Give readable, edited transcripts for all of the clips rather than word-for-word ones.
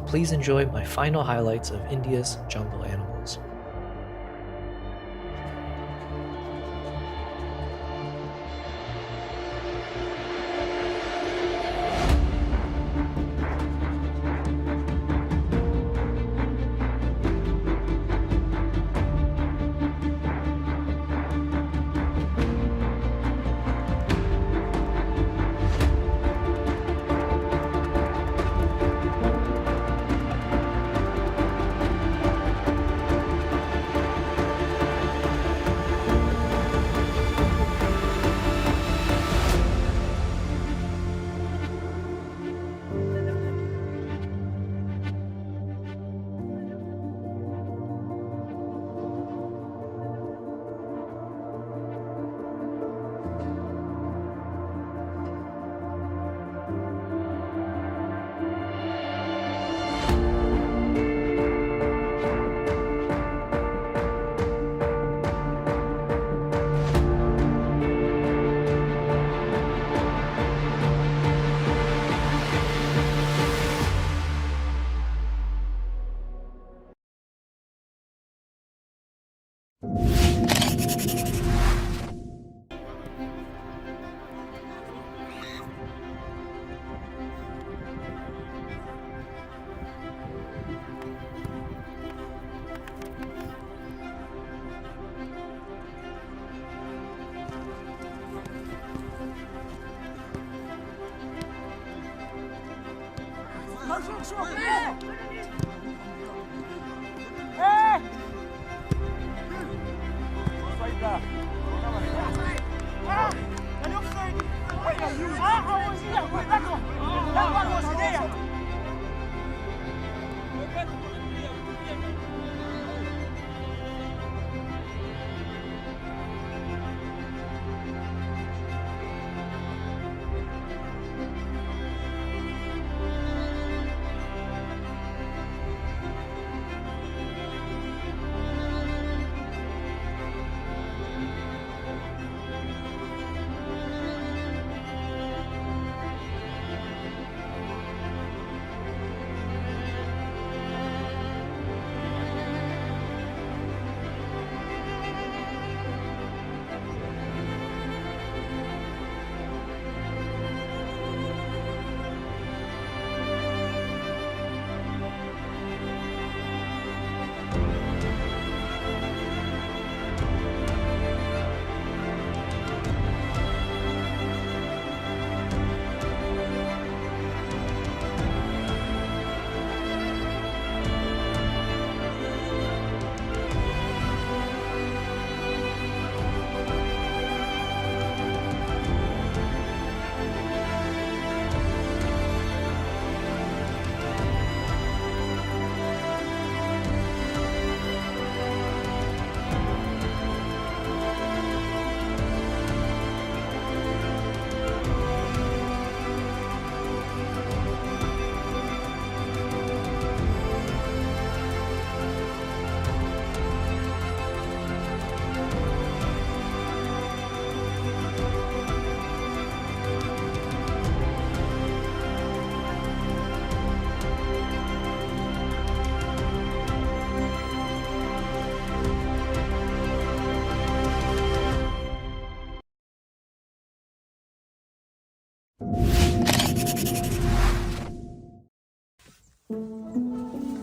Please enjoy my final highlights of India's jungle animals.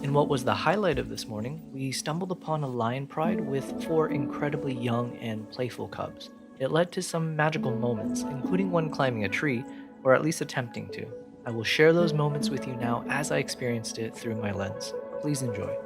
In what was the highlight of this morning, we stumbled upon a lion pride with 4 incredibly young and playful cubs. It led to some magical moments, including one climbing a tree, or at least attempting to. I will share those moments with you now as I experienced it through my lens. Please enjoy.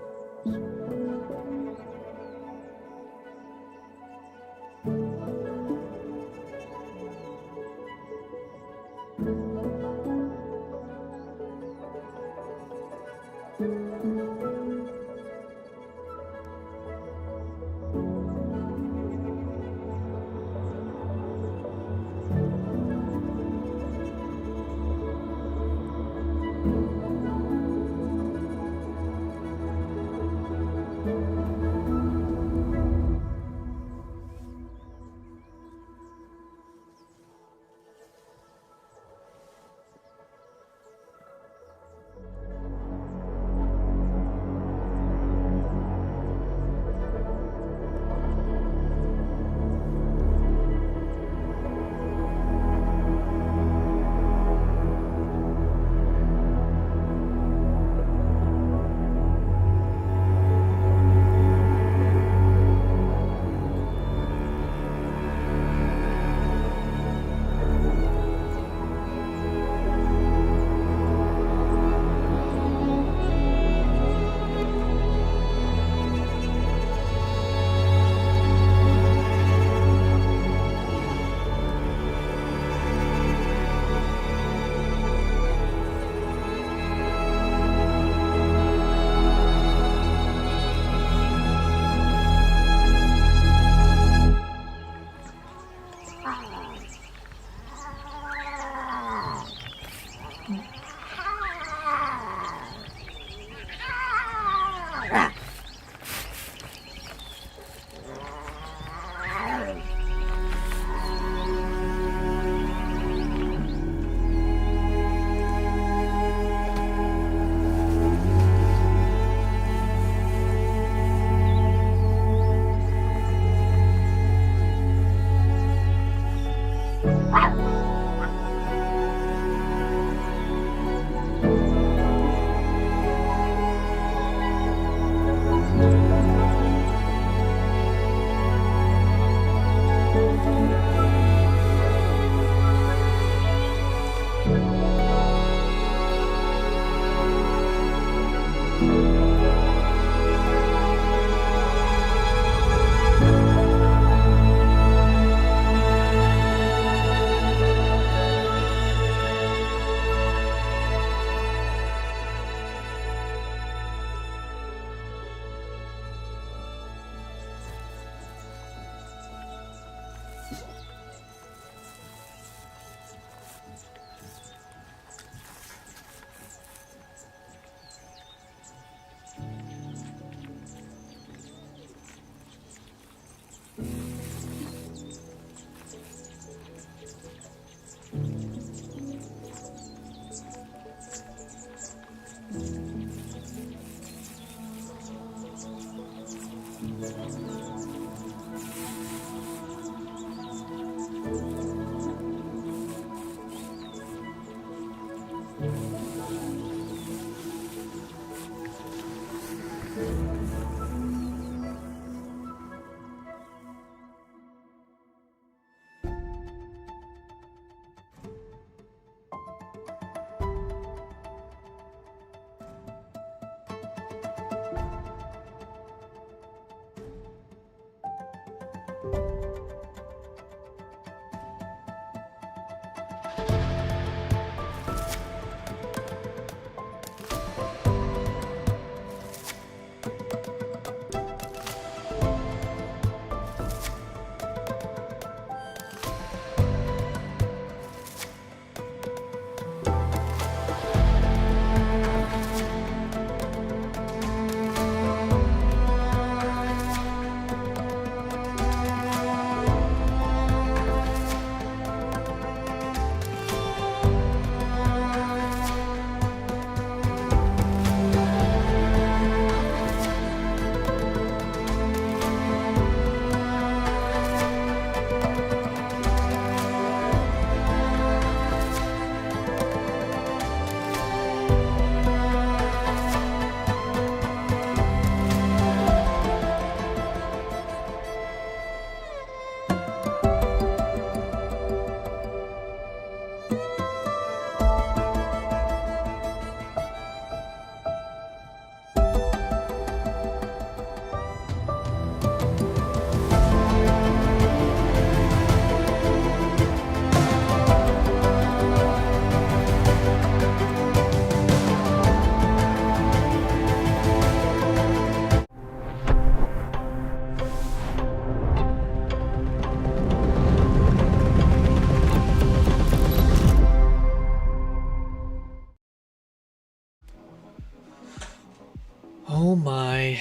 Oh my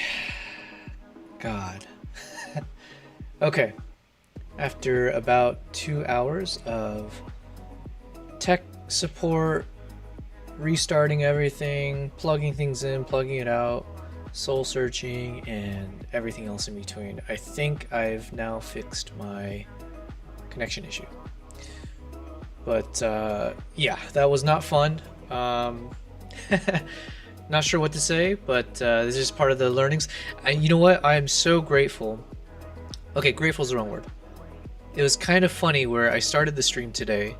god. Okay, after about 2 hours of tech support, restarting everything, plugging things in, plugging it out, soul searching, and everything else in between, I think I've now fixed my connection issue. But yeah, that was not fun. Not sure what to say, but this is part of the learnings. You know what? I'm so grateful. Okay, grateful is the wrong word. It was kind of funny where I started the stream today,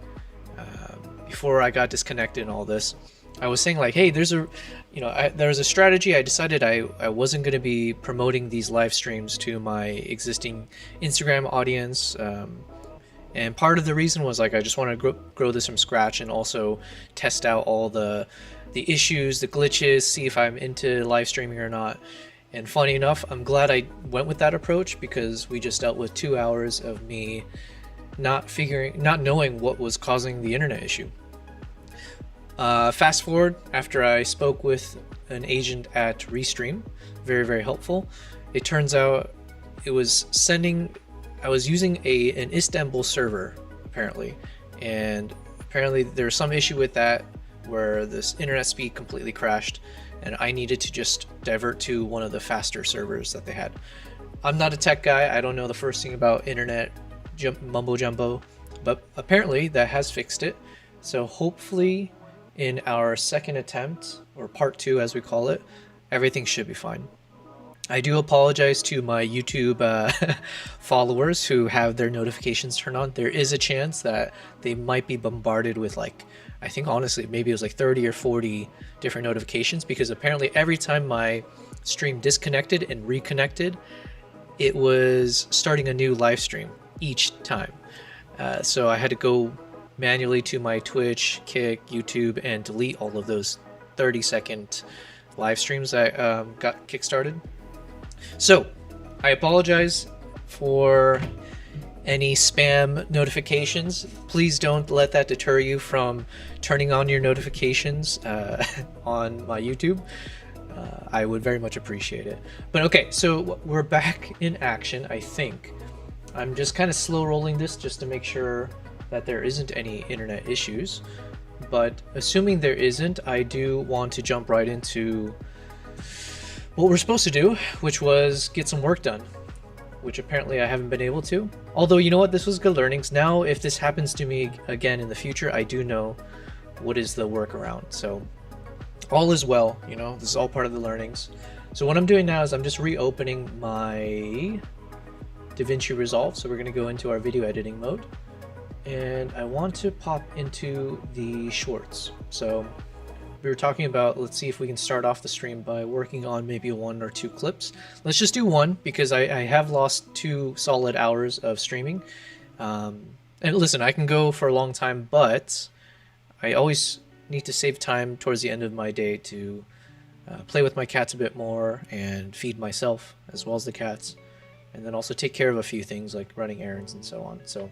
before I got disconnected and all this. I was saying like, hey, there's a strategy. I decided I wasn't going to be promoting these live streams to my existing Instagram audience. And part of the reason was like I just want to grow this from scratch and also test out all the issues, the glitches, see if I'm into live streaming or not. And funny enough, I'm glad I went with that approach because we just dealt with 2 hours of me not knowing what was causing the internet issue. Fast forward, after I spoke with an agent at Restream, very, very helpful. It turns out I was using an Istanbul server, apparently, and apparently there's some issue with that where this internet speed completely crashed, and I needed to just divert to one of the faster servers that they had. I'm not a tech guy, I don't know the first thing about internet mumbo jumbo, but apparently that has fixed it. So hopefully in our second attempt, or part 2 as we call it, everything should be fine. I do apologize to my YouTube followers who have their notifications turned on. There is a chance that they might be bombarded with, like, I think honestly maybe it was like 30 or 40 different notifications, because apparently every time my stream disconnected and reconnected, it was starting a new live stream each time. So I had to go manually to my Twitch, Kick, YouTube, and delete all of those 30-second live streams that got kickstarted. So I apologize for any spam notifications. Please don't let that deter you from turning on your notifications on my YouTube. I would very much appreciate it. But okay, so we're back in action, I think. I'm just kind of slow rolling this just to make sure that there isn't any internet issues. But assuming there isn't, I do want to jump right into what we're supposed to do, which was get some work done, which apparently I haven't been able to. Although, you know what, this was good learnings. Now, if this happens to me again in the future, I do know what is the workaround. So all is well, you know, this is all part of the learnings. So what I'm doing now is I'm just reopening my DaVinci Resolve. So we're going to go into our video editing mode, and I want to pop into the shorts. So we were talking about, let's see if we can start off the stream by working on maybe 1 or 2 clips. Let's just do 1, because I have lost 2 solid hours of streaming. And listen, I can go for a long time, but I always need to save time towards the end of my day to play with my cats a bit more and feed myself as well as the cats, and then also take care of a few things like running errands and so on. So,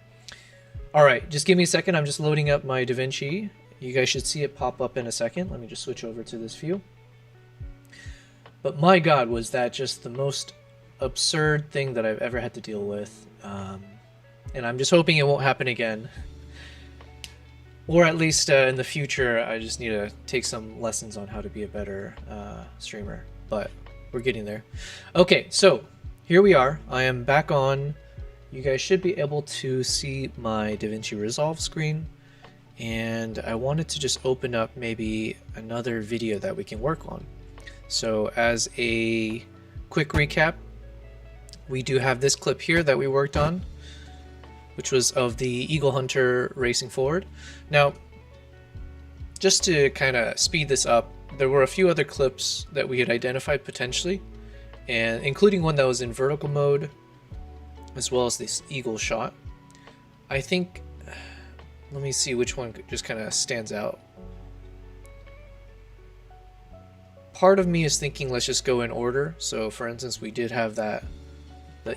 all right, just give me a second. I'm just loading up my DaVinci. You guys should see it pop up in a second. Let me just switch over to this view. But my God, was that just the most absurd thing that I've ever had to deal with. And I'm just hoping it won't happen again. Or at least in the future, I just need to take some lessons on how to be a better streamer. But we're getting there. Okay, so here we are. I am back on. You guys should be able to see my DaVinci Resolve screen. And I wanted to just open up maybe another video that we can work on. So as a quick recap, we do have this clip here that we worked on, which was of the Eagle Hunter racing forward. Now, just to kind of speed this up, there were a few other clips that we had identified potentially, and including one that was in vertical mode, as well as this eagle shot. I think, let me see which one just kind of stands out. Part of me is thinking let's just go in order. So for instance, we did have the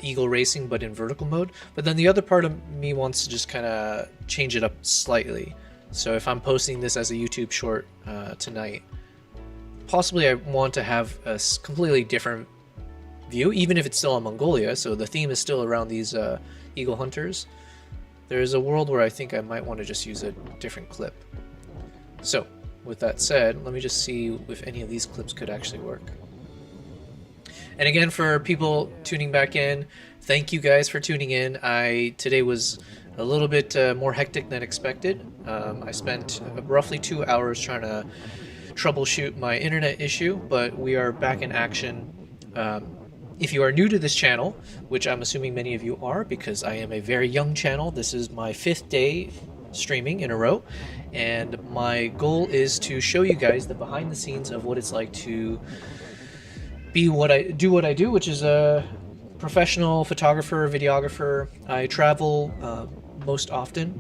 eagle racing, but in vertical mode. But then the other part of me wants to just kind of change it up slightly. So if I'm posting this as a YouTube short tonight, possibly I want to have a completely different view, even if it's still in Mongolia. So the theme is still around these eagle hunters. There's a world where I think I might want to just use a different clip. So with that said, let me just see if any of these clips could actually work. And again, for people tuning back in, thank you guys for tuning in. Today was a little bit more hectic than expected. I spent roughly 2 hours trying to troubleshoot my internet issue, but we are back in action. If you are new to this channel, which I'm assuming many of you are because I am a very young channel, this is my 5th day streaming in a row, and my goal is to show you guys the behind the scenes of what it's like to be what I do, which is a professional photographer, videographer. I travel most often,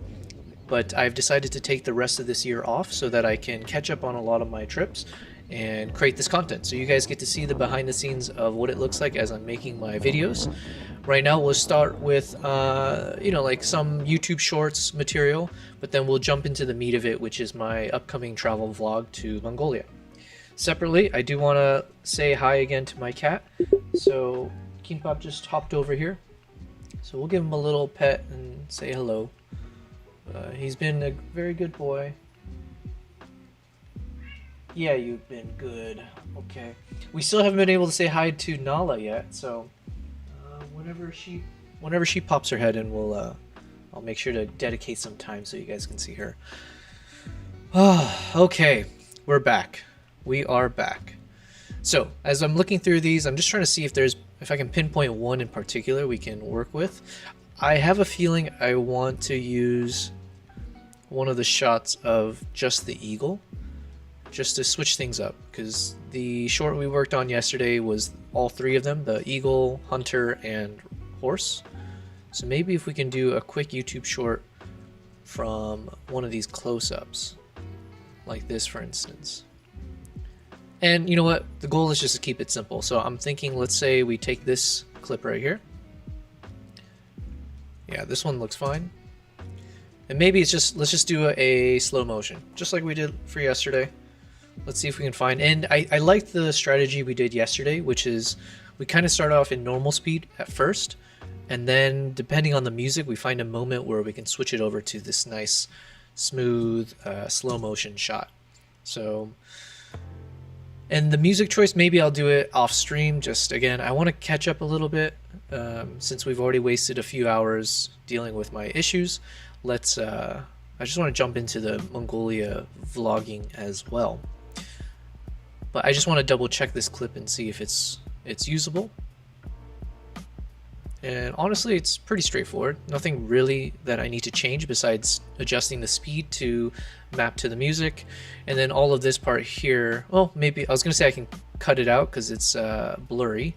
but I've decided to take the rest of this year off so that I can catch up on a lot of my trips and create this content. So you guys get to see the behind the scenes of what it looks like as I'm making my videos. Right now we'll start with, like some YouTube shorts material, but then we'll jump into the meat of it, which is my upcoming travel vlog to Mongolia. Separately, I do want to say hi again to my cat. So Kimbap just hopped over here. So we'll give him a little pet and say hello. He's been a very good boy. Yeah, you've been good. Okay. We still haven't been able to say hi to Nala yet, so whenever she pops her head in, I'll make sure to dedicate some time so you guys can see her. Okay, we're back. We are back. So as I'm looking through these, I'm just trying to see if I can pinpoint one in particular we can work with. I have a feeling I want to use one of the shots of just the eagle, just to switch things up, because the short we worked on yesterday was all three of them, the eagle, hunter, and horse. So maybe if we can do a quick YouTube short from one of these close-ups, like this for instance. And you know what, the goal is just to keep it simple. So I'm thinking, let's say we take this clip right here. Yeah, this one looks fine. And maybe it's just, let's just do a slow motion, just like we did for yesterday. Let's see if we can find, and I liked the strategy we did yesterday, which is we kind of start off in normal speed at first, and then depending on the music, we find a moment where we can switch it over to this nice, smooth, slow motion shot. So, and the music choice, maybe I'll do it off stream. Just again, I want to catch up a little bit since we've already wasted a few hours dealing with my issues. Let's, I just want to jump into the Mongolia vlogging as well. But I just want to double check this clip and see if it's usable. And honestly, it's pretty straightforward. Nothing really that I need to change besides adjusting the speed to map to the music. And then all of this part here, well, maybe I was going to say I can cut it out because it's blurry.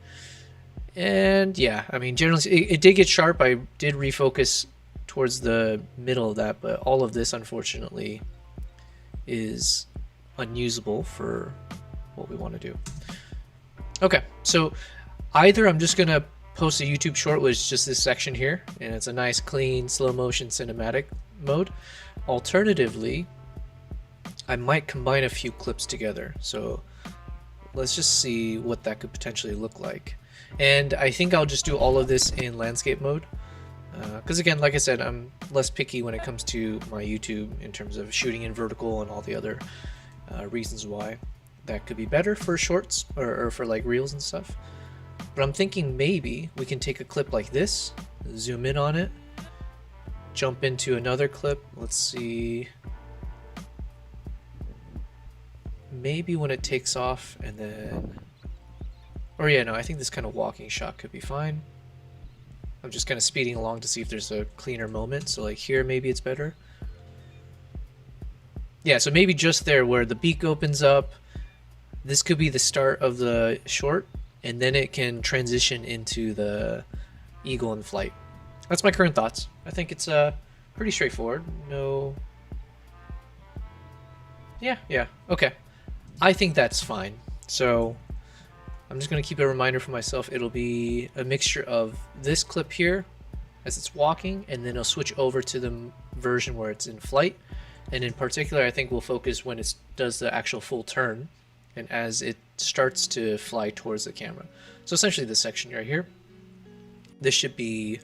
And yeah, I mean, generally, it did get sharp. I did refocus towards the middle of that, but all of this, unfortunately, is unusable for what we want to do. Okay, so either I'm just going to post a YouTube short with just this section here, and it's a nice clean slow motion cinematic mode. Alternatively, I might combine a few clips together. So let's just see what that could potentially look like. And I think I'll just do all of this in landscape mode. Because again, like I said, I'm less picky when it comes to my YouTube in terms of shooting in vertical and all the other reasons why that could be better for shorts or for like reels and stuff. But I'm thinking maybe we can take a clip like this, zoom in on it, jump into another clip. Let's see. Maybe when it takes off and then, or yeah, no, I think this kind of walking shot could be fine. I'm just kind of speeding along to see if there's a cleaner moment. So like here, maybe it's better. Yeah, so maybe just there where the beak opens up, this could be the start of the short, and then it can transition into the eagle in flight. That's my current thoughts. I think it's pretty straightforward. No. Yeah, okay. I think that's fine. So I'm just going to keep a reminder for myself. It'll be a mixture of this clip here as it's walking, and then I'll switch over to the version where it's in flight. And in particular, I think we'll focus when it does the actual full turn and as it starts to fly towards the camera. So essentially this section right here, this should be,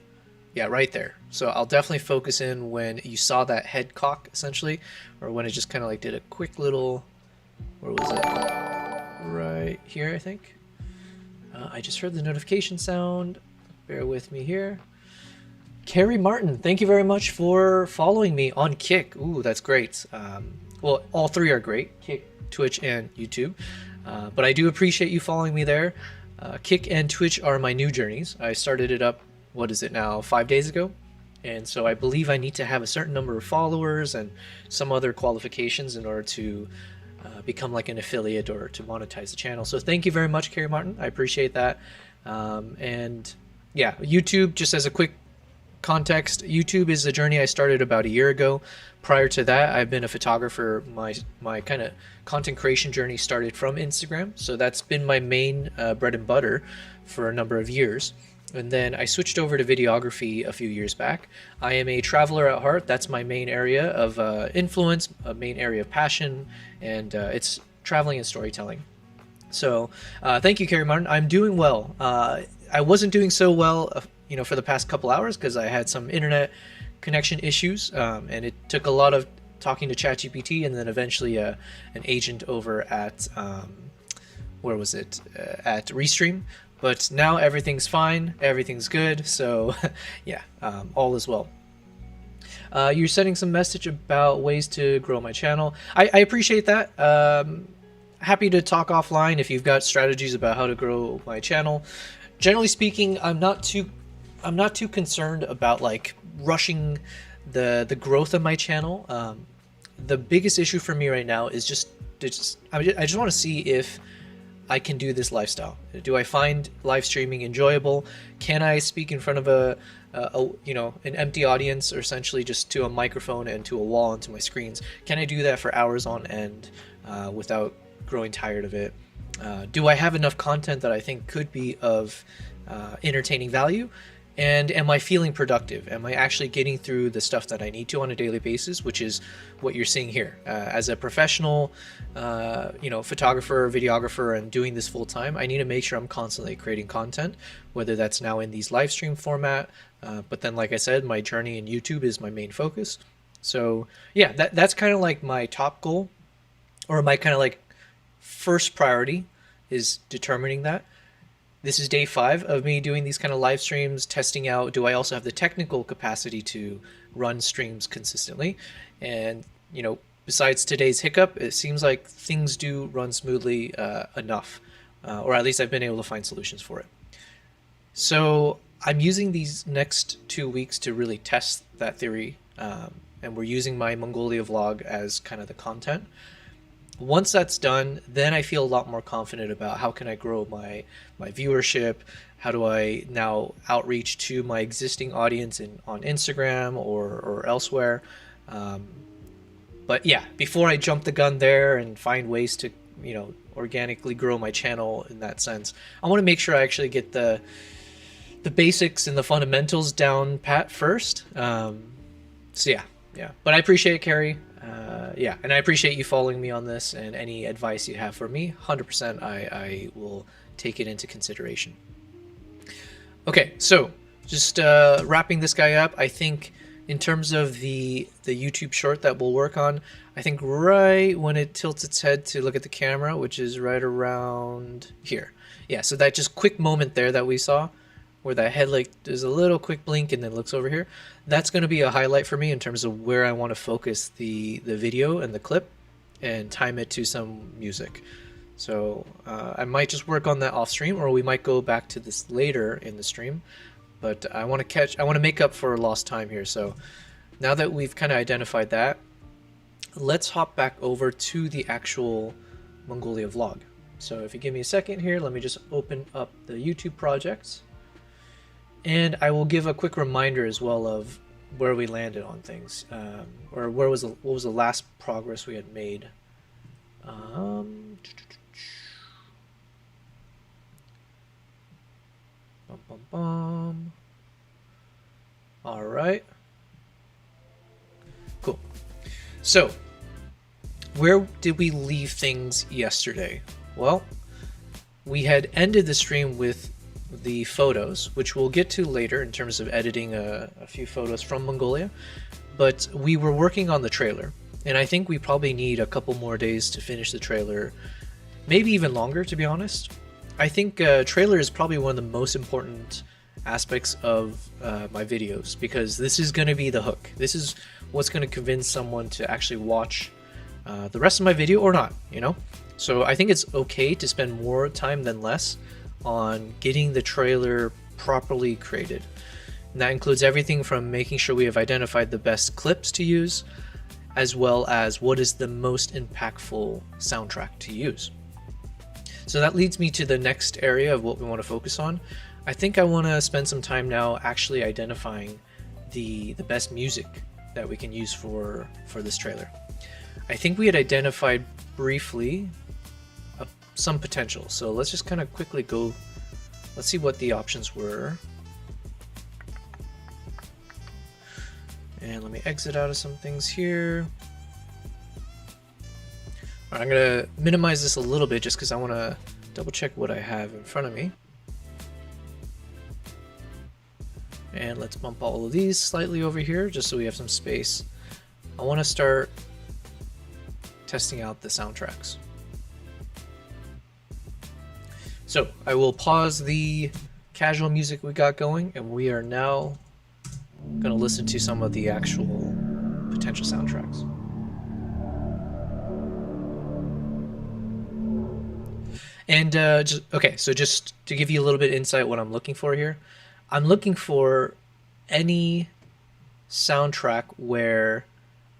yeah, right there. So I'll definitely focus in when you saw that head cock essentially, or when it just kind of like did a quick little, where was it? Right here, I think. I just heard the notification sound. Bear with me here. Carrie Martin, thank you very much for following me on Kick. Ooh, that's great. Well, all three are great, Kick, Twitch, and YouTube. But I do appreciate you following me there. Kick and Twitch are my new journeys. I started it up, what is it now, 5 days ago? And so I believe I need to have a certain number of followers and some other qualifications in order to become like an affiliate or to monetize the channel. So thank you very much, Carrie Martin. I appreciate that. And yeah, YouTube, just as a quick context, YouTube is a journey I started about a year ago. Prior to that, I've been a photographer. My kind of content creation journey started from Instagram. So that's been my main bread and butter for a number of years. And then I switched over to videography a few years back. I am a traveler at heart. That's my main area of influence, a main area of passion, and it's traveling and storytelling. So thank you, Carrie Martin. I'm doing well. I wasn't doing so well, for the past couple hours because I had some internet connection issues, and it took a lot of talking to ChatGPT and then eventually an agent over at, where was it? At Restream. But now everything's fine, everything's good, so yeah, all is well. You're sending some message about ways to grow my channel. I appreciate that. happy to talk offline if you've got strategies about how to grow my channel. Generally speaking, I'm not too concerned about like rushing the growth of my channel. The biggest issue for me right now is I just want to see if I can do this lifestyle. Do I find live streaming enjoyable? Can I speak in front of an empty audience, or essentially just to a microphone and to a wall and to my screens? Can I do that for hours on end without growing tired of it? Do I have enough content that I think could be of entertaining value? And am I feeling productive? Am I actually getting through the stuff that I need to on a daily basis, which is what you're seeing here? As a professional, photographer, videographer, and doing this full time, I need to make sure I'm constantly creating content, whether that's now in these live stream format. But then, like I said, my journey in YouTube is my main focus. So yeah, that's kind of like my top goal, or my kind of like first priority is determining that. This is day 5 of me doing these kind of live streams, testing out, do I also have the technical capacity to run streams consistently? And, besides today's hiccup, it seems like things do run smoothly enough, or at least I've been able to find solutions for it. So I'm using these next 2 weeks to really test that theory, and we're using my Mongolia vlog as kind of the content. Once that's done, then I feel a lot more confident about how can I grow my viewership, how do I now outreach to my existing audience on Instagram or elsewhere. But yeah, before I jump the gun there and find ways to organically grow my channel in that sense, I want to make sure I actually get the basics and the fundamentals down pat first. So yeah. But I appreciate it, Carrie. And I appreciate you following me on this, and any advice you have for me, 100% I will take it into consideration. Okay, so just wrapping this guy up, I think in terms of the YouTube short that we'll work on, I think right when it tilts its head to look at the camera, which is right around here. Yeah, so that just quick moment there that we saw, where that head there's a little quick blink and then looks over here, that's going to be a highlight for me in terms of where I want to focus the video and the clip and time it to some music. So I might just work on that off stream, or we might go back to this later in the stream, but I want to make up for lost time here. So now that we've kind of identified that, let's hop back over to the actual Mongolia vlog. So if you give me a second here, let me just open up the YouTube projects. And I will give a quick reminder as well of where we landed on things, or what was the last progress we had made. All right. Cool. So, where did we leave things yesterday? Well, we had ended the stream with the photos, which we'll get to later in terms of editing a few photos from Mongolia, but we were working on the trailer, and I think we probably need a couple more days to finish the trailer, maybe even longer, to be honest. I think trailer is probably one of the most important aspects of my videos, because this is going to be the hook. This is what's going to convince someone to actually watch the rest of my video or not, So I think it's okay to spend more time than less on getting the trailer properly created. And that includes everything from making sure we have identified the best clips to use, as well as what is the most impactful soundtrack to use. So that leads me to the next area of what we want to focus on. I think I want to spend some time now actually identifying the best music that we can use for this trailer. I think we had identified briefly some potential. So let's just kind of quickly go, let's see what the options were. And let me exit out of some things here. All right, I'm gonna minimize this a little bit just because I want to double check what I have in front of me. And let's bump all of these slightly over here just so we have some space. I want to start testing out the soundtracks. So I will pause the casual music we got going, and we are now going to listen to some of the actual potential soundtracks. And just to give you a little bit of insight what I'm looking for here, I'm looking for any soundtrack where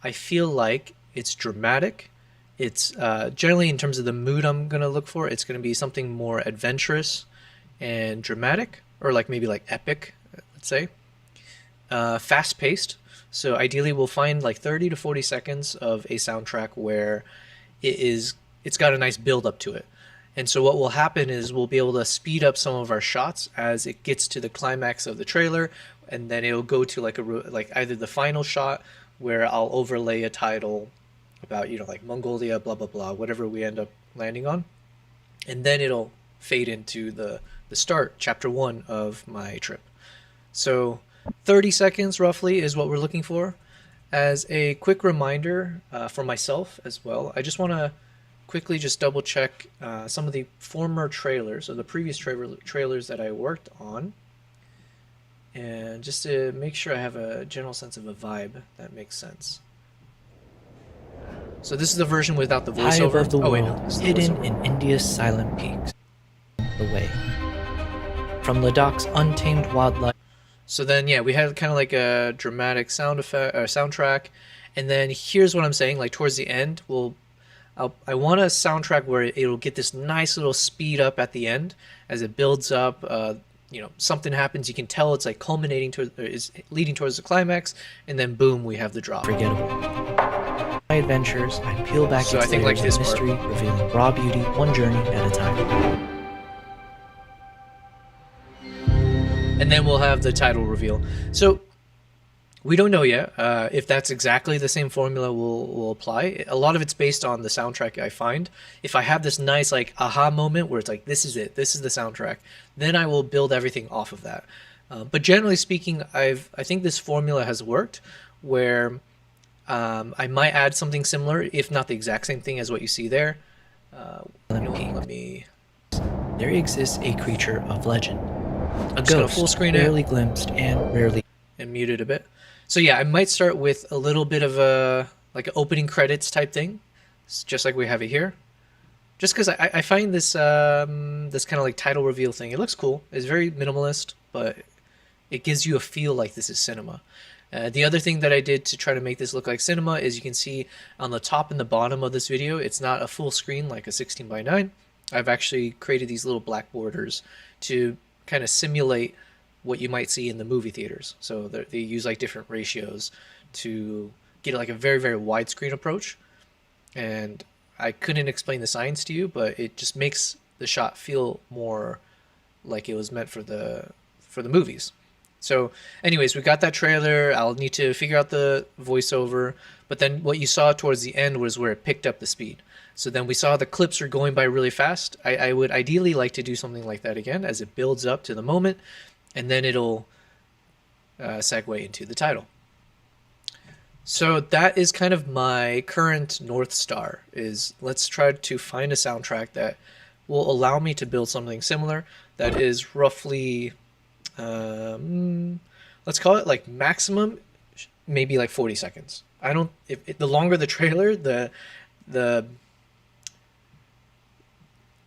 I feel like it's dramatic. It's generally, in terms of the mood I'm going to look for, it's going to be something more adventurous and dramatic, or like maybe like epic, let's say. Fast-paced. So ideally we'll find like 30 to 40 seconds of a soundtrack where it's got a nice build up to it. And so what will happen is we'll be able to speed up some of our shots as it gets to the climax of the trailer, and then it'll go to like either the final shot where I'll overlay a title about, like Mongolia, blah blah blah, whatever we end up landing on, and then it'll fade into the start, chapter 1 of my trip. So 30 seconds roughly is what we're looking for. As a quick reminder for myself as well, I just want to quickly just double check some of the former trailers, or the previous trailers that I worked on, and just to make sure I have a general sense of a vibe that makes sense. So this is the version without the voiceover. High above the world, no, hidden in India's silent peaks. The way. From Ladakh's untamed wildlife. So then, yeah, we had kind of like a dramatic sound effect or soundtrack, and then here's what I'm saying. Like towards the end, I want a soundtrack where it'll get this nice little speed up at the end as it builds up. Something happens. You can tell it's like culminating is leading towards the climax, and then boom, we have the drop. Forgettable. My adventures, I peel back So its I think like layers of this mystery, revealing raw beauty, one journey at a time. And then we'll have the title reveal. So we don't know yet if that's exactly the same formula will apply. A lot of it's based on the soundtrack I find. If I have this nice like aha moment where it's like, this is it, this is the soundtrack, then I will build everything off of that. But generally speaking, I think this formula has worked, where I might add something similar, if not the exact same thing as what you see there. Let me. There exists a creature of legend, a Just gonna ghost full screen rarely glimpsed and rarely. And mute it a bit. So yeah, I might start with a little bit of a like an opening credits type thing, just like we have it here. Just because I find this this kind of like title reveal thing, it looks cool. It's very minimalist, but it gives you a feel like this is cinema. The other thing that I did to try to make this look like cinema is you can see on the top and the bottom of this video, it's not a full screen like a 16:9. I've actually created these little black borders to kind of simulate what you might see in the movie theaters. So they use like different ratios to get like a very, very widescreen approach. And I couldn't explain the science to you, but it just makes the shot feel more like it was meant for the movies. So anyways, we got that trailer. I'll need to figure out the voiceover, but then what you saw towards the end was where it picked up the speed. So then we saw the clips are going by really fast. I would ideally like to do something like that again as it builds up to the moment, and then it'll segue into the title. So that is kind of my current North Star, is let's try to find a soundtrack that will allow me to build something similar that is roughly, let's call it like maximum, maybe like 40 seconds. If the longer the trailer,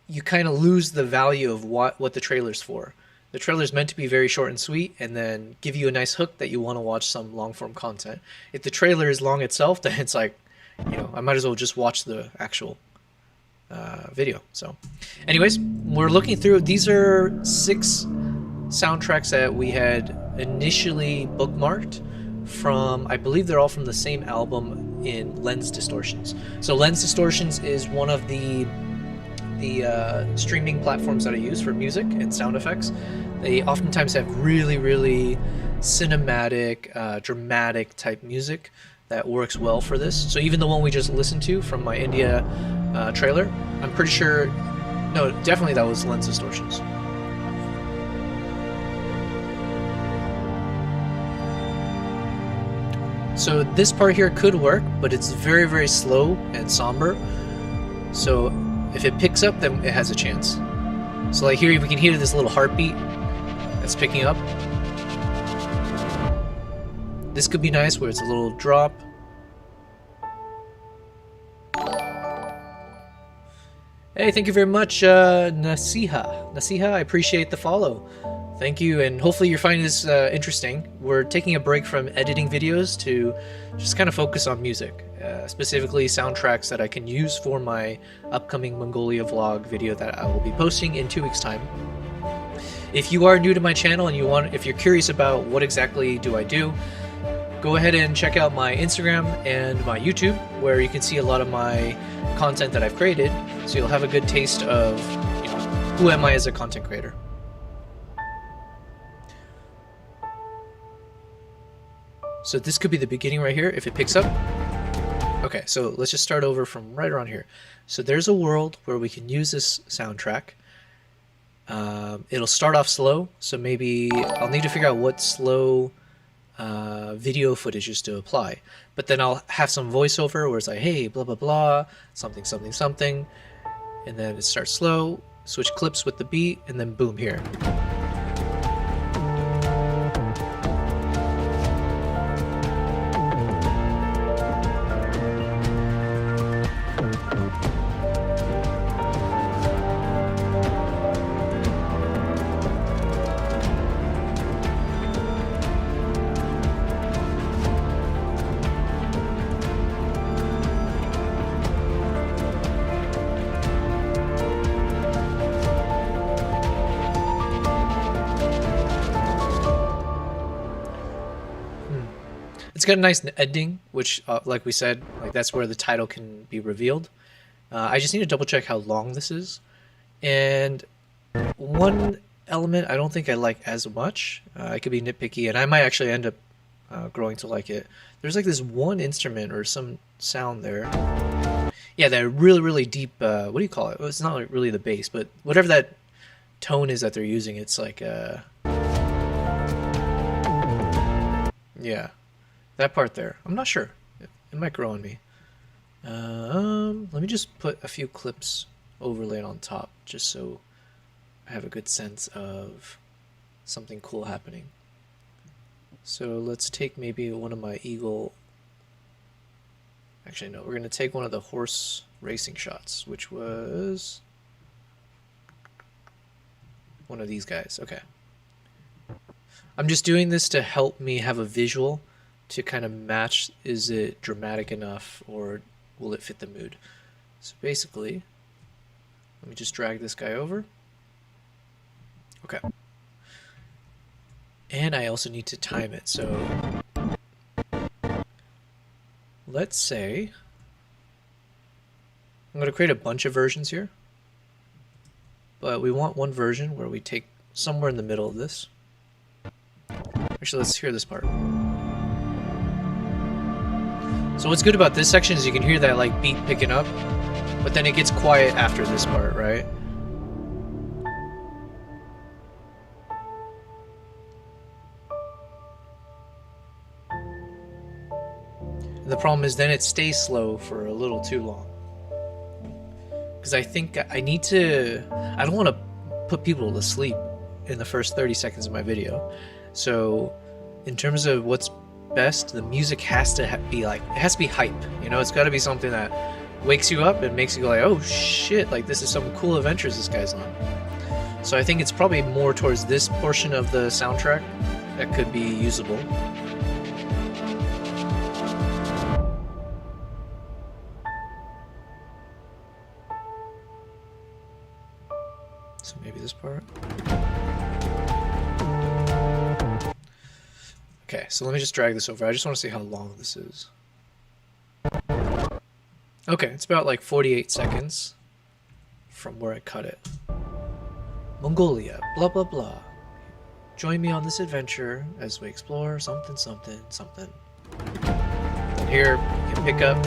you kind of lose the value of what the trailer's for. The trailer's meant to be very short and sweet and then give you a nice hook that you want to watch some long-form content. If the trailer is long itself, then it's like, I might as well just watch the actual video. So anyways, we're looking through. These are 6 soundtracks that we had initially bookmarked from, I believe they're all from the same album in Lens Distortions. So Lens Distortions is one of the streaming platforms that I use for music and sound effects. They oftentimes have really, really cinematic, dramatic type music that works well for this. So even the one we just listened to from my India trailer, I'm pretty sure, no, definitely that was Lens Distortions. So this part here could work, but it's very, very slow and somber. So if it picks up, then it has a chance. So like here, we can hear this little heartbeat that's picking up. This could be nice where it's a little drop. Hey, thank you very much, Nasiha. Nasiha, I appreciate the follow. Thank you, and hopefully you're finding this interesting. We're taking a break from editing videos to just kind of focus on music, specifically soundtracks that I can use for my upcoming Mongolia vlog video that I will be posting in 2 weeks' time. If you are new to my channel and if you're curious about what exactly do I do, go ahead and check out my Instagram and my YouTube, where you can see a lot of my content that I've created, so you'll have a good taste of, you know, who am I as a content creator. So this could be the beginning right here if it picks up. Okay, so let's just start over from right around here. So there's a world where we can use this soundtrack. It'll start off slow, so maybe I'll need to figure out what slow video footages to apply. But then I'll have some voiceover where it's like, hey, blah, blah, blah, something, something, something. And then it starts slow, switch clips with the beat, and then boom, here. It's got a nice ending, which, like we said, like that's where the title can be revealed. I just need to double check how long this is. And one element I don't think I like as much. I could be nitpicky, and I might actually end up growing to like it. There's like this one instrument or some sound there. Yeah, that really, really deep, what do you call it? Well, it's not like really the bass, but whatever that tone is that they're using, it's like, yeah. That part there. I'm not sure. It might grow on me. Let me just put a few clips overlaid on top just so I have a good sense of something cool happening. So let's take maybe one of my eagle. Actually, no, we're going to take one of the horse racing shots, which was one of these guys. Okay. I'm just doing this to help me have a visual to kind of match, is it dramatic enough or will it fit the mood? So basically, let me just drag this guy over. Okay. And I also need to time it. So let's say I'm going to create a bunch of versions here, but we want one version where we take somewhere in the middle of this. Actually, let's hear this part. So what's good about this section is you can hear that like beat picking up, but then it gets quiet after this part, right? And the problem is then it stays slow for a little too long. Because I think I need to, I don't want to put people to sleep in the first 30 seconds of my video. So in terms of what's best, the music has to be like, it has to be hype, you know, it's got to be something that wakes you up and makes you go like, oh shit, like this is some cool adventures this guy's on. So I think it's probably more towards this portion of the soundtrack that could be usable. So maybe this part. Okay, so let me just drag this over. I just want to see how long this is. Okay, it's about like 48 seconds from where I cut it. Mongolia, blah blah blah. Join me on this adventure as we explore something, something, something. And here, you can pick up.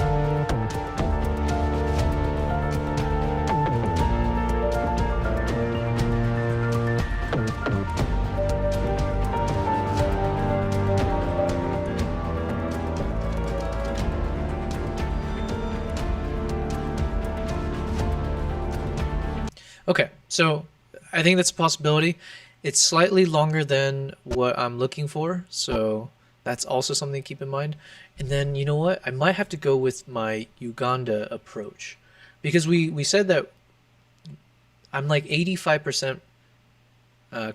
Okay, so I think that's a possibility. It's slightly longer than what I'm looking for, so that's also something to keep in mind. And then, you know what? I might have to go with my Uganda approach. Because we said that I'm like 85%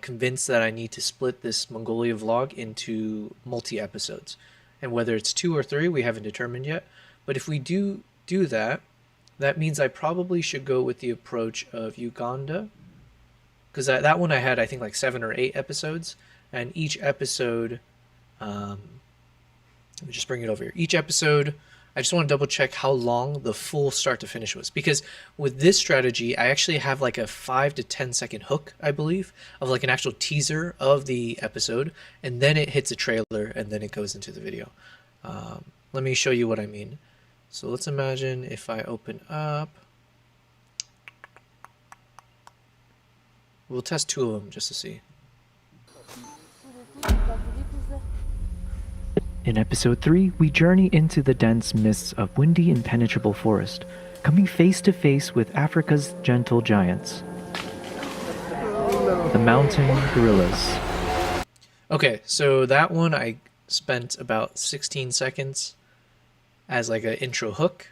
convinced that I need to split this Mongolia vlog into multi-episodes. And whether it's 2 or 3, we haven't determined yet. But if we do that, that means I probably should go with the approach of Uganda. Because that one I had, I think, like 7 or 8 episodes. And each episode, let me just bring it over here. Each episode, I just want to double check how long the full start to finish was. Because with this strategy, I actually have like a 5 to 10 second hook, I believe, of like an actual teaser of the episode. And then it hits a trailer and then it goes into the video. Let me show you what I mean. So let's imagine if I open up. We'll test 2 of them just to see. In episode 3, we journey into the dense mists of windy, impenetrable forest, coming face to face with Africa's gentle giants, the mountain gorillas. Okay, so that one I spent about 16 seconds as like an intro hook,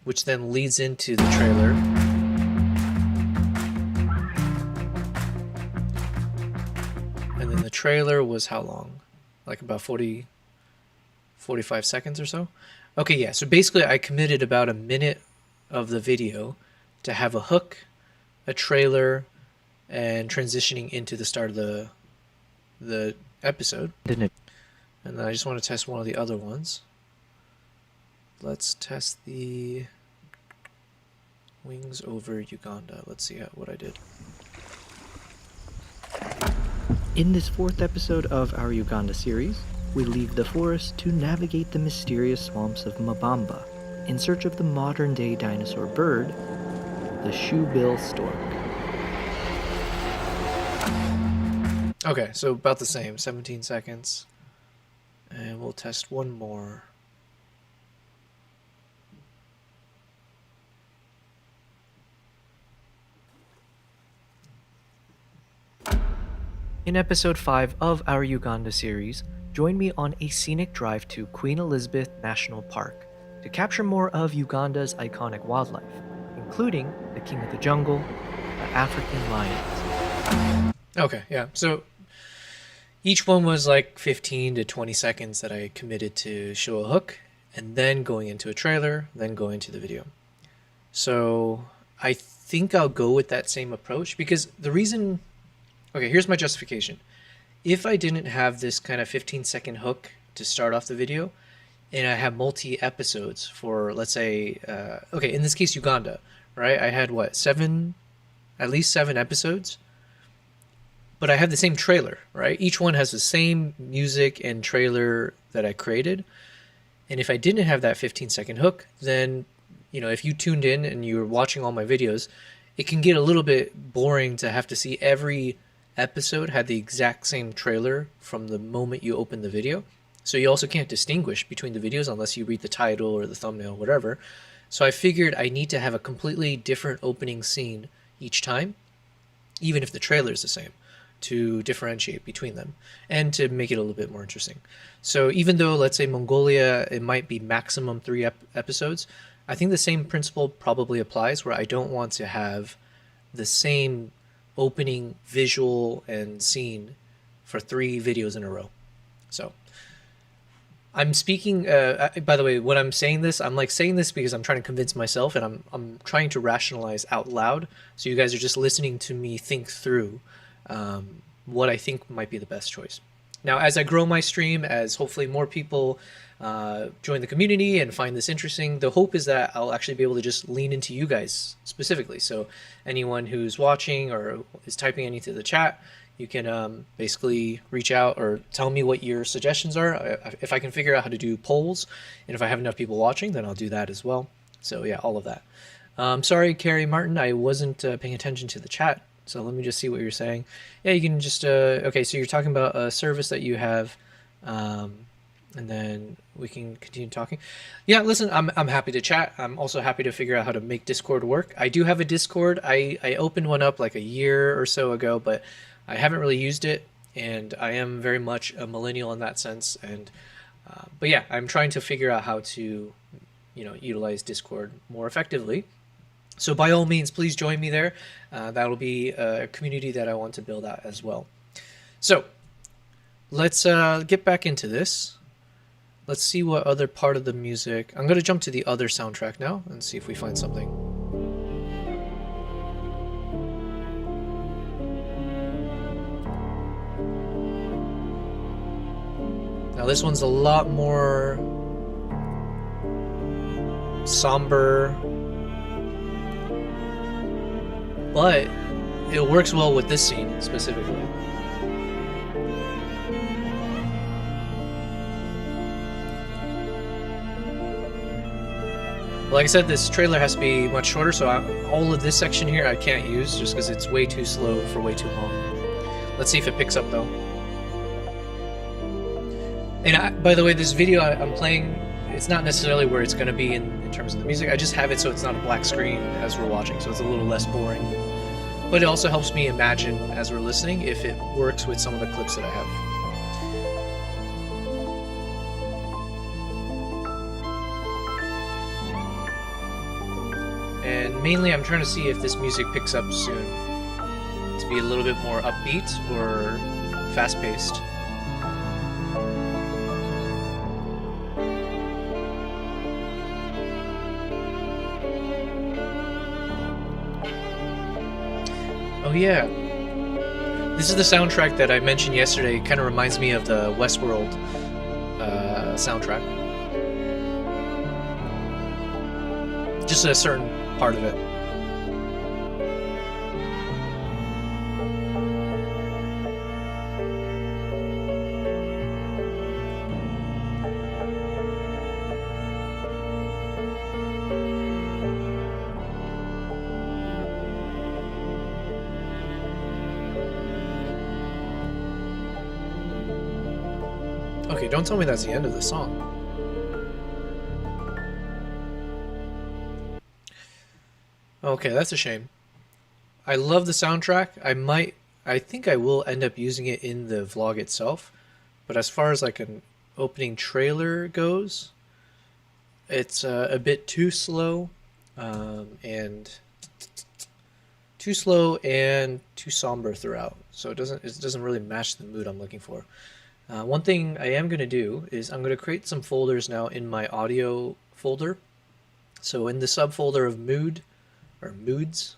which then leads into the trailer. And then the trailer was how long? Like about 45 seconds or so. Okay, yeah, so basically I committed about a minute of the video to have a hook, a trailer, and transitioning into the start of the episode. Didn't it? And then I just want to test one of the other ones. Let's test the wings over Uganda. Let's see what I did. In this 4th episode of our Uganda series, we leave the forest to navigate the mysterious swamps of Mabamba in search of the modern-day dinosaur bird, the shoebill stork. Okay, so about the same, 17 seconds. And we'll test one more. In episode 5 of our Uganda series, join me on a scenic drive to Queen Elizabeth National Park to capture more of Uganda's iconic wildlife, including the king of the jungle, the African lions. Okay, yeah, so each one was like 15 to 20 seconds that I committed to show a hook, and then going into a trailer, then going into the video. So I think I'll go with that same approach because the reason... Okay, here's my justification. If I didn't have this kind of 15-second hook to start off the video, and I have multi-episodes for, let's say, okay, in this case, Uganda, right? I had, what, at least 7 episodes? But I have the same trailer, right? Each one has the same music and trailer that I created. And if I didn't have that 15-second hook, then, if you tuned in and you were watching all my videos, it can get a little bit boring to have to see every episode had the exact same trailer from the moment you open the video. So you also can't distinguish between the videos unless you read the title or the thumbnail, whatever. So I figured I need to have a completely different opening scene each time, even if the trailer is the same, to differentiate between them and to make it a little bit more interesting. So even though, let's say, Mongolia, it might be maximum 3 episodes, I think the same principle probably applies where I don't want to have the same opening visual and scene for 3 videos in a row. So I'm speaking, by the way, when I'm saying this, I'm like saying this because I'm trying to convince myself and I'm trying to rationalize out loud. So you guys are just listening to me think through what I think might be the best choice. Now, as I grow my stream, as hopefully more people join the community and find this interesting, the hope is that I'll actually be able to just lean into you guys specifically. So anyone who's watching or is typing anything to the chat, you can basically reach out or tell me what your suggestions are. If I can figure out how to do polls, and if I have enough people watching, then I'll do that as well. So yeah, all of that. Sorry, Carrie Martin, I wasn't paying attention to the chat. So let me just see what you're saying. Yeah, you can just, okay, so you're talking about a service that you have, and then we can continue talking. Yeah, listen, I'm happy to chat. I'm also happy to figure out how to make Discord work. I do have a Discord. I opened one up like a year or so ago, but I haven't really used it, and I am very much a millennial in that sense. And but yeah, I'm trying to figure out how to, utilize Discord more effectively. So by all means, please join me there. That'll be a community that I want to build out as well. So let's get back into this. Let's see what other part of the music. I'm going to jump to the other soundtrack now and see if we find something. Now this one's a lot more somber, but it works well with this scene specifically. Like I said, this trailer has to be much shorter, so all of this section here I can't use just because it's way too slow for way too long. Let's see if it picks up though. And by the way, this video I'm playing, it's not necessarily where it's going to be in terms of the music. I just have it so it's not a black screen as we're watching, so it's a little less boring. But it also helps me imagine as we're listening if it works with some of the clips that I have. And mainly I'm trying to see if this music picks up soon, to be a little bit more upbeat or fast-paced. Oh yeah, this is the soundtrack that I mentioned yesterday. It kind of reminds me of the Westworld soundtrack. Just a certain part of it. Okay, don't tell me that's the end of the song. Okay, that's a shame. I love the soundtrack. I think I will end up using it in the vlog itself. But as far as like an opening trailer goes, it's a bit too slow, and too somber throughout. So it doesn't really match the mood I'm looking for. One thing I am going to do is I'm going to create some folders now in my audio folder. So in the subfolder of mood or moods,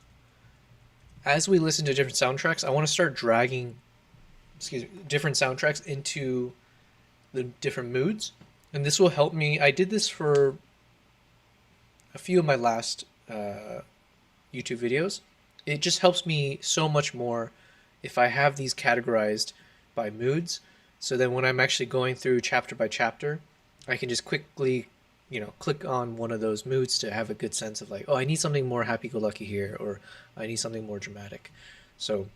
as we listen to different soundtracks, I want to start dragging, different soundtracks into the different moods. And this will help me. I did this for a few of my last YouTube videos. It just helps me so much more if I have these categorized by moods. So then when I'm actually going through chapter by chapter, I can just quickly, click on one of those moods to have a good sense of like, oh, I need something more happy-go-lucky here, or I need something more dramatic. So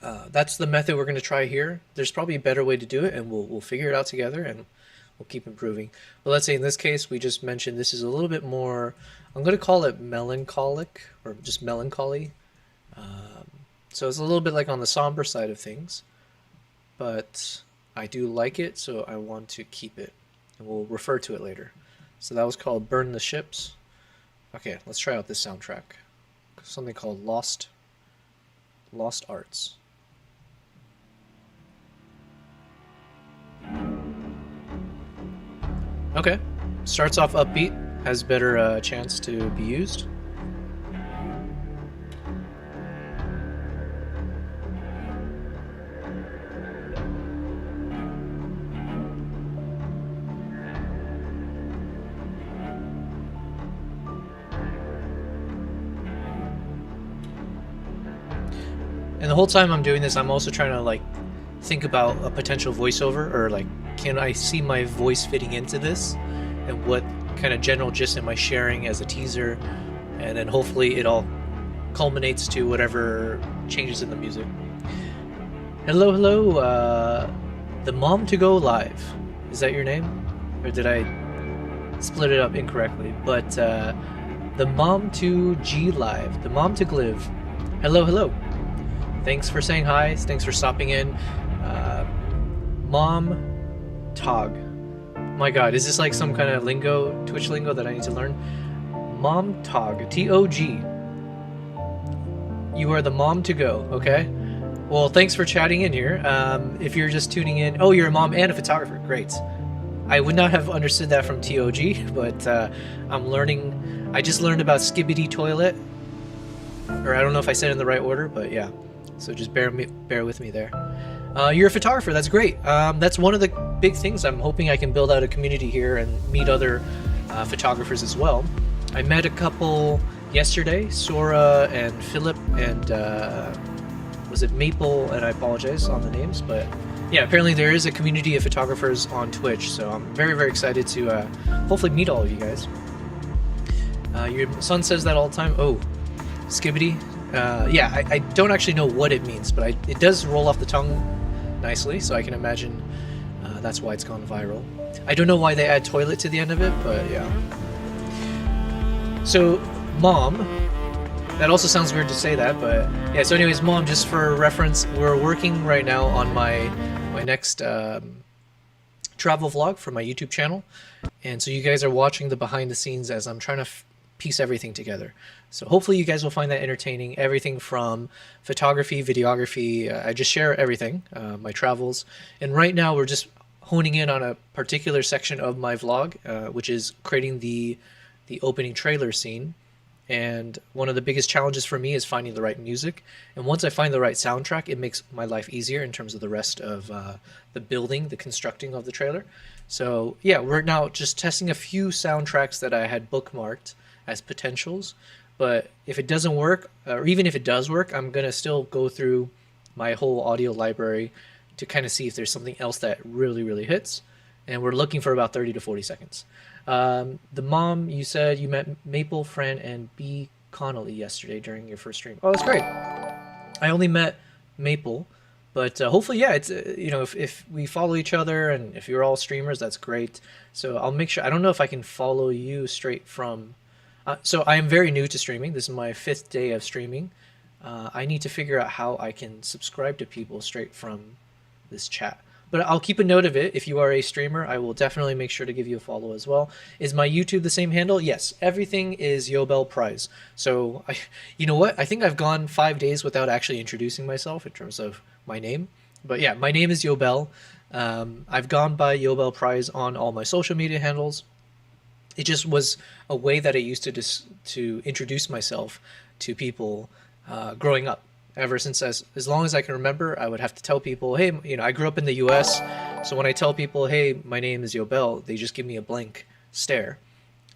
that's the method we're going to try here. There's probably a better way to do it, and we'll figure it out together, and we'll keep improving. But let's say in this case, we just mentioned this is a little bit more, I'm going to call it melancholic, or just melancholy. So it's a little bit like on the somber side of things, but I do like it, so I want to keep it, and we'll refer to it later. So that was called Burn the Ships. Okay, let's try out this soundtrack. Something called Lost Arts. Okay, starts off upbeat, has better chance to be used. And the whole time I'm doing this, I'm also trying to like think about a potential voiceover, or like, can I see my voice fitting into this, and what kind of general gist am I sharing as a teaser, and then hopefully it all culminates to whatever changes in the music. Hello, the Mom to Go Live. Is that your name? Or did I split it up incorrectly? But the Mom to G Live, the Mom to Gliv. Hello. Thanks for saying hi. Thanks for stopping in. Mom Tog. My god, is this like some kind of lingo, Twitch lingo that I need to learn? Mom Tog. T-O-G. You are the mom to go, okay? Well, thanks for chatting in here. If you're just tuning in, oh, you're a mom and a photographer. Great. I would not have understood that from TOG, but I'm learning. I just learned about Skibbity Toilet, or I don't know if I said it in the right order, but yeah. So just bear with me there. You're a photographer. That's great. That's one of the big things. I'm hoping I can build out a community here and meet other photographers as well. I met a couple yesterday, Sora and Philip, and was it Maple? And I apologize on the names, but yeah, apparently there is a community of photographers on Twitch, so I'm very, very excited to hopefully meet all of you guys. Your son says that all the time. Oh, Skibbity. Yeah, I don't actually know what it means, but it does roll off the tongue nicely, so I can imagine that's why it's gone viral. I don't know why they add toilet to the end of it, but yeah. So, Mom, that also sounds weird to say that, but yeah, so anyways, Mom, just for reference, we're working right now on my next travel vlog for my YouTube channel, and so you guys are watching the behind the scenes as I'm trying to piece everything together. So hopefully you guys will find that entertaining. Everything from photography, videography, I just share everything, my travels, and right now we're just honing in on a particular section of my vlog, which is creating the opening trailer scene. And one of the biggest challenges for me is finding the right music. And once I find the right soundtrack, it makes my life easier in terms of the rest of the building, the constructing of the trailer. So yeah, we're now just testing a few soundtracks that I had bookmarked as potentials. But if it doesn't work, or even if it does work, I'm going to still go through my whole audio library to kind of see if there's something else that really, really hits. And we're looking for about 30 to 40 seconds. The mom, you said you met Maple, Fran, and B. Connolly yesterday during your first stream. Oh, that's great. I only met Maple, but hopefully, yeah, it's you know, if we follow each other and if you're all streamers, that's great. So I'll make sure. I don't know if I can follow you straight from. So I am very new to streaming. This is my 5th day of streaming. I need to figure out how I can subscribe to people straight from this chat. But I'll keep a note of it. If you are a streamer, I will definitely make sure to give you a follow as well. Is my YouTube the same handle? Yes, everything is Yobel Prize. So, you know what? I think I've gone 5 days without actually introducing myself in terms of my name. But yeah, my name is Yobel. I've gone by Yobel Prize on all my social media handles. It just was a way that I used to introduce myself to people growing up. Ever since as long as I can remember, I would have to tell people, hey, you know, I grew up in the US, so when I tell people, hey, my name is Yobel, they just give me a blank stare.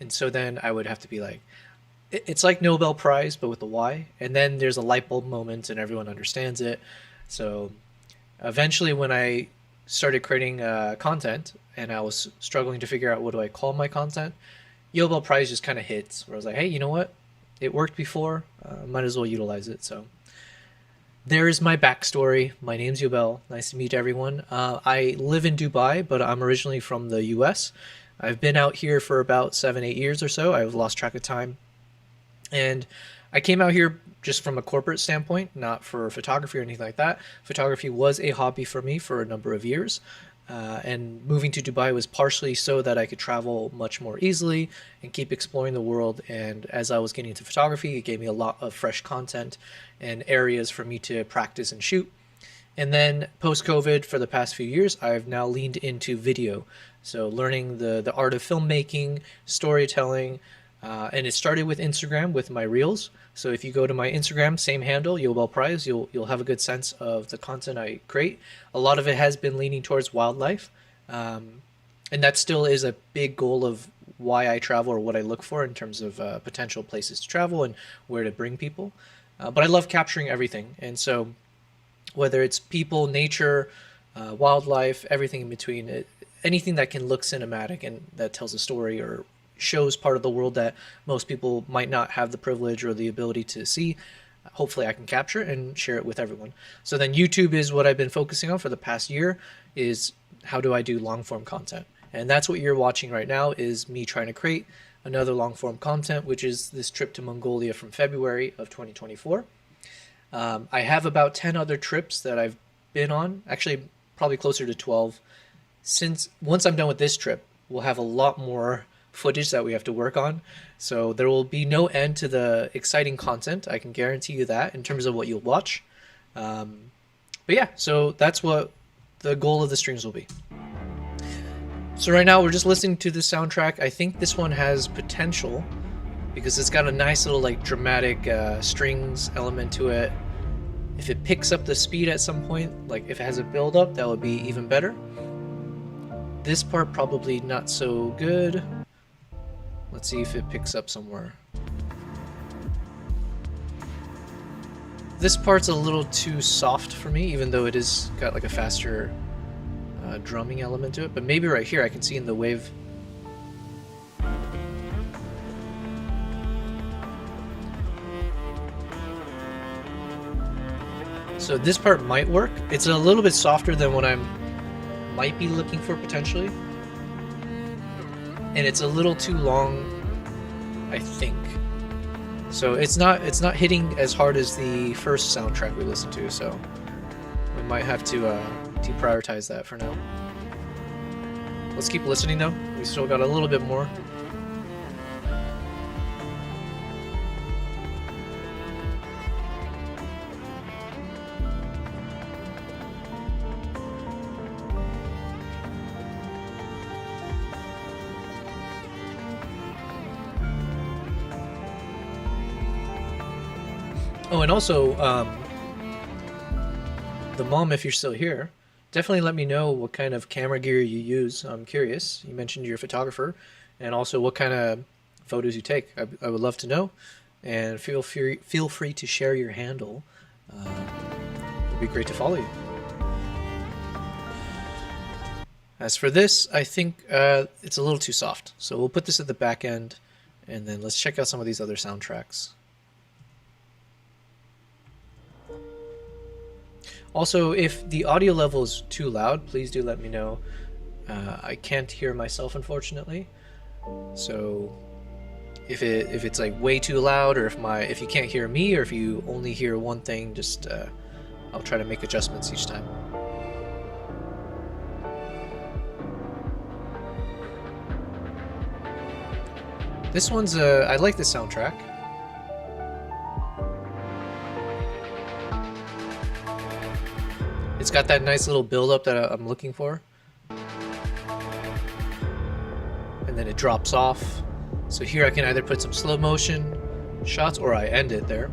And so then I would have to be like, it's like Nobel Prize, but with the Y. And then there's a light bulb moment and everyone understands it. So eventually when I started creating content and I was struggling to figure out what do I call my content, Yobel Prize just kind of hits, where I was like, hey, you know what? It worked before, might as well utilize it, so. There is my backstory. My name's Yobel. Nice to meet everyone. I live in Dubai, but I'm originally from the US. I've been out here for about 7-8 years or so. I've lost track of time. And I came out here just from a corporate standpoint, not for photography or anything like that. Photography was a hobby for me for a number of years. And moving to Dubai was partially so that I could travel much more easily and keep exploring the world. And as I was getting into photography, it gave me a lot of fresh content and areas for me to practice and shoot. And then post-COVID, for the past few years, I've now leaned into video. So learning the art of filmmaking, storytelling, and it started with Instagram with my reels. So if you go to my Instagram, same handle, Yobel Prize, you'll have a good sense of the content I create. A lot of it has been leaning towards wildlife, and that still is a big goal of why I travel or what I look for in terms of potential places to travel and where to bring people. But I love capturing everything, and so whether it's people, nature, wildlife, everything in between, anything that can look cinematic and that tells a story or shows part of the world that most people might not have the privilege or the ability to see, hopefully I can capture it and share it with everyone. So then YouTube is what I've been focusing on for the past year, is how do I do long form content? And that's what you're watching right now, is me trying to create another long form content, which is this trip to Mongolia from February of 2024. I have about 10 other trips that I've been on, actually probably closer to 12. Since once I'm done with this trip, we'll have a lot more footage that we have to work on. So there will be no end to the exciting content. I can guarantee you that in terms of what you'll watch. But yeah, so that's what the goal of the streams will be. So right now we're just listening to the soundtrack. I think this one has potential because it's got a nice little like dramatic strings element to it. If it picks up the speed at some point, like if it has a build up, that would be even better. This part probably not so good. Let's see if it picks up somewhere. This part's a little too soft for me, even though it is got like a faster drumming element to it. But maybe right here I can see in the wave. So this part might work. It's a little bit softer than what I might be looking for potentially. And it's a little too long, I think. So it's not hitting as hard as the first soundtrack we listened to, so we might have to deprioritize that for now. Let's keep listening though. We still got a little bit more. Oh, and also, the mom, if you're still here, definitely let me know what kind of camera gear you use. I'm curious. You mentioned you're a photographer, and also what kind of photos you take. I would love to know, and feel free to share your handle. It'd be great to follow you. As for this, I think it's a little too soft, so we'll put this at the back end, and then let's check out some of these other soundtracks. Also, if the audio level is too loud, please do let me know. I can't hear myself, unfortunately. So if it's like way too loud, or if you can't hear me, or if you only hear one thing, just I'll try to make adjustments each time. This one's I like the soundtrack. It's got that nice little build-up that I'm looking for. And then it drops off. So here I can either put some slow motion shots or I end it there.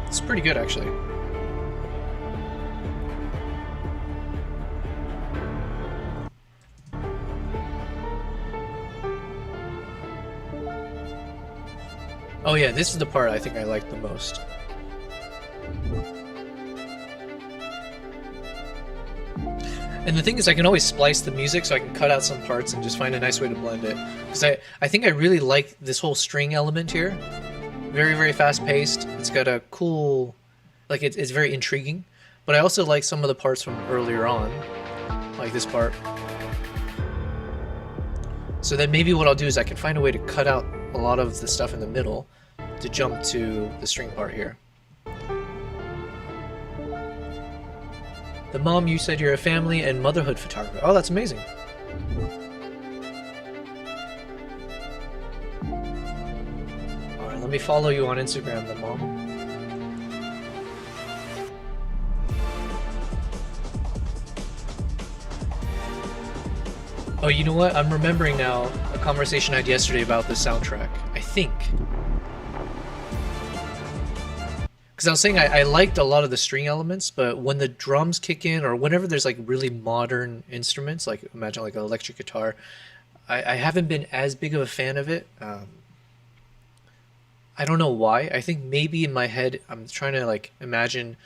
It's pretty good, actually. Oh yeah, this is the part I think I like the most. And the thing is, I can always splice the music, so I can cut out some parts and just find a nice way to blend it. Because I think I really like this whole string element here. Very, very fast-paced. It's got a cool... like, it's very intriguing. But I also like some of the parts from earlier on. Like this part. So then maybe what I'll do is I can find a way to cut out a lot of the stuff in the middle to jump to the string part here. The mom, you said you're a family and motherhood photographer. Oh, that's amazing. Alright, let me follow you on Instagram, the mom. Oh, you know what? I'm remembering now a conversation I had yesterday about the soundtrack. I think. Because I was saying I liked a lot of the string elements, but when the drums kick in, or whenever there's like really modern instruments, like imagine like an electric guitar, I haven't been as big of a fan of it. I don't know why. I think maybe in my head I'm trying to like imagine,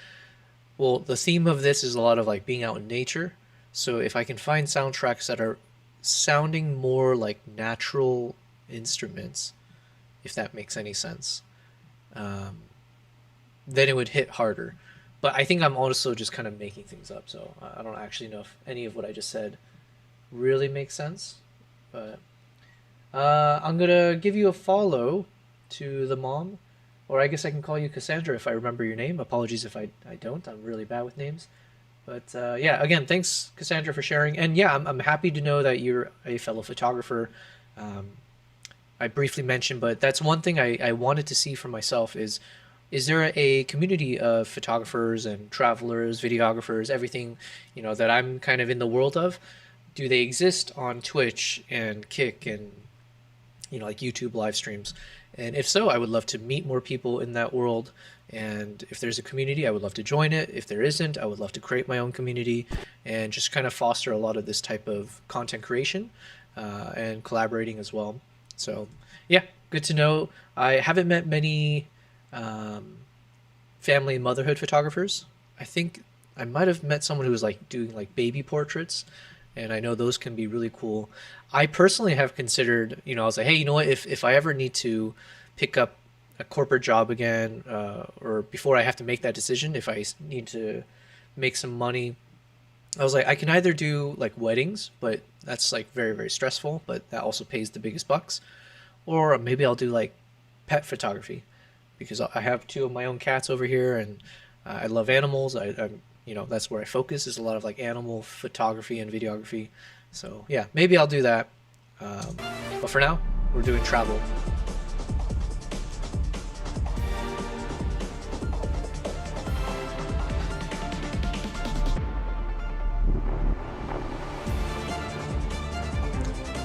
well, the theme of this is a lot of like being out in nature. So if I can find soundtracks that are sounding more like natural instruments, if that makes any sense, then it would hit harder. But I think I'm also just kind of making things up, so I don't actually know if any of what I just said really makes sense. But I'm gonna give you a follow to the mom, or I guess I can call you Cassandra if I remember your name. Apologies if I don't. I'm really bad with names. But yeah, again, thanks, Cassandra, for sharing. And yeah, I'm happy to know that you're a fellow photographer. Um, I briefly mentioned, but that's one thing I wanted to see for myself is there a community of photographers and travelers, videographers, everything, that I'm kind of in the world of? Do they exist on Twitch and Kick and, like YouTube live streams? And if so, I would love to meet more people in that world. And if there's a community, I would love to join it. If there isn't, I would love to create my own community and just kind of foster a lot of this type of content creation and collaborating as well. So yeah, good to know. I haven't met many family and motherhood photographers. I think I might have met someone who was like doing like baby portraits, and I know those can be really cool. I personally have considered, I was like, hey, you know what? If I ever need to pick up a corporate job again, or before I have to make that decision, if I need to make some money, I was like, I can either do like weddings, but that's like very, very stressful, but that also pays the biggest bucks. Or maybe I'll do like pet photography, because I have two of my own cats over here, and I love animals. That's where I focus, is a lot of like animal photography and videography. So yeah, maybe I'll do that. But for now, we're doing travel.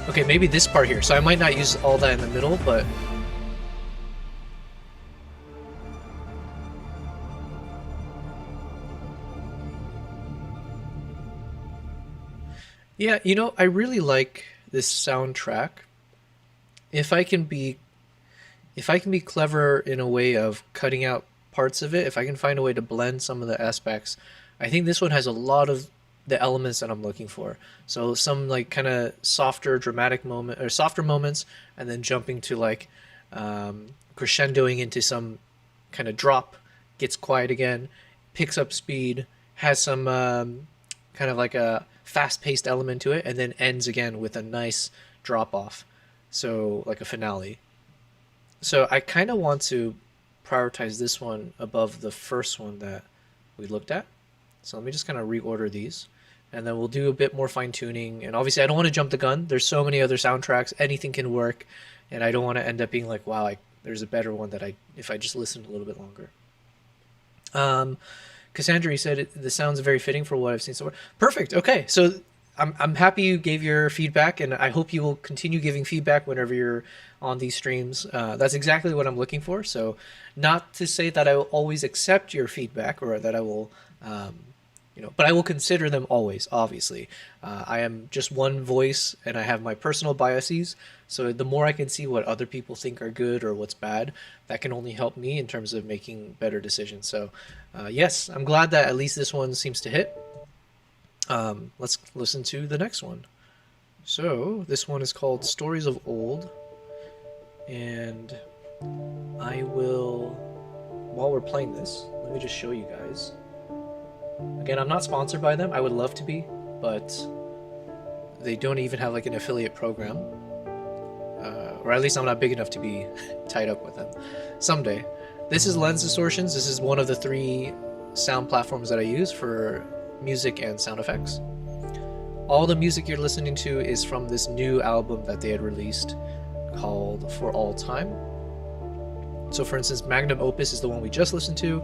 Okay, maybe this part here. So I might not use all that in the middle, but yeah, I really like this soundtrack. If I can be clever in a way of cutting out parts of it, if I can find a way to blend some of the aspects, I think this one has a lot of the elements that I'm looking for. So some like kind of softer dramatic moment, or softer moments, and then jumping to like crescendoing into some kind of drop, gets quiet again, picks up speed, has some kind of like a fast-paced element to it, and then ends again with a nice drop off, so like a finale. So I kind of want to prioritize this one above the first one that we looked at. So let me just kind of reorder these, and then we'll do a bit more fine-tuning. And obviously I don't want to jump the gun. There's so many other soundtracks, anything can work, and I don't want to end up being like, wow, there's a better one that if I just listened a little bit longer. Cassandra, you said the sounds very fitting for what I've seen so far. Perfect. Okay, so I'm happy you gave your feedback, and I hope you will continue giving feedback whenever you're on these streams. That's exactly what I'm looking for. So, not to say that I will always accept your feedback, or that I will, but I will consider them always. Obviously, I am just one voice, and I have my personal biases. So the more I can see what other people think are good or what's bad, that can only help me in terms of making better decisions. So yes, I'm glad that at least this one seems to hit. Let's listen to the next one. So this one is called Stories of Old, and I will, while we're playing this, let me just show you guys. Again, I'm not sponsored by them. I would love to be, but they don't even have like an affiliate program. Or at least I'm not big enough to be tied up with them. Someday. This is Lens Distortions. This is one of the 3 sound platforms that I use for music and sound effects. All the music you're listening to is from this new album that they had released called For All Time. So for instance, Magnum Opus is the one we just listened to.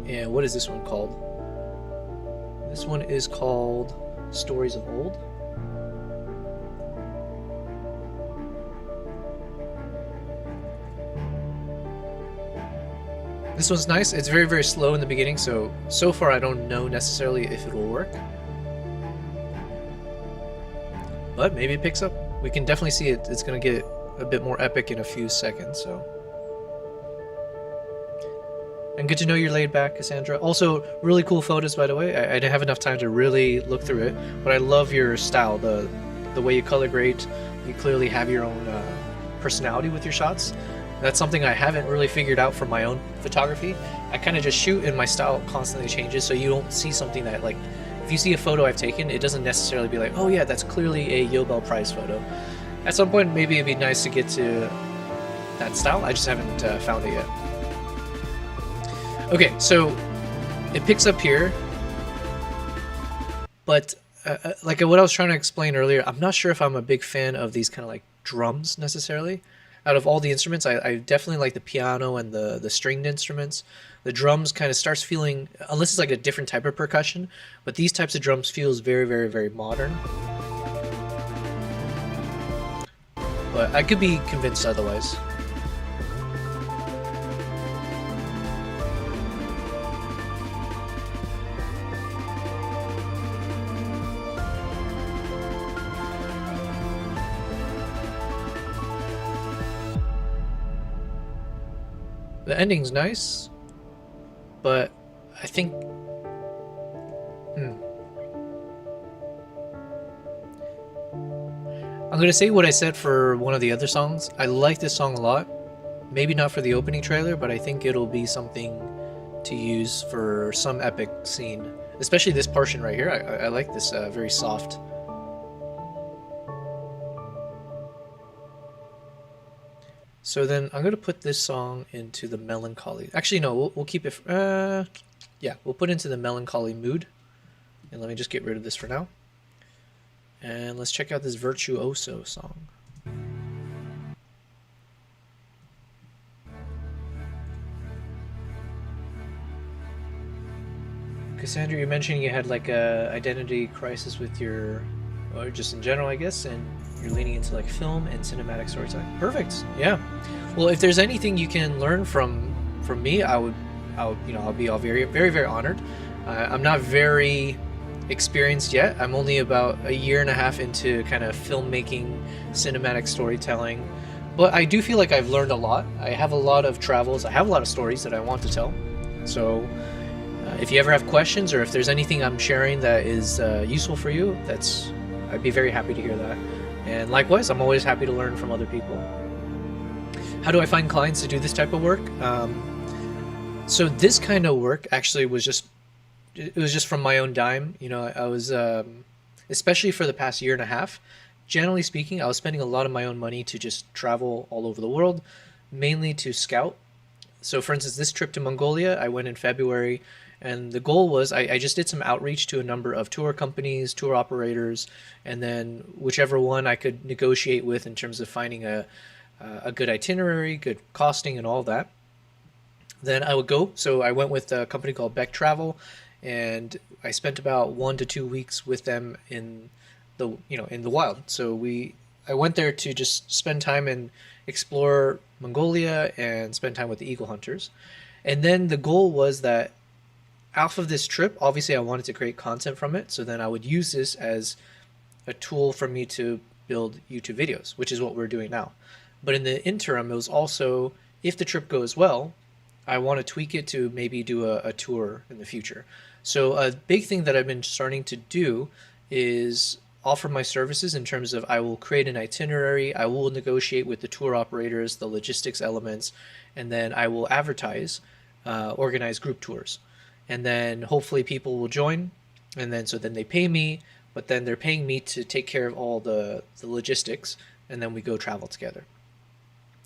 And what is this one called? This one is called Stories of Old. This one's nice. It's very, very slow in the beginning, so far I don't know necessarily if it will work. But maybe it picks up. We can definitely see it. It's going to get a bit more epic in a few seconds, so. And good to know you're laid back, Cassandra. Also, really cool photos, by the way. I didn't have enough time to really look through it, but I love your style, the way you color grade. You clearly have your own personality with your shots. That's something I haven't really figured out for my own photography. I kind of just shoot and my style constantly changes, so you don't see something that, like, if you see a photo I've taken, it doesn't necessarily be like, oh yeah, that's clearly a Yobel Prize photo. At some point, maybe it'd be nice to get to that style. I just haven't found it yet. Okay, so it picks up here, but like what I was trying to explain earlier, I'm not sure if I'm a big fan of these kind of like drums necessarily. Out of all the instruments, I definitely like the piano and the stringed instruments. The drums kind of starts feeling, unless it's like a different type of percussion, but these types of drums feels very, very, very modern. But I could be convinced otherwise. The ending's nice, but I think... I'm gonna say what I said for one of the other songs. I like this song a lot. Maybe not for the opening trailer, but I think it'll be something to use for some epic scene. Especially this portion right here. I like this very soft. So then I'm gonna put this song into the melancholy. Actually, no, we'll keep it. Yeah, we'll put it into the melancholy mood. And let me just get rid of this for now. And let's check out this Virtuoso song. Cassandra, you're mentioning you had like a identity crisis with your, or just in general, I guess, and you're leaning into like film and cinematic storytelling. Perfect. Yeah. Well, if there's anything you can learn from me, I'll be all very, very, very honored. I'm not very experienced yet. I'm only about a year and a half into kind of filmmaking, cinematic storytelling, but I do feel like I've learned a lot. I have a lot of travels. I have a lot of stories that I want to tell. So if you ever have questions, or if there's anything I'm sharing that is useful for you, I'd be very happy to hear that. And likewise, I'm always happy to learn from other people. How do I find clients to do this type of work? So this kind of work actually was just from my own dime. You know, I was, especially for the past year and a half, generally speaking, I was spending a lot of my own money to just travel all over the world, mainly to scout. So for instance, this trip to Mongolia, I went in February, and the goal was I just did some outreach to a number of tour companies, tour operators, and then whichever one I could negotiate with in terms of finding a good itinerary, good costing, and all that. Then I would go. So I went with a company called Beck Travel, and I spent about 1 to 2 weeks with them in the wild. So I went there to just spend time and explore Mongolia and spend time with the eagle hunters. And then the goal was that off of this trip, obviously I wanted to create content from it. So then I would use this as a tool for me to build YouTube videos, which is what we're doing now. But in the interim, it was also, if the trip goes well, I want to tweak it to maybe do a tour in the future. So a big thing that I've been starting to do is offer my services in terms of I will create an itinerary, I will negotiate with the tour operators, the logistics elements, and then I will advertise, organize group tours. And then hopefully people will join, and then so then they pay me, but then they're paying me to take care of all the logistics, and then we go travel together.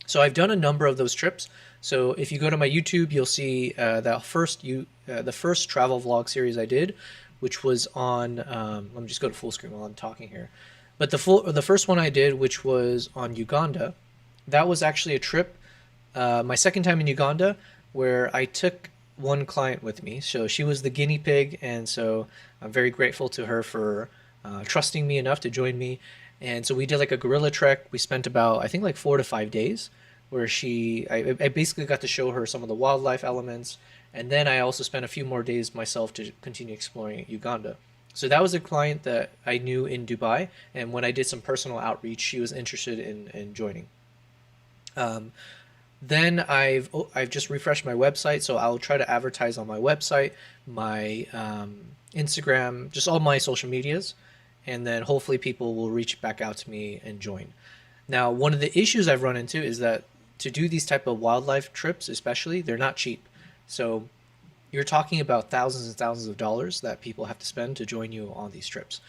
So I've done a number of those trips. So if you go to my YouTube, you'll see the first travel vlog series I did, which was on. Let me just go to full screen while I'm talking here. But the first one I did, which was on Uganda, that was actually a trip. My second time in Uganda, where I took one client with me. So she was the guinea pig, and so I'm very grateful to her for trusting me enough to join me. And so we did like a gorilla trek. We spent about, I think, like 4 to 5 days, where I basically got to show her some of the wildlife elements. And then I also spent a few more days myself to continue exploring Uganda. So that was a client that I knew in Dubai. And when I did some personal outreach, she was interested in joining. Then I've just refreshed my website, so I'll try to advertise on my website, my Instagram, just all my social medias, and then hopefully people will reach back out to me and join. Now, one of the issues I've run into is that to do these type of wildlife trips, especially, they're not cheap. So you're talking about thousands and thousands of dollars that people have to spend to join you on these trips.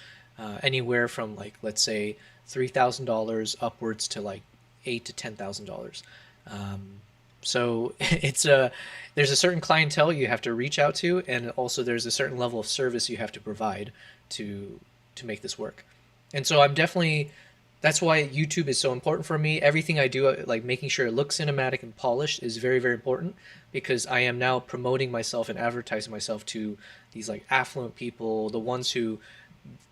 Anywhere from like, let's say, $3,000 upwards to like $8,000 to $10,000. So there's a certain clientele you have to reach out to, and also there's a certain level of service you have to provide to make this work. And so I'm definitely that's why YouTube is so important for me. Everything I do, like making sure it looks cinematic and polished, is very, very important because I am now promoting myself and advertising myself to these like affluent people, the ones who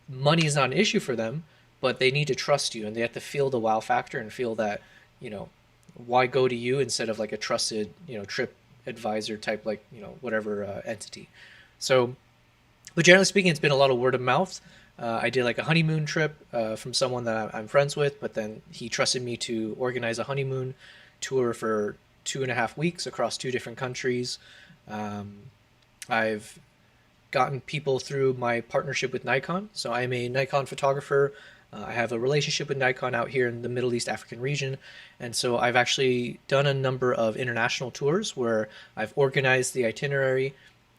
money is not an issue for them, but they need to trust you and they have to feel the wow factor and feel that, you know, why go to you instead of like a trusted, trip advisor type, like, whatever entity. So, but generally speaking, it's been a lot of word of mouth. I did like a honeymoon trip from someone that I'm friends with, but then he trusted me to organize a honeymoon tour for 2.5 weeks across 2 different countries. I've gotten people through my partnership with Nikon. So I'm a Nikon photographer. I have a relationship with Nikon out here in the Middle East African region. And so I've actually done a number of international tours where I've organized the itinerary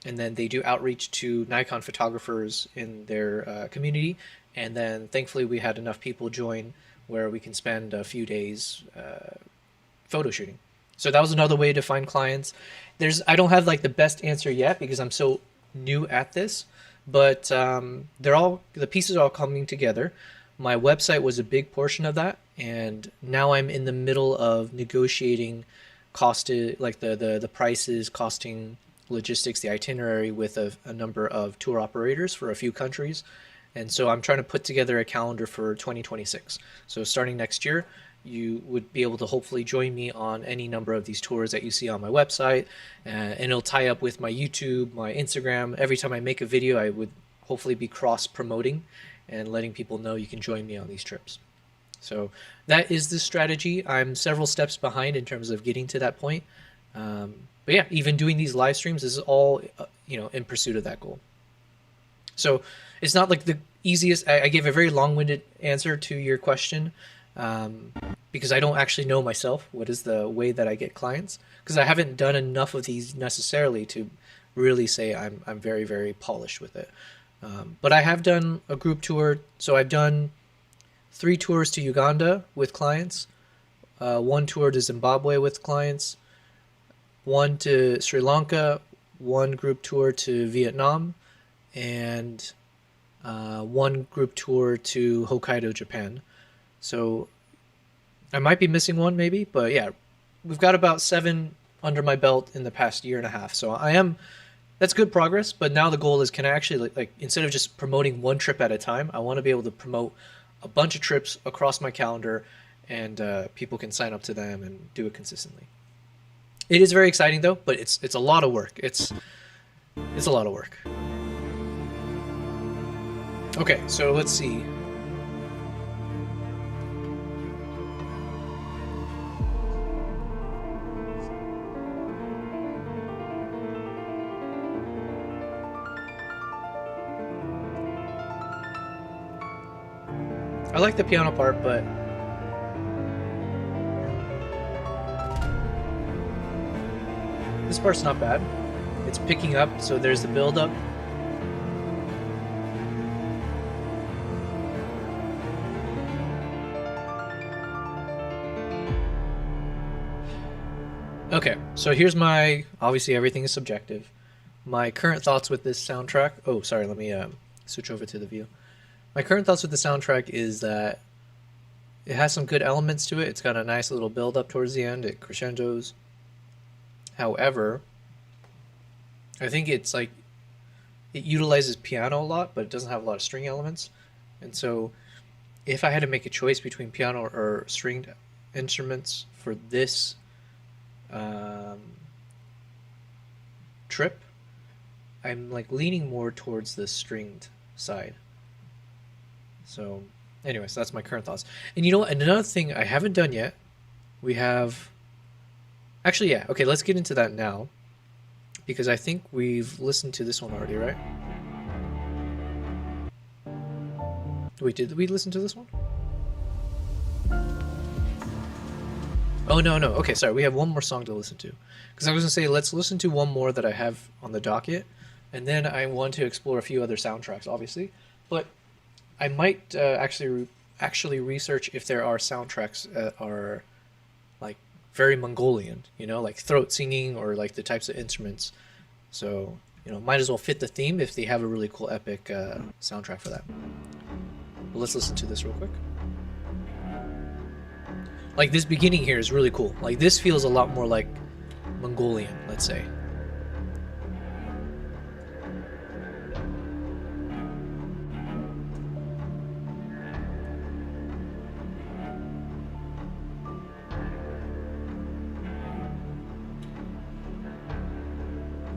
and then they do outreach to Nikon photographers in their community. And then thankfully we had enough people join where we can spend a few days photo shooting. So that was another way to find clients. I don't have like the best answer yet because I'm so new at this, but the pieces are all coming together. My website was a big portion of that, and now I'm in the middle of negotiating like the prices, costing, logistics, the itinerary with a number of tour operators for a few countries. And so I'm trying to put together a calendar for 2026. So starting next year, you would be able to hopefully join me on any number of these tours that you see on my website. And it'll tie up with my YouTube, my Instagram. Every time I make a video, I would hopefully be cross promoting and letting people know you can join me on these trips. So that is the strategy. I'm several steps behind in terms of getting to that point. But yeah, even doing these live streams is all, in pursuit of that goal. So it's not like the easiest. I gave a very long-winded answer to your question because I don't actually know myself what is the way that I get clients, because I haven't done enough of these necessarily to really say I'm very, very polished with it. But I have done a group tour. So I've done 3 tours to Uganda with clients, 1 tour to Zimbabwe with clients, 1 to Sri Lanka, 1 group tour to Vietnam, and 1 group tour to Hokkaido, Japan. So I might be missing 1 maybe, but yeah, we've got about 7 under my belt in the past year and a half. So that's good progress. But now the goal is, can I actually like instead of just promoting 1 trip at a time, I want to be able to promote a bunch of trips across my calendar, and people can sign up to them and do it consistently. It is very exciting though, but it's a lot of work. It's a lot of work. Okay, so let's see. I like the piano part, but this part's not bad. It's picking up, so there's the build-up. Okay, so here's obviously everything is subjective. My current thoughts with this soundtrack. Oh, sorry, let me switch over to the view. My current thoughts with the soundtrack is that it has some good elements to it. It's got a nice little build up towards the end. It crescendos. However, I think it's like it utilizes piano a lot, but it doesn't have a lot of string elements. And so if I had to make a choice between piano or stringed instruments for this trip, I'm like leaning more towards the stringed side. So anyways, that's my current thoughts. And you know what, another thing I haven't done yet, we have actually, yeah, okay, let's get into that now, because I think we've listened to this one already, right? Wait, did we listen to this one? Oh, no. Okay, sorry. We have 1 more song to listen to. Because I was going to say, let's listen to 1 more that I have on the docket. And then I want to explore a few other soundtracks, obviously. But I might actually research if there are soundtracks that are, like, very Mongolian, you know, like throat singing or like the types of instruments. So, you know, might as well fit the theme if they have a really cool epic soundtrack for that. But let's listen to this real quick. Like this beginning here is really cool. Like this feels a lot more like Mongolian, let's say.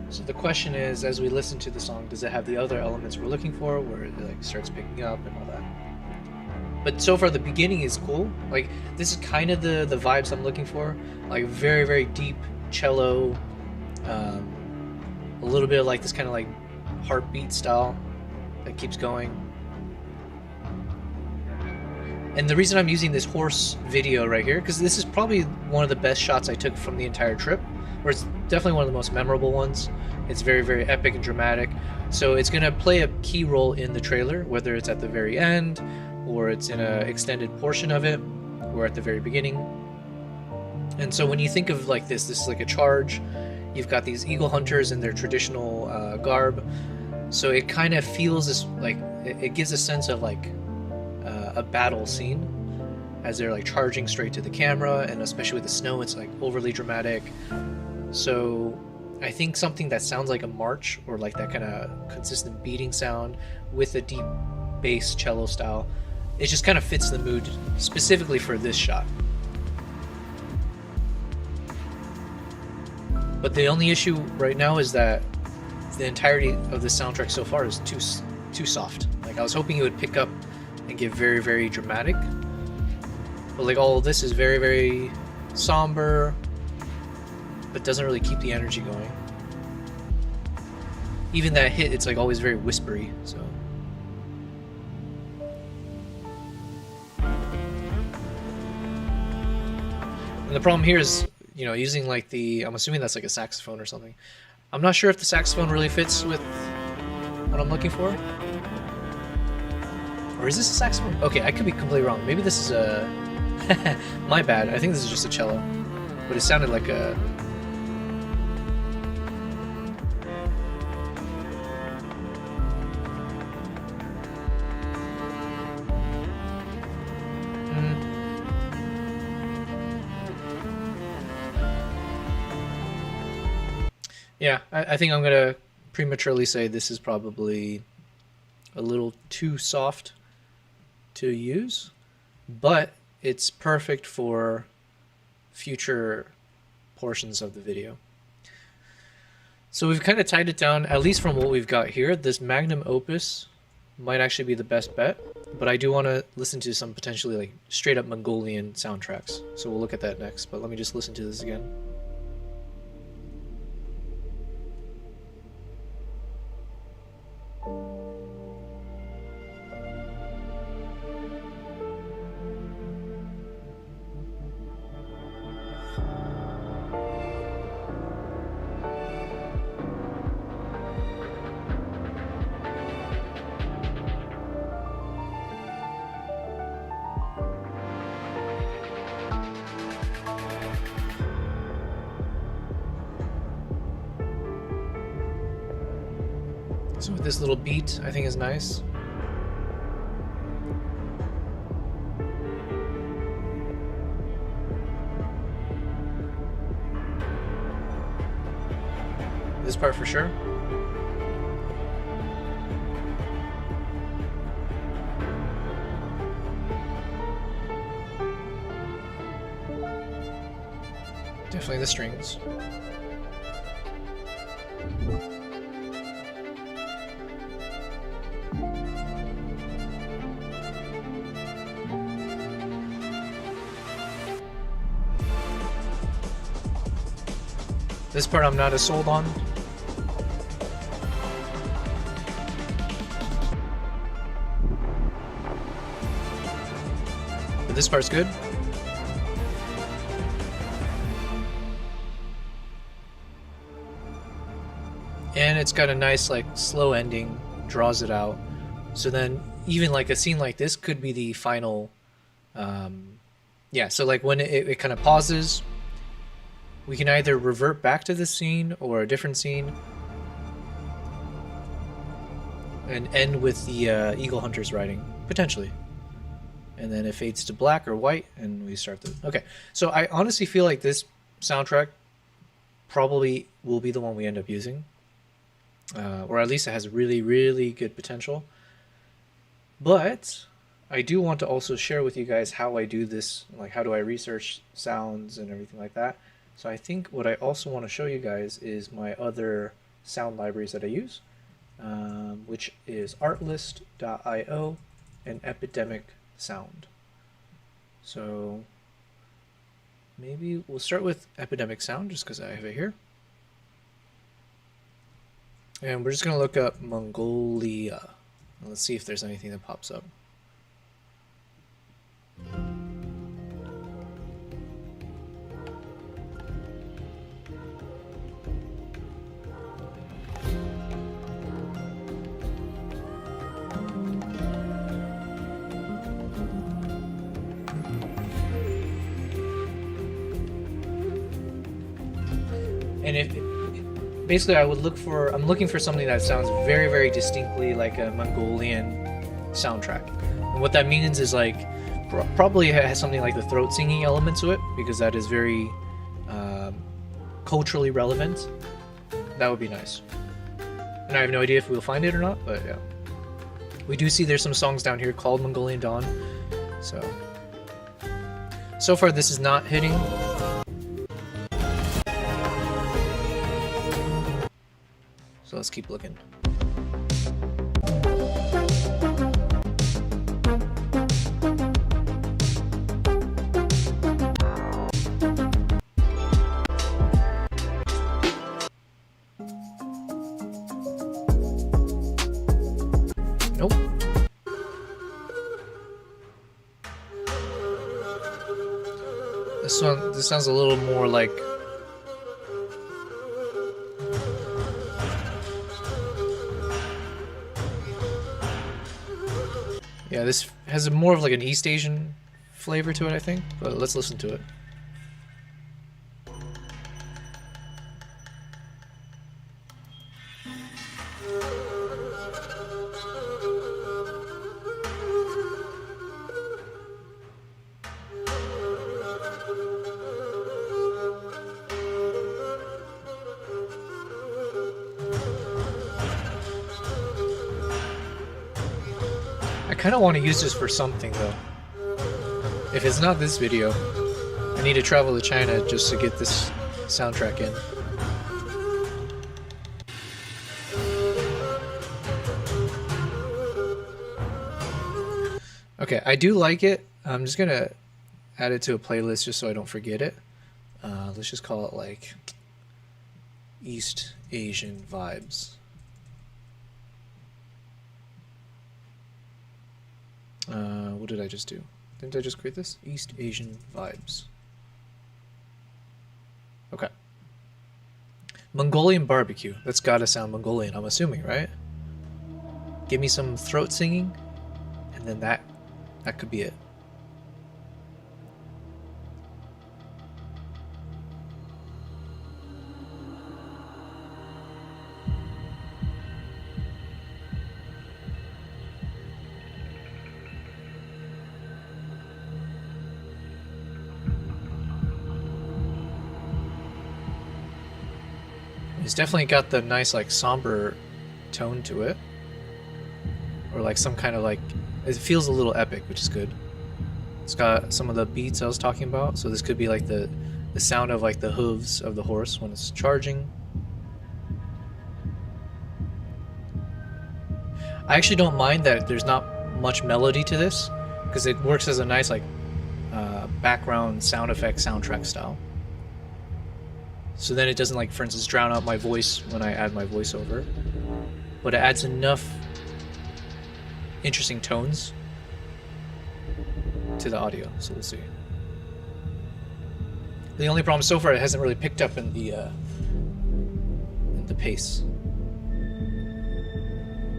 So the question is, as we listen to the song, does it have the other elements we're looking for, where it like starts picking up and all that? But so far the beginning is cool. Like this is kind of the vibes I'm looking for. Like very, very deep cello, a little bit of like this kind of like heartbeat style that keeps going. And the reason I'm using this horse video right here, because this is probably one of the best shots I took from the entire trip, or it's definitely one of the most memorable ones. It's very, very epic and dramatic. So it's going to play a key role in the trailer, whether it's at the very end, or it's in an extended portion of it, or at the very beginning. And so when you think of like this is like a charge. You've got these eagle hunters in their traditional garb. So it kind of feels this, like, it gives a sense of like a battle scene as they're like charging straight to the camera, and especially with the snow, it's like overly dramatic. So I think something that sounds like a march, or like that kind of consistent beating sound with a deep bass cello style, it just kind of fits the mood specifically for this shot. But the only issue right now is that the entirety of the soundtrack so far is too soft. Like I was hoping it would pick up and get very, very dramatic, but like all of this is very, very somber, but doesn't really keep the energy going. Even that hit, it's like always very whispery. So and the problem here is, you know, using like I'm assuming that's like a saxophone or something. I'm not sure if the saxophone really fits with what I'm looking for. Or is this a saxophone? Okay, I could be completely wrong. Maybe this is a... My bad. I think this is just a cello. But it sounded like a... Yeah, I think I'm going to prematurely say this is probably a little too soft to use, but it's perfect for future portions of the video. So we've kind of tied it down, at least from what we've got here. This magnum opus might actually be the best bet, but I do want to listen to some potentially like straight up Mongolian soundtracks. So we'll look at that next, but let me just listen to this again. So this little beat, I think, is nice. This part for sure. Definitely the strings. This part I'm not as sold on. But this part's good. And it's got a nice like slow ending, draws it out. So then even like a scene like this could be the final, yeah, so like when it kind of pauses, We can either revert back to this scene or a different scene and end with the Eagle Hunters riding, potentially. And then it fades to black or white and we start the... Okay, so I honestly feel like this soundtrack probably will be the one we end up using. Or at least it has really, really good potential. But I do want to also share with you guys how I do this, like how do I research sounds and everything like that. So I think what I also want to show you guys is my other sound libraries that I use, which is artlist.io and Epidemic Sound. So maybe we'll start with Epidemic Sound just because I have it here. And we're just going to look up Mongolia. Let's see if there's anything that pops up. And if basically I would look for, I'm looking for something that sounds very, very distinctly like a Mongolian soundtrack. And what that means is like probably has something like the throat singing element to it, because that is very culturally relevant. That would be nice. And I have no idea if we'll find it or not, but yeah. We do see there's some songs down here called Mongolian Dawn. So far this is not hitting. So let's keep looking. Nope. This sounds a little more like yeah, this has more of like an East Asian flavor to it, I think, but let's listen to it. I kind of want to use this for something though. If it's not this video, I need to travel to China just to get this soundtrack in. Okay, I do like it. I'm just gonna add it to a playlist just so I don't forget it. Let's just call it like East Asian Vibes. What did I just do? Didn't I just create this? East Asian Vibes. Okay. Mongolian barbecue. That's gotta sound Mongolian, I'm assuming, right? Give me some throat singing, and then that could be it. It's definitely got the nice like somber tone to it, or like some kind of like, it feels a little epic, which is good. It's got some of the beats I was talking about, so this could be like the sound of like the hooves of the horse when it's charging. I actually don't mind that there's not much melody to this, because it works as a nice like background sound effect soundtrack style. So then it doesn't, like, for instance, drown out my voice when I add my voiceover. But it adds enough interesting tones to the audio, so we'll see. The only problem so far, it hasn't really picked up in the pace.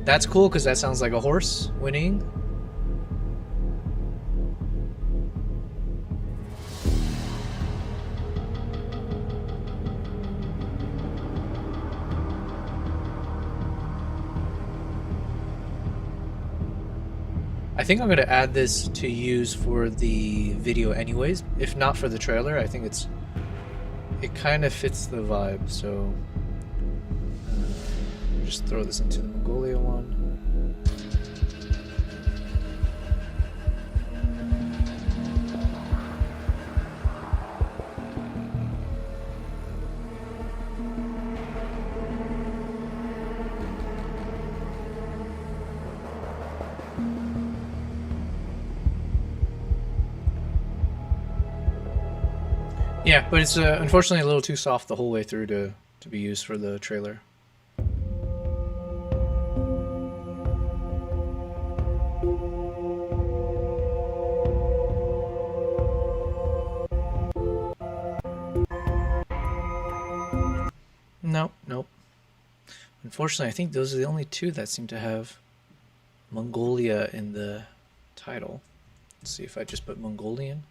That's cool, because that sounds like a horse whinnying. I think I'm going to add this to use for the video anyways. If not for the trailer, I think it kind of fits the vibe. So just throw this into the Mongolia one. Yeah, but it's unfortunately a little too soft the whole way through to be used for the trailer. Nope. Unfortunately, I think those are the only two that seem to have Mongolia in the title. Let's see if I just put Mongolian.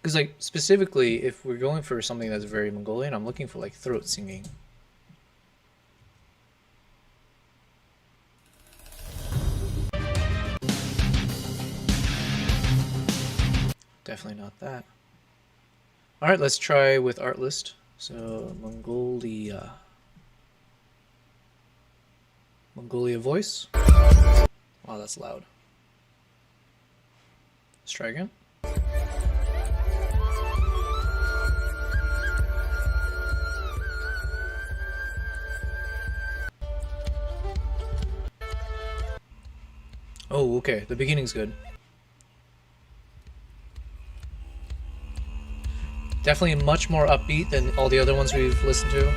Because, like, specifically, if we're going for something that's very Mongolian, I'm looking for, like, throat singing. Definitely not that. Alright, let's try with art list. So, Mongolia. Mongolia voice. Wow, that's loud. Let's try again. Oh, okay. The beginning's good. Definitely much more upbeat than all the other ones we've listened to.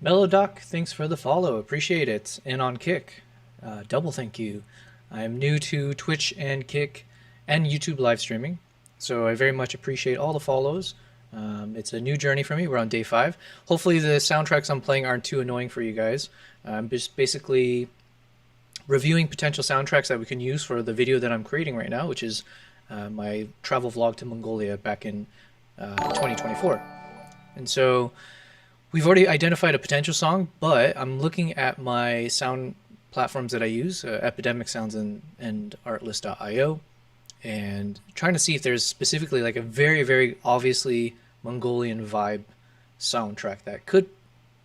Melodoc, thanks for the follow. Appreciate it. And on Kick, double thank you. I'm new to Twitch and Kick and YouTube live streaming, so I very much appreciate all the follows. It's a new journey for me. We're on day 5. Hopefully the soundtracks I'm playing aren't too annoying for you guys. I'm just basically reviewing potential soundtracks that we can use for the video that I'm creating right now, which is my travel vlog to Mongolia back in 2024. And so we've already identified a potential song, but I'm looking at my sound platforms that I use, Epidemic Sounds and Artlist.io, and trying to see if there's specifically like a very, very obviously Mongolian vibe soundtrack that could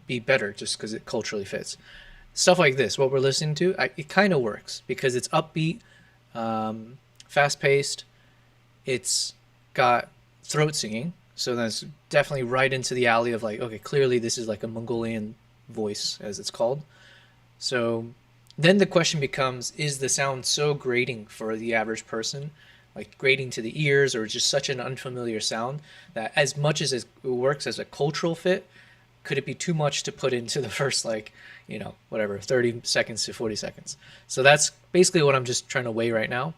be better just because it culturally fits. Stuff like this, what we're listening to, it kind of works because it's upbeat, fast-paced, it's got throat singing, so that's definitely right into the alley of like, okay, clearly this is like a Mongolian voice, as it's called. So then the question becomes, is the sound so grating for the average person, like grating to the ears, or just such an unfamiliar sound that as much as it works as a cultural fit, could it be too much to put into the first, like, you know, whatever, 30 seconds to 40 seconds? So that's basically what I'm just trying to weigh right now.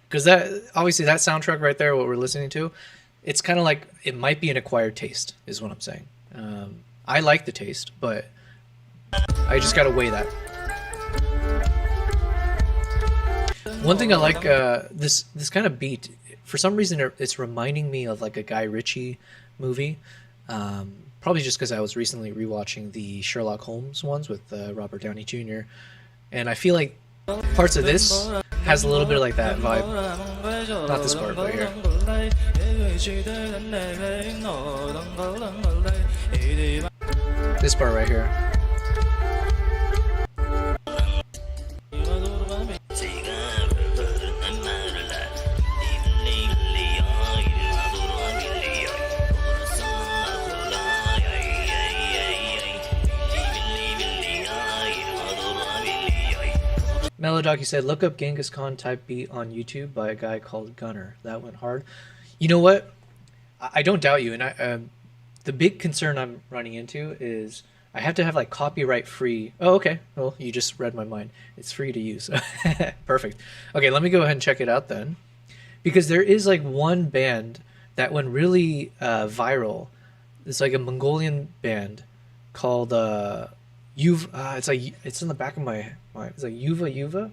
Because that, obviously, that soundtrack right there, what we're listening to, it's kind of like, it might be an acquired taste, is what I'm saying. I like the taste, but I just gotta weigh that. One thing I like, this kind of beat, for some reason it's reminding me of like a Guy Ritchie movie. Probably just because I was recently rewatching the Sherlock Holmes ones with Robert Downey Jr. And I feel like parts of this has a little bit of like that vibe. Not this part, but here. This part right here. Melodoc, you said, look up Genghis Khan type beat on YouTube by a guy called Gunner. That went hard. You know what? I don't doubt you. And the big concern I'm running into is I have to have like copyright free. Oh, okay. Well, you just read my mind. It's free to use. Perfect. Okay, let me go ahead and check it out then. Because there is like one band that went really viral. It's like a Mongolian band called it's like, it's in the back of my mind. It's like Yuva.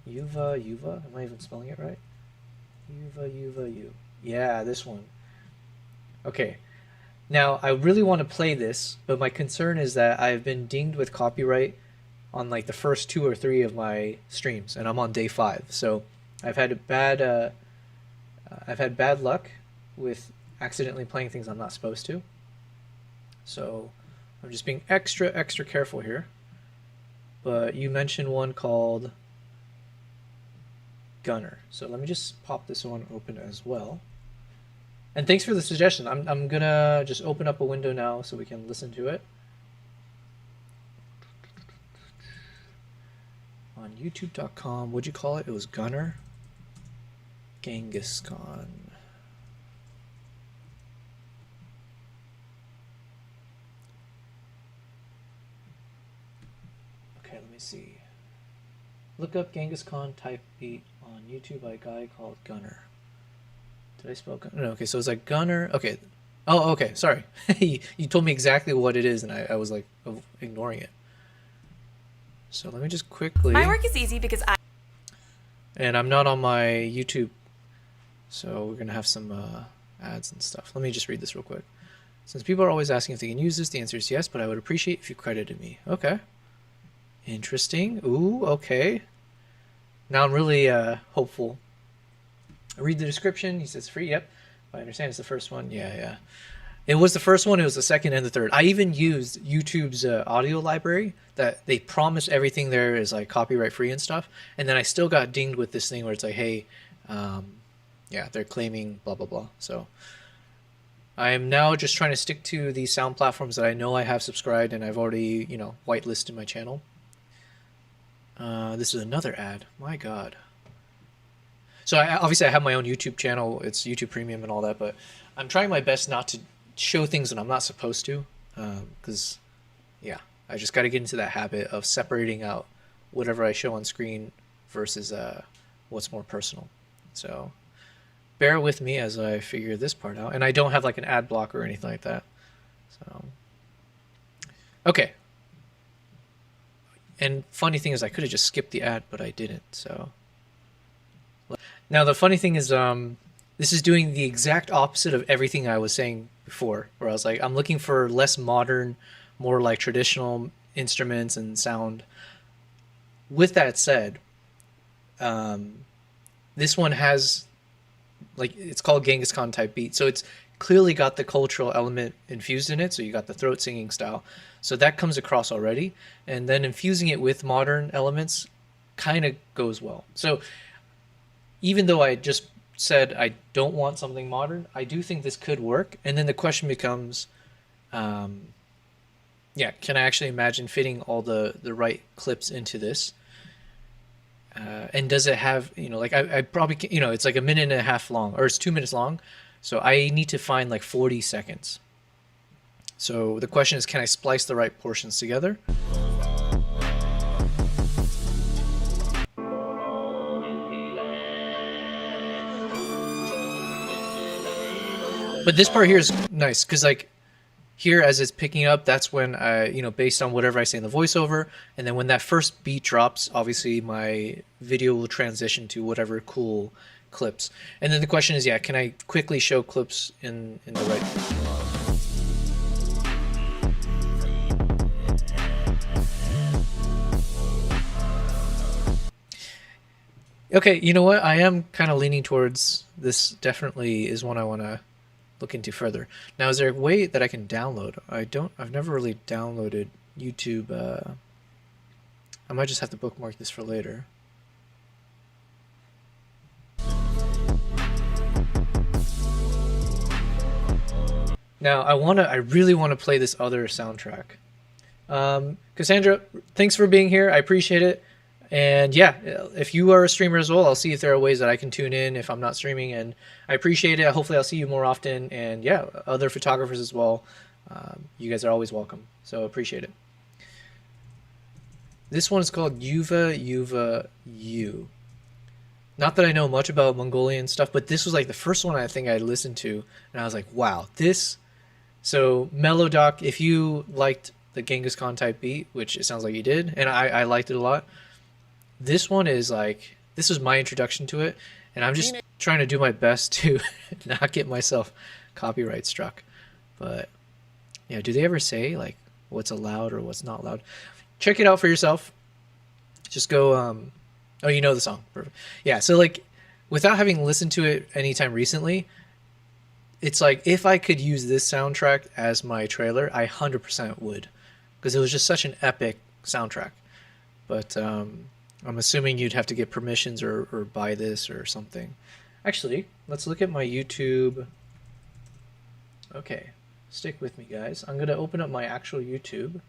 Am I even spelling it right? Yuva. Yeah, this one. Okay. Now, I really want to play this, but my concern is that I've been dinged with copyright on like the first 2 or 3 of my streams, and I'm on day 5. So I've had bad luck with accidentally playing things I'm not supposed to. So I'm just being extra careful here. But you mentioned one called Gunner. So let me just pop this one open as well. And thanks for the suggestion. I'm gonna just open up a window now so we can listen to it. On youtube.com, what'd you call it? It was Gunner. Genghis Khan. Okay, let me see. Look up Genghis Khan type beat on YouTube by a guy called Gunner. Did I spell Gunner? No, okay, so it's like Gunner. Okay. Oh, okay, sorry. You told me exactly what it is, and I was like ignoring it. So let me just quickly... My work is easy because And I'm not on my YouTube, so we're going to have some ads and stuff. Let me just read this real quick. Since people are always asking if they can use this, the answer is yes, but I would appreciate if you credited me. Okay. Interesting. Ooh, okay. Now I'm really hopeful. I read the description. He says free. Yep. I understand it's the first one. Yeah. It was the first one. It was the second and the third. I even used YouTube's audio library that they promise everything there is like copyright free and stuff. And then I still got dinged with this thing where it's like, hey, yeah, they're claiming blah, blah, blah. So I am now just trying to stick to the sound platforms that I know I have subscribed and I've already, whitelisted my channel. This is another ad. My God. So obviously I have my own YouTube channel. It's YouTube Premium and all that, but I'm trying my best not to show things that I'm not supposed to, because, yeah, I just got to get into that habit of separating out whatever I show on screen versus what's more personal. So bear with me as I figure this part out. And I don't have like an ad block or anything like that. So, okay. And funny thing is I could have just skipped the ad, but I didn't. So now the funny thing is, this is doing the exact opposite of everything I was saying before, where I was like, I'm looking for less modern, more like traditional instruments and sound. With that said, this one has, like, it's called Genghis Khan type beat. So it's clearly got the cultural element infused in it. So you got the throat singing style. So that comes across already. And then infusing it with modern elements kind of goes well. So even though I just said I don't want something modern, I do think this could work. And then the question becomes, can I actually imagine fitting all the right clips into this? And does it have, I probably, it's like 1.5 minutes long, or it's 2 minutes long. So I need to find like 40 seconds. So the question is, can I splice the right portions together? But this part here is nice because, like, here as it's picking up, that's when I, based on whatever I say in the voiceover, and then when that first beat drops, obviously my video will transition to whatever cool clips. And then the question is, yeah, can I quickly show clips in the right? Okay, you know what? I am kind of leaning towards this. Definitely is one I want to look into further. Now, is there a way that I can download? I've never really downloaded YouTube. I might just have to bookmark this for later. Now, I really want to play this other soundtrack. Cassandra, thanks for being here. I appreciate it. And yeah, if you are a streamer as well, I'll see if there are ways that I can tune in if I'm not streaming. And I appreciate it. Hopefully I'll see you more often. And yeah, other photographers as well. You guys are always welcome. So appreciate it. This one is called Yuva Yuva Yu. Not that I know much about Mongolian stuff, but this was like the first one I think I listened to. And I was like, wow, this. So Melodoc, if you liked the Genghis Khan type beat, which it sounds like you did, and I liked it a lot. This one is like, this was my introduction to it, and I'm just trying to do my best to not get myself copyright struck. But yeah, do they ever say like what's allowed or what's not allowed? Check it out for yourself. Just go, oh, you know the song. Perfect. Yeah, so like without having listened to it anytime recently, it's like if I could use this soundtrack as my trailer, I 100% would, because it was just such an epic soundtrack. But I'm assuming you'd have to get permissions or buy this or something. Actually, let's look at my YouTube. Okay, stick with me, guys. I'm going to open up my actual YouTube,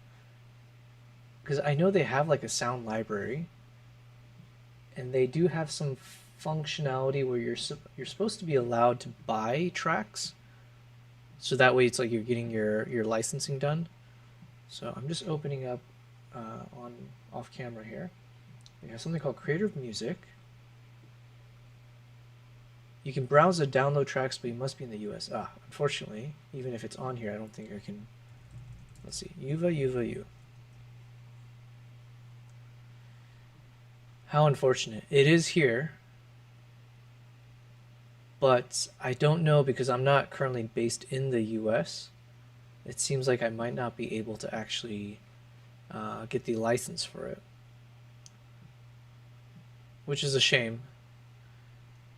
because I know they have like a sound library, and they do have some functionality where you're supposed to be allowed to buy tracks, so that way it's like you're getting your licensing done. So I'm just opening up on off camera here. We have something called Creative Music. You can browse and download tracks, but you must be in the US. Unfortunately, even if it's on here, I don't think I can. Let's see, Yuva Yuva Yu. How unfortunate. It is here, but I don't know, because I'm not currently based in the US. It seems like I might not be able to actually get the license for it, which is a shame.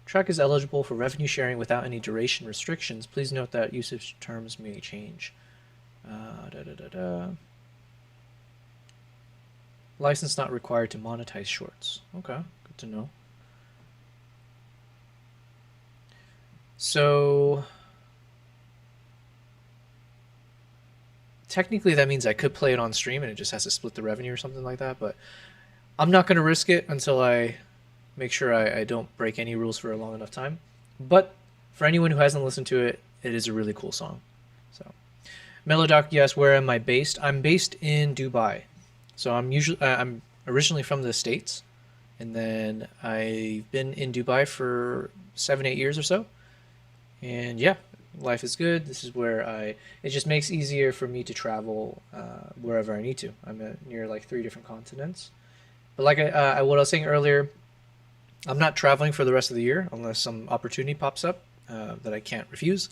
Track is eligible for revenue sharing without any duration restrictions. Please note that usage terms may change. License not required to monetize shorts. Okay, good to know. So technically that means I could play it on stream and it just has to split the revenue or something like that, but I'm not going to risk it until I make sure I don't break any rules for a long enough time. But for anyone who hasn't listened to it, it is a really cool song. So Melodoc, yes, where am I based? I'm based in Dubai. So I'm originally from the States, and then I've been in Dubai for 7-8 years or so. And yeah, life is good. This is where it just makes easier for me to travel wherever I need to. I'm near like 3 different continents. But like what I was saying earlier, I'm not traveling for the rest of the year unless some opportunity pops up that I can't refuse.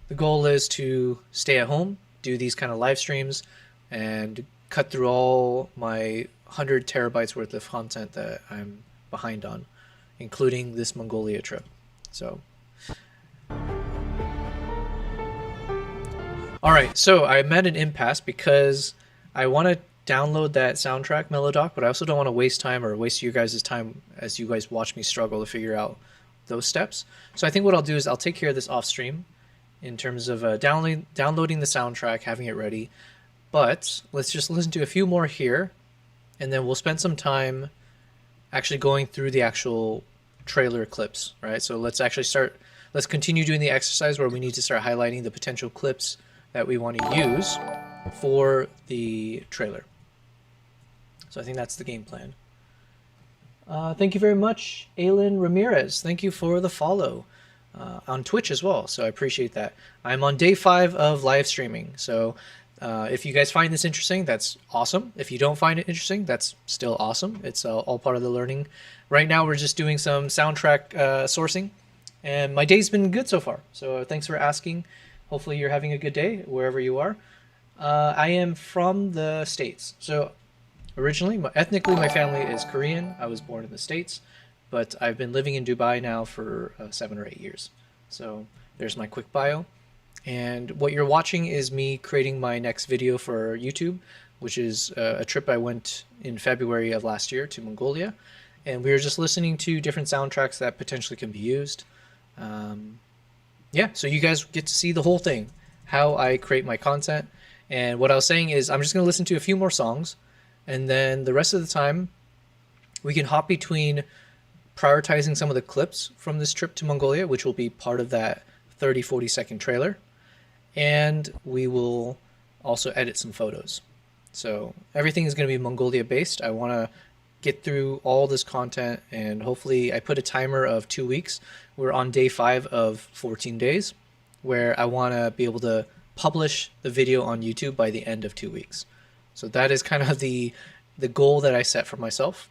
The goal is to stay at home, do these kind of live streams, and cut through all my 100 terabytes worth of content that I'm behind on, including this Mongolia trip. So, all right, so I'm at an impasse because I want to download that soundtrack, Melodoc, but I also don't want to waste time or waste you guys' time as you guys watch me struggle to figure out those steps. So I think what I'll do is I'll take care of this off stream in terms of downloading the soundtrack, having it ready. But let's just listen to a few more here, and then we'll spend some time actually going through the actual trailer clips, right? So let's continue doing the exercise where we need to start highlighting the potential clips that we want to use for the trailer. So I think that's the game plan. Thank you very much, Aylin Ramirez. Thank you for the follow. on Twitch as well. So I appreciate that. I'm on day 5 of live streaming. So if you guys find this interesting, that's awesome. If you don't find it interesting, that's still awesome. It's all part of the learning. Right now, we're just doing some soundtrack sourcing, and my day's been good so far. So thanks for asking. Hopefully you're having a good day wherever you are. I am from the States. So originally, ethnically, my family is Korean. I was born in the States, but I've been living in Dubai now for 7 or 8 years. So there's my quick bio. And what you're watching is me creating my next video for YouTube, which is a trip I went in February of last year to Mongolia. And we were just listening to different soundtracks that potentially can be used. Yeah, so you guys get to see the whole thing, how I create my content. And what I was saying is I'm just going to listen to a few more songs, and then the rest of the time we can hop between prioritizing some of the clips from this trip to Mongolia, which will be part of that 30-40 second trailer, and we will also edit some photos. So everything is going to be Mongolia based. I want to get through all this content, and hopefully I put a timer of 2 weeks. We're on day 5 of 14 days, where I want to be able to publish the video on YouTube by the end of 2 weeks. So that is kind of the goal that I set for myself.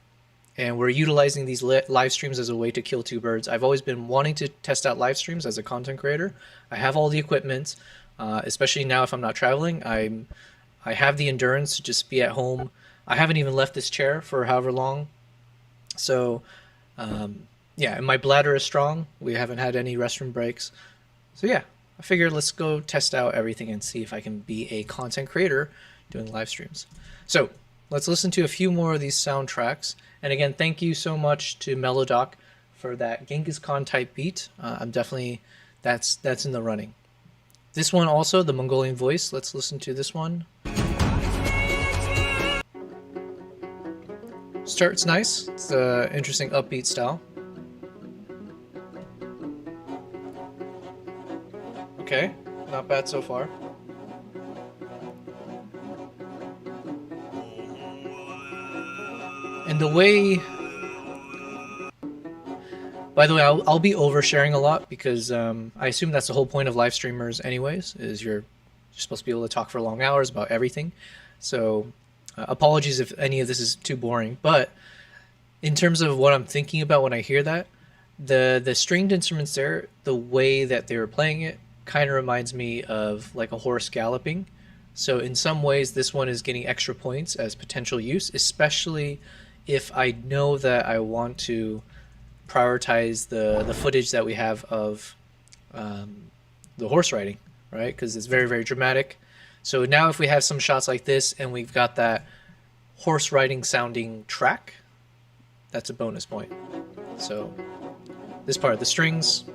And we're utilizing these live streams as a way to kill 2 birds. I've always been wanting to test out live streams as a content creator. I have all the equipment, especially now if I'm not traveling. I have the endurance to just be at home. I haven't even left this chair for however long. So yeah, and my bladder is strong. We haven't had any restroom breaks. So yeah, I figured let's go test out everything and see if I can be a content creator doing live streams. So let's listen to a few more of these soundtracks. And again, thank you so much to Melodoc for that Genghis Khan type beat. I'm definitely, that's in the running. This one also, the Mongolian voice. Let's listen to this one. Starts nice. It's an interesting upbeat style. Okay, not bad so far. And the way, by the way, I'll be oversharing a lot because I assume that's the whole point of live streamers anyways, is you're supposed to be able to talk for long hours about everything. So apologies if any of this is too boring, but in terms of what I'm thinking about when I hear that, the stringed instruments there, the way that they were playing it kind of reminds me of like a horse galloping. So in some ways this one is getting extra points as potential use, especially if I know that I want to prioritize the footage that we have of the horse riding, right? Because it's very, very dramatic. So now if we have some shots like this and we've got that horse riding sounding track, that's a bonus point. So this part of the strings,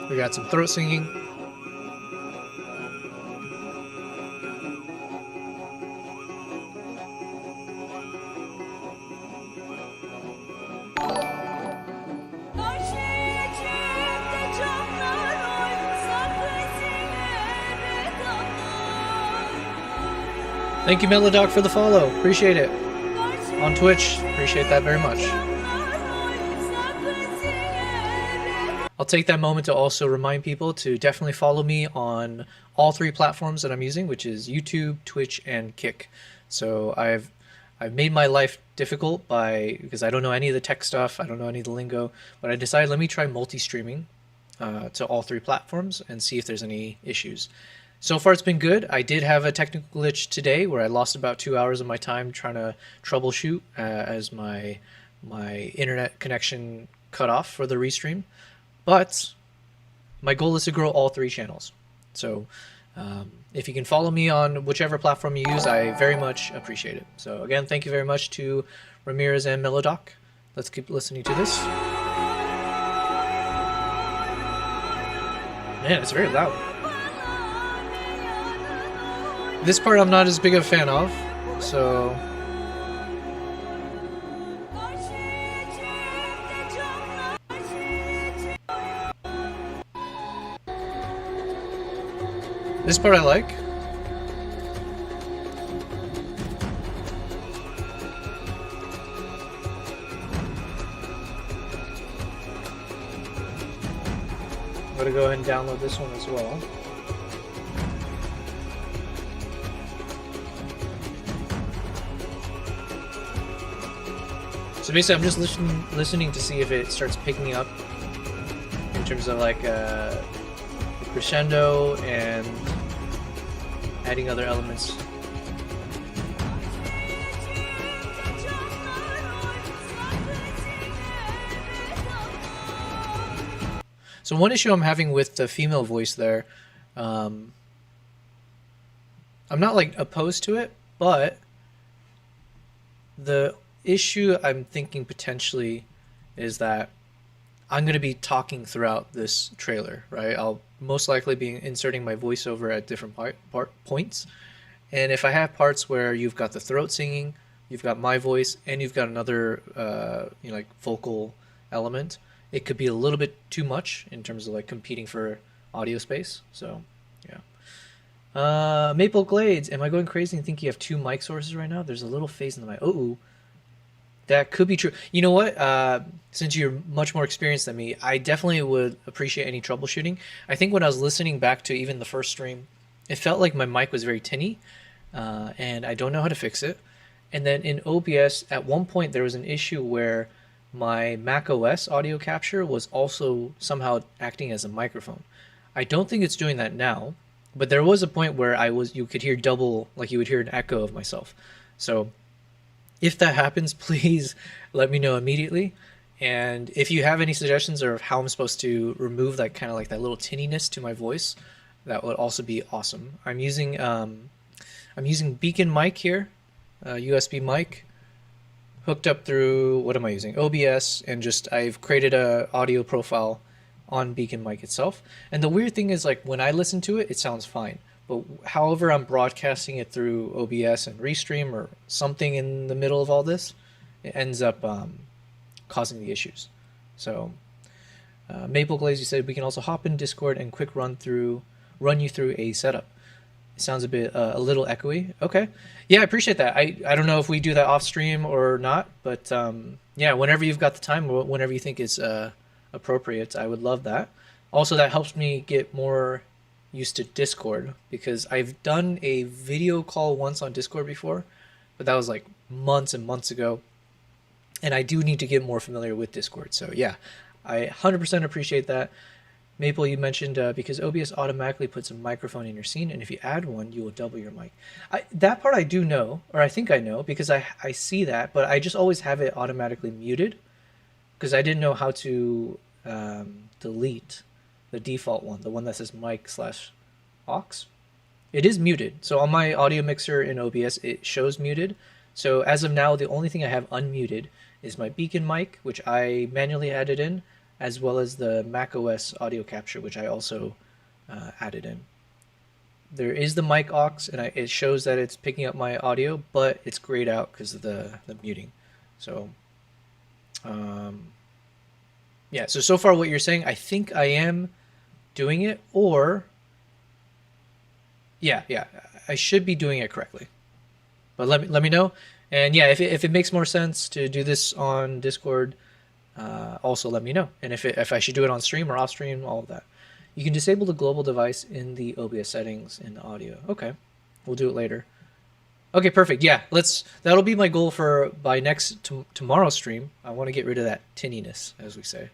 we got some throat singing. Thank you, Melodoc, for the follow. Appreciate it. On Twitch, appreciate that very much. I'll take that moment to also remind people to definitely follow me on all 3 platforms that I'm using, which is YouTube, Twitch, and Kick. So I've made my life difficult because I don't know any of the tech stuff, I don't know any of the lingo, but I decided let me try multi-streaming to all 3 platforms and see if there's any issues. So far it's been good. I did have a technical glitch today where I lost about 2 hours of my time trying to troubleshoot as my internet connection cut off for the restream. But my goal is to grow all 3 channels. So if you can follow me on whichever platform you use, I very much appreciate it. So again, thank you very much to Ramirez and Melodoc. Let's keep listening to this. Man, it's very loud. This part I'm not as big of a fan of, so... This part I like. gonna go ahead and download this one as well. So basically, I'm just listening to see if it starts picking up in terms of like crescendo and adding other elements. So one issue I'm having with the female voice there, I'm not like opposed to it, but the issue I'm thinking potentially is that I'm going to be talking throughout this trailer, right? I'll most likely be inserting my voiceover at different points. And if I have parts where you've got the throat singing, you've got my voice, and you've got another like vocal element, it could be a little bit too much in terms of like competing for audio space. So yeah. Maple Glades, am I going crazy and think you have 2 mic sources right now? There's a little phase in the mic. Oh, that could be true. You know what? Since you're much more experienced than me, I definitely would appreciate any troubleshooting. I think when I was listening back to even the first stream, it felt like my mic was very tinny, and I don't know how to fix it. And then in OBS, at one point, there was an issue where my Mac OS audio capture was also somehow acting as a microphone. I don't think it's doing that now, but there was a point where you could hear double, like you would hear an echo of myself. So if that happens, please let me know immediately. And if you have any suggestions of how I'm supposed to remove that kind of like that little tinniness to my voice, that would also be awesome. I'm using Beacon mic here, USB mic, hooked up through, what am I using? OBS, and I've created a audio profile on Beacon mic itself. And the weird thing is, like, when I listen to it, it sounds fine. But however I'm broadcasting it through OBS and Restream or something in the middle of all this, it ends up causing the issues. So Maple Glaze, you said we can also hop in Discord and quick run you through a setup. It sounds a little echoey. Okay, yeah, I appreciate that. I don't know if we do that off stream or not, but yeah, whenever you've got the time, whenever you think is appropriate, I would love that. Also, that helps me get more used to Discord, because I've done a video call once on Discord before, but that was like months and months ago, and I do need to get more familiar with Discord. So yeah, I 100% appreciate that. Maple, you mentioned because OBS automatically puts a microphone in your scene, and if you add one, you will double your mic. That part I do know, or I think I know, because I see that, but I just always have it automatically muted, because I didn't know how to delete the default one, the one that says mic/aux. It is muted. So on my audio mixer in OBS, it shows muted. So as of now, the only thing I have unmuted is my Beacon mic, which I manually added in, as well as the Mac OS audio capture, which I also added in. There is the mic aux, and it shows that it's picking up my audio, but it's grayed out because of the muting. So yeah, so far what you're saying, I think I am doing it, or yeah, I should be doing it correctly. But let me know, and yeah, if it makes more sense to do this on Discord, also let me know. And if I should do it on stream or off stream, all of that. You can disable the global device in the OBS settings in the audio. Okay, we'll do it later. Okay, perfect. Yeah, that'll be my goal for by tomorrow's stream. I want to get rid of that tinniness, as we say.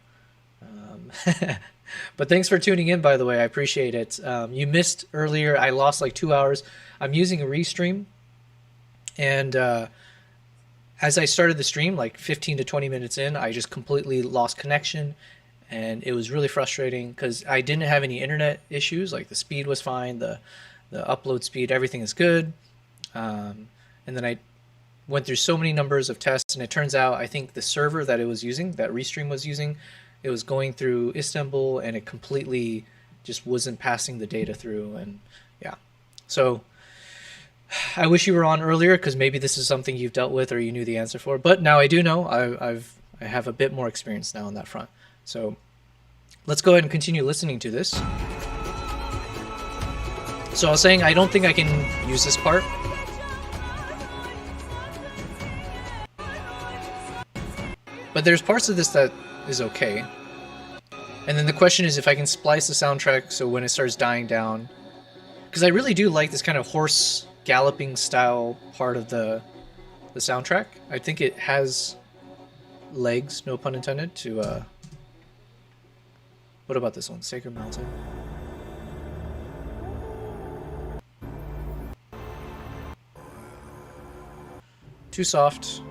But thanks for tuning in, by the way. I appreciate it. You missed earlier. I lost like 2 hours. I'm using a Restream, and as I started the stream, like 15 to 20 minutes in, I just completely lost connection, and it was really frustrating because I didn't have any internet issues. Like the speed was fine, the upload speed, everything is good. And then I went through so many numbers of tests, and it turns out I think the server that it was using, that Restream was using, it was going through Istanbul, and it completely just wasn't passing the data through. And yeah, so I wish you were on earlier, because maybe this is something you've dealt with or you knew the answer for. But now I do know. I have a bit more experience now on that front. So let's go ahead and continue listening to this. So I was saying I don't think I can use this part. But there's parts of this that is okay. And then the question is if I can splice the soundtrack so when it starts dying down, because I really do like this kind of horse galloping style part of the soundtrack. I think it has legs, no pun intended, to what about this one? Sacred Mountain. Too soft.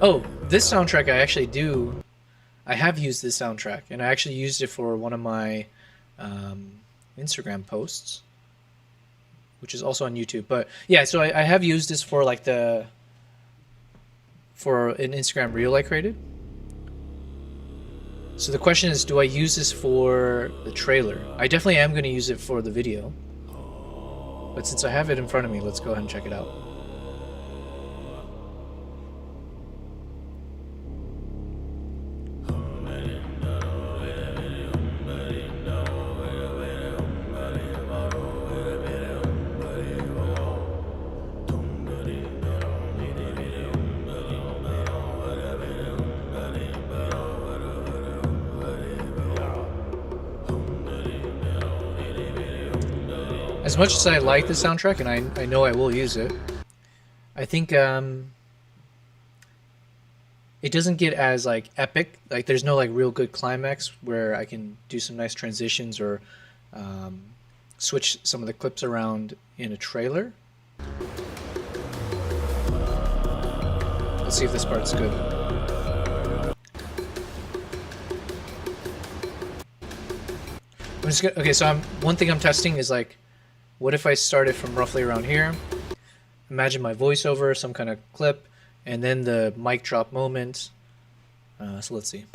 Oh, this soundtrack I have used this soundtrack, and I actually used it for one of my Instagram posts, which is also on YouTube. But yeah, so I have used this for like for an Instagram reel I created. So the question is, do I use this for the trailer? I definitely am going to use it for the video. But since I have it in front of me, let's go ahead and check it out. As much as I like the soundtrack, and I know I will use it, I think it doesn't get as like epic. Like there's no like real good climax where I can do some nice transitions or switch some of the clips around in a trailer. Let's see if this part's good. Okay, so one thing I'm testing is like, what if I started from roughly around here? Imagine my voiceover, some kind of clip, and then the mic drop moment. So let's see.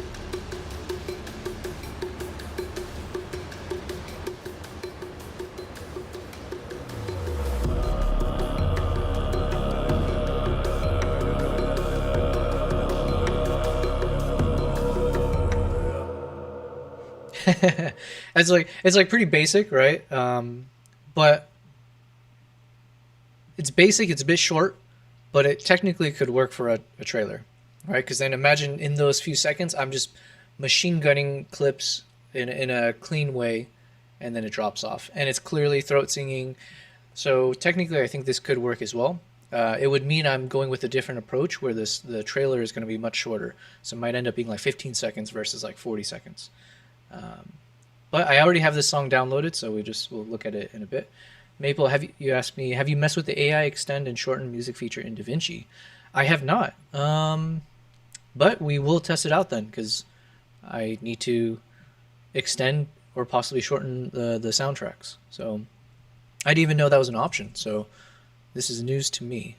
It's like pretty basic, right? But it's basic, it's a bit short, but it technically could work for a trailer, right? Because then imagine in those few seconds, I'm just machine gunning clips in a clean way, and then it drops off. And it's clearly throat singing. So technically, I think this could work as well. It would mean I'm going with a different approach where the trailer is going to be much shorter. So it might end up being like 15 seconds versus like 40 seconds. But I already have this song downloaded, so we'll look at it in a bit. Maple, you asked me, have you messed with the AI extend and shorten music feature in DaVinci? I have not, but we will test it out then, because I need to extend or possibly shorten the soundtracks. So I didn't even know that was an option, so this is news to me.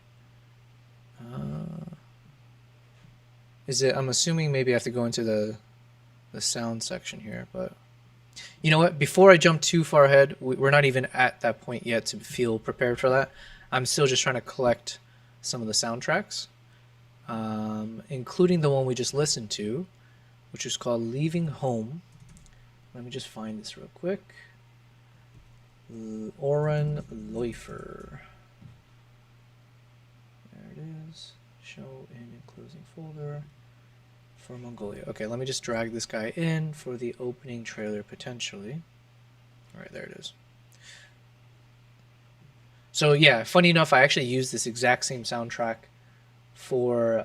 I'm assuming maybe I have to go into the sound section here, but you know what? Before I jump too far ahead, we're not even at that point yet to feel prepared for that. I'm still just trying to collect some of the soundtracks, including the one we just listened to, which is called Leaving Home. Let me just find this real quick. Oren Leufer. There it is. Show in enclosing folder. For Mongolia. Okay, let me just drag this guy in for the opening trailer potentially. All right, there it is. So yeah, funny enough, I actually used this exact same soundtrack for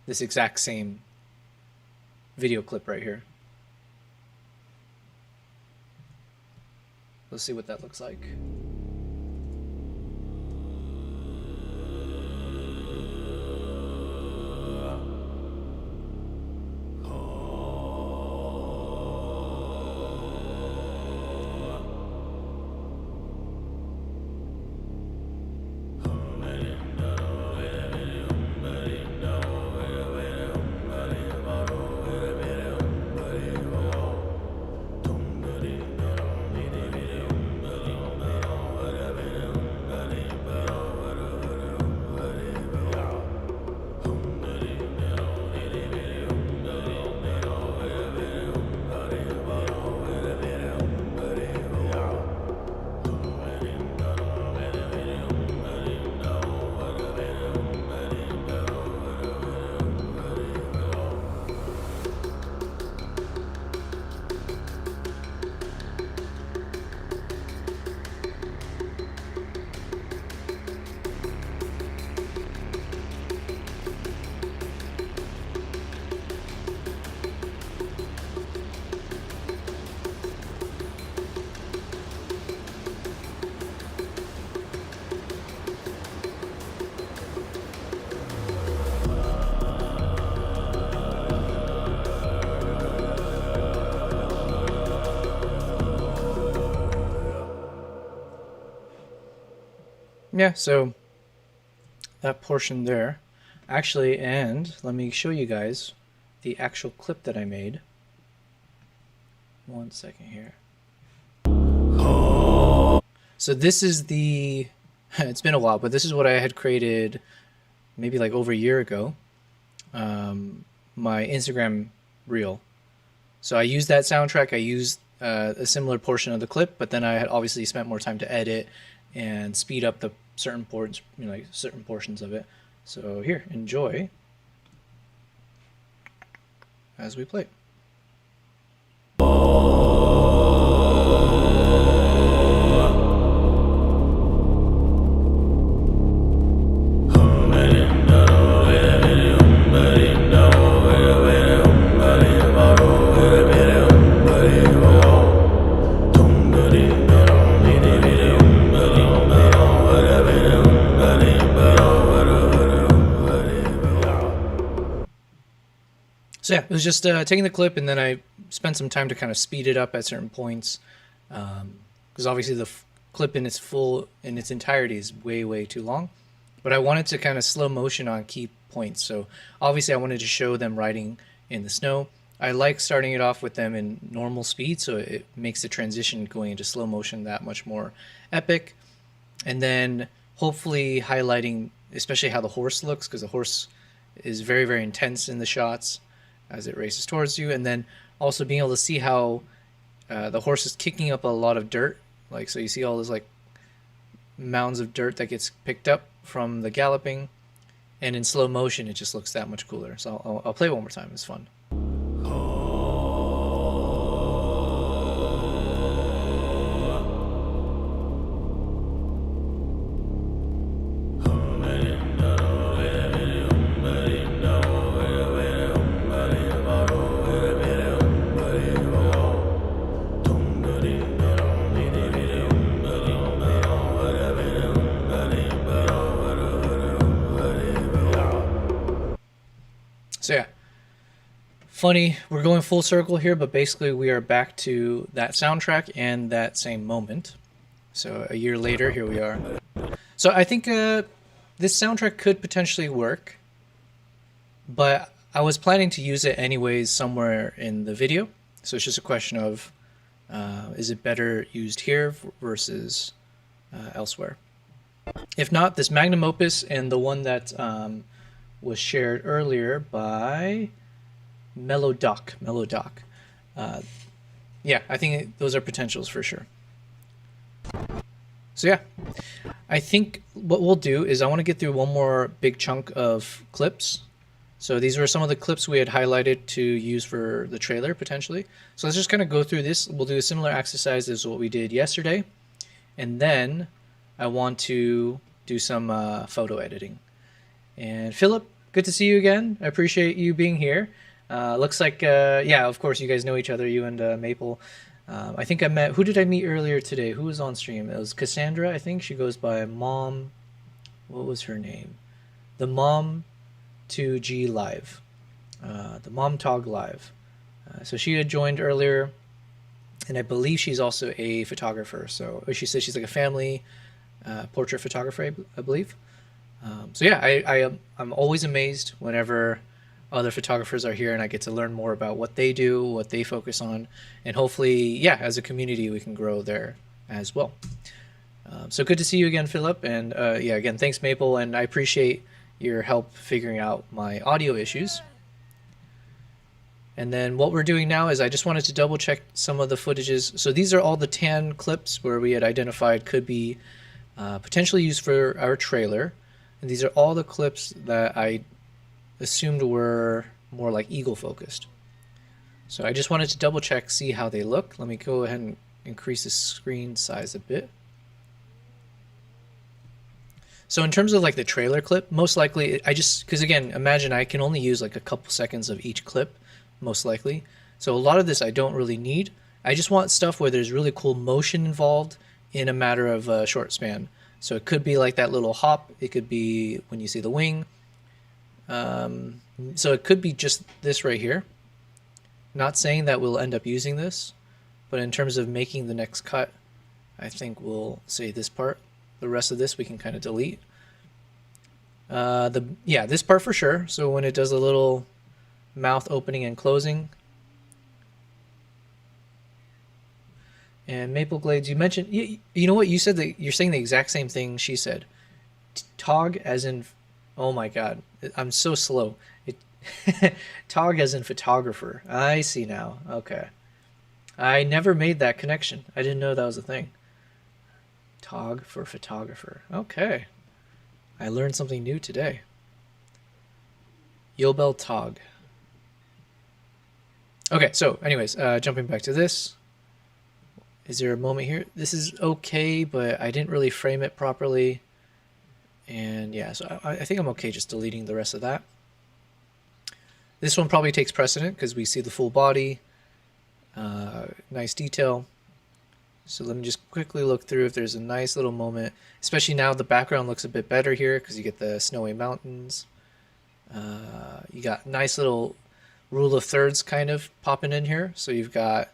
this exact same video clip right here. Let's see what that looks like. yeah, so that portion there, actually, and let me show you guys the actual clip that I made. 1 second here. So this is the, it's been a while, but this is what I had created maybe like over a year ago. My Instagram reel. So I used that soundtrack. I used a similar portion of the clip, but then I had obviously spent more time to edit and speed up the certain portions, like certain portions of it. So here, enjoy as we play. So yeah, it was just taking the clip, and then I spent some time to kind of speed it up at certain points, because obviously the clip in its entirety is way too long. But I wanted to kind of slow motion on key points. So obviously I wanted to show them riding in the snow. I like starting it off with them in normal speed, so it makes the transition going into slow motion that much more epic. And then hopefully highlighting especially how the horse looks, because the horse is very intense in the shots as it races towards you, and then also being able to see how the horse is kicking up a lot of dirt, like, so you see all those like mounds of dirt that gets picked up from the galloping, and in slow motion it just looks that much cooler. So I'll play one more time. It's fun. So yeah, funny, we're going full circle here, but basically we are back to that soundtrack and that same moment. So a year later, here we are. So I think this soundtrack could potentially work, but I was planning to use it anyways somewhere in the video. So it's just a question of, is it better used here versus elsewhere? If not, this magnum opus and the one that was shared earlier by Mellow Doc. Yeah, I think those are potentials for sure. So yeah, I think what we'll do is I want to get through one more big chunk of clips. So these were some of the clips we had highlighted to use for the trailer potentially. So let's just kind of go through this. We'll do a similar exercise as what we did yesterday. And then I want to do some photo editing. And Philip, good to see you again. I appreciate you being here. Looks like, yeah, of course, you guys know each other, you and Maple. I think I met, who did I meet earlier today? Who was on stream? It was Cassandra, I think. She goes by Mom, what was her name? The Mom 2G Live. The Mom Tog Live. So she had joined earlier, and I believe she's also a photographer. So she says she's like a family portrait photographer, I believe. So yeah, I'm always amazed whenever other photographers are here and I get to learn more about what they do, what they focus on, and hopefully, yeah, as a community we can grow there as well. So good to see you again, Philip, and yeah, again, thanks, Maple, and I appreciate your help figuring out my audio issues. And then what we're doing now is I just wanted to double check some of the footages. So these are all the tan clips where we had identified could be potentially used for our trailer. And these are all the clips that I assumed were more like eagle focused. So I just wanted to double check, see how they look. Let me go ahead and increase the screen size a bit. So in terms of like the trailer clip, most likely because again, imagine I can only use like a couple seconds of each clip, most likely. So a lot of this I don't really need. I just want stuff where there's really cool motion involved in a matter of a short span. So it could be like that little hop. It could be when you see the wing. So it could be just this right here. Not saying that we'll end up using this, but in terms of making the next cut, I think we'll say this part. The rest of this we can kind of delete. This part for sure. So when it does a little mouth opening and closing. And Maple Glades, you mentioned, you know what, you said that you're saying the exact same thing she said. Tog as in, oh my god, I'm so slow. Tog as in photographer. I see now. Okay. I never made that connection. I didn't know that was a thing. Tog for photographer. Okay. I learned something new today. Yobel Tog. Okay, so anyways, jumping back to this. Is there a moment here? This is okay, but I didn't really frame it properly. And yeah, so I think I'm okay just deleting the rest of that. This one probably takes precedent because we see the full body. Nice detail. So let me just quickly look through if there's a nice little moment, especially now the background looks a bit better here because you get the snowy mountains. You got nice little rule of thirds kind of popping in here. So you've got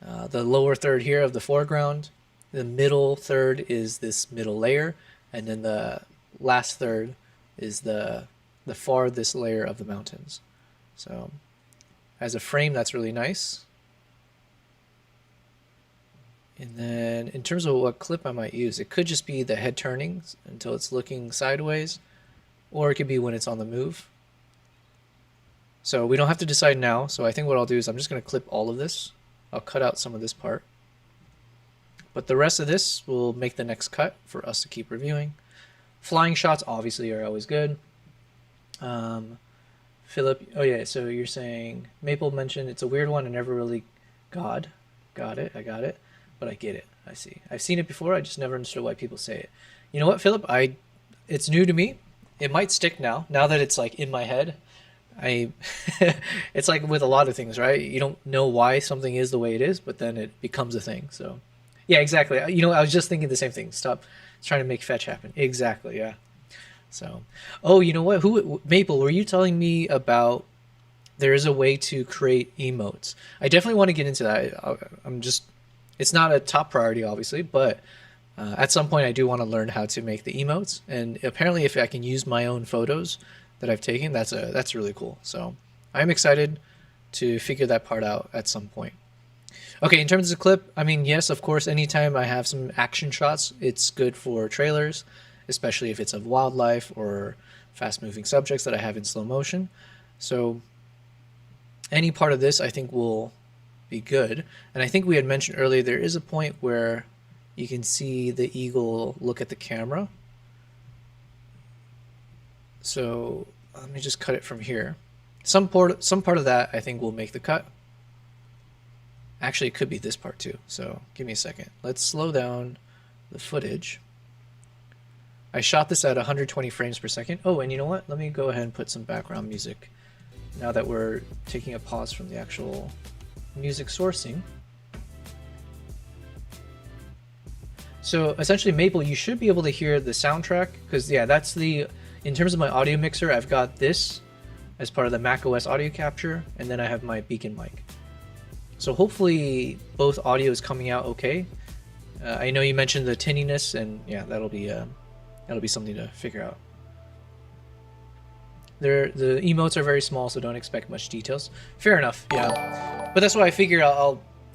the lower third here of the foreground. The middle third is this middle layer. And then the last third is the farthest layer of the mountains. So as a frame, that's really nice. And then in terms of what clip I might use, it could just be the head turning until it's looking sideways, or it could be when it's on the move. So we don't have to decide now. So I think what I'll do is I'm just going to clip all of this. I'll cut out some of this part. But the rest of this will make the next cut for us to keep reviewing. Flying shots obviously are always good. Philip, oh yeah, so you're saying, Maple mentioned it's a weird one, I never really got it, I got it, but I get it, I see. I've seen it before, I just never understood why people say it. You know what, Philip, it's new to me. It might stick now that it's like in my head. It's like with a lot of things, right? You don't know why something is the way it is, but then it becomes a thing, so. Yeah, exactly. You know, I was just thinking the same thing. Stop trying to make fetch happen. Exactly, yeah. So, oh, you know what? Maple, were you telling me about there is a way to create emotes? I definitely want to get into that. It's not a top priority, obviously, but at some point I do want to learn how to make the emotes. And apparently if I can use my own photos that I've taken, that's really cool. So I'm excited to figure that part out at some point. Okay, in terms of the clip, I mean, yes, of course, anytime I have some action shots, it's good for trailers, especially if it's of wildlife or fast-moving subjects that I have in slow motion. So any part of this I think will be good. And I think we had mentioned earlier there is a point where you can see the eagle look at the camera. So let me just cut it from here. Some part of that I think will make the cut. Actually, it could be this part too, so give me a second. Let's slow down the footage. I shot this at 120 frames per second. Oh, and you know what? Let me go ahead and put some background music now that we're taking a pause from the actual music sourcing. So essentially, Maple, you should be able to hear the soundtrack because, yeah, in terms of my audio mixer, I've got this as part of the macOS audio capture, and then I have my Beacon mic. So hopefully both audio is coming out okay. I know you mentioned the tinniness, and yeah, that'll be something to figure out. The emotes are very small, so don't expect much details. Fair enough, yeah. But that's why I figure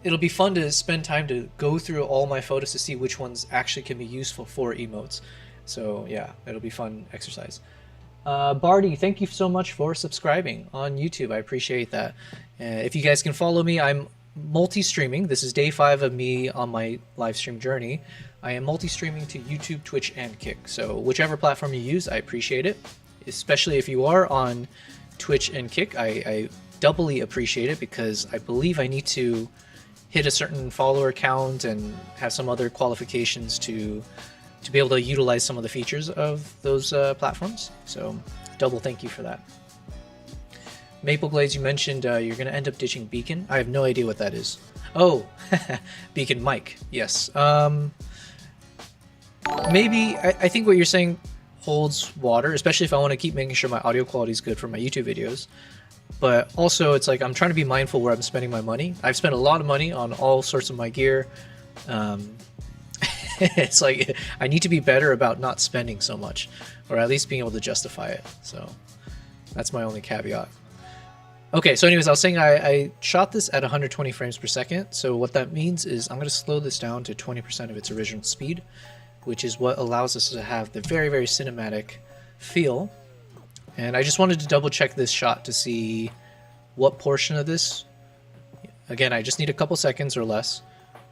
it'll be fun to spend time to go through all my photos to see which ones actually can be useful for emotes. So yeah, it'll be fun exercise. Barty, thank you so much for subscribing on YouTube. I appreciate that. If you guys can follow me, I'm multi-streaming. This is day 5 of me on my live stream journey. I am multi-streaming to YouTube, Twitch, and Kick. So whichever platform you use, I appreciate it. Especially if you are on Twitch and Kick, I doubly appreciate it because I believe I need to hit a certain follower count and have some other qualifications to be able to utilize some of the features of those platforms. So double thank you for that. Maple Glades, you mentioned you're going to end up ditching Beacon. I have no idea what that is. Oh, Beacon mic. Yes. Maybe, I think what you're saying holds water, especially if I want to keep making sure my audio quality is good for my YouTube videos. But also, it's like I'm trying to be mindful where I'm spending my money. I've spent a lot of money on all sorts of my gear. It's like I need to be better about not spending so much, or at least being able to justify it. So that's my only caveat. Okay, so anyways, I was saying I shot this at 120 frames per second. So what that means is I'm going to slow this down to 20% of its original speed, which is what allows us to have the very, very cinematic feel. And I just wanted to double check this shot to see what portion of this, again, I just need a couple seconds or less,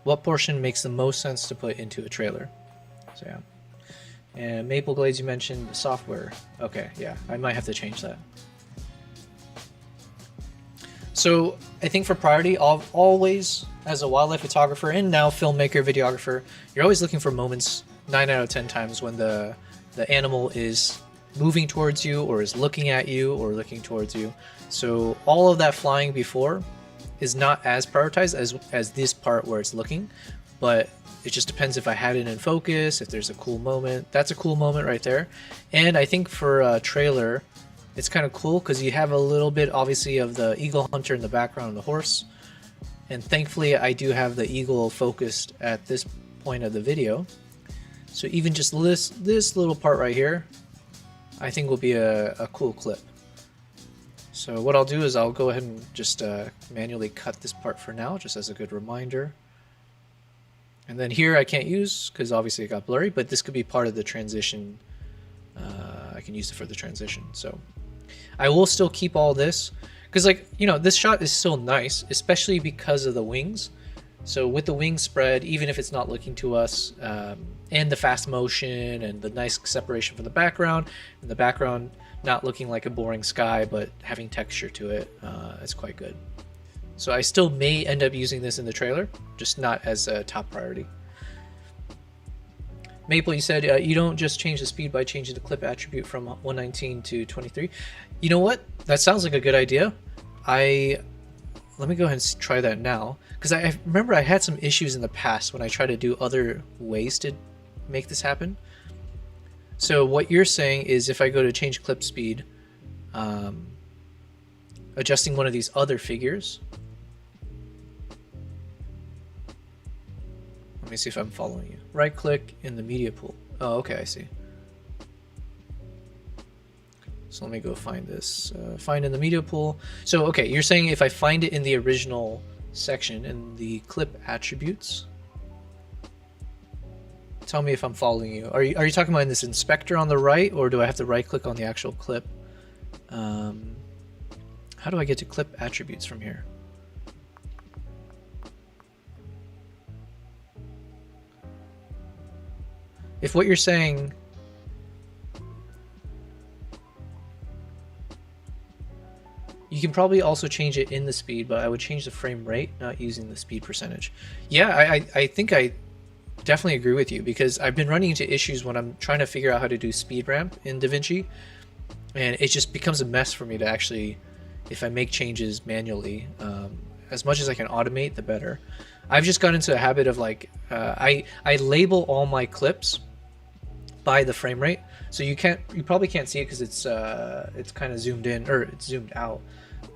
what portion makes the most sense to put into a trailer. So yeah. And Maple Glades, you mentioned the software. Okay, yeah, I might have to change that. So I think for priority, always as a wildlife photographer and now filmmaker, videographer, you're always looking for moments 9 out of 10 times when the animal is moving towards you or is looking at you or looking towards you. So all of that flying before is not as prioritized as this part where it's looking, but it just depends if I had it in focus, if there's a cool moment. That's a cool moment right there. And I think for a trailer, it's kind of cool because you have a little bit, obviously, of the eagle hunter in the background and the horse. And thankfully, I do have the eagle focused at this point of the video. So even just this little part right here, I think will be a cool clip. So what I'll do is I'll go ahead and just manually cut this part for now, just as a good reminder. And then here I can't use because obviously it got blurry, but this could be part of the transition. I can use it for the transition. So I will still keep all this because, like, you know, this shot is still nice, especially because of the wings. So with the wings spread, even if it's not looking to us, and the fast motion and the nice separation from the background, and the background not looking like a boring sky, but having texture to it, it's quite good. So I still may end up using this in the trailer, just not as a top priority. Maple, you said you don't just change the speed by changing the clip attribute from 119 to 23. You know what? That sounds like a good idea. Let me go ahead and try that now, because I remember I had some issues in the past when I tried to do other ways to make this happen. So what you're saying is if I go to change clip speed, adjusting one of these other figures. Let me see if I'm following you. Right click in the media pool. Oh, okay, I see. So let me go find this. Find in the media pool. So, okay, you're saying if I find it in the original section in the clip attributes. Tell me if I'm following you. Are you talking about in this inspector on the right, or do I have to right click on the actual clip? How do I get to clip attributes from here? If what you're saying, you can probably also change it in the speed, but I would change the frame rate, not using the speed percentage. Yeah, I think I definitely agree with you, because I've been running into issues when I'm trying to figure out how to do speed ramp in DaVinci, and it just becomes a mess for me to actually, if I make changes manually, as much as I can automate, the better. I've just got into a habit of like, I label all my clips by the frame rate, so you probably can't see it because it's kind of zoomed in, or it's zoomed out.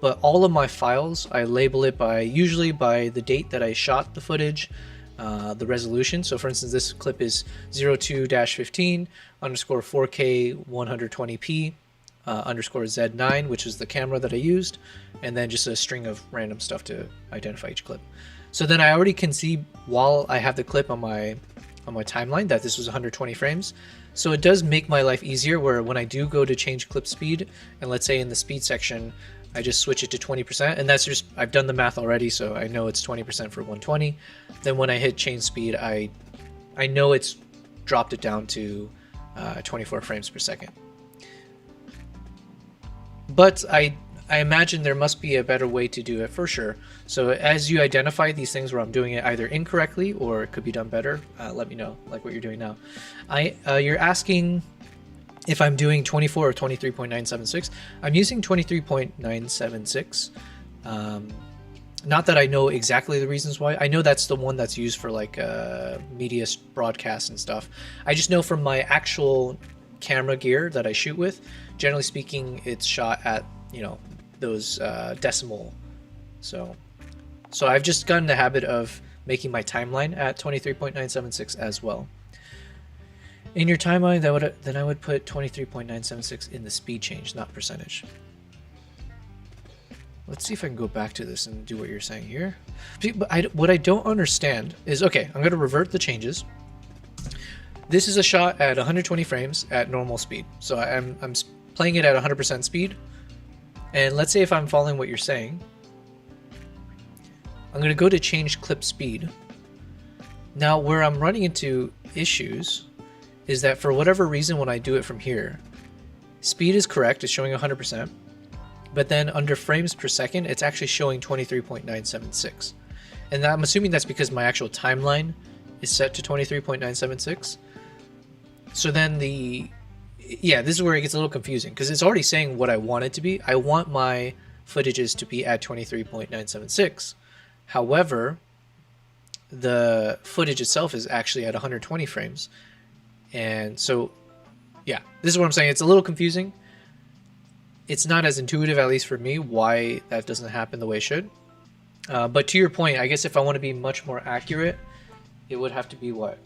But all of my files, I label it usually by the date that I shot the footage, the resolution. So for instance, this clip is 02-15 underscore 4K 120p underscore Z9, which is the camera that I used, and then just a string of random stuff to identify each clip. So then I already can see while I have the clip on my timeline that this was 120 frames. So it does make my life easier, where when I do go to change clip speed, and let's say in the speed section, I just switch it to 20%, and that's just, I've done the math already, so I know it's 20% for 120. Then when I hit change speed, I know it's dropped it down to 24 frames per second. But I imagine there must be a better way to do it for sure. So as you identify these things where I'm doing it either incorrectly or it could be done better, let me know, like what you're doing now. You're asking if I'm doing 24 or 23.976. I'm using 23.976. Not that I know exactly the reasons why. I know that's the one that's used for like media broadcasts and stuff. I just know from my actual camera gear that I shoot with, generally speaking, it's shot at, you know, those decimal. So I've just gotten the habit of making my timeline at 23.976 as well. In your timeline, then I would put 23.976 in the speed change, not percentage. Let's see if I can go back to this and do what you're saying here. But what I don't understand is, okay, I'm going to revert the changes. This is a shot at 120 frames at normal speed. So I'm playing it at 100% speed. And let's say if I'm following what you're saying, I'm going to go to change clip speed. Now, where I'm running into issues is that for whatever reason, when I do it from here, speed is correct, it's showing 100%, but then under frames per second, it's actually showing 23.976. And I'm assuming that's because my actual timeline is set to 23.976. So then yeah, this is where it gets a little confusing because it's already saying what I want it to be. I want my footages to be at 23.976. However, the footage itself is actually at 120 frames. And so, yeah, this is what I'm saying. It's a little confusing. It's not as intuitive, at least for me, why that doesn't happen the way it should. But to your point, I guess if I want to be much more accurate, it would have to be what?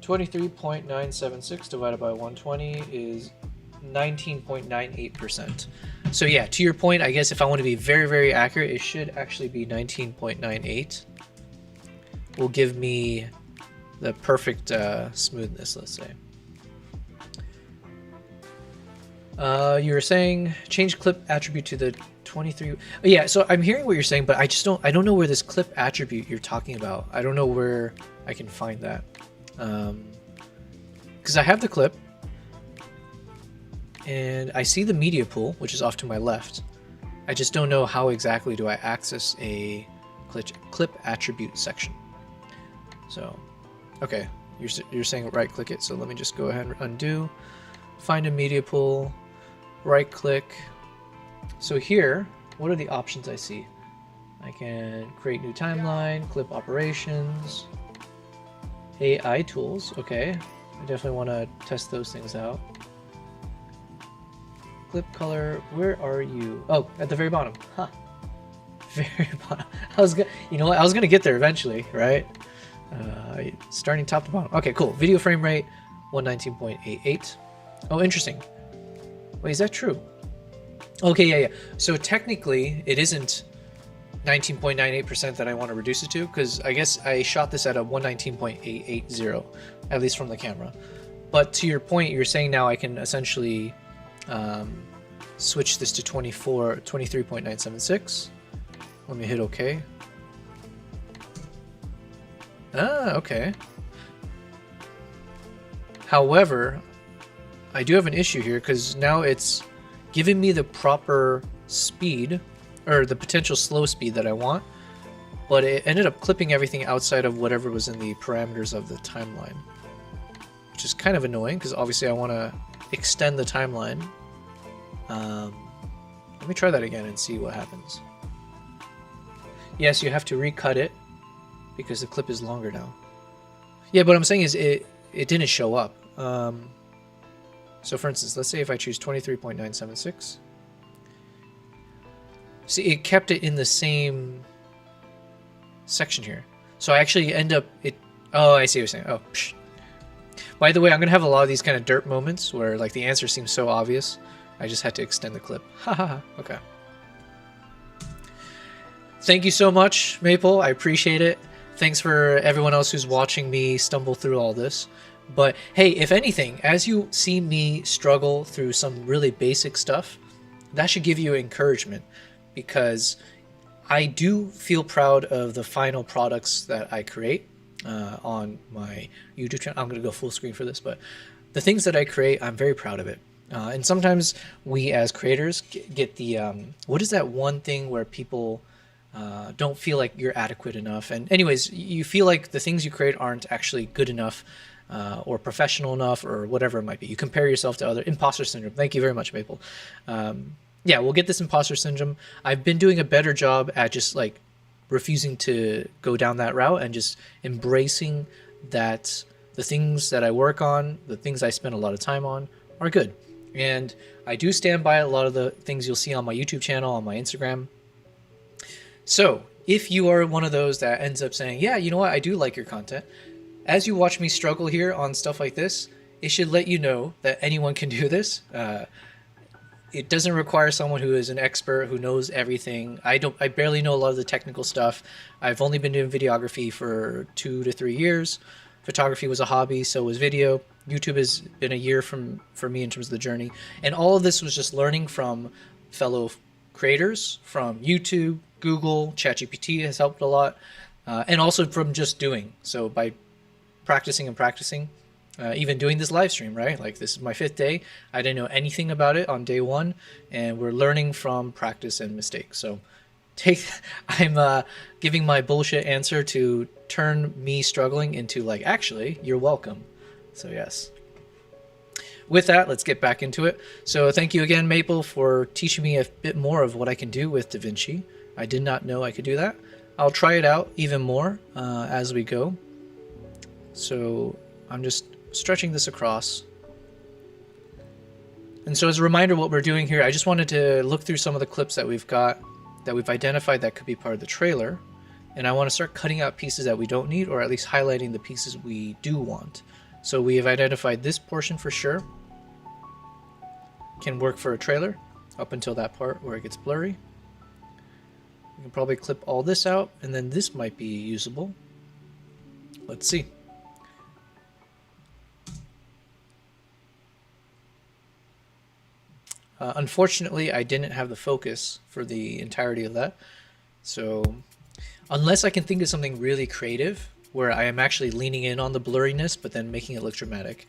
23.976 divided by 120 is 19.98%. So yeah, to your point, I guess if I want to be very, very accurate, it should actually be 19.98. Will give me the perfect smoothness, let's say. You were saying change clip attribute to the 23. Yeah, so I'm hearing what you're saying, but I don't know where this clip attribute you're talking about. I don't know where I can find that. Because I have the clip and I see the media pool, which is off to my left. I just don't know how exactly do I access a clip attribute section. So, okay, you're saying right click it. So let me just go ahead and undo, find a media pool, right click. So here, what are the options I see? I can create new timeline, clip operations, AI tools. Okay, I definitely want to test those things out. Clip color, where are you? Oh, at the very bottom. Huh. Very bottom. You know what? I was gonna get there eventually, right? Starting top to bottom. Okay, cool. Video frame rate, 119.88. Oh, interesting. Wait, is that true? Okay, yeah. So technically, it isn't 19.98% that I want to reduce it to, because I guess I shot this at a 119.880, at least from the camera. But to your point, you're saying now I can essentially switch this to 23.976. Let me hit OK. Ah, okay. However, I do have an issue here because now it's giving me the proper speed, or the potential slow speed that I want, but it ended up clipping everything outside of whatever was in the parameters of the timeline, which is kind of annoying because obviously I want to extend the timeline. Let me try that again and see what happens. Yes, you have to recut it because the clip is longer now. Yeah, but what I'm saying is it didn't show up. So for instance, let's say if I choose 23.976. See, it kept it in the same section here. So I actually end up oh, I see what you're saying. Oh, psh. By the way, I'm gonna have a lot of these kind of derp moments where like the answer seems so obvious. I just had to extend the clip. Haha. Okay. Thank you so much, Maple. I appreciate it. Thanks for everyone else who's watching me stumble through all this. But hey, if anything, as you see me struggle through some really basic stuff, that should give you encouragement, because I do feel proud of the final products that I create on my YouTube channel. I'm going to go full screen for this, but the things that I create, I'm very proud of it. And sometimes we as creators get the, what is that one thing where people don't feel like you're adequate enough? And anyways, you feel like the things you create aren't actually good enough or professional enough or whatever it might be. You compare yourself to other. Imposter syndrome. Thank you very much, Maple. Yeah, we'll get this imposter syndrome. I've been doing a better job at just like refusing to go down that route and just embracing that the things that I work on, the things I spend a lot of time on, are good. And I do stand by a lot of the things you'll see on my YouTube channel, on my Instagram. So if you are one of those that ends up saying, yeah, you know what, I do like your content, as you watch me struggle here on stuff like this, it should let you know that anyone can do this. It doesn't require someone who is an expert, who knows everything. I barely know a lot of the technical stuff. I've only been doing videography for 2 to 3 years. Photography was a hobby, so was video. YouTube has been a year for me in terms of the journey. And all of this was just learning from fellow creators, from YouTube, Google, ChatGPT has helped a lot, and also from just doing. So by practicing and practicing, even doing this live stream, right? Like, this is my 5th day. I didn't know anything about it on day 1, and we're learning from practice and mistakes. So I'm giving my bullshit answer to turn me struggling into, like, actually, you're welcome. So yes. With that, let's get back into it. So thank you again, Maple, for teaching me a bit more of what I can do with DaVinci. I did not know I could do that. I'll try it out even more as we go. So I'm just stretching this across. And so as a reminder what we're doing here, I just wanted to look through some of the clips that we've got, that we've identified that could be part of the trailer. And I want to start cutting out pieces that we don't need, or at least highlighting the pieces we do want. So we have identified this portion for sure. Can work for a trailer up until that part where it gets blurry. We can probably clip all this out, and then this might be usable. Let's see. Unfortunately, I didn't have the focus for the entirety of that. So unless I can think of something really creative where I am actually leaning in on the blurriness but then making it look dramatic,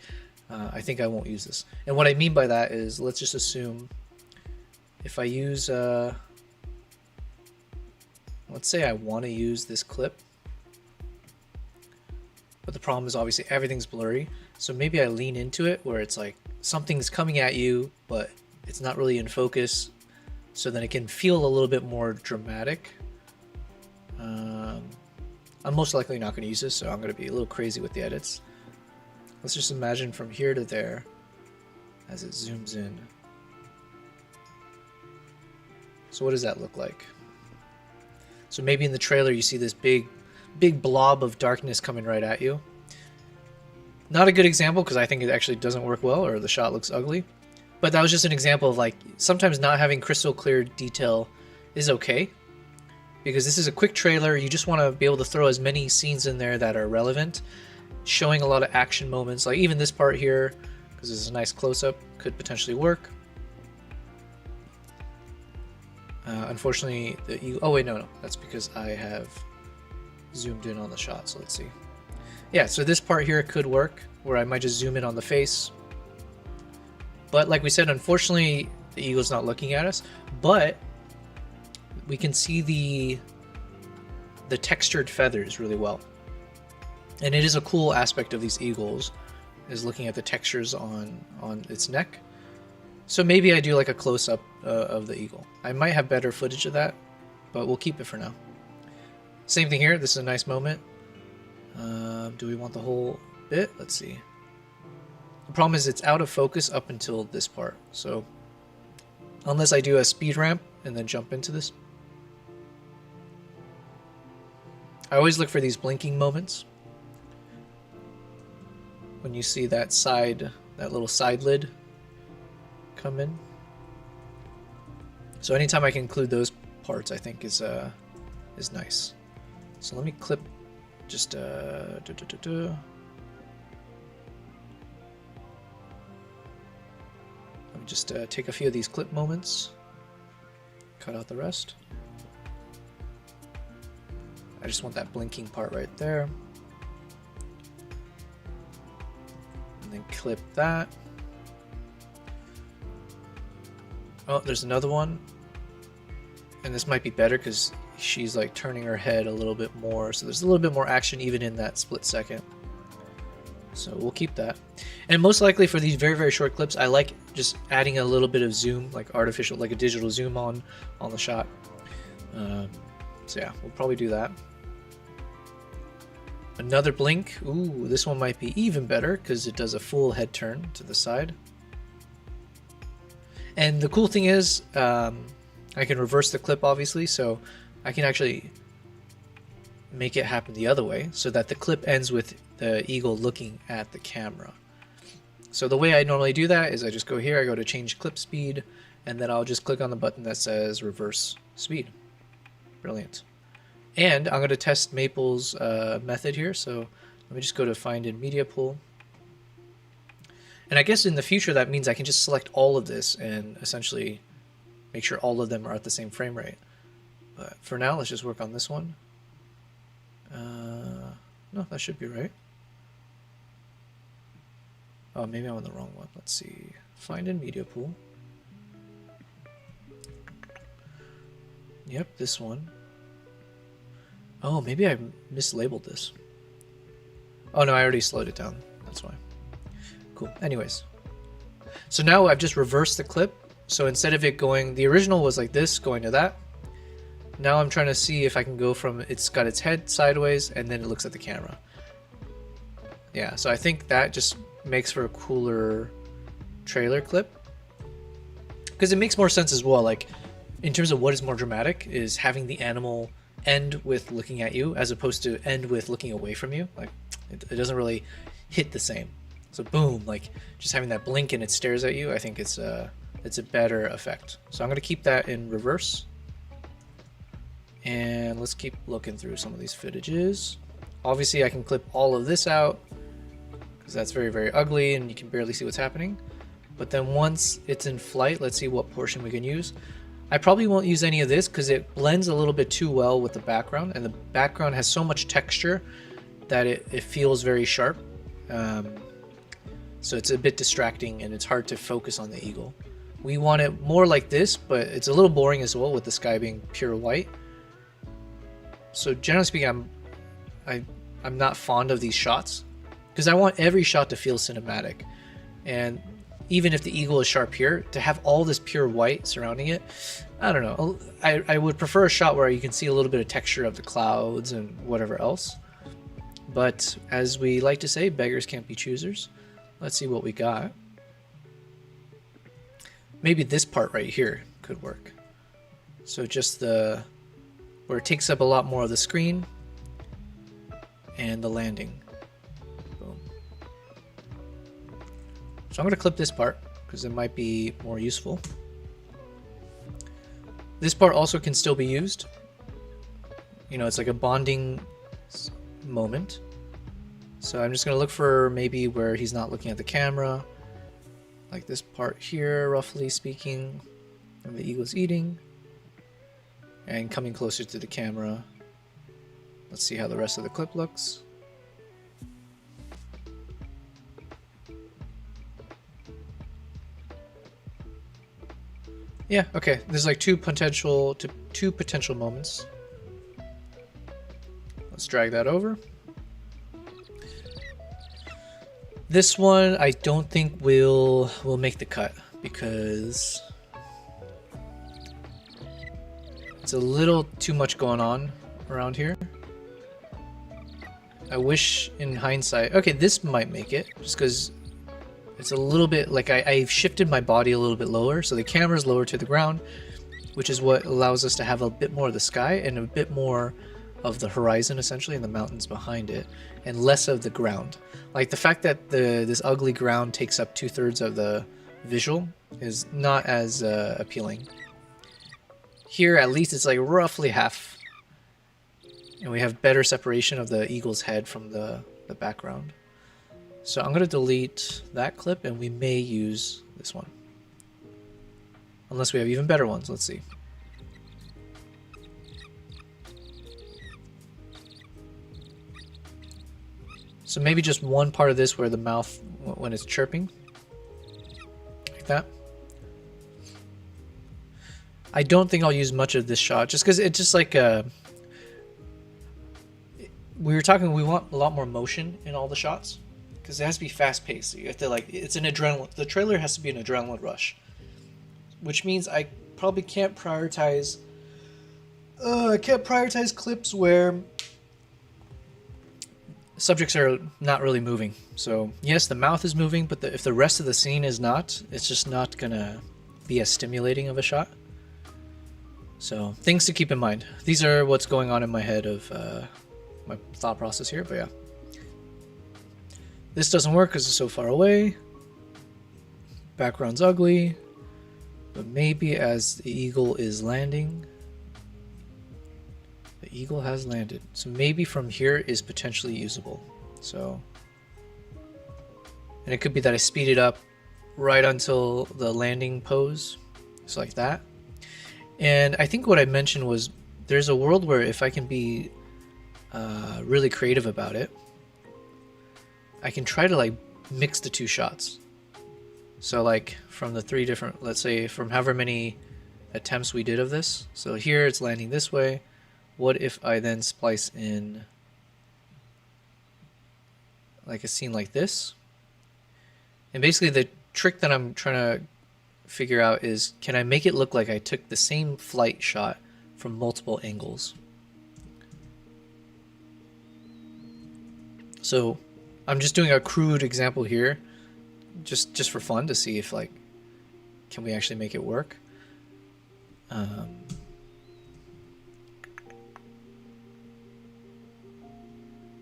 I think I won't use this. And what I mean by that is, let's just assume if I use, let's say I want to use this clip, but the problem is obviously everything's blurry. So maybe I lean into it where it's like something's coming at you, but it's not really in focus, so then it can feel a little bit more dramatic. I'm most likely not going to use this, so I'm going to be a little crazy with the edits. Let's just imagine from here to there as it zooms in. So what does that look like? So maybe in the trailer you see this big blob of darkness coming right at you. Not a good example because I think it actually doesn't work well, or the shot looks ugly. But that was just an example of, like, sometimes not having crystal clear detail is okay. Because this is a quick trailer, you just want to be able to throw as many scenes in there that are relevant, showing a lot of action moments, like even this part here, because it's a nice close-up, could potentially work. Unfortunately, oh wait, no, that's because I have zoomed in on the shot, so let's see. Yeah, so this part here could work, where I might just zoom in on the face. But like we said, unfortunately, the eagle's not looking at us, but we can see the textured feathers really well. And it is a cool aspect of these eagles, is looking at the textures on its neck. So maybe I do like a close-up of the eagle. I might have better footage of that, but we'll keep it for now. Same thing here, this is a nice moment. Do we want the whole bit? Let's see. The problem is it's out of focus up until this part. So unless I do a speed ramp and then jump into this. I always look for these blinking moments. When you see that little side lid come in. So anytime I can include those parts, I think is nice. So let me clip just let me just take a few of these clip moments, cut out the rest. I just want that blinking part right there. And then clip that. Oh, there's another one. And this might be better because she's like turning her head a little bit more. So there's a little bit more action even in that split second. So we'll keep that. And most likely for these very, very short clips, I like just adding a little bit of zoom, like artificial, like a digital zoom on the shot. So yeah, we'll probably do that. Another blink. Ooh, this one might be even better because it does a full head turn to the side. And the cool thing is, I can reverse the clip obviously, so I can actually make it happen the other way so that the clip ends with the eagle looking at the camera. So the way I normally do that is I just go here, I go to change clip speed, and then I'll just click on the button that says reverse speed. Brilliant. And I'm going to test Maple's method here. So let me just go to find in media pool. And I guess in the future that means I can just select all of this and essentially make sure all of them are at the same frame rate. But for now, let's just work on this one. No, that should be right. Oh, maybe I'm on the wrong one. Let's see. Find in media pool. Yep, this one. Oh, maybe I mislabeled this. Oh no, I already slowed it down. That's why. Cool. Anyways. So now I've just reversed the clip. So instead of it going, the original was like this, going to that. Now I'm trying to see if I can go from, it's got its head sideways and then it looks at the camera. Yeah, so I think that just makes for a cooler trailer clip. Because it makes more sense as well, like in terms of what is more dramatic is having the animal end with looking at you as opposed to end with looking away from you. Like it doesn't really hit the same. So boom, like just having that blink and it stares at you, I think it's a better effect. So I'm going to keep that in reverse. And let's keep looking through some of these footages. Obviously I can clip all of this out because that's very, very ugly and you can barely see what's happening. But then once it's in flight, let's see what portion we can use. I probably won't use any of this because it blends a little bit too well with the background, and the background has so much texture that it feels very sharp. So it's a bit distracting and it's hard to focus on the eagle. We want it more like this, but it's a little boring as well with the sky being pure white. So generally speaking, I'm not fond of these shots because I want every shot to feel cinematic. And even if the eagle is sharp here, to have all this pure white surrounding it, I don't know. I would prefer a shot where you can see a little bit of texture of the clouds and whatever else. But as we like to say, beggars can't be choosers. Let's see what we got. Maybe this part right here could work. So just where it takes up a lot more of the screen and the landing. Boom. So I'm going to clip this part because it might be more useful. This part also can still be used. You know, it's like a bonding moment. So I'm just going to look for maybe where he's not looking at the camera. Like this part here, roughly speaking. And the eagle's eating. And coming closer to the camera. Let's see how the rest of the clip looks. Yeah, okay. There's like two potential moments. Let's drag that over. This one I don't think will make the cut because it's a little too much going on around here. I wish in hindsight, okay, this might make it just because it's a little bit like I've shifted my body a little bit lower, so the camera's lower to the ground, which is what allows us to have a bit more of the sky and a bit more of the horizon essentially and the mountains behind it, and less of the ground. Like the fact that this ugly ground takes up 2/3 of the visual is not as appealing. Here at least it's like roughly half, and we have better separation of the eagle's head from the background. So I'm going to delete that clip and we may use this one. Unless we have even better ones. Let's see. So maybe just one part of this where the mouth, when it's chirping. Like that. I don't think I'll use much of this shot just because it's just like we were talking, we want a lot more motion in all the shots. Because it has to be fast paced. So you have to it's an adrenaline. The trailer has to be an adrenaline rush, which means I probably can't prioritize. I can't prioritize clips where subjects are not really moving. So yes, the mouth is moving, but if the rest of the scene is not, it's just not gonna be as stimulating of a shot. So things to keep in mind. These are what's going on in my head of my thought process here, but yeah. This doesn't work because it's so far away. Background's ugly, but maybe as the eagle is landing, the eagle has landed. So maybe from here is potentially usable. So, and it could be that I speed it up right until the landing pose. So like that. And I think what I mentioned was there's a world where if I can be really creative about it, I can try to like mix the two shots. So like from the 3 different, let's say from however many attempts we did of this. So here it's landing this way. What if I then splice in like a scene like this? And basically the trick that I'm trying to figure out is, can I make it look like I took the same flight shot from multiple angles? So I'm just doing a crude example here, just for fun, to see if like, can we actually make it work?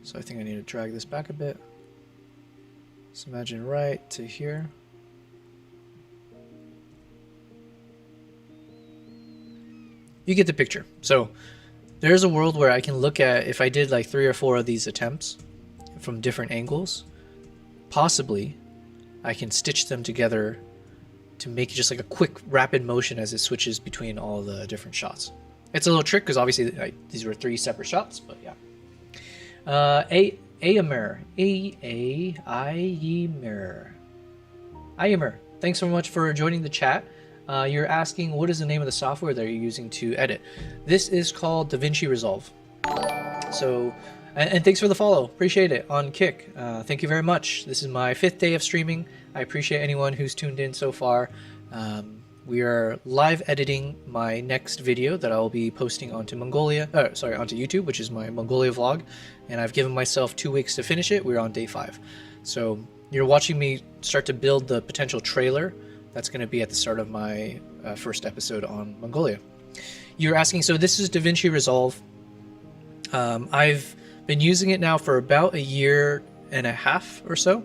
So I think I need to drag this back a bit. So imagine right to here. You get the picture. So there's a world where I can look at, if I did like 3 or 4 of these attempts from different angles, possibly I can stitch them together to make just like a quick rapid motion as it switches between all the different shots. It's a little trick because obviously these were 3 separate shots, but yeah. Ayamer, Ayamer, thanks so much for joining the chat. You're asking what is the name of the software that you're using to edit. This is called DaVinci Resolve. So, and thanks for the follow. Appreciate it on Kick. Thank you very much. This is my 5th day of streaming. I appreciate anyone who's tuned in so far. We are live editing my next video that I'll be posting onto onto YouTube, which is my Mongolia vlog. And I've given myself 2 weeks to finish it. We're on day 5. So you're watching me start to build the potential trailer that's going to be at the start of my first episode on Mongolia. You're asking, so this is DaVinci Resolve. I've been using it now for about 1.5 years or so.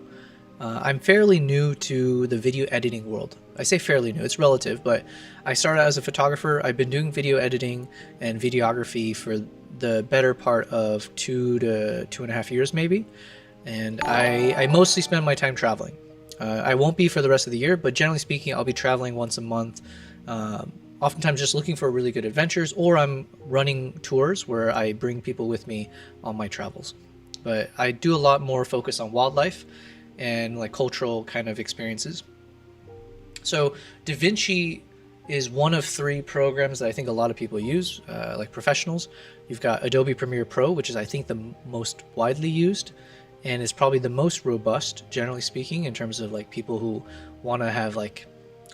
I'm fairly new to the video editing world. I say fairly new, it's relative, but I started out as a photographer. I've been doing video editing and videography for the better part of 2 to 2.5 years maybe. And I mostly spend my time traveling. I won't be for the rest of the year, but generally speaking, I'll be traveling once a month, oftentimes just looking for really good adventures, or I'm running tours where I bring people with me on my travels. But I do a lot more focus on wildlife and like cultural kind of experiences. So DaVinci is one of 3 programs that I think a lot of people use, like professionals. You've got Adobe Premiere Pro, which is I think the most widely used, and is probably the most robust, generally speaking, in terms of like people who want to have like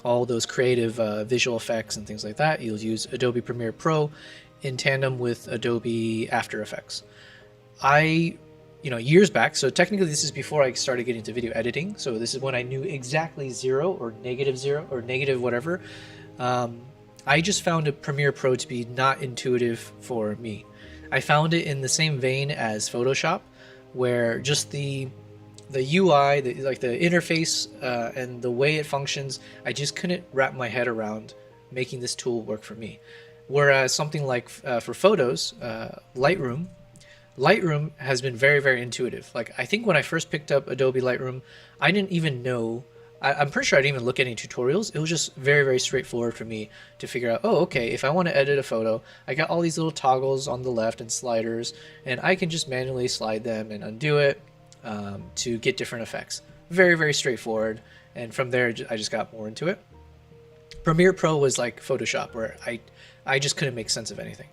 all those creative visual effects and things like that. You'll use Adobe Premiere Pro in tandem with Adobe After Effects. Years back, so technically this is before I started getting into video editing, so this is when I knew exactly 0 or -0 or negative whatever. I just found a Premiere Pro to be not intuitive for me. I found it in the same vein as Photoshop, where just the UI, the interface and the way it functions, I just couldn't wrap my head around making this tool work for me. Whereas something like for photos, Lightroom has been very, very intuitive. Like I think when I first picked up Adobe Lightroom, I didn't even know, I'm pretty sure I didn't even look at any tutorials. It was just very, very straightforward for me to figure out, oh, okay, if I want to edit a photo, I got all these little toggles on the left and sliders, and I can just manually slide them and undo it to get different effects. Very, very straightforward. And from there, I just got more into it. Premiere Pro was like Photoshop, where I just couldn't make sense of anything.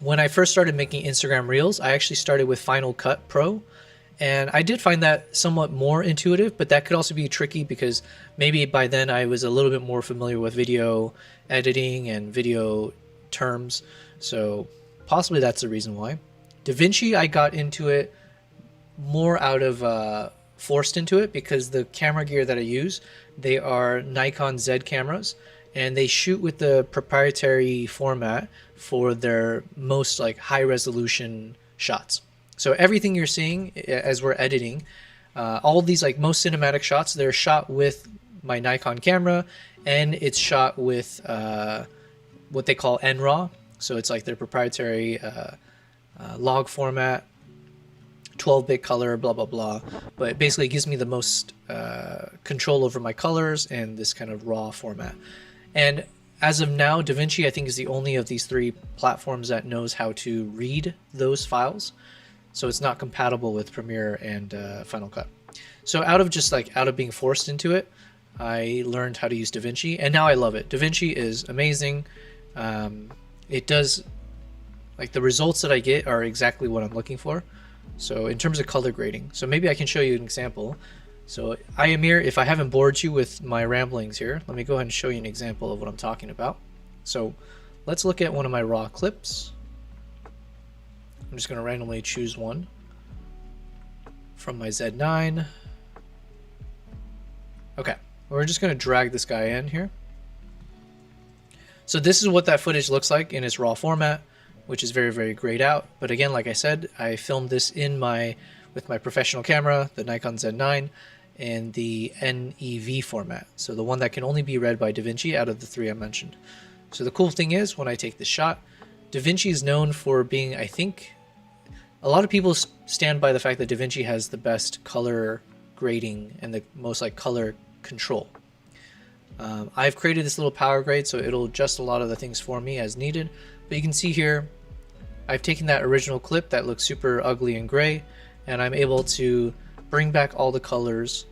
When I first started making Instagram Reels, I actually started with Final Cut Pro, and I did find that somewhat more intuitive, but that could also be tricky because maybe by then I was a little bit more familiar with video editing and video terms, so possibly that's the reason why. DaVinci, I got into it more out of forced into it because the camera gear that I use, they are Nikon Z cameras, and they shoot with the proprietary format for their most like high resolution shots. So everything you're seeing as we're editing, all these like most cinematic shots, they're shot with my Nikon camera, and it's shot with what they call NRAW. So it's like their proprietary log format, 12-bit color, blah blah blah. But it basically gives me the most control over my colors and this kind of raw format. And as of now, DaVinci I think is the only of these three platforms that knows how to read those files. So it's not compatible with Premiere and Final Cut. So out of being forced into it, I learned how to use DaVinci, and now I love it. DaVinci is amazing. It does, like, the results that I get are exactly what I'm looking for. So in terms of color grading, so maybe I can show you an example. So Ayamir, if I haven't bored you with my ramblings here, let me go ahead and show you an example of what I'm talking about. So let's look at one of my raw clips. I'm just going to randomly choose one from my Z9. Okay, we're just going to drag this guy in here. So this is what that footage looks like in its raw format, which is very, very grayed out. But again, like I said, I filmed this with my professional camera, the Nikon Z9, and the NEV format. So the one that can only be read by DaVinci out of the three I mentioned. So the cool thing is, when I take this shot, DaVinci is known for being, I think, a lot of people stand by the fact that DaVinci has the best color grading and the most like color control. I've created this little power grade, so it'll adjust a lot of the things for me as needed. But you can see here, I've taken that original clip that looks super ugly and gray, and I'm able to bring back all the colors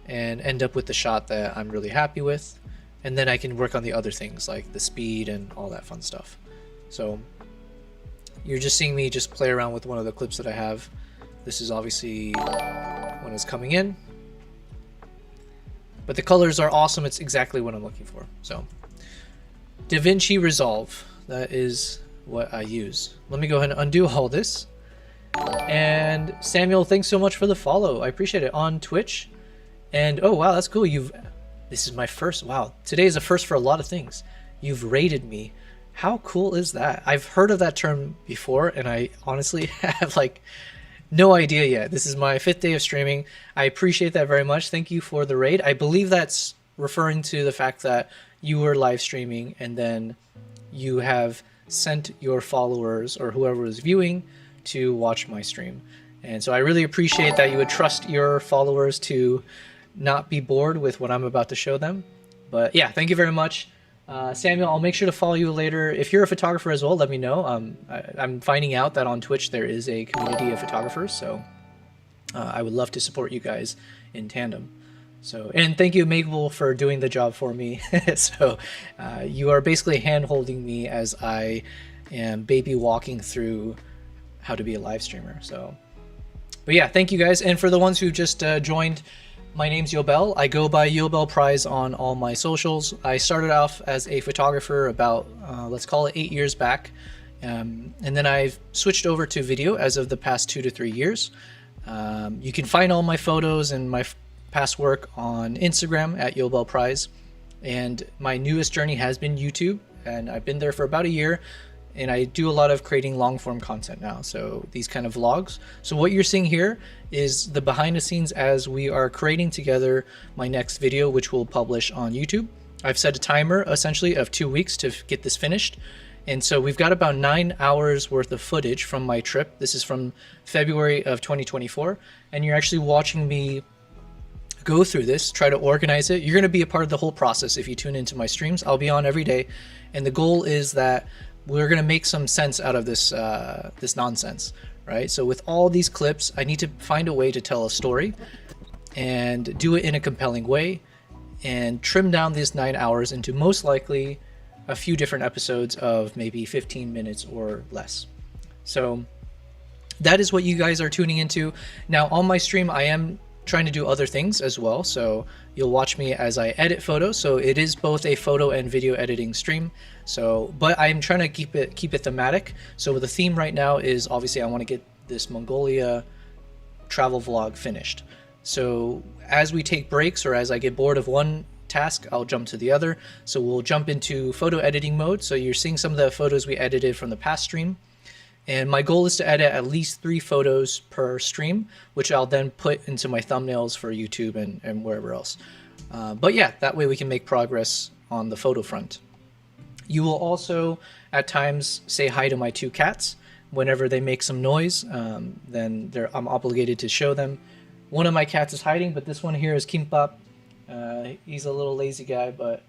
and end up with the shot that I'm really happy with. And then I can work on the other things like the speed and all that fun stuff. So you're just seeing me just play around with one of the clips that I have. This is obviously when it's coming in. But the colors are awesome. It's exactly what I'm looking for. So DaVinci Resolve, that is what I use. Let me go ahead and undo all this. And Samuel, thanks so much for the follow. I appreciate it on Twitch. And oh wow, that's cool. This is my first, wow. Today is a first for a lot of things. You've rated me. How cool is that? I've heard of that term before, and I honestly have like no idea yet. This is my 5th day of streaming. I appreciate that very much. Thank you for the raid. I believe that's referring to the fact that you were live streaming and then you have sent your followers or whoever is viewing to watch my stream. And so I really appreciate that you would trust your followers to not be bored with what I'm about to show them. But yeah, thank you very much. Samuel, I'll make sure to follow you later. If you're a photographer as well, let me know. I'm finding out that on Twitch there is a community of photographers, so I would love to support you guys in tandem. So, and thank you, Mabel, for doing the job for me. So you are basically hand-holding me as I am baby walking through how to be a live streamer. So, but yeah, thank you guys. And for the ones who just joined, my name's Yobel. I go by Yobel Prize on all my socials. I started off as a photographer about, let's call it 8 years back. And then I've switched over to video as of the past 2 to 3 years. You can find all my photos and my past work on Instagram at Yobel Prize. And my newest journey has been YouTube, and I've been there for about a year. And I do a lot of creating long form content now, so these kind of vlogs. So what you're seeing here is the behind the scenes as we are creating together my next video, which we'll publish on YouTube. I've set a timer essentially of 2 weeks to get this finished. And so we've got about 9 hours worth of footage from my trip. This is from February of 2024. And you're actually watching me go through this, try to organize it. You're gonna be a part of the whole process if you tune into my streams. I'll be on every day. And the goal is that we're going to make some sense out of this this nonsense, right? So with all these clips, I need to find a way to tell a story and do it in a compelling way and trim down these 9 hours into most likely a few different episodes of maybe 15 minutes or less. So that is what you guys are tuning into. Now on my stream, I am trying to do other things as well. So you'll watch me as I edit photos. So it is both a photo and video editing stream. So, but I'm trying to keep it thematic. So the theme right now is obviously I want to get this Mongolia travel vlog finished. So as we take breaks or as I get bored of one task, I'll jump to the other. So we'll jump into photo editing mode. So you're seeing some of the photos we edited from the past stream. And my goal is to edit at least 3 photos per stream, which I'll then put into my thumbnails for YouTube and wherever else. But yeah, that way we can make progress on the photo front. You will also at times say hi to my 2 cats. Whenever they make some noise, then I'm obligated to show them. One of my cats is hiding, but this one here is Kimbap. He's a little lazy guy, but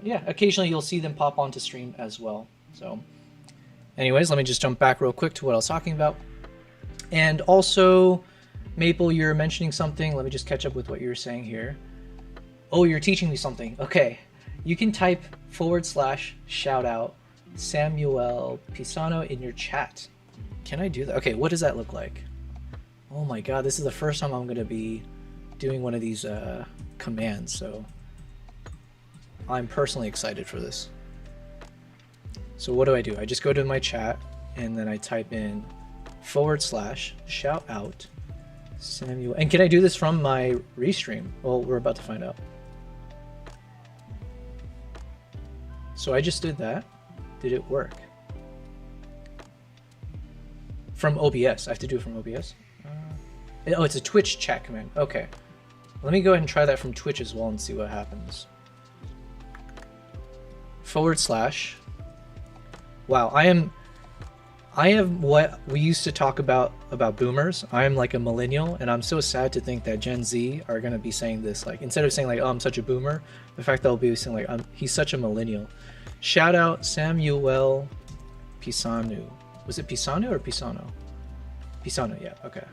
yeah, occasionally you'll see them pop onto stream as well. So anyways, let me just jump back real quick to what I was talking about. And also, Maple, you're mentioning something. Let me just catch up with what you were saying here. Oh, you're teaching me something. Okay. You can type /shoutout Samuel Pisano in your chat. Can I do that? Okay, what does that look like? Oh my god, this is the first time I'm going to be doing one of these commands, so I'm personally excited for this. So what do? I just go to my chat and then I type in /shoutout Samuel. And can I do this from my restream? Well, we're about to find out. So I just did that. Did it work? From OBS. I have to do it from OBS. Oh, it's a Twitch chat command. Okay. Let me go ahead and try that from Twitch as well and see what happens. /. Wow, I am what we used to talk about boomers. I am like a millennial, and I'm so sad to think that Gen Z are gonna be saying this. Like, instead of saying like, oh, I'm such a boomer, the fact that they'll be saying like, he's such a millennial. Shout out Samuel Pisano. Was it Pisano or Pisano? Pisano, yeah, okay.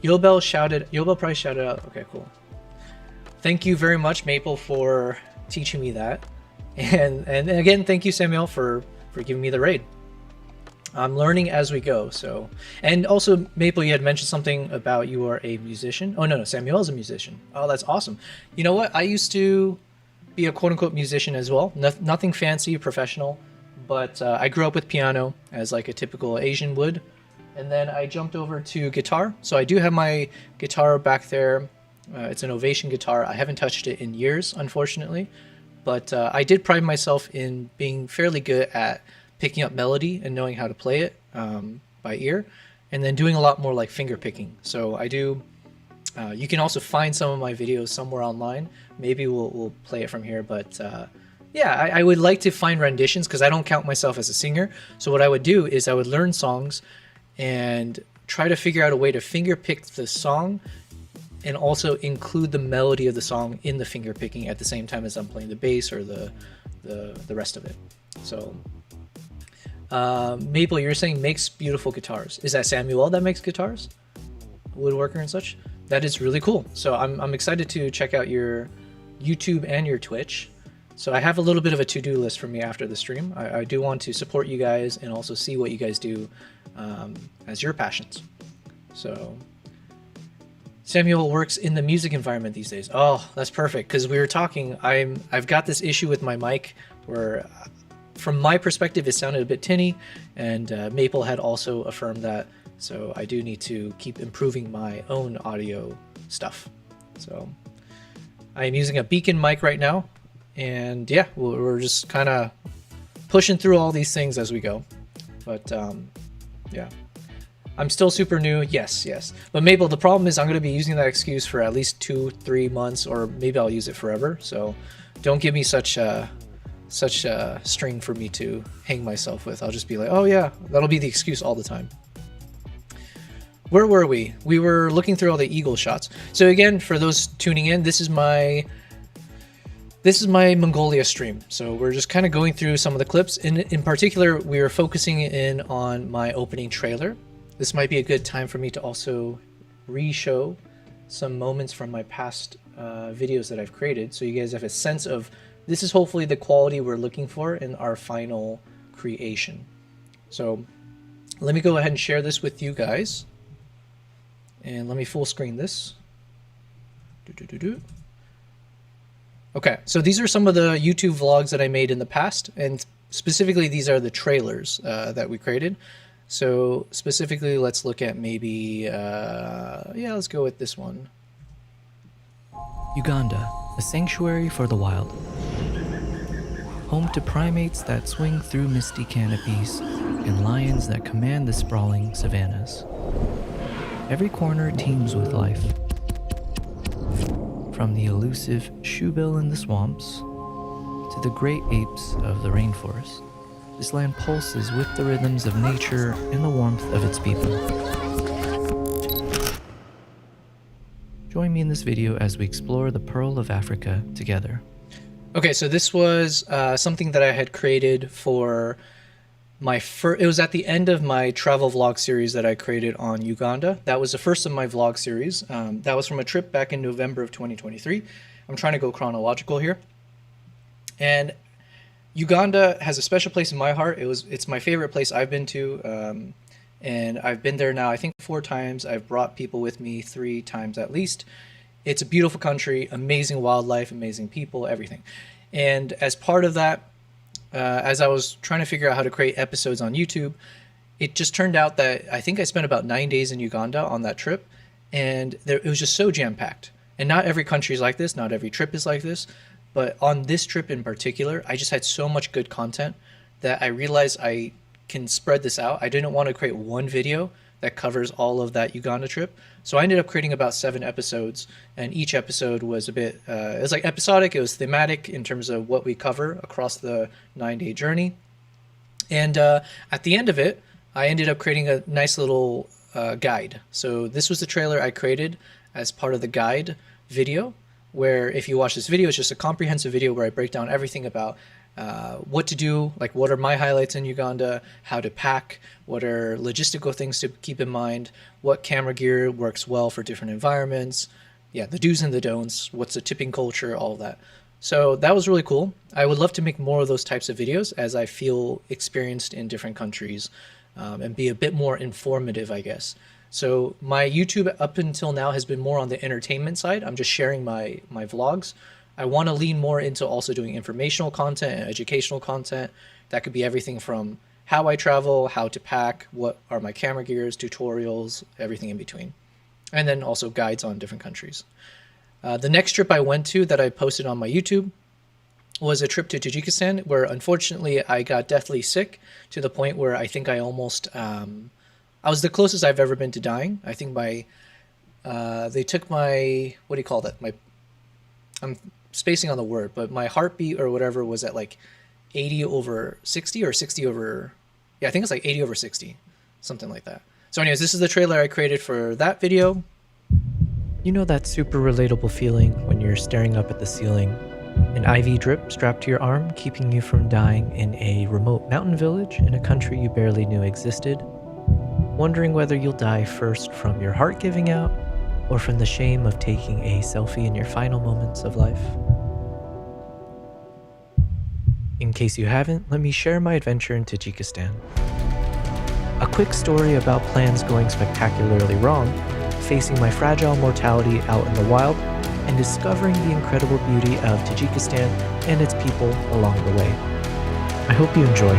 Yobel Price shouted out. Okay, cool. Thank you very much, Maple, for teaching me that. And again, thank you, Samuel, for giving me the raid. I'm learning as we go. So, and also, Maple, you had mentioned something about you are a musician. Oh no, Samuel's a musician. Oh, that's awesome. You know what? I used to be a quote-unquote musician as well. Nothing fancy, professional, but I grew up with piano as like a typical Asian would, and then I jumped over to guitar. So I do have my guitar back there. It's an Ovation guitar. I haven't touched it in years, unfortunately. But I did pride myself in being fairly good at picking up melody and knowing how to play it by ear, and then doing a lot more like finger picking. So I do. You can also find some of my videos somewhere online. Maybe we'll play it from here. But yeah, I would like to find renditions because I don't count myself as a singer. So what I would do is I would learn songs and try to figure out a way to finger pick the song and also include the melody of the song in the finger picking at the same time as I'm playing the bass or the rest of it. So Maple, you're saying makes beautiful guitars. Is that Samuel that makes guitars? Woodworker and such? That is really cool. So I'm excited to check out your YouTube and your Twitch. So I have a little bit of a to-do list for me after the stream. I do want to support you guys and also see what you guys do as your passions. So Samuel works in the music environment these days. Oh, that's perfect, because we were talking. I've got this issue with my mic where, from my perspective, it sounded a bit tinny, and Maple had also affirmed that. So I do need to keep improving my own audio stuff. So I'm using a Beacon mic right now, and yeah, we're just kind of pushing through all these things as we go. But yeah. I'm still super new, yes. But Maple, the problem is I'm going to be using that excuse for at least 2-3 months, or maybe I'll use it forever. So don't give me such a string for me to hang myself with. I'll just be like, oh yeah, that'll be the excuse all the time. Where were we? We were looking through all the eagle shots. So again, for those tuning in, this is my Mongolia stream. So we're just kind of going through some of the clips. In particular, we are focusing in on my opening trailer. This might be a good time for me to also re-show some moments from my past videos that I've created, so you guys have a sense of this is hopefully the quality we're looking for in our final creation. So let me go ahead and share this with you guys, and let me full screen this. Okay, so these are some of the YouTube vlogs that I made in the past, and specifically these are the trailers that we created. So specifically, let's look at maybe, yeah, let's go with this one. Uganda, a sanctuary for the wild. Home to primates that swing through misty canopies and lions that command the sprawling savannas. Every corner teems with life. From the elusive shoebill in the swamps to the great apes of the rainforest, this land pulses with the rhythms of nature and the warmth of its people. Join me in this video as we explore the Pearl of Africa together. Okay, so this was something that I had created for my first. It was at the end of my travel vlog series that I created on Uganda. That was the first of my vlog series. That was from a trip back in November of 2023. I'm trying to go chronological here. And Uganda has a special place in my heart. It's my favorite place I've been to. And I've been there now, I think 4 times. I've brought people with me 3 times at least. It's a beautiful country, amazing wildlife, amazing people, everything. And as part of that, as I was trying to figure out how to create episodes on YouTube, it just turned out that I think I spent about 9 days in Uganda on that trip, and it was just so jam-packed. And not every country is like this, not every trip is like this, but on this trip in particular, I just had so much good content that I realized I can spread this out. I didn't want to create one video that covers all of that Uganda trip. So I ended up creating about 7 episodes, and each episode was a bit, it was like episodic, it was thematic in terms of what we cover across the 9-day journey. And at the end of it, I ended up creating a nice little guide. So this was the trailer I created as part of the guide video, where if you watch this video, it's just a comprehensive video where I break down everything about what to do, like what are my highlights in Uganda, how to pack, what are logistical things to keep in mind, what camera gear works well for different environments, yeah, the do's and the don'ts, what's the tipping culture, all of that. So that was really cool. I would love to make more of those types of videos as I feel experienced in different countries and be a bit more informative, I guess. So my YouTube up until now has been more on the entertainment side. I'm just sharing my vlogs. I want to lean more into also doing informational content and educational content. That could be everything from how I travel, how to pack, what are my camera gears, tutorials, everything in between. And then also guides on different countries. The next trip I went to that I posted on my YouTube was a trip to Tajikistan, where unfortunately I got deathly sick to the point where I think I almost, I was the closest I've ever been to dying. I think they took my, what do you call that? I'm spacing on the word, but my heartbeat or whatever was at like 80/60 or 60/, yeah, I think it's like 80/60, something like that. So anyways, this is the trailer I created for that video. You know that super relatable feeling when you're staring up at the ceiling, an IV drip strapped to your arm, keeping you from dying in a remote mountain village in a country you barely knew existed, wondering whether you'll die first from your heart giving out or from the shame of taking a selfie in your final moments of life. In case you haven't, let me share my adventure in Tajikistan. A quick story about plans going spectacularly wrong, facing my fragile mortality out in the wild, and discovering the incredible beauty of Tajikistan and its people along the way. I hope you enjoy.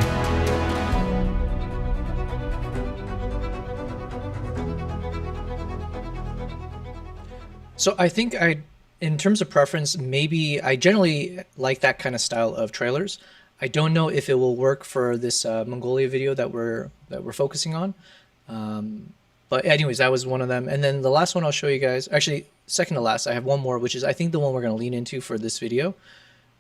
So I think in terms of preference, maybe I generally like that kind of style of trailers. I don't know if it will work for this Mongolia video that we're focusing on. But anyways, that was one of them. And then the last one I'll show you guys, actually second to last, I have one more, which is I think the one we're going to lean into for this video.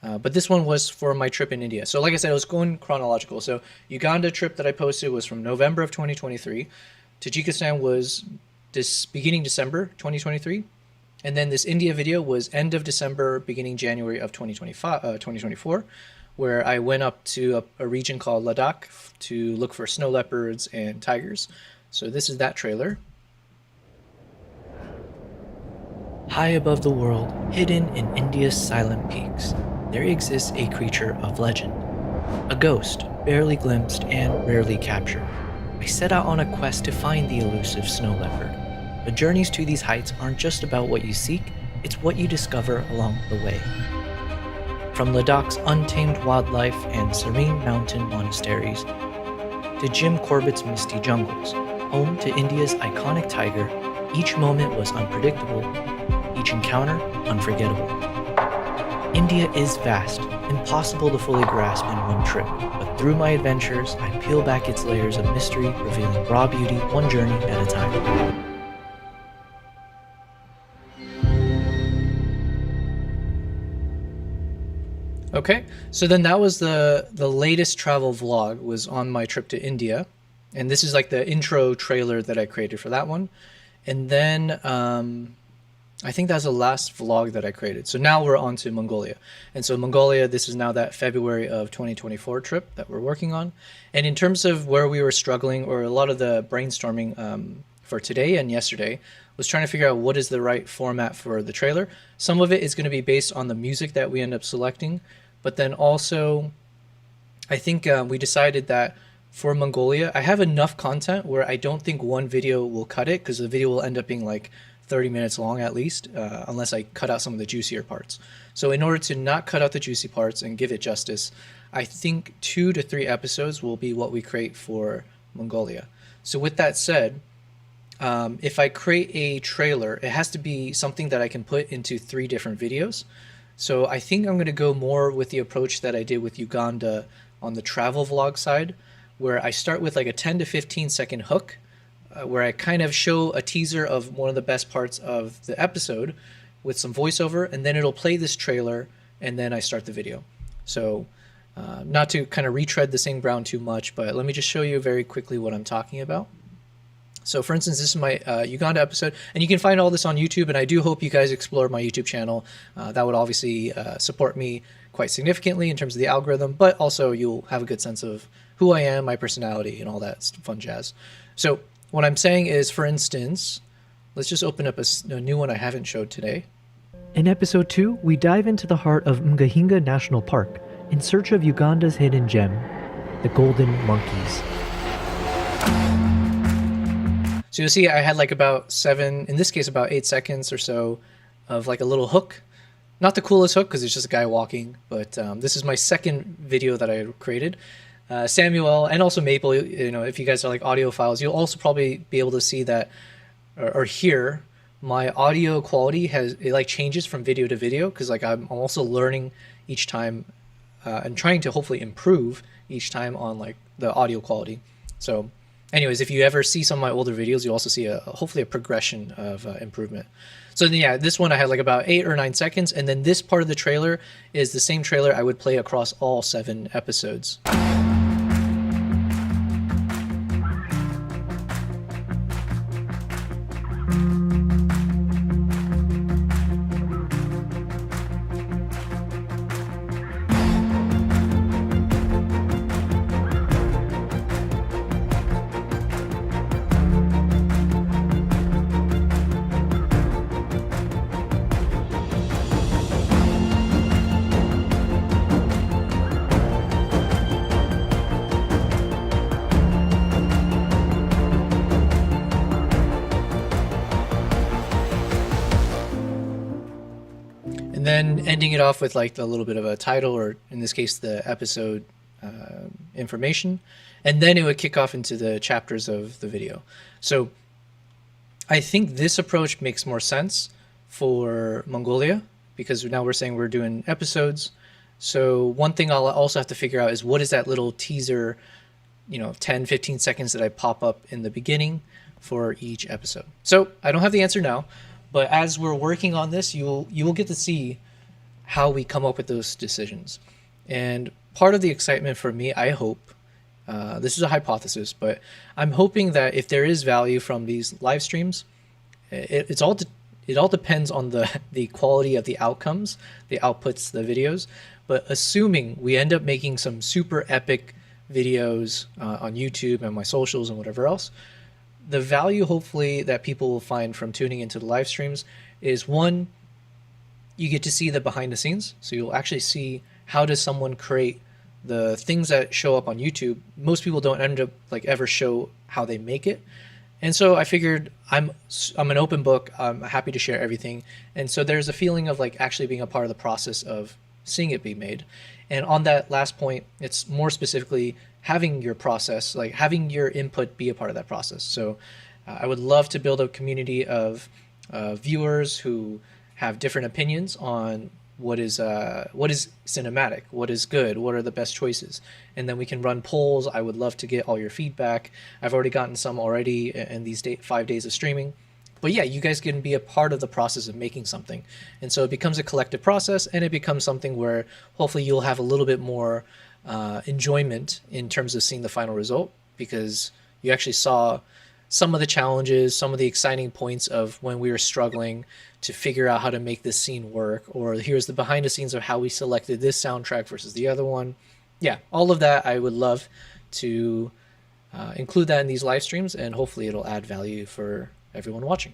But this one was for my trip in India. So like I said, I was going chronological. So Uganda trip that I posted was from November of 2023. Tajikistan was this beginning December 2023. And then this India video was end of December, beginning January of 2024, where I went up to a region called Ladakh to look for snow leopards and tigers. So this is that trailer. High above the world, hidden in India's silent peaks, there exists a creature of legend. A ghost, barely glimpsed and rarely captured. I set out on a quest to find the elusive snow leopard. But journeys to these heights aren't just about what you seek, it's what you discover along the way. From Ladakh's untamed wildlife and serene mountain monasteries, to Jim Corbett's misty jungles, home to India's iconic tiger, each moment was unpredictable, each encounter unforgettable. India is vast, impossible to fully grasp in one trip, but through my adventures, I peel back its layers of mystery, revealing raw beauty one journey at a time. Okay, so then that was the latest travel vlog was on my trip to India, and this is like the intro trailer that I created for that one. And then I think that's the last vlog that I created. So now we're on to Mongolia. And so Mongolia, this is now that February of 2024 trip that we're working on. And in terms of where we were struggling, or a lot of the brainstorming for today and yesterday, was trying to figure out what is the right format for the trailer. Some of it is going to be based on the music that we end up selecting, but then also I think we decided that for Mongolia, I have enough content where I don't think one video will cut it, because the video will end up being like 30 minutes long at least, unless I cut out some of the juicier parts. So in order to not cut out the juicy parts and give it justice, I think 2 to 3 episodes will be what we create for Mongolia. So with that said, if I create a trailer, it has to be something that I can put into 3 different videos. So I think I'm going to go more with the approach that I did with Uganda on the travel vlog side, where I start with like a 10 to 15 second hook, where I kind of show a teaser of one of the best parts of the episode with some voiceover, and then it'll play this trailer, and then I start the video. So not to kind of retread the same ground too much, but let me just show you very quickly what I'm talking about. So for instance, this is my Uganda episode, and you can find all this on YouTube, and I do hope you guys explore my YouTube channel. That would obviously support me quite significantly in terms of the algorithm, but also you'll have a good sense of who I am, my personality, and all that fun jazz. So what I'm saying is, for instance, let's just open up a new one I haven't showed today. In episode 2, we dive into the heart of Mgahinga National Park in search of Uganda's hidden gem, the golden monkeys. So you'll see I had like about 7, in this case about 8 seconds or so of like a little hook. Not the coolest hook because it's just a guy walking, but this is my second video that I created. Samuel and also Maple, you know, if you guys are like audiophiles, you'll also probably be able to see that or hear my audio quality it like changes from video to video, because like I'm also learning each time and trying to hopefully improve each time on like the audio quality. So anyways, if you ever see some of my older videos, you'll also see hopefully a progression of improvement. So then, yeah, this one I had like about 8 or 9 seconds, and then this part of the trailer is the same trailer I would play across all 7 episodes. And then ending it off with like a little bit of a title, or in this case, the episode information. And then it would kick off into the chapters of the video. So I think this approach makes more sense for Mongolia, because now we're saying we're doing episodes. So one thing I'll also have to figure out is what is that little teaser, 10, 15 seconds that I pop up in the beginning for each episode. So I don't have the answer now, but as we're working on this, you will get to see how we come up with those decisions. And part of the excitement for me, I hope, this is a hypothesis, but I'm hoping that if there is value from these live streams, it all depends on the quality of the outcomes, the outputs, the videos. But assuming we end up making some super epic videos on YouTube and my socials and whatever else, the value hopefully that people will find from tuning into the live streams is, one, you get to see the behind the scenes. So you'll actually see how does someone create the things that show up on YouTube. Most people don't end up like ever show how they make it. And so I figured I'm an open book. I'm happy to share everything. And so there's a feeling of like actually being a part of the process of seeing it be made. And on that last point, it's more specifically having your process, like having your input be a part of that process. So I would love to build a community of viewers who have different opinions on what is cinematic, what is good, what are the best choices, and then we can run polls. I would love to get all your feedback. I've already gotten some already in these 5 days of streaming. But yeah, you guys can be a part of the process of making something. And so it becomes a collective process, and it becomes something where hopefully you'll have a little bit more enjoyment in terms of seeing the final result, because you actually saw some of the challenges, some of the exciting points of when we were struggling to figure out how to make this scene work, or here's the behind the scenes of how we selected this soundtrack versus the other one. Yeah, all of that I would love to include that in these live streams, and hopefully it'll add value for everyone watching.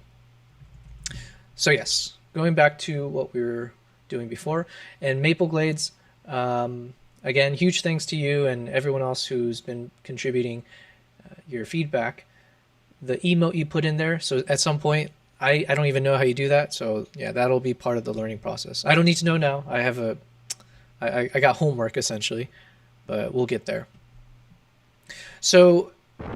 So yes, going back to what we were doing before, and Maple Glades, again, huge thanks to you and everyone else who's been contributing your feedback. The emote you put in there, so at some point, I don't even know how you do that, so yeah, that'll be part of the learning process. I don't need to know now. I got homework essentially, but we'll get there. So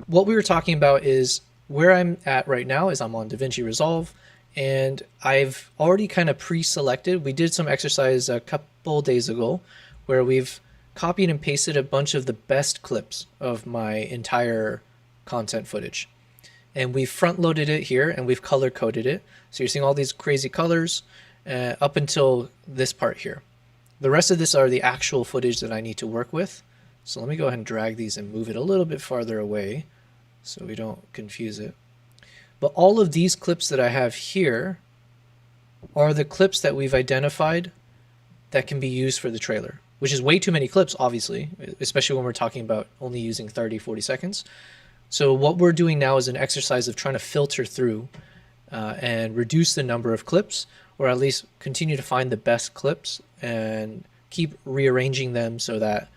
what we were talking about is where I'm at right now is I'm on DaVinci Resolve, and I've already kind of pre-selected. We did some exercise a couple days ago where we've copied and pasted a bunch of the best clips of my entire content footage. And we've front loaded it here, and we've color coded it. So you're seeing all these crazy colors up until this part here. The rest of this are the actual footage that I need to work with. So let me go ahead and drag these and move it a little bit farther away so we don't confuse it. But all of these clips that I have here are the clips that we've identified that can be used for the trailer, which is way too many clips, obviously, especially when we're talking about only using 30, 40 seconds. So what we're doing now is an exercise of trying to filter through and reduce the number of clips, or at least continue to find the best clips and keep rearranging them so that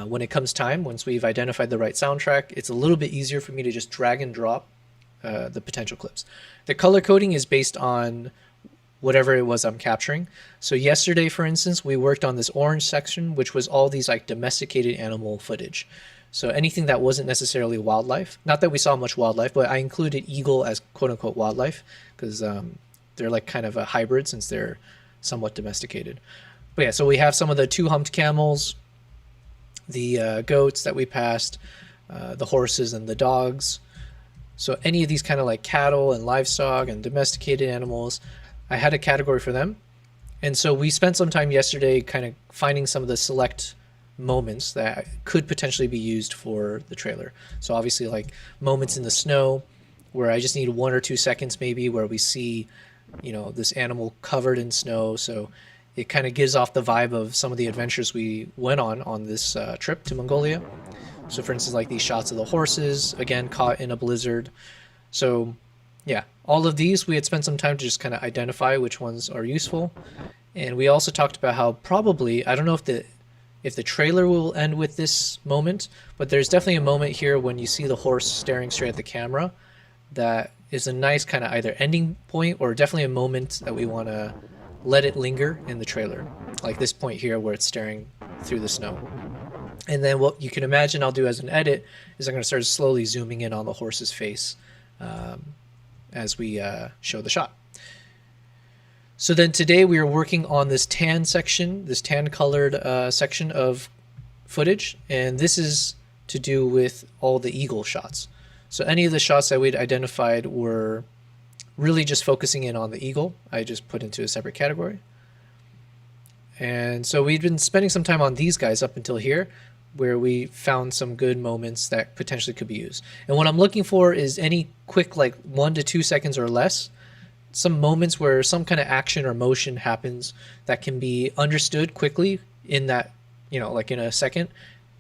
when it comes time, once we've identified the right soundtrack, it's a little bit easier for me to just drag and drop the potential clips. The color coding is based on whatever it was I'm capturing. So yesterday, for instance, we worked on this orange section, which was all these like domesticated animal footage. So anything that wasn't necessarily wildlife, not that we saw much wildlife, but I included eagle as quote unquote wildlife because they're like kind of a hybrid since they're somewhat domesticated. But yeah, so we have some of the 2-humped camels, the goats that we passed, the horses and the dogs. So any of these kind of like cattle and livestock and domesticated animals, I had a category for them. And so we spent some time yesterday kind of finding some of the select moments that could potentially be used for the trailer. So obviously like moments in the snow where I just need 1 or 2 seconds maybe where we see, you know, this animal covered in snow. So it kind of gives off the vibe of some of the adventures we went on this trip to Mongolia. So for instance, like these shots of the horses, again, caught in a blizzard. So yeah, all of these, we had spent some time to just kind of identify which ones are useful. And we also talked about how probably, I don't know if the trailer will end with this moment, but there's definitely a moment here when you see the horse staring straight at the camera that is a nice kind of either ending point or definitely a moment that we want to let it linger in the trailer. Like this point here where it's staring through the snow. And then what you can imagine I'll do as an edit is I'm going to start slowly zooming in on the horse's face as we show the shot. So then today we are working on this tan section, this tan colored section of footage, and this is to do with all the eagle shots. So any of the shots that we'd identified were really just focusing in on the eagle. I just put into a separate category. And so we'd been spending some time on these guys up until here, where we found some good moments that potentially could be used. And what I'm looking for is any quick, like 1 to 2 seconds or less, some moments where some kind of action or motion happens that can be understood quickly in that, you know, like in a second.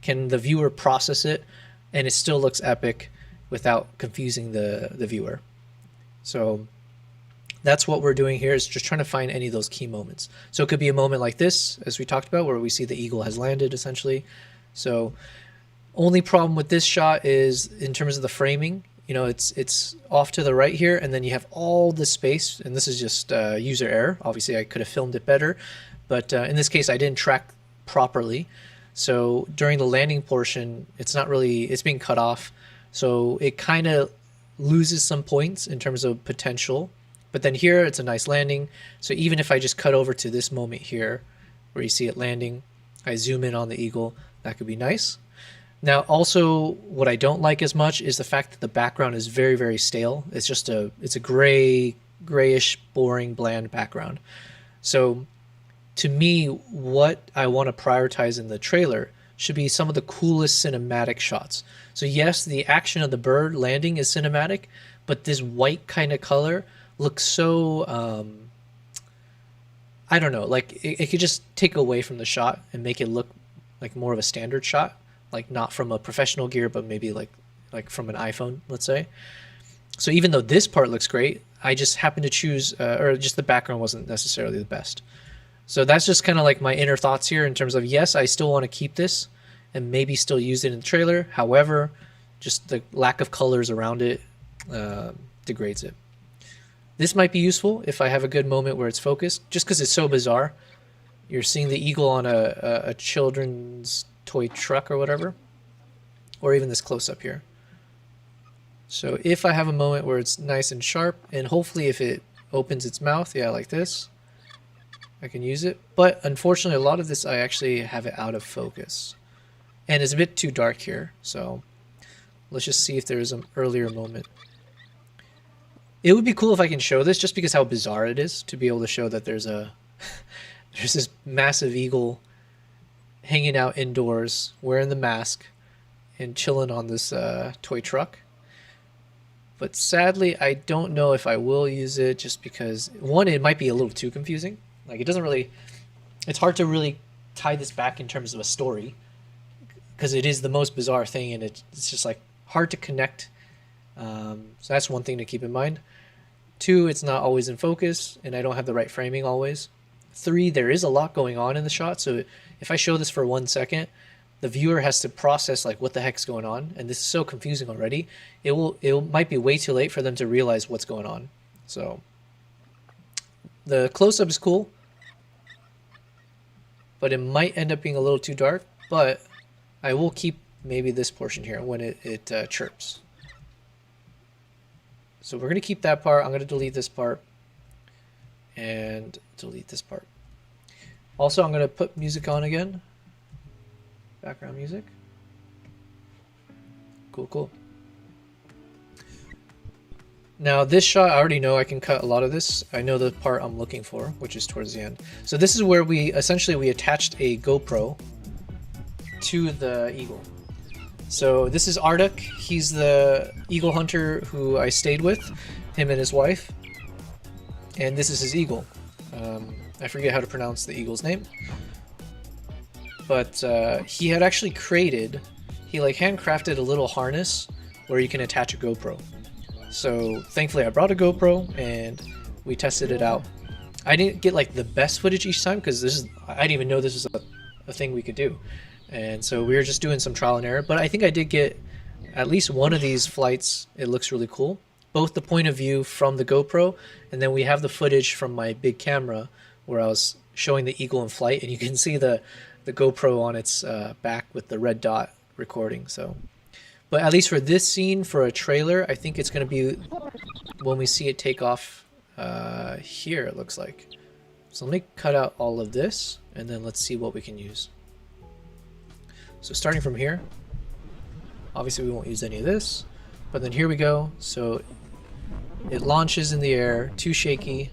Can the viewer process it and it still looks epic without confusing the viewer? So that's what we're doing here, is just trying to find any of those key moments. So it could be a moment like this, as we talked about, where we see the eagle has landed essentially. So only problem with this shot is in terms of the framing, you know, it's off to the right here, and then you have all the space, and this is just user error. Obviously I could have filmed it better, but in this case I didn't track properly. So during the landing portion, it's being cut off. So it kind of loses some points in terms of potential But then here it's a nice landing. So even if I just cut over to this moment here where you see it landing, I zoom in on the eagle, that could be nice. Now also what I don't like as much is the fact that the background is very, very stale. It's a grayish, boring, bland background. So to me, what I want to prioritize in the trailer should be some of the coolest cinematic shots. So yes, the action of the bird landing is cinematic, but this white kind of color looks so, I don't know, like it could just take away from the shot and make it look like more of a standard shot, like not from a professional gear, but maybe like from an iPhone, let's say. So even though this part looks great, I just happened to choose, or just the background wasn't necessarily the best. So that's just kind of like my inner thoughts here in terms of, yes, I still want to keep this and maybe still use it in the trailer. However, just the lack of colors around it degrades it. This might be useful if I have a good moment where it's focused, just because it's so bizarre. You're seeing the eagle on a children's toy truck or whatever, or even this close-up here. So if I have a moment where it's nice and sharp, and hopefully if it opens its mouth, yeah, like this, I can use it. But unfortunately, a lot of this, I actually have it out of focus. And it's a bit too dark here, so let's just see if there's an earlier moment. It would be cool if I can show this, just because how bizarre it is to be able to show that there's there's this massive eagle hanging out indoors, wearing the mask, and chilling on this toy truck. But sadly, I don't know if I will use it, just because, one, it might be a little too confusing. Like, it doesn't really, it's hard to really tie this back in terms of a story, because it is the most bizarre thing, and it's just like hard to connect. So that's one thing to keep in mind. 2, it's not always in focus, and I don't have the right framing always. 3, there is a lot going on in the shot, so if I show this for 1 second, the viewer has to process like what the heck's going on, and this is so confusing already. It might be way too late for them to realize what's going on. So the close-up is cool, but it might end up being a little too dark. But I will keep maybe this portion here when it chirps. So we're gonna keep that part. I'm gonna delete this part and delete this part. Also, I'm gonna put music on again. Background music. Cool. Now this shot, I already know I can cut a lot of this. I know the part I'm looking for, which is towards the end. So this is where we attached a GoPro to the eagle. So this is Arduk. He's the eagle hunter who I stayed with, him and his wife. And this is his eagle. I forget how to pronounce the eagle's name. But he had actually created, he like handcrafted a little harness where you can attach a GoPro. So thankfully I brought a GoPro and we tested it out. I didn't get like the best footage each time, because I didn't even know this was a thing we could do. And so we were just doing some trial and error, but I think I did get at least one of these flights. It looks really cool. Both the point of view from the GoPro, and then we have the footage from my big camera where I was showing the eagle in flight, and you can see the GoPro on its back with the red dot recording. So, but at least for this scene, for a trailer, I think it's going to be when we see it take off here, it looks like. So let me cut out all of this, and then let's see what we can use. So starting from here, obviously we won't use any of this, but then here we go. So it launches in the air, too shaky.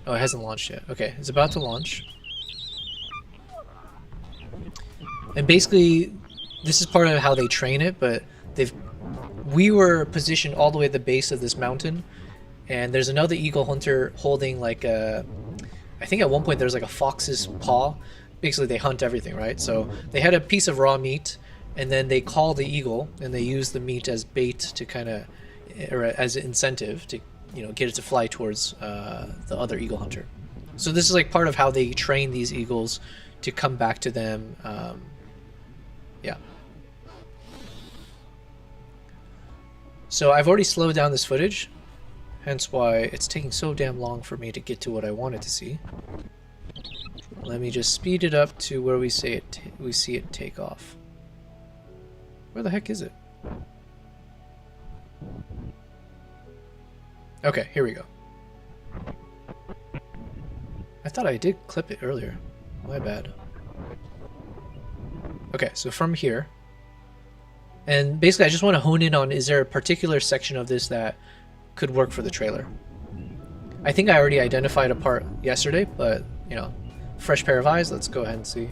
Oh, it hasn't launched yet. Okay, it's about to launch. And basically, this is part of how they train it, but we were positioned all the way at the base of this mountain, and there's another eagle hunter holding like I think at one point there's like a fox's paw. Basically, they hunt everything, right? So they had a piece of raw meat, and then they call the eagle, and they use the meat as bait to kind of, or as an incentive to, get it to fly towards the other eagle hunter. So this is like part of how they train these eagles to come back to them. Yeah. So I've already slowed down this footage, hence why it's taking so damn long for me to get to what I wanted to see. Let me just speed it up to where we see it take off. Where the heck is it? Okay, here we go. I thought I did clip it earlier. My bad. Okay, so from here, and basically I just want to hone in on, is there a particular section of this that could work for the trailer? I think I already identified a part yesterday, but, you know, fresh pair of eyes, let's go ahead and see.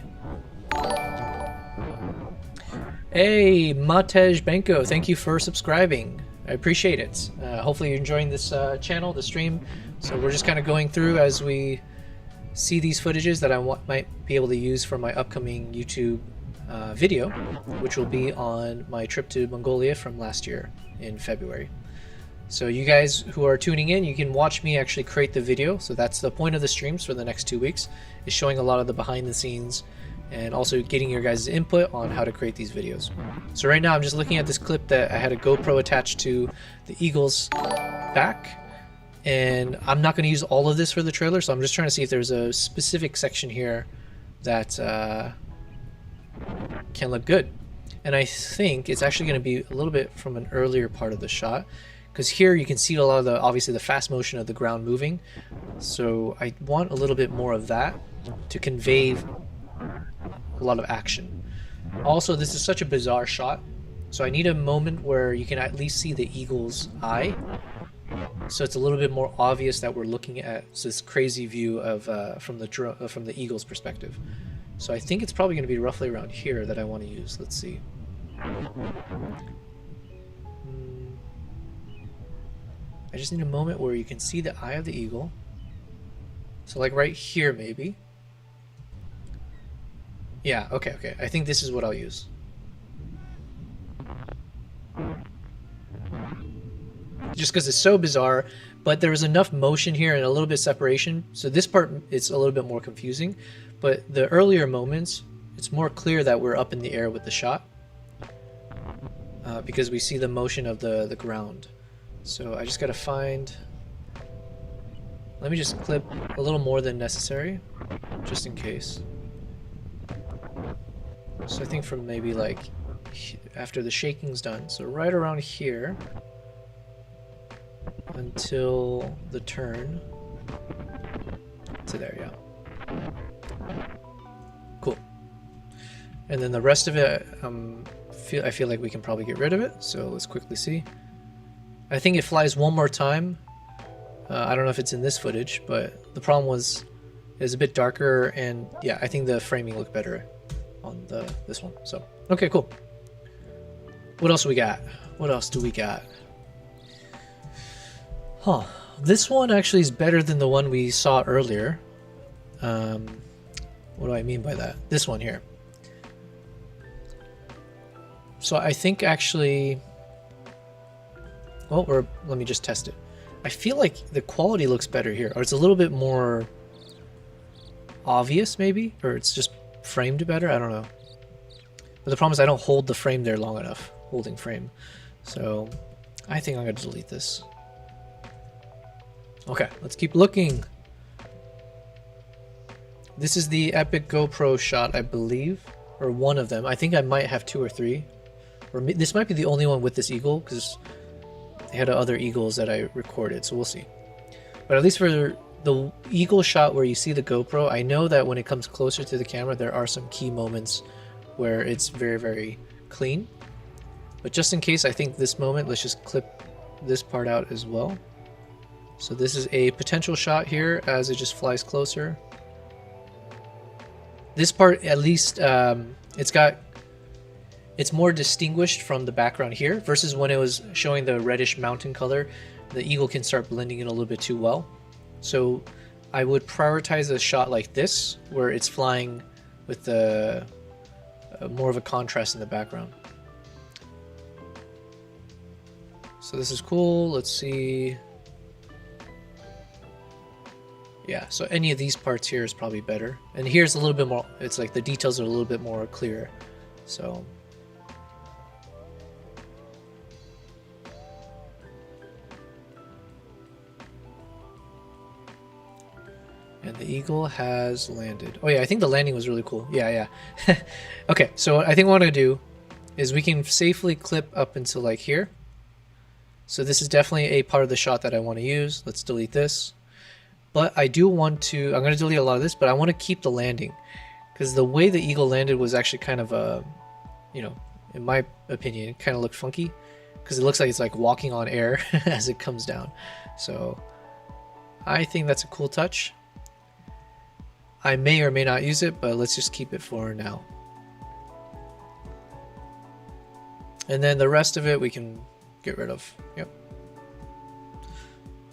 Hey, Matej Benko, thank you for subscribing. I appreciate it. Hopefully you're enjoying this channel, the stream. So we're just kind of going through as we see these footages that I might be able to use for my upcoming YouTube video, which will be on my trip to Mongolia from last year in February. So you guys who are tuning in, you can watch me actually create the video. So that's the point of the streams for the next 2 weeks, is showing a lot of the behind the scenes and also getting your guys' input on how to create these videos. So right now I'm just looking at this clip that I had a GoPro attached to the eagle's back, and I'm not going to use all of this for the trailer, so I'm just trying to see if there's a specific section here that can look good. And I think it's actually going to be a little bit from an earlier part of the shot, because here you can see a lot of the, obviously the fast motion of the ground moving. So I want a little bit more of that to convey a lot of action. Also, this is such a bizarre shot, so I need a moment where you can at least see the eagle's eye, so it's a little bit more obvious that we're looking at this crazy view of from the eagle's perspective. So I think it's probably going to be roughly around here that I want to use. Let's see. I just need a moment where you can see the eye of the eagle. So like right here maybe. Yeah, okay. I think this is what I'll use. Just because it's so bizarre, but there was enough motion here and a little bit separation. So this part, it's a little bit more confusing, but the earlier moments, it's more clear that we're up in the air with the shot because we see the motion of the ground. So I just gotta find, let me just clip a little more than necessary, just in case. So I think from maybe like after the shaking's done, so right around here until the turn to there, yeah. Cool. And then the rest of it, I feel like we can probably get rid of it, so let's quickly see. I think it flies one more time. I don't know if it's in this footage, but the problem was it was a bit darker, and yeah, I think the framing looked better on this one. So okay, cool. What else we got? What else do we got? Huh. This one actually is better than the one we saw earlier. What do I mean by that? This one here. So I think actually, well, or let me just test it. I feel like the quality looks better here, or it's a little bit more obvious maybe, or it's just framed better, I don't know. But the problem is I don't hold the frame there long enough, holding frame. So I think I'm gonna delete this. Okay, let's keep looking. This is the epic GoPro shot, I believe, or one of them. I think I might have 2 or 3. Or this might be the only one with this eagle, because they had other eagles that I recorded, so we'll see. But at least for the eagle shot where you see the GoPro, I know that when it comes closer to the camera, there are some key moments where it's very, very clean. But just in case, I think this moment, let's just clip this part out as well. So this is a potential shot here as it just flies closer. This part, at least, it's more distinguished from the background here versus when it was showing the reddish mountain color. The eagle can start blending in a little bit too well. So I would prioritize a shot like this where it's flying with the more of a contrast in the background. So this is cool. Let's see. Yeah, so any of these parts here is probably better. And here's a little bit more, it's like the details are a little bit more clear. So and the eagle has landed. Oh yeah, I think the landing was really cool. Yeah. Okay, so what I think what I'm gonna do is we can safely clip up until like here. So this is definitely a part of the shot that I want to use. Let's delete this. But I do want to, I'm going to delete a lot of this, but I want to keep the landing. Because the way the eagle landed was actually kind of a, you know, in my opinion, it kind of looked funky. Because it looks like it's like walking on air as it comes down. So I think that's a cool touch. I may or may not use it, but let's just keep it for now. And then the rest of it we can get rid of. Yep.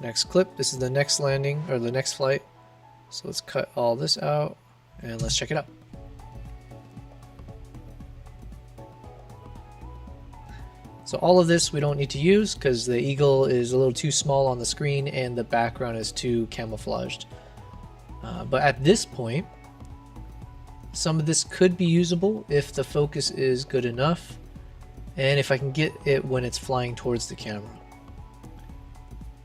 Next clip. This is the next landing, or the next flight. So let's cut all this out and let's check it out. So all of this we don't need to use because the eagle is a little too small on the screen and the background is too camouflaged. But at this point, some of this could be usable if the focus is good enough and if I can get it when it's flying towards the camera.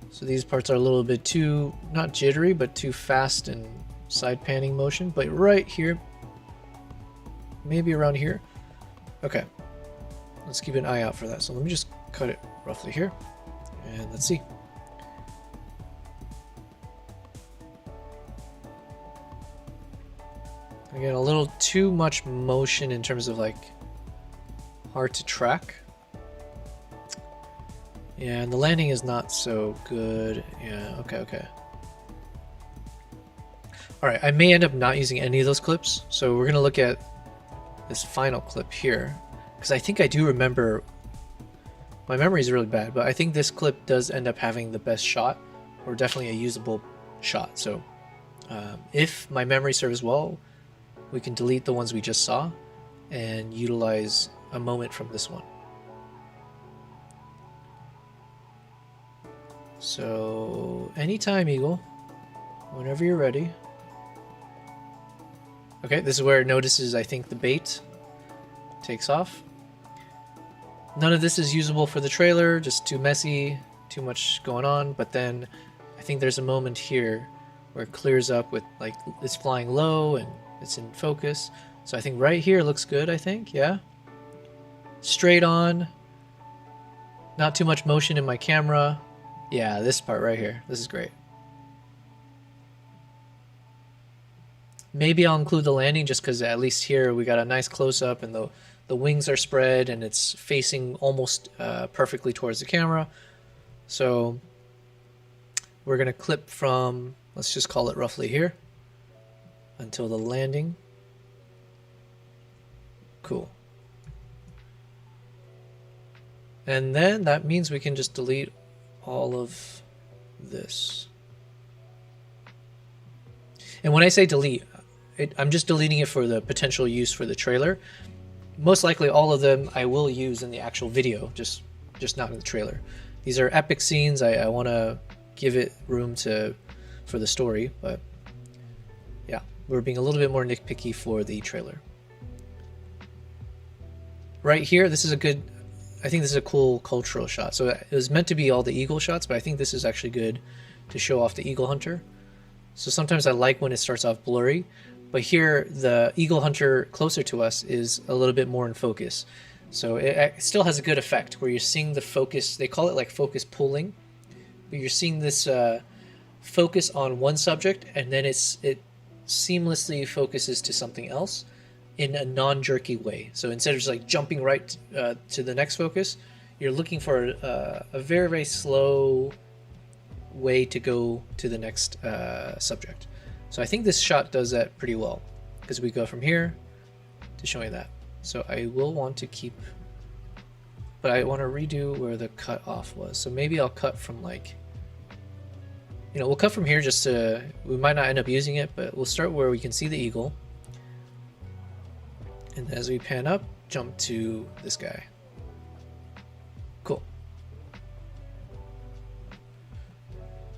So these parts are a little bit too, not jittery, but too fast and side panning motion. But right here, maybe around here. Okay, let's keep an eye out for that. So let me just cut it roughly here and let's see. Again, a little too much motion in terms of like hard to track. Yeah, and the landing is not so good. Yeah, okay. Alright, I may end up not using any of those clips, so we're going to look at this final clip here. Because I think I do remember, my memory is really bad, but I think this clip does end up having the best shot, or definitely a usable shot. So if my memory serves well, we can delete the ones we just saw and utilize a moment from this one. So anytime, eagle, whenever you're ready. Okay, this is where it notices, I think, the bait takes off. None of this is usable for the trailer, just too messy, too much going on. But then I think there's a moment here where it clears up with like it's flying low and it's in focus. So I think right here looks good, I think, yeah. Straight on, not too much motion in my camera. Yeah, this part right here, this is great. Maybe I'll include the landing just because at least here we got a nice close-up and the wings are spread and it's facing almost perfectly towards the camera. So we're going to clip from, let's just call it roughly here, until the landing. Cool. And then that means we can just delete all of this. And when I say delete, I'm just deleting it for the potential use for the trailer. Most likely all of them I will use in the actual video, just not in the trailer. These are epic scenes. I want to give it room for the story, but yeah, we're being a little bit more nitpicky for the trailer. Right here, this is a good, I think this is a cool cultural shot. So it was meant to be all the eagle shots, but I think this is actually good to show off the eagle hunter. So sometimes I like when it starts off blurry, but here the eagle hunter closer to us is a little bit more in focus. So it still has a good effect where you're seeing the focus, they call it like focus pulling, but you're seeing this focus on one subject and then it seamlessly focuses to something else in a non-jerky way. So instead of just like jumping right to the next focus, you're looking for a very, very slow way to go to the next subject. So I think this shot does that pretty well because we go from here to showing that. So I will want to keep, but I want to redo where the cut off was. So maybe I'll cut from like, you know, we'll cut from here just to, we might not end up using it, but we'll start where we can see the eagle. And as we pan up, jump to this guy. Cool.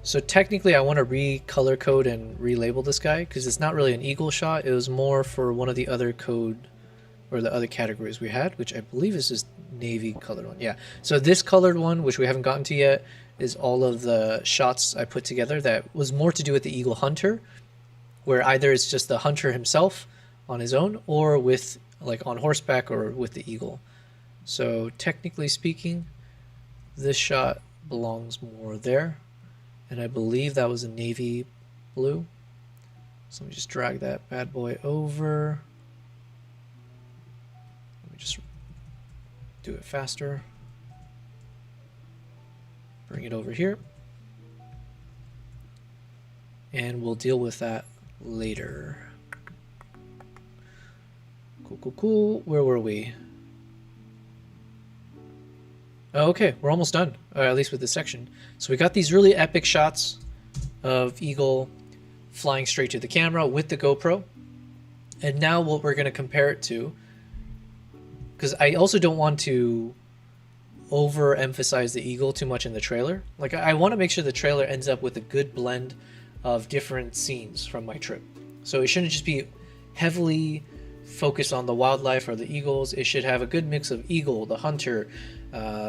So technically I want to recolor code and relabel this guy because it's not really an eagle shot. It was more for one of the other code or the other categories we had, which I believe is this navy colored one. Yeah. So this colored one, which we haven't gotten to yet, is all of the shots I put together that was more to do with the eagle hunter, where either it's just the hunter himself on his own or with like on horseback or with the eagle. So technically speaking, this shot belongs more there. And I believe that was a navy blue. So let me just drag that bad boy over. Let me just do it faster. Bring it over here. And we'll deal with that later. Cool. Where were we? Oh, okay, we're almost done, at least with this section. So we got these really epic shots of Eagle flying straight to the camera with the GoPro. And now what we're going to compare it to, because I also don't want to overemphasize the Eagle too much in the trailer. Like, I want to make sure the trailer ends up with a good blend of different scenes from my trip. So it shouldn't just be heavily focused on the wildlife or the eagles. It should have a good mix of eagle, the hunter,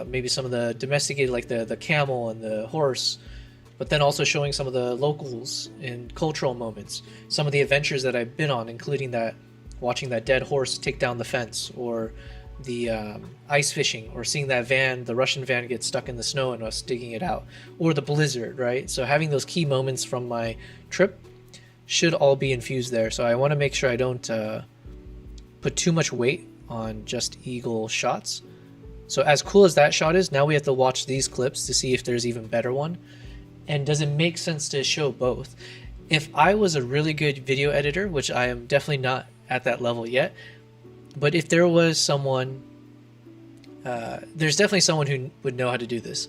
maybe some of the domesticated, like the camel and the horse, but then also showing some of the locals in cultural moments, some of the adventures that I've been on, including that watching that dead horse take down the fence, or the ice fishing, or seeing that van, the Russian van, get stuck in the snow and us digging it out, or the blizzard, right? So having those key moments from my trip should all be infused there. So I want to make sure I don't put too much weight on just eagle shots. So as cool as that shot is, now we have to watch these clips to see if there's even better one. And does it make sense to show both? If I was a really good video editor, which I am definitely not at that level yet, but if there was someone, there's definitely someone who would know how to do this.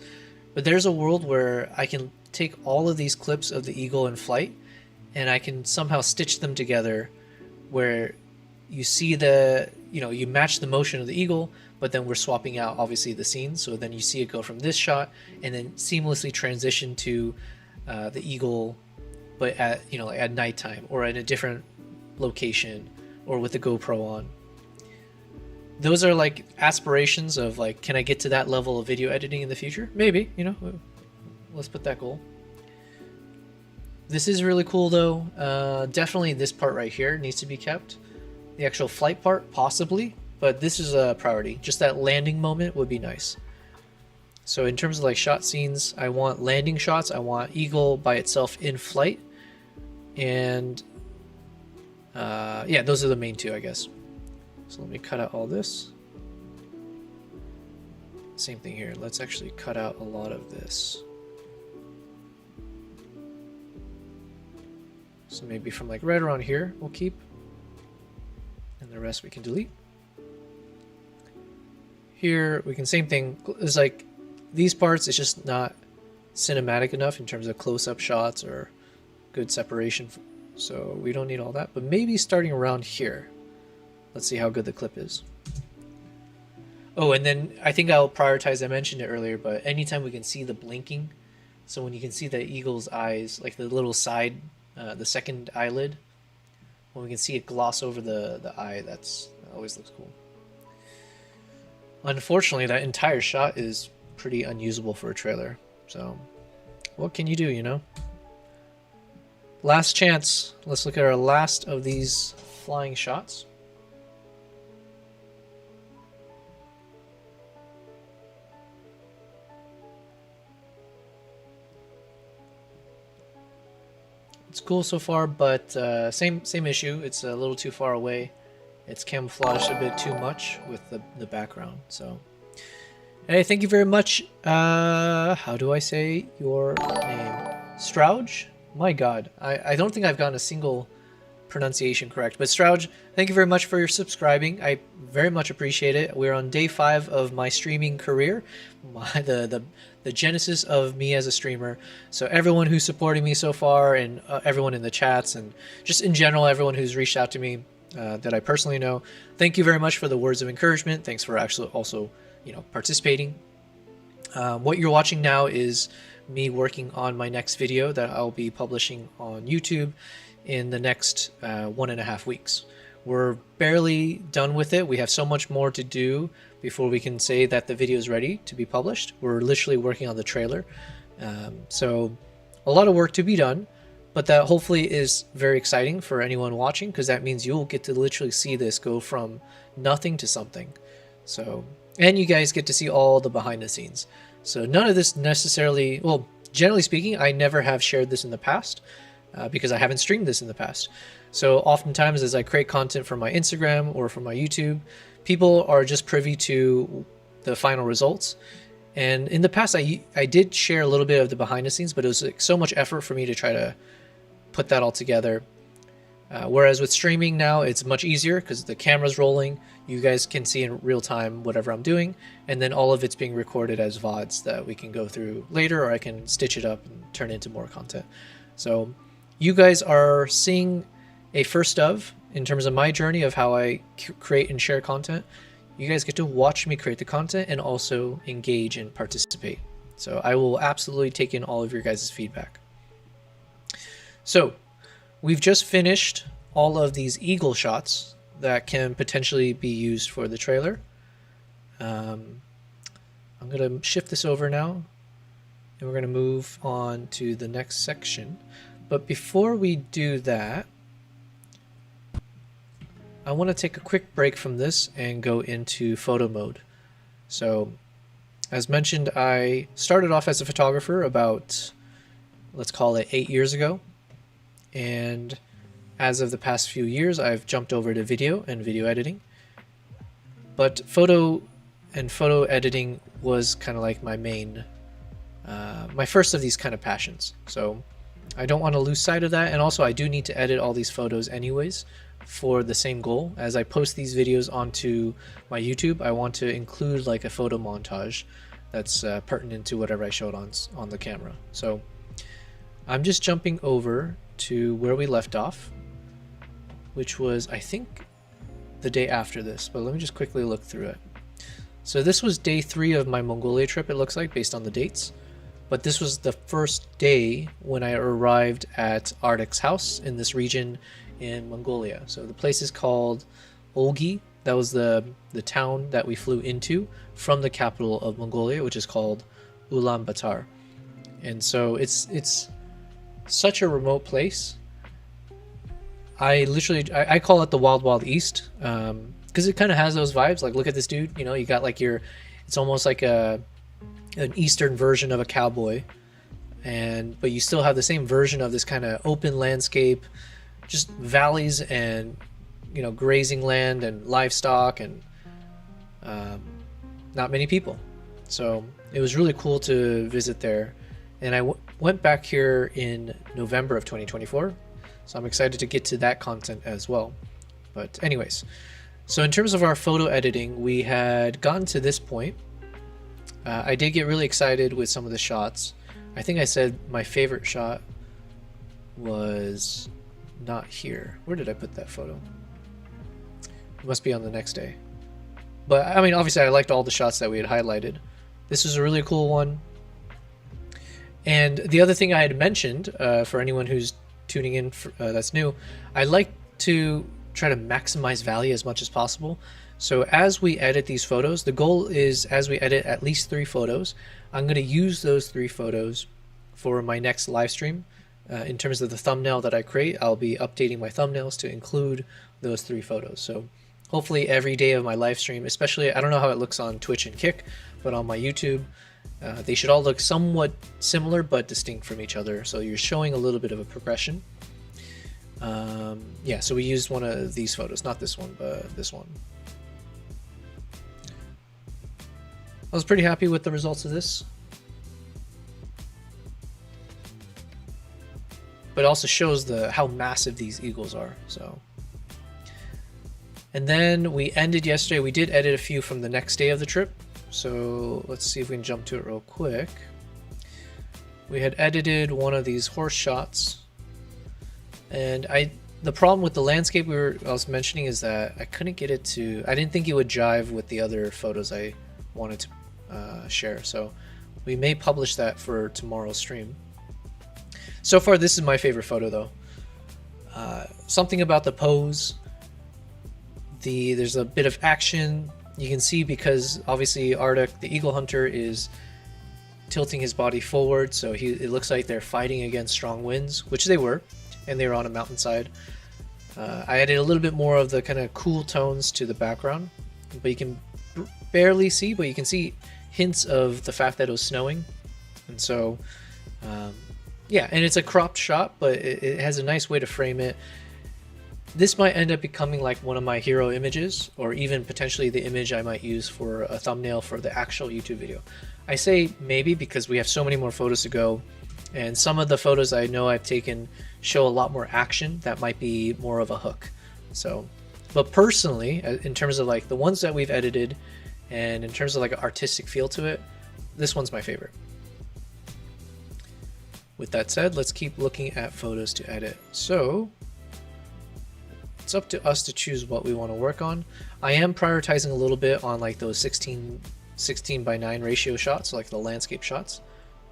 But there's a world where I can take all of these clips of the eagle in flight and I can somehow stitch them together where you see you match the motion of the eagle, but then we're swapping out obviously the scenes. So then you see it go from this shot and then seamlessly transition to the eagle, but at nighttime or at a different location or with the GoPro on. Those are like aspirations of like, can I get to that level of video editing in the future? Maybe, let's put that goal. This is really cool though. Definitely this part right here needs to be kept. The actual flight part, possibly, but this is a priority. Just that landing moment would be nice. So in terms of like shot scenes, I want landing shots. I want eagle by itself in flight. And yeah, those are the main two, I guess. So let me cut out all this. Same thing here. Let's actually cut out a lot of this. So maybe from like right around here, we'll keep. And the rest we can delete. Here, we can, same thing. It's like these parts, it's just not cinematic enough in terms of close-up shots or good separation. So we don't need all that, but maybe starting around here. Let's see how good the clip is. Oh, and then I think I'll prioritize, I mentioned it earlier, but anytime we can see the blinking, so when you can see the eagle's eyes, like the little side, the second eyelid, when we can see it gloss over the eye, that always looks cool. Unfortunately, that entire shot is pretty unusable for a trailer, so what can you do, Last chance. Let's look at our last of these flying shots. It's cool so far, but same issue. It's a little too far away. It's camouflaged a bit too much with the background. So, hey, thank you very much. How do I say your name? Strouge? My God, I don't think I've gotten a single pronunciation correct. But Strouge, thank you very much for your subscribing. I very much appreciate it. We're on day 5 of my streaming career, the genesis of me as a streamer. So everyone who's supporting me so far, and everyone in the chats, and just in general, everyone who's reached out to me that I personally know, thank you very much for the words of encouragement. Thanks for actually also, participating. What you're watching now is me working on my next video that I'll be publishing on YouTube in the next 1.5 weeks. We're barely done with it. We have so much more to do before we can say that the video is ready to be published. We're literally working on the trailer. So a lot of work to be done, but that hopefully is very exciting for anyone watching, because that means you'll get to literally see this go from nothing to something. So, and you guys get to see all the behind the scenes. So none of this necessarily, well, generally speaking, I never have shared this in the past because I haven't streamed this in the past. So oftentimes as I create content for my Instagram or for my YouTube, people are just privy to the final results. And in the past, I did share a little bit of the behind the scenes, but it was like so much effort for me to try to put that all together. Whereas with streaming now, it's much easier because the camera's rolling. You guys can see in real time whatever I'm doing, and then all of it's being recorded as VODs that we can go through later, or I can stitch it up and turn it into more content. So you guys are seeing a first of in terms of my journey of how I create and share content. You guys get to watch me create the content and also engage and participate. So I will absolutely take in all of your guys' feedback. So we've just finished all of these eagle shots that can potentially be used for the trailer. I'm going to shift this over now, and we're going to move on to the next section. But before we do that, I want to take a quick break from this and go into photo mode. So as mentioned, I started off as a photographer about, let's call it 8 years ago. And as of the past few years, I've jumped over to video and video editing. But photo and photo editing was kind of like my main, my first of these kind of passions. So I don't want to lose sight of that. And also I do need to edit all these photos anyways for the same goal. As I post these videos onto my YouTube, I want to include like a photo montage that's pertinent to whatever I showed on the camera. So I'm just jumping over to where we left off, which was, I think, the day after this, but let me just quickly look through it. So this was day 3 of my Mongolia trip, it looks like, based on the dates. But this was the first day when I arrived at Ardek's house in this region in Mongolia. So the place is called Olgi. That was the town that we flew into from the capital of Mongolia, which is called Ulaanbaatar. And so it's such a remote place. I call it the Wild Wild East, because it kind of has those vibes. Like, look at this dude, you know, you got like it's almost like an Eastern version of a cowboy, but you still have the same version of this kind of open landscape, just valleys and, you know, grazing land and livestock and not many people. So it was really cool to visit there. And I went back here in November of 2024. So I'm excited to get to that content as well. But anyways, so in terms of our photo editing, we had gotten to this point. I did get really excited with some of the shots. I think I said my favorite shot was not here. Where did I put that photo? It must be on the next day. But I mean, obviously I liked all the shots that we had highlighted. This was a really cool one. And the other thing I had mentioned, for anyone who's tuning in that's new, I like to try to maximize value as much as possible. So as we edit these photos, the goal is, as we edit at least 3 photos, I'm going to use those 3 photos for my next live stream. In terms of the thumbnail that I create, I'll be updating my thumbnails to include those 3 photos. So hopefully every day of my live stream, especially, I don't know how it looks on Twitch and Kick, but on my YouTube, they should all look somewhat similar but distinct from each other. So you're showing a little bit of a progression. Yeah, so we used one of these photos, not this one, but this one. I was pretty happy with the results of this. But it also shows how massive these eagles are. So, and then we ended yesterday. We did edit a few from the next day of the trip. So let's see if we can jump to it real quick. We had edited one of these horse shots, and the problem with the landscape I was mentioning is that I couldn't get it to. I didn't think it would jive with the other photos I wanted to share. So we may publish that for tomorrow's stream. So far, this is my favorite photo, though. Something about the pose. There's a bit of action. You can see because obviously Ardek, the eagle hunter, is tilting his body forward, so it looks like they're fighting against strong winds, which they were, and they were on a mountainside. I added a little bit more of the kind of cool tones to the background, but you can barely see, but you can see hints of the fact that it was snowing. And so, yeah, and it's a cropped shot, but it has a nice way to frame it. This might end up becoming like one of my hero images, or even potentially the image I might use for a thumbnail for the actual YouTube video. I say maybe because we have so many more photos to go, and some of the photos I know I've taken show a lot more action that might be more of a hook. So, but personally, in terms of like the ones that we've edited, and in terms of like an artistic feel to it, this one's my favorite. With that said, let's keep looking at photos to edit. So it's up to us to choose what we want to work on. I am prioritizing a little bit on like those 16:9 ratio shots, so like the landscape shots,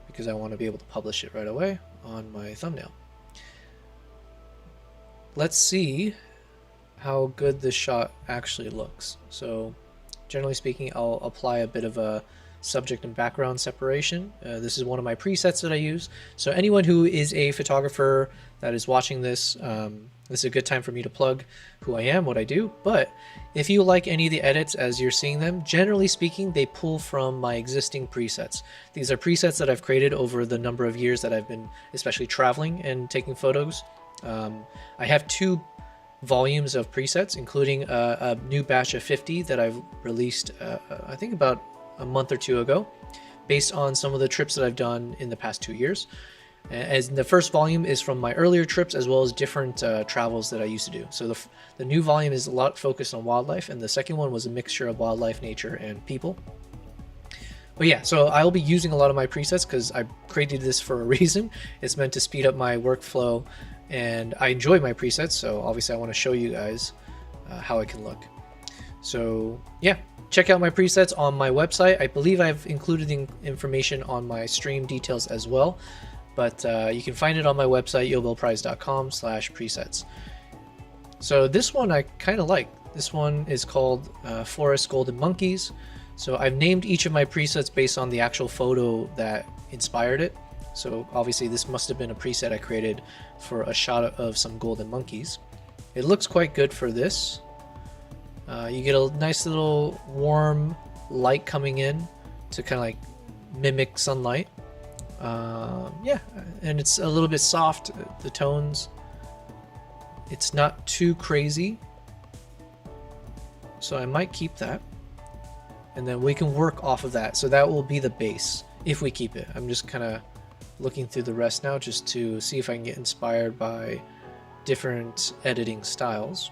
because I want to be able to publish it right away on my thumbnail. Let's see how good this shot actually looks. So generally speaking, I'll apply a bit of a subject and background separation. This is one of my presets that I use. So anyone who is a photographer that is watching this, this is a good time for me to plug who I am, what I do. But if you like any of the edits as you're seeing them, generally speaking, they pull from my existing presets. These are presets that I've created over the number of years that I've been especially traveling and taking photos. I have 2 volumes of presets, including a new batch of 50 that I've released, I think about a month or 2 ago, based on some of the trips that I've done in the past 2 years. As the first volume is from my earlier trips, as well as different travels that I used to do. So the new volume is a lot focused on wildlife, and the second one was a mixture of wildlife, nature, and people. But yeah, so I'll be using a lot of my presets because I created this for a reason. It's meant to speed up my workflow, and I enjoy my presets, so obviously I want to show you guys how it can look. So yeah, check out my presets on my website. I believe I've included the information on my stream details as well, but you can find it on my website, yobelprize.com/presets. So this one I kind of like. This one is called Forest Golden Monkeys. So I've named each of my presets based on the actual photo that inspired it. So obviously this must have been a preset I created for a shot of some golden monkeys. It looks quite good for this. You get a nice little warm light coming in to kind of like mimic sunlight. Yeah, and it's a little bit soft, the tones. It's not too crazy, so I might keep that, and then we can work off of that. So that will be the base if we keep it. I'm just kind of looking through the rest now just to see if I can get inspired by different editing styles.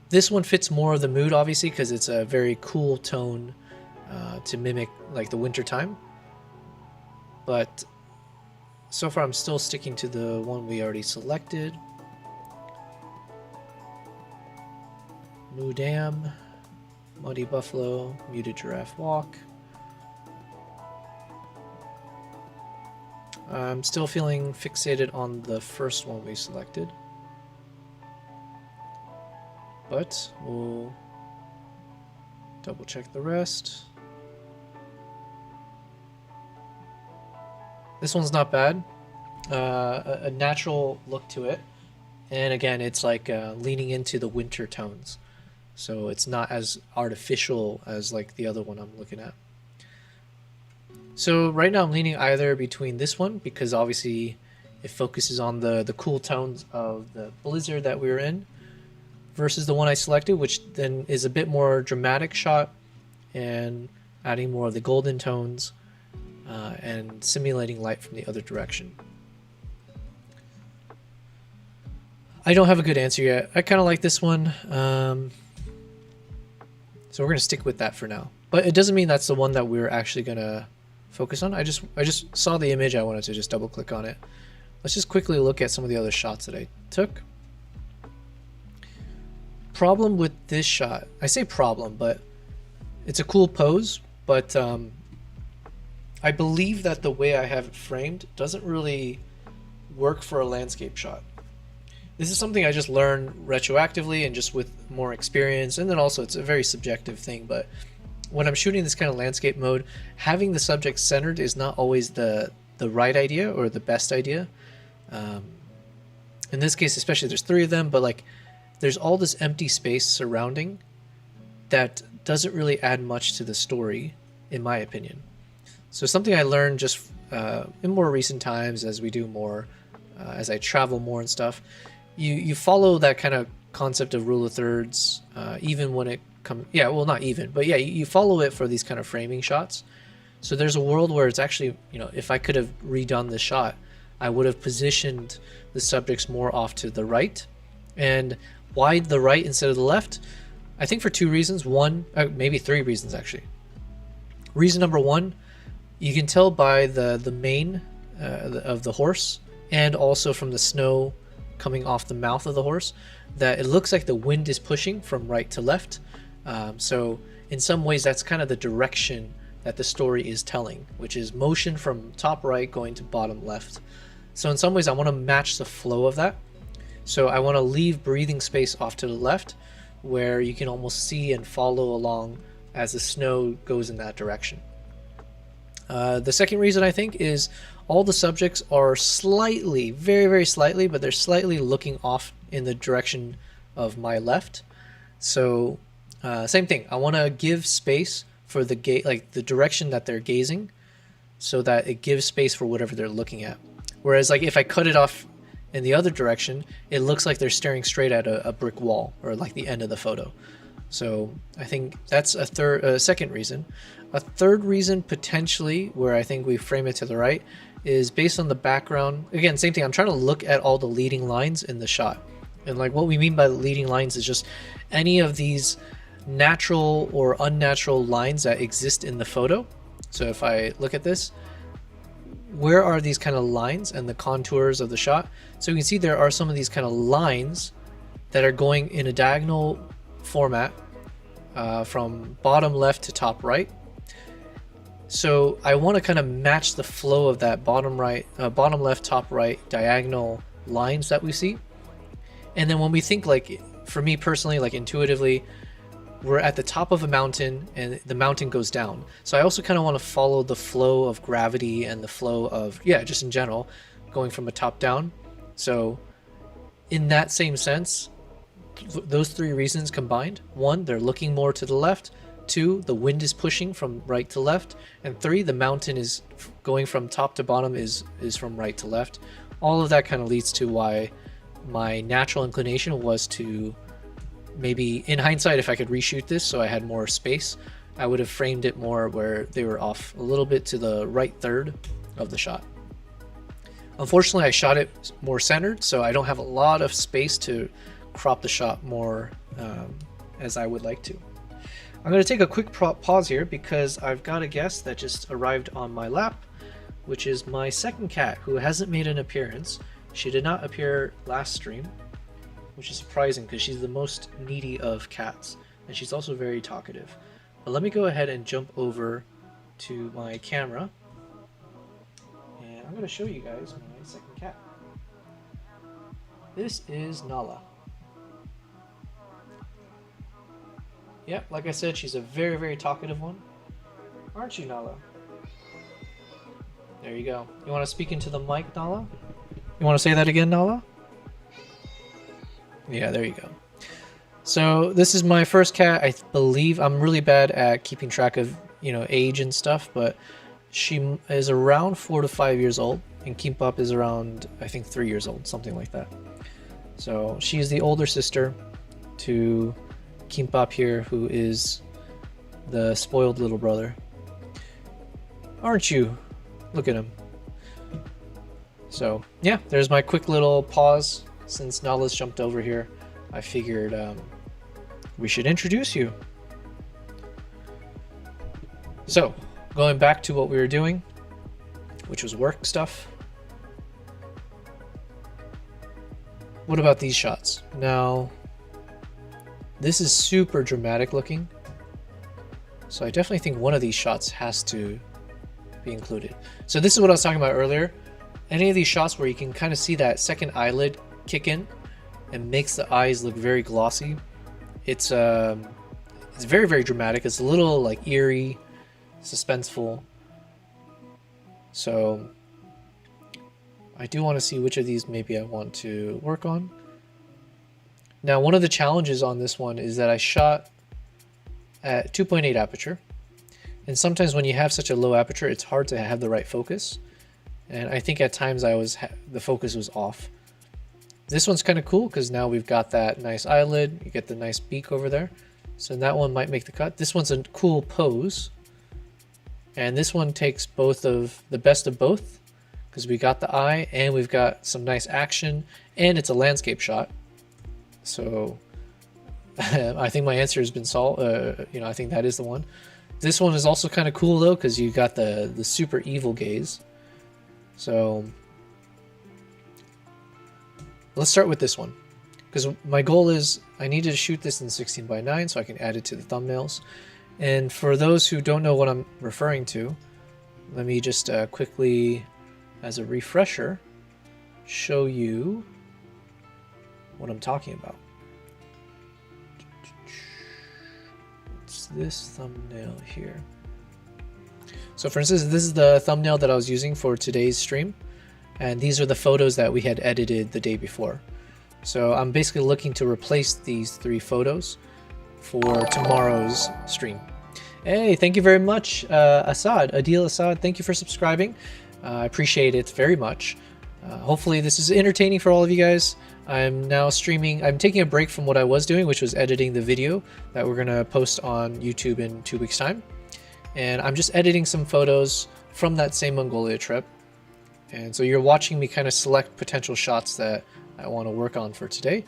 This one fits more of the mood, obviously, because it's a very cool tone to mimic like the winter time. But so far I'm still sticking to the one we already selected. Moo Dam, Muddy Buffalo, Muted Giraffe Walk. I'm still feeling fixated on the first one we selected, but we'll double check the rest. This one's not bad. A natural look to it, and again it's like leaning into the winter tones, so it's not as artificial as like the other one I'm looking at. So right now I'm leaning either between this one, because obviously it focuses on the cool tones of the blizzard that we were in, versus the one I selected, which then is a bit more dramatic shot and adding more of the golden tones and simulating light from the other direction. I don't have a good answer yet. I kind of like this one, so we're gonna stick with that for now. But it doesn't mean that's the one that we're actually gonna focus on. I just saw the image. I wanted to just double click on it. Let's just quickly look at some of the other shots that I took. Problem with this shot, I say problem, but it's a cool pose, but I believe that the way I have it framed doesn't really work for a landscape shot. This is something I just learned retroactively and just with more experience, and then also it's a very subjective thing, but when I'm shooting this kind of landscape mode, having the subject centered is not always the right idea or the best idea. In this case especially, there's 3 of them, but like there's all this empty space surrounding that doesn't really add much to the story, in my opinion. So something I learned just in more recent times, as we do more, as I travel more and stuff, you follow that kind of concept of rule of thirds, even when it comes, yeah, well, not even, but yeah, you follow it for these kind of framing shots. So there's a world where it's actually, you know, if I could have redone the shot, I would have positioned the subjects more off to the right. And why the right instead of the left? I think for two reasons. One, maybe three reasons actually. Reason number one, you can tell by the mane of the horse, and also from the snow coming off the mouth of the horse, that it looks like the wind is pushing from right to left. So in some ways that's kind of the direction that the story is telling, which is motion from top right going to bottom left. So in some ways I want to match the flow of that. So I want to leave breathing space off to the left where you can almost see and follow along as the snow goes in that direction. The second reason I think is all the subjects are slightly, very, very slightly, but they're slightly looking off in the direction of my left. So same thing, I want to give space for the like the direction that they're gazing, so that it gives space for whatever they're looking at. Whereas like if I cut it off in the other direction, it looks like they're staring straight at a brick wall, or like the end of the photo. So I think that's a second reason. A third reason potentially where I think we frame it to the right is based on the background. Again, same thing, I'm trying to look at all the leading lines in the shot. And like what we mean by leading lines is just any of these natural or unnatural lines that exist in the photo. So if I look at this, where are these kind of lines and the contours of the shot? So you can see there are some of these kind of lines that are going in a diagonal format from bottom left to top right. So I want to kind of match the flow of that bottom left, top right diagonal lines that we see. And then when we think, like for me personally, like intuitively, we're at the top of a mountain and the mountain goes down. So I also kind of want to follow the flow of gravity and the flow of, yeah, just in general, going from a top down. So in that same sense, those three reasons combined: one, they're looking more to the left; two, the wind is pushing from right to left; and three, the mountain is going from top to bottom is from right to left. All of that kind of leads to why my natural inclination was to, maybe in hindsight, if I could reshoot this so I had more space, I would have framed it more where they were off a little bit to the right third of the shot. Unfortunately, I shot it more centered, so I don't have a lot of space to crop the shot more as I would like to. I'm going to take a quick pause here because I've got a guest that just arrived on my lap, which is my second cat, who hasn't made an appearance. She did not appear last stream, which is surprising because she's the most needy of cats, and she's also very talkative. But let me go ahead and jump over to my camera, and I'm going to show you guys my second cat. This is Nala. Yep, like I said, she's a very, very talkative one. Aren't you, Nala? There you go. You want to speak into the mic, Nala? You want to say that again, Nala? Yeah, there you go. So this is my first cat. I believe I'm really bad at keeping track of, you know, age and stuff, but she is around 4 to 5 years old, and Kimbap is around, I think, 3 years old, something like that. So she's the older sister to Kimbap here, who is the spoiled little brother. Aren't you? Look at him. So yeah, there's my quick little pause. Since Nala's jumped over here, I figured we should introduce you. So, going back to what we were doing, which was work stuff. What about these shots? Now, this is super dramatic looking, so I definitely think one of these shots has to be included. So this is what I was talking about earlier. Any of these shots where you can kind of see that second eyelid kick in and makes the eyes look very glossy. It's very, very dramatic. It's a little like eerie, suspenseful. So I do want to see which of these maybe I want to work on. Now, one of the challenges on this one is that I shot at 2.8 aperture. And sometimes when you have such a low aperture, it's hard to have the right focus. And I think at times the focus was off. This one's kind of cool because now we've got that nice eyelid. You get the nice beak over there. So that one might make the cut. This one's a cool pose. And this one takes the best of both, because we got the eye and we've got some nice action and it's a landscape shot. So I think my answer has been solved. I think that is the one. This one is also kind of cool though, because you got the super evil gaze. So let's start with this one, because my goal is I need to shoot this in 16:9 so I can add it to the thumbnails. And for those who don't know what I'm referring to, let me just quickly, as a refresher, show you what I'm talking about. It's this thumbnail here. So for instance, this is the thumbnail that I was using for today's stream, and these are the photos that we had edited the day before. So I'm basically looking to replace these 3 photos for tomorrow's stream. Hey, thank you very much, Adil Assad. Thank you for subscribing. I appreciate it very much. Hopefully this is entertaining for all of you guys. I'm now streaming. I'm taking a break from what I was doing, which was editing the video that we're gonna post on YouTube in 2 weeks' time. And I'm just editing some photos from that same Mongolia trip. And so you're watching me kind of select potential shots that I want to work on for today.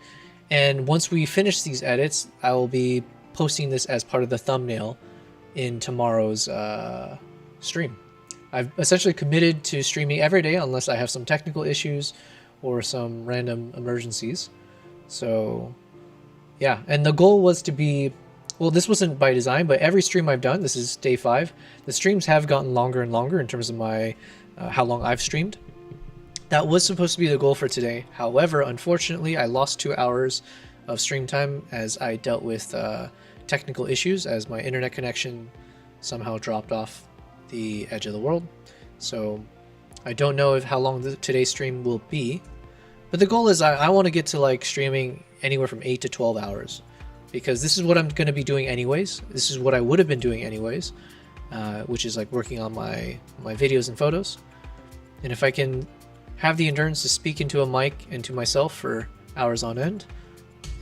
And once we finish these edits, I will be posting this as part of the thumbnail in tomorrow's stream. I've essentially committed to streaming every day unless I have some technical issues or some random emergencies. So yeah, and the goal was to be, well, this wasn't by design, but every stream I've done, this is day 5, the streams have gotten longer and longer in terms of my how long I've streamed. That was supposed to be the goal for today. However, unfortunately, I lost 2 hours of stream time as I dealt with technical issues, as my internet connection somehow dropped off the edge of the world. So I don't know how long today's stream will be, but the goal is I want to get to like streaming anywhere from 8 to 12 hours, because this is what I'm going to be doing anyways. This is what I would have been doing anyways, which is like working on my videos and photos. And if I can have the endurance to speak into a mic and to myself for hours on end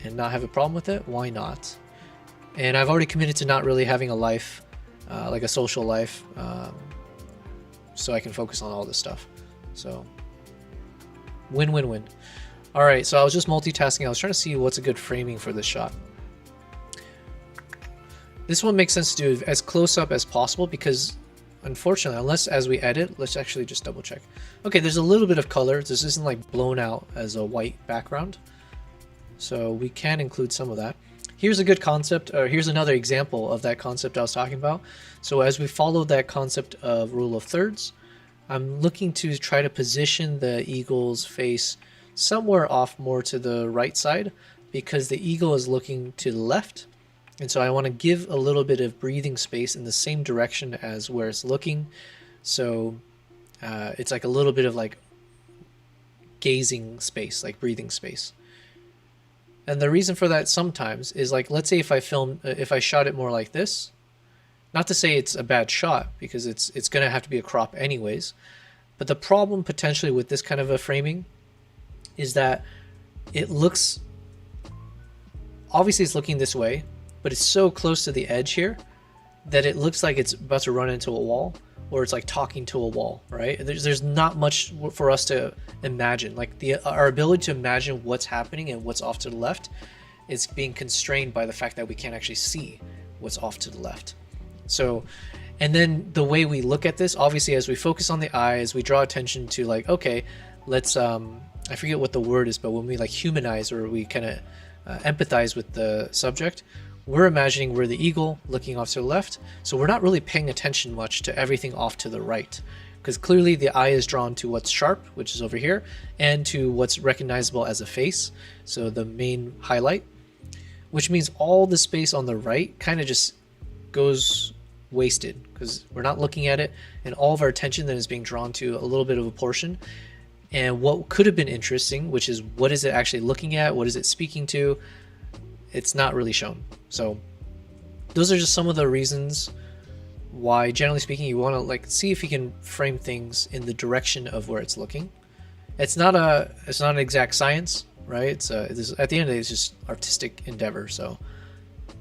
and not have a problem with it, why not? And I've already committed to not really having a life, like a social life, so I can focus on all this stuff. So win-win-win. All right, so I was just multitasking. I was trying to see what's a good framing for this shot. This one makes sense to do as close up as possible, because unfortunately, unless as we edit, let's actually just double check. Okay, there's a little bit of color. This isn't like blown out as a white background, so we can include some of that. Here's a good concept, or here's another example of that concept I was talking about. So as we follow that concept of rule of thirds, I'm looking to try to position the eagle's face somewhere off more to the right side, because the eagle is looking to the left. And so I want to give a little bit of breathing space in the same direction as where it's looking. So it's like a little bit of like gazing space, like breathing space. And the reason for that sometimes is like, let's say if I shot it more like this, not to say it's a bad shot, because it's going to have to be a crop anyways. But the problem potentially with this kind of a framing is that it looks, obviously it's looking this way, but it's so close to the edge here that it looks like it's about to run into a wall, or it's like talking to a wall, right? There's not much for us to imagine. Like our ability to imagine what's happening and what's off to the left is being constrained by the fact that we can't actually see what's off to the left. So, and then the way we look at this, obviously, as we focus on the eyes, we draw attention to like, okay, let's, I forget what the word is, but when we like humanize, or we kind of empathize with the subject, we're imagining we're the eagle looking off to the left. So we're not really paying attention much to everything off to the right, because clearly the eye is drawn to what's sharp, which is over here, and to what's recognizable as a face. So the main highlight, which means all the space on the right kind of just goes wasted, because we're not looking at it, and all of our attention then is being drawn to a little bit of a portion. And what could have been interesting, which is what is it actually looking at, what is it speaking to, it's not really shown. So those are just some of the reasons why, generally speaking, you want to like see if you can frame things in the direction of where it's looking. It's not an exact science, right? It's at the end of the day, it's just artistic endeavor. So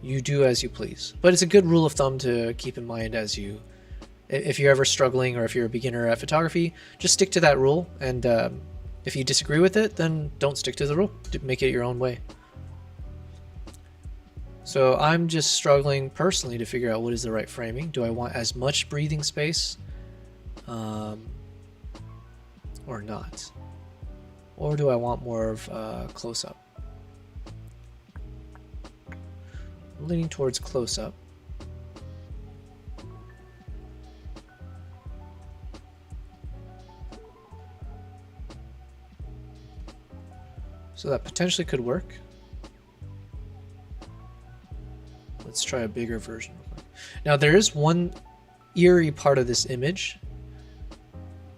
you do as you please. But it's a good rule of thumb to keep in mind if you're ever struggling or if you're a beginner at photography, just stick to that rule. And if you disagree with it, then don't stick to the rule. Make it your own way. So I'm just struggling personally to figure out what is the right framing. Do I want as much breathing space or not? Or do I want more of close-up? I'm leaning towards close-up. So that potentially could work. Let's try a bigger version. Now there is one eerie part of this image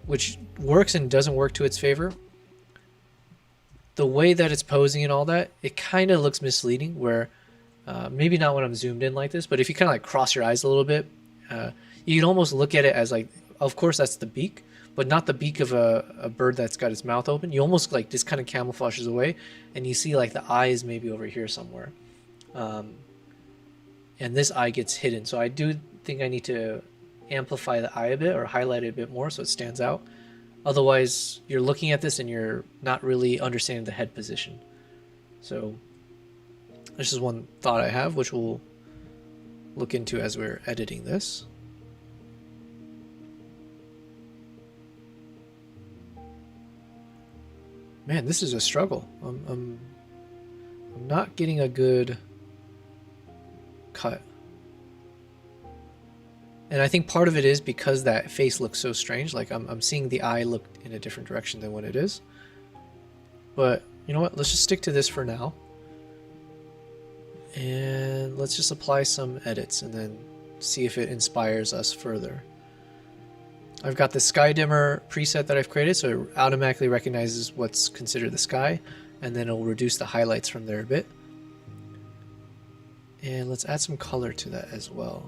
which works and doesn't work to its favor. The way that it's posing and all that, it kind of looks misleading, where maybe not when I'm zoomed in like this, but if you kind of like cross your eyes a little bit, you can almost look at it as like, of course that's the beak, but not the beak of a bird that's got its mouth open. You almost like this kind of camouflages away, and you see like the eyes maybe over here somewhere. And this eye gets hidden. So I do think I need to amplify the eye a bit or highlight it a bit more so it stands out. Otherwise, you're looking at this and you're not really understanding the head position. So this is one thought I have, which we'll look into as we're editing this. Man, this is a struggle. I'm not getting a good cut. And I think part of it is because that face looks so strange. Like I'm seeing the eye look in a different direction than what it is. But you know what? Let's just stick to this for now. And let's just apply some edits and then see if it inspires us further. I've got the sky dimmer preset that I've created, so it automatically recognizes what's considered the sky, and then it'll reduce the highlights from there a bit. And let's add some color to that as well.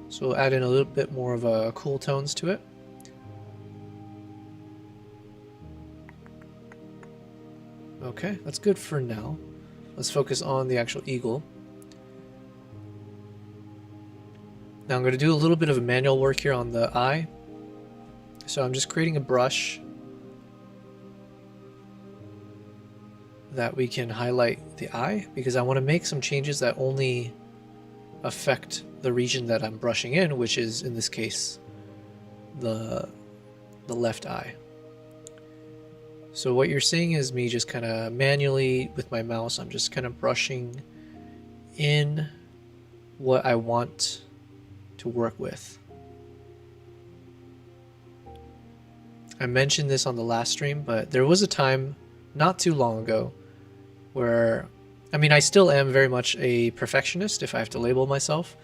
So we'll add in a little bit more of a cool tones to it. Okay, that's good for now. Let's focus on the actual eagle. Now I'm going to do a little bit of a manual work here on the eye. So I'm just creating a brush that we can highlight the eye, because I want to make some changes that only affect the region that I'm brushing in, which is in this case the left eye. So what you're seeing is me just kind of manually with my mouse, I'm just kind of brushing in what I want to work with. I mentioned this on the last stream, but there was a time not too long ago where, I mean, I still am very much a perfectionist if I have to label myself,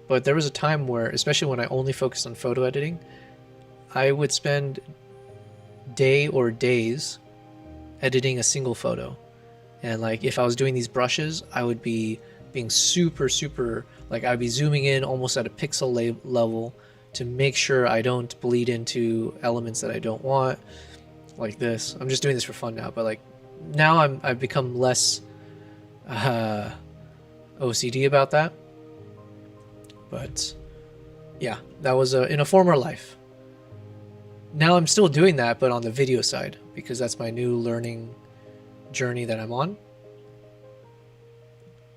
but there was a time where, especially when I only focused on photo editing, I would spend day or days editing a single photo. And like if I was doing these brushes, I would be being super, like I'd be zooming in almost at a pixel level to make sure I don't bleed into elements that I don't want, like this. I'm just doing this for fun now, but like now I've become less OCD about that. But yeah, that was in a former life. Now I'm still doing that, but on the video side, because that's my new learning journey that I'm on.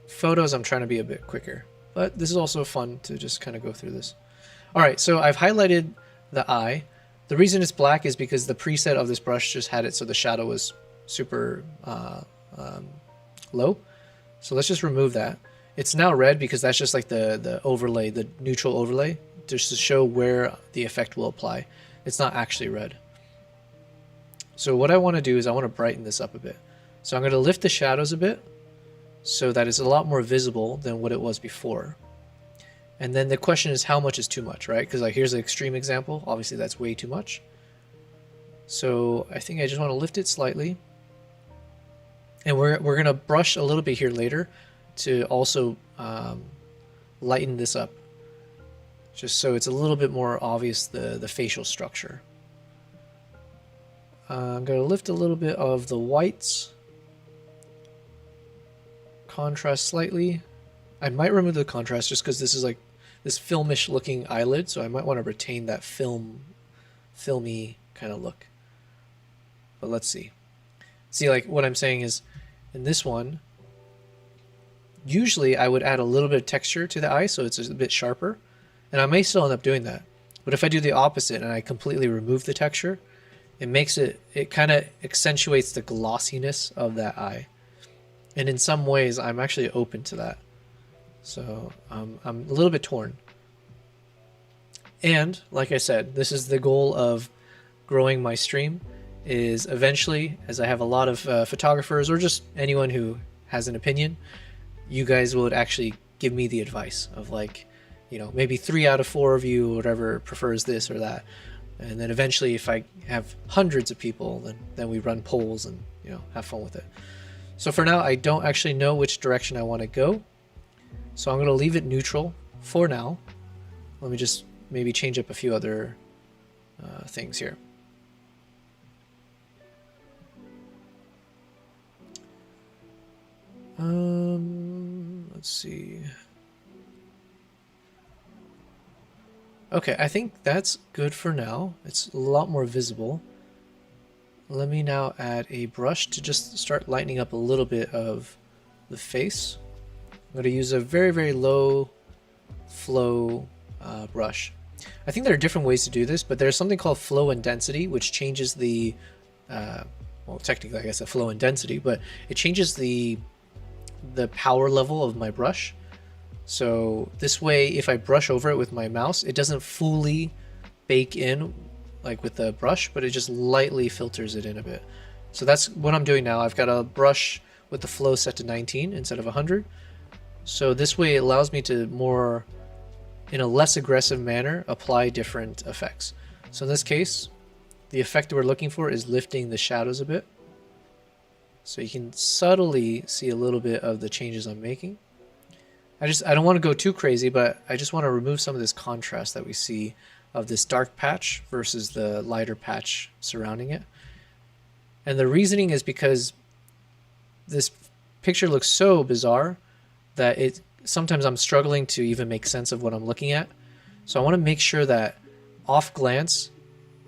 Photos, I'm trying to be a bit quicker, but this is also fun to just kind of go through this. All right, so I've highlighted the eye. The reason it's black is because the preset of this brush just had it so the shadow was super low. So let's just remove that. It's now red because that's just like the overlay, the neutral overlay, just to show where the effect will apply. It's not actually red. So what I want to do is I want to brighten this up a bit. So I'm going to lift the shadows a bit so that it's a lot more visible than what it was before. And then the question is, how much is too much, right? Because like here's an extreme example. Obviously that's way too much. So I think I just want to lift it slightly. And we're going to brush a little bit here later to also lighten this up, just so it's a little bit more obvious the facial structure. I'm going to lift a little bit of the whites, contrast slightly. I might remove the contrast just because this is like this filmish looking eyelid, so I might want to retain that filmy kind of look. But let's see. See, like what I'm saying is, in this one, usually I would add a little bit of texture to the eye so it's a bit sharper, and I may still end up doing that. But if I do the opposite and I completely remove the texture, it makes it kind of accentuates the glossiness of that eye. And in some ways, I'm actually open to that. So I'm a little bit torn. And like I said, this is the goal of growing my stream, is eventually, as I have a lot of photographers or just anyone who has an opinion, you guys would actually give me the advice of, like, you know, maybe 3 out of 4 of you, whatever, prefers this or that. And then eventually, if I have hundreds of people, then we run polls and, you know, have fun with it. So for now, I don't actually know which direction I want to go. So I'm going to leave it neutral for now. Let me just maybe change up a few other things here. Let's see. Okay, I think that's good for now. It's a lot more visible. Let me now add a brush to just start lightening up a little bit of the face. I'm going to use a very, very low flow brush. I think there are different ways to do this, but there's something called flow and density, which changes the, well, technically I guess a flow and density, but it changes the power level of my brush. So this way, if I brush over it with my mouse, it doesn't fully bake in like with the brush, but it just lightly filters it in a bit. So that's what I'm doing now. I've got a brush with the flow set to 19 instead of 100. So this way it allows me to more, in a less aggressive manner, apply different effects. So in this case, the effect that we're looking for is lifting the shadows a bit. So you can subtly see a little bit of the changes I'm making. I don't want to go too crazy, but I just want to remove some of this contrast that we see of this dark patch versus the lighter patch surrounding it. And the reasoning is because this picture looks so bizarre that sometimes I'm struggling to even make sense of what I'm looking at. So I want to make sure that off glance,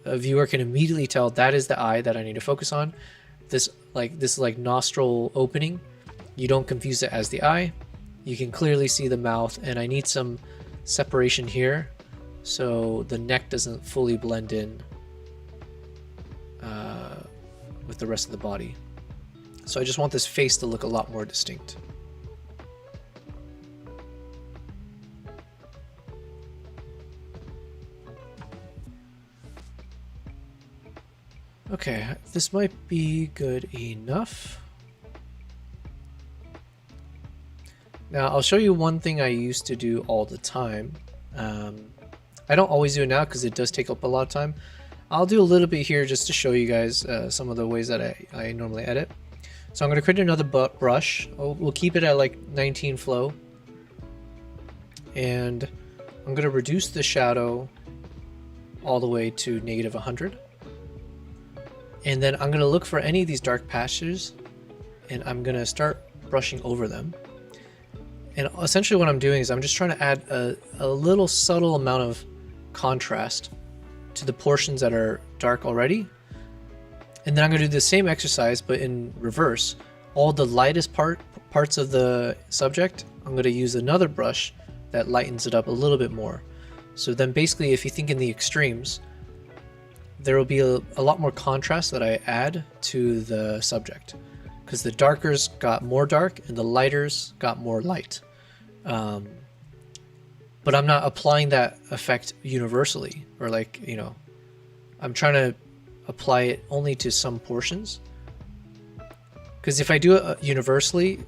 a viewer can immediately tell that is the eye that I need to focus on. This nostril opening, you don't confuse it as the eye. You can clearly see the mouth, and I need some separation here so the neck doesn't fully blend in with the rest of the body. So I just want this face to look a lot more distinct. Okay, this might be good enough. Now, I'll show you one thing I used to do all the time. I don't always do it now because it does take up a lot of time. I'll do a little bit here just to show you guys some of the ways that I normally edit. So I'm going to create another brush. We'll keep it at like 19 flow. And I'm going to reduce the shadow all the way to -100. And then I'm going to look for any of these dark patches, and I'm going to start brushing over them. And essentially what I'm doing is I'm just trying to add a little subtle amount of contrast to the portions that are dark already. And then I'm going to do the same exercise, but in reverse. All the lightest parts of the subject, I'm going to use another brush that lightens it up a little bit more. So then basically, if you think in the extremes, there will be a lot more contrast that I add to the subject, because the darkers got more dark and the lighters got more light. But I'm not applying that effect universally, or like, you know, I'm trying to apply it only to some portions. Because if I do it universally,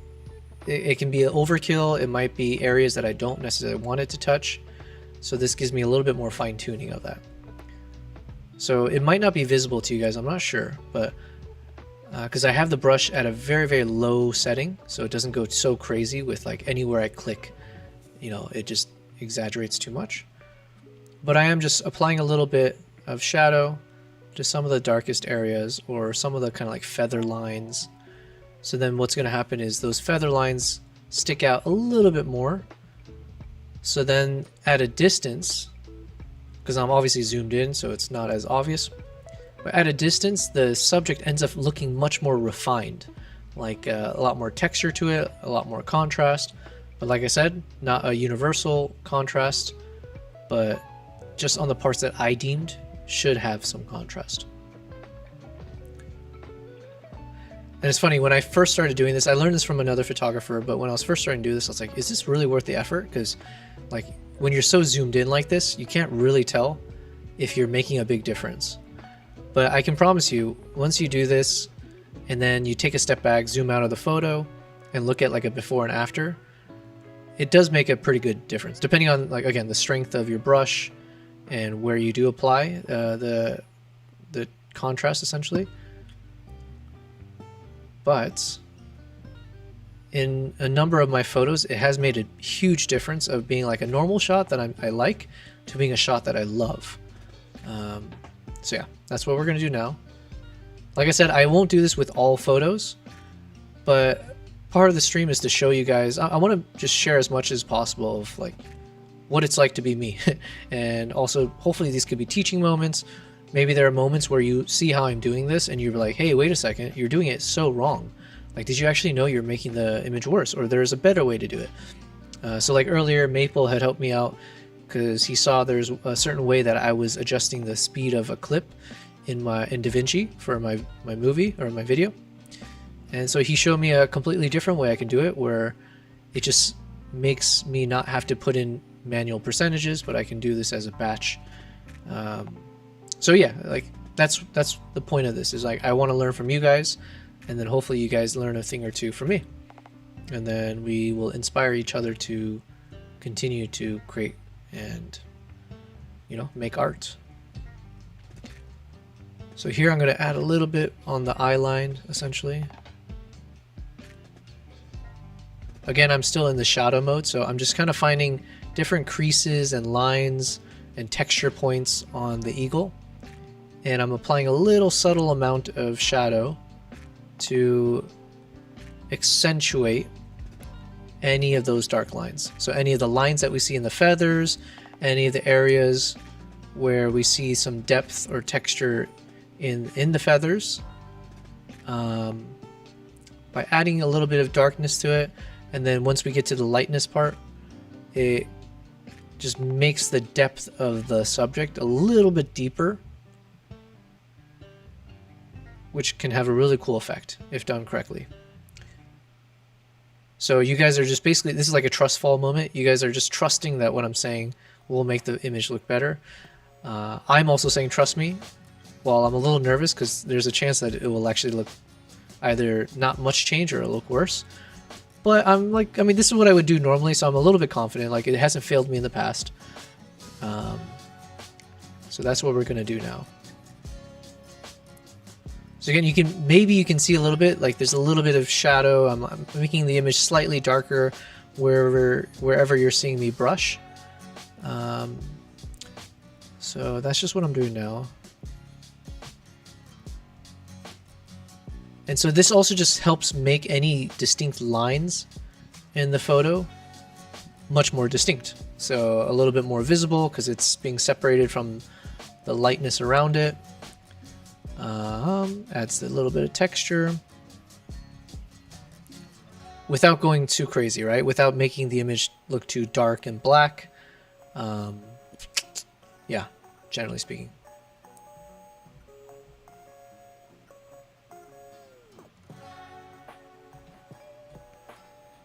it can be an overkill. It might be areas that I don't necessarily want it to touch. So this gives me a little bit more fine tuning of that. So it might not be visible to you guys, I'm not sure, but because I have the brush at a very, very low setting, so it doesn't go so crazy with like anywhere I click, you know, it just exaggerates too much. But I am just applying a little bit of shadow to some of the darkest areas or some of the kind of like feather lines. So then what's going to happen is those feather lines stick out a little bit more. So then at a distance, because I'm obviously zoomed in, so it's not as obvious, but at a distance, the subject ends up looking much more refined, like a lot more texture to it, a lot more contrast. But like I said, not a universal contrast, but just on the parts that I deemed should have some contrast. And it's funny, when I first started doing this, I learned this from another photographer, but when I was first starting to do this, I was like, is this really worth the effort? Because like when you're so zoomed in like this, you can't really tell if you're making a big difference. But I can promise you, once you do this and then you take a step back, zoom out of the photo and look at like a before and after, it does make a pretty good difference, depending on, like, again, the strength of your brush and where you do apply the contrast essentially. But in a number of my photos, it has made a huge difference of being like a normal shot that I like to being a shot that I love. So yeah, that's what we're gonna do now. Like I said, I won't do this with all photos, but part of the stream is to show you guys, I want to just share as much as possible of like what it's like to be me. And also hopefully these could be teaching moments. Maybe there are moments where you see how I'm doing this and you're like, hey, wait a second, you're doing it so wrong. Like, did you actually know you're making the image worse, or there's a better way to do it? So like earlier, Maple had helped me out because he saw there's a certain way that I was adjusting the speed of a clip in DaVinci for my movie or my video. And so he showed me a completely different way I can do it, where it just makes me not have to put in manual percentages, but I can do this as a batch. So yeah, like that's the point of this, is like I want to learn from you guys, and then hopefully you guys learn a thing or two from me, and then we will inspire each other to continue to create and, you know, make art. So here I'm going to add a little bit on the eye line essentially. Again, I'm still in the shadow mode, so I'm just kind of finding different creases and lines and texture points on the eagle, and I'm applying a little subtle amount of shadow to accentuate any of those dark lines. So any of the lines that we see in the feathers, any of the areas where we see some depth or texture in the feathers, by adding a little bit of darkness to it. And then once we get to the lightness part, it just makes the depth of the subject a little bit deeper, which can have a really cool effect if done correctly. So you guys are just basically, this is like a trust fall moment. You guys are just trusting that what I'm saying will make the image look better. I'm also saying trust me, while I'm a little nervous because there's a chance that it will actually look either not much change or it'll look worse. But I'm like, I mean, this is what I would do normally, so I'm a little bit confident. Like, it hasn't failed me in the past. So that's what we're gonna do now. So again, maybe you can see a little bit, like there's a little bit of shadow. I'm making the image slightly darker wherever you're seeing me brush. So that's just what I'm doing now. And so this also just helps make any distinct lines in the photo much more distinct. So a little bit more visible because it's being separated from the lightness around it. Adds a little bit of texture without going too crazy, right? Without making the image look too dark and black. Yeah, generally speaking.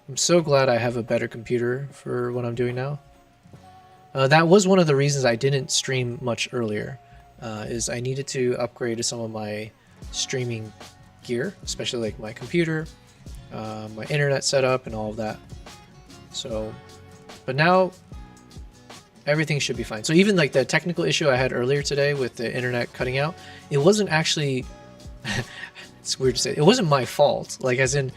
I'm so glad I have a better computer for what I'm doing now. That was one of the reasons I didn't stream much earlier, is I needed to upgrade to some of my streaming gear, especially like my computer, my internet setup and all of that. So, but now everything should be fine. So even like the technical issue I had earlier today with the internet cutting out, it wasn't actually it's weird to say. It wasn't my fault. Like, as in,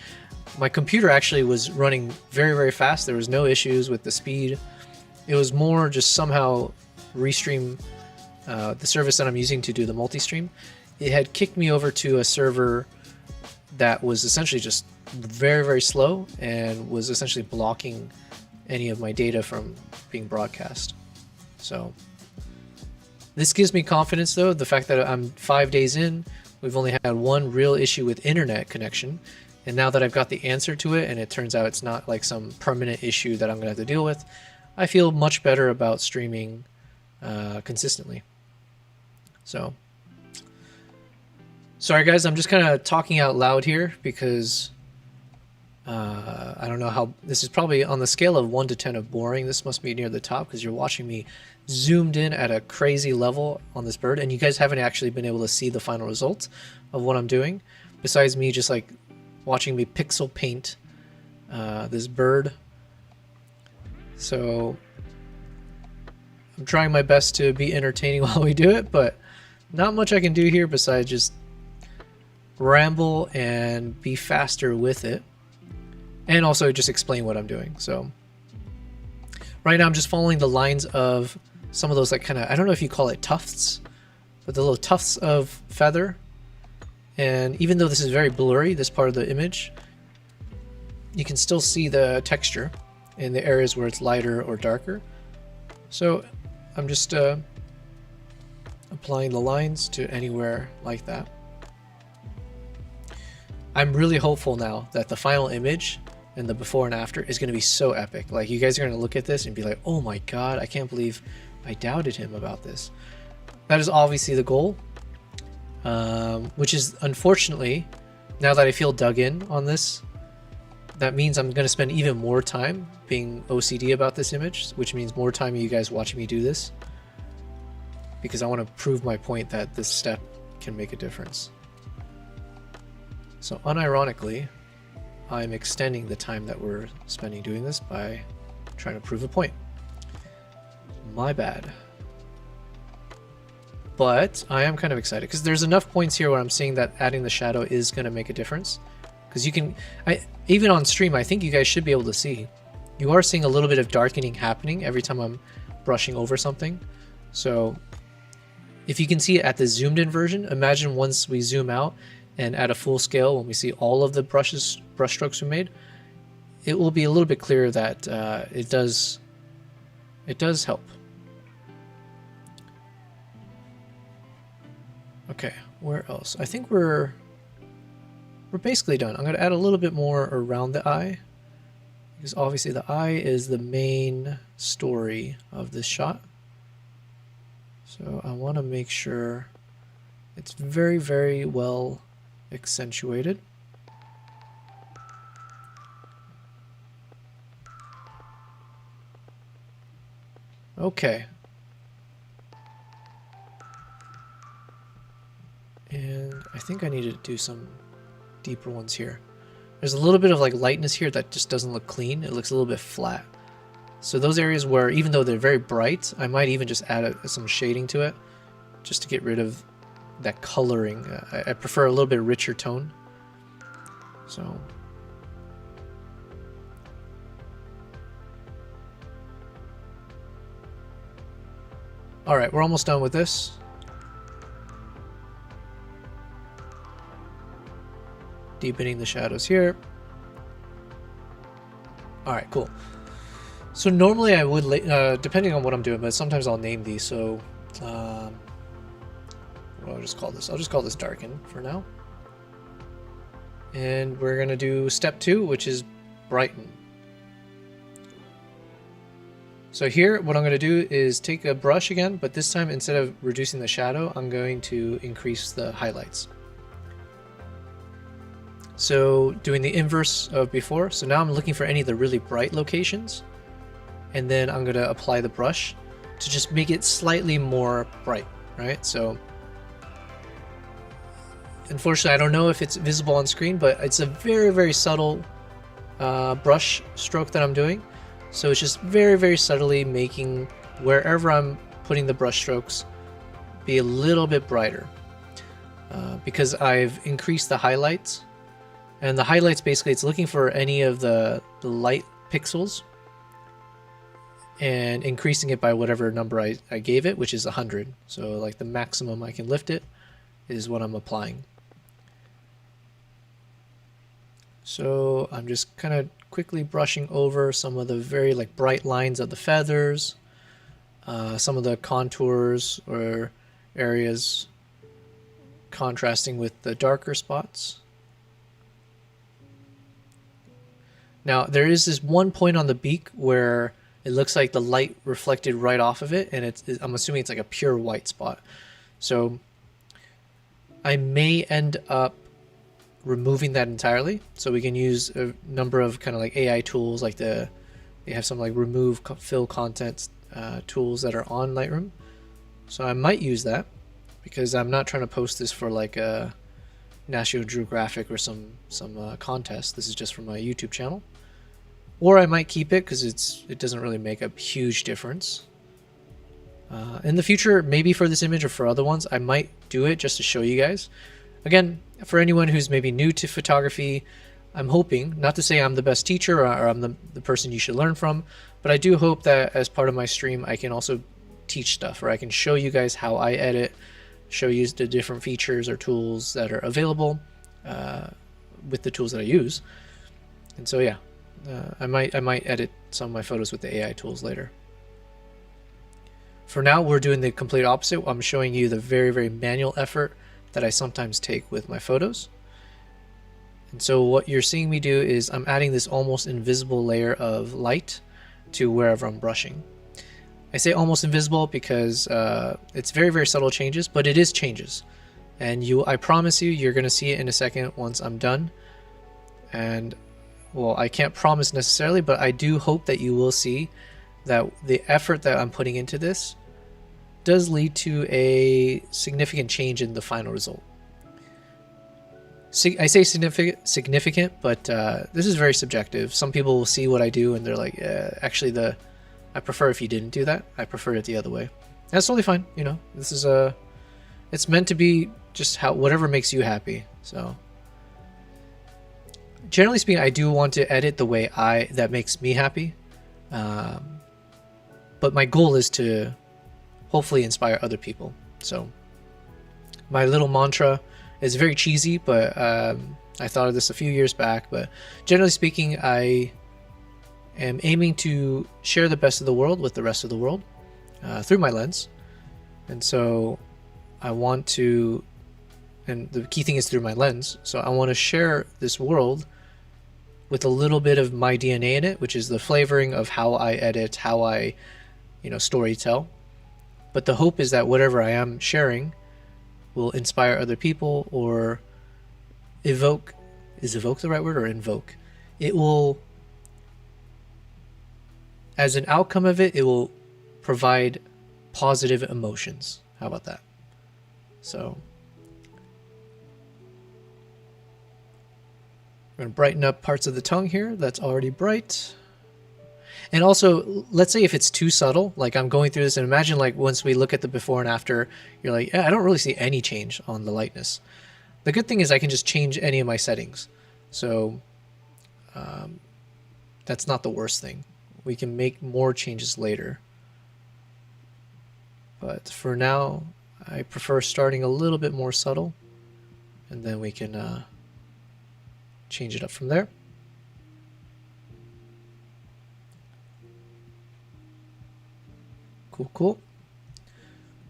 my computer actually was running very, very fast. There was no issues with the speed. It was more just somehow Restream, the service that I'm using to do the multi-stream, it had kicked me over to a server that was essentially just very, very slow and was essentially blocking any of my data from being broadcast. So this gives me confidence, though, the fact that I'm 5 days in, we've only had one real issue with internet connection, and now that I've got the answer to it, and it turns out it's not like some permanent issue that I'm gonna have to deal with, I feel much better about streaming consistently. So sorry guys, I'm just kind of talking out loud here because I don't know how, this is probably on the scale of 1 to 10 of boring. This must be near the top because you're watching me zoomed in at a crazy level on this bird, and you guys haven't actually been able to see the final result of what I'm doing, besides me just like watching me pixel paint this bird. So I'm trying my best to be entertaining while we do it, but not much I can do here besides just ramble and be faster with it, and also just explain what I'm doing. So right now I'm just following the lines of some of those, like, kind of, I don't know if you call it tufts, but the little tufts of feather. And even though this is very blurry, this part of the image, you can still see the texture in the areas where it's lighter or darker. So I'm just applying the lines to anywhere like that. I'm really hopeful now that the final image and the before and after is going to be so epic. Like, you guys are going to look at this and be like, oh my god, I can't believe I doubted him about this. That is obviously the goal, which is, unfortunately, now that I feel dug in on this, that means I'm going to spend even more time being OCD about this image, which means more time of you guys watching me do this, because I want to prove my point that this step can make a difference. So unironically, I'm extending the time that we're spending doing this by trying to prove a point. My bad. But I am kind of excited because there's enough points here where I'm seeing that adding the shadow is going to make a difference. Because you can, even on stream, I think you guys should be able to see. You are seeing a little bit of darkening happening every time I'm brushing over something. So if you can see it at the zoomed in version, imagine once we zoom out and at a full scale, when we see all of the brush strokes we made, it will be a little bit clearer that it does help. Okay, where else? I think we're basically done. I'm going to add a little bit more around the eye, because obviously the eye is the main story of this shot. So I want to make sure it's very, very well accentuated. Okay. And I think I need to do some deeper ones here. There's a little bit of like lightness here that just doesn't look clean. It looks a little bit flat. So those areas where, even though they're very bright, I might even just add some shading to it just to get rid of that coloring. I prefer a little bit richer tone. So all right, we're almost done with this. Deepening the shadows here. All right, cool. So normally I would, depending on what I'm doing, but sometimes I'll name these. So what do I just call this? I'll just call this darken for now. And we're gonna do step 2, which is brighten. So here, what I'm gonna do is take a brush again, but this time instead of reducing the shadow, I'm going to increase the highlights. So doing the inverse of before. So now I'm looking for any of the really bright locations, and then I'm gonna apply the brush to just make it slightly more bright, right? So unfortunately, I don't know if it's visible on screen, but it's a very, very subtle brush stroke that I'm doing. So it's just very, very subtly making wherever I'm putting the brush strokes be a little bit brighter. because I've increased the highlights. And the highlights, basically, it's looking for any of the light pixels and increasing it by whatever number I gave it, which is 100. So like the maximum I can lift it is what I'm applying. So I'm just kind of quickly brushing over some of the very like bright lines of the feathers, some of the contours or areas contrasting with the darker spots. Now there is this one point on the beak where it looks like the light reflected right off of it, and I'm assuming it's like a pure white spot. So I may end up removing that entirely, so we can use a number of kind of like AI tools, like they have some like remove fill content tools that are on Lightroom. So I might use that because I'm not trying to post this for like a National Geographic or some contest. This is just for my YouTube channel. Or I might keep it because it doesn't really make a huge difference. In the future, maybe for this image or for other ones, I might do it just to show you guys. Again, for anyone who's maybe new to photography, I'm hoping, not to say I'm the best teacher or I'm the person you should learn from, but I do hope that as part of my stream, I can also teach stuff, or I can show you guys how I edit, show you the different features or tools that are available with the tools that I use. And so yeah, I might edit some of my photos with the AI tools later. For now, we're doing the complete opposite. I'm showing you the very, very manual effort that I sometimes take with my photos. And so what you're seeing me do is I'm adding this almost invisible layer of light to wherever I'm brushing. I say almost invisible because it's very, very subtle changes, but it is changes. And I promise you're going to see it in a second once I'm done. And well, I can't promise necessarily, but I do hope that you will see that the effort that I'm putting into this does lead to a significant change in the final result. I say significant, but this is very subjective. Some people will see what I do and they're like, actually, I prefer if you didn't do that. I prefer it the other way. That's totally fine. You know, this is it's meant to be just whatever makes you happy. So generally speaking, I do want to edit the way that makes me happy. But my goal is to hopefully inspire other people. So my little mantra is very cheesy, but I thought of this a few years back. But generally speaking, I am aiming to share the best of the world with the rest of the world through my lens. And so I want to, and the key thing is through my lens. So I want to share this world with a little bit of my DNA in it, which is the flavoring of how I edit, how I, story tell. But the hope is that whatever I am sharing will inspire other people or evoke. Is evoke the right word, or invoke? It will, as an outcome of it, it will provide positive emotions. How about that? So I'm going to brighten up parts of the tongue here that's already bright. And also, let's say if it's too subtle, like I'm going through this, and imagine like once we look at the before and after, you're like, yeah, I don't really see any change on the lightness. The good thing is I can just change any of my settings. So that's not the worst thing. We can make more changes later. But for now, I prefer starting a little bit more subtle, and then we can change it up from there. Cool, cool.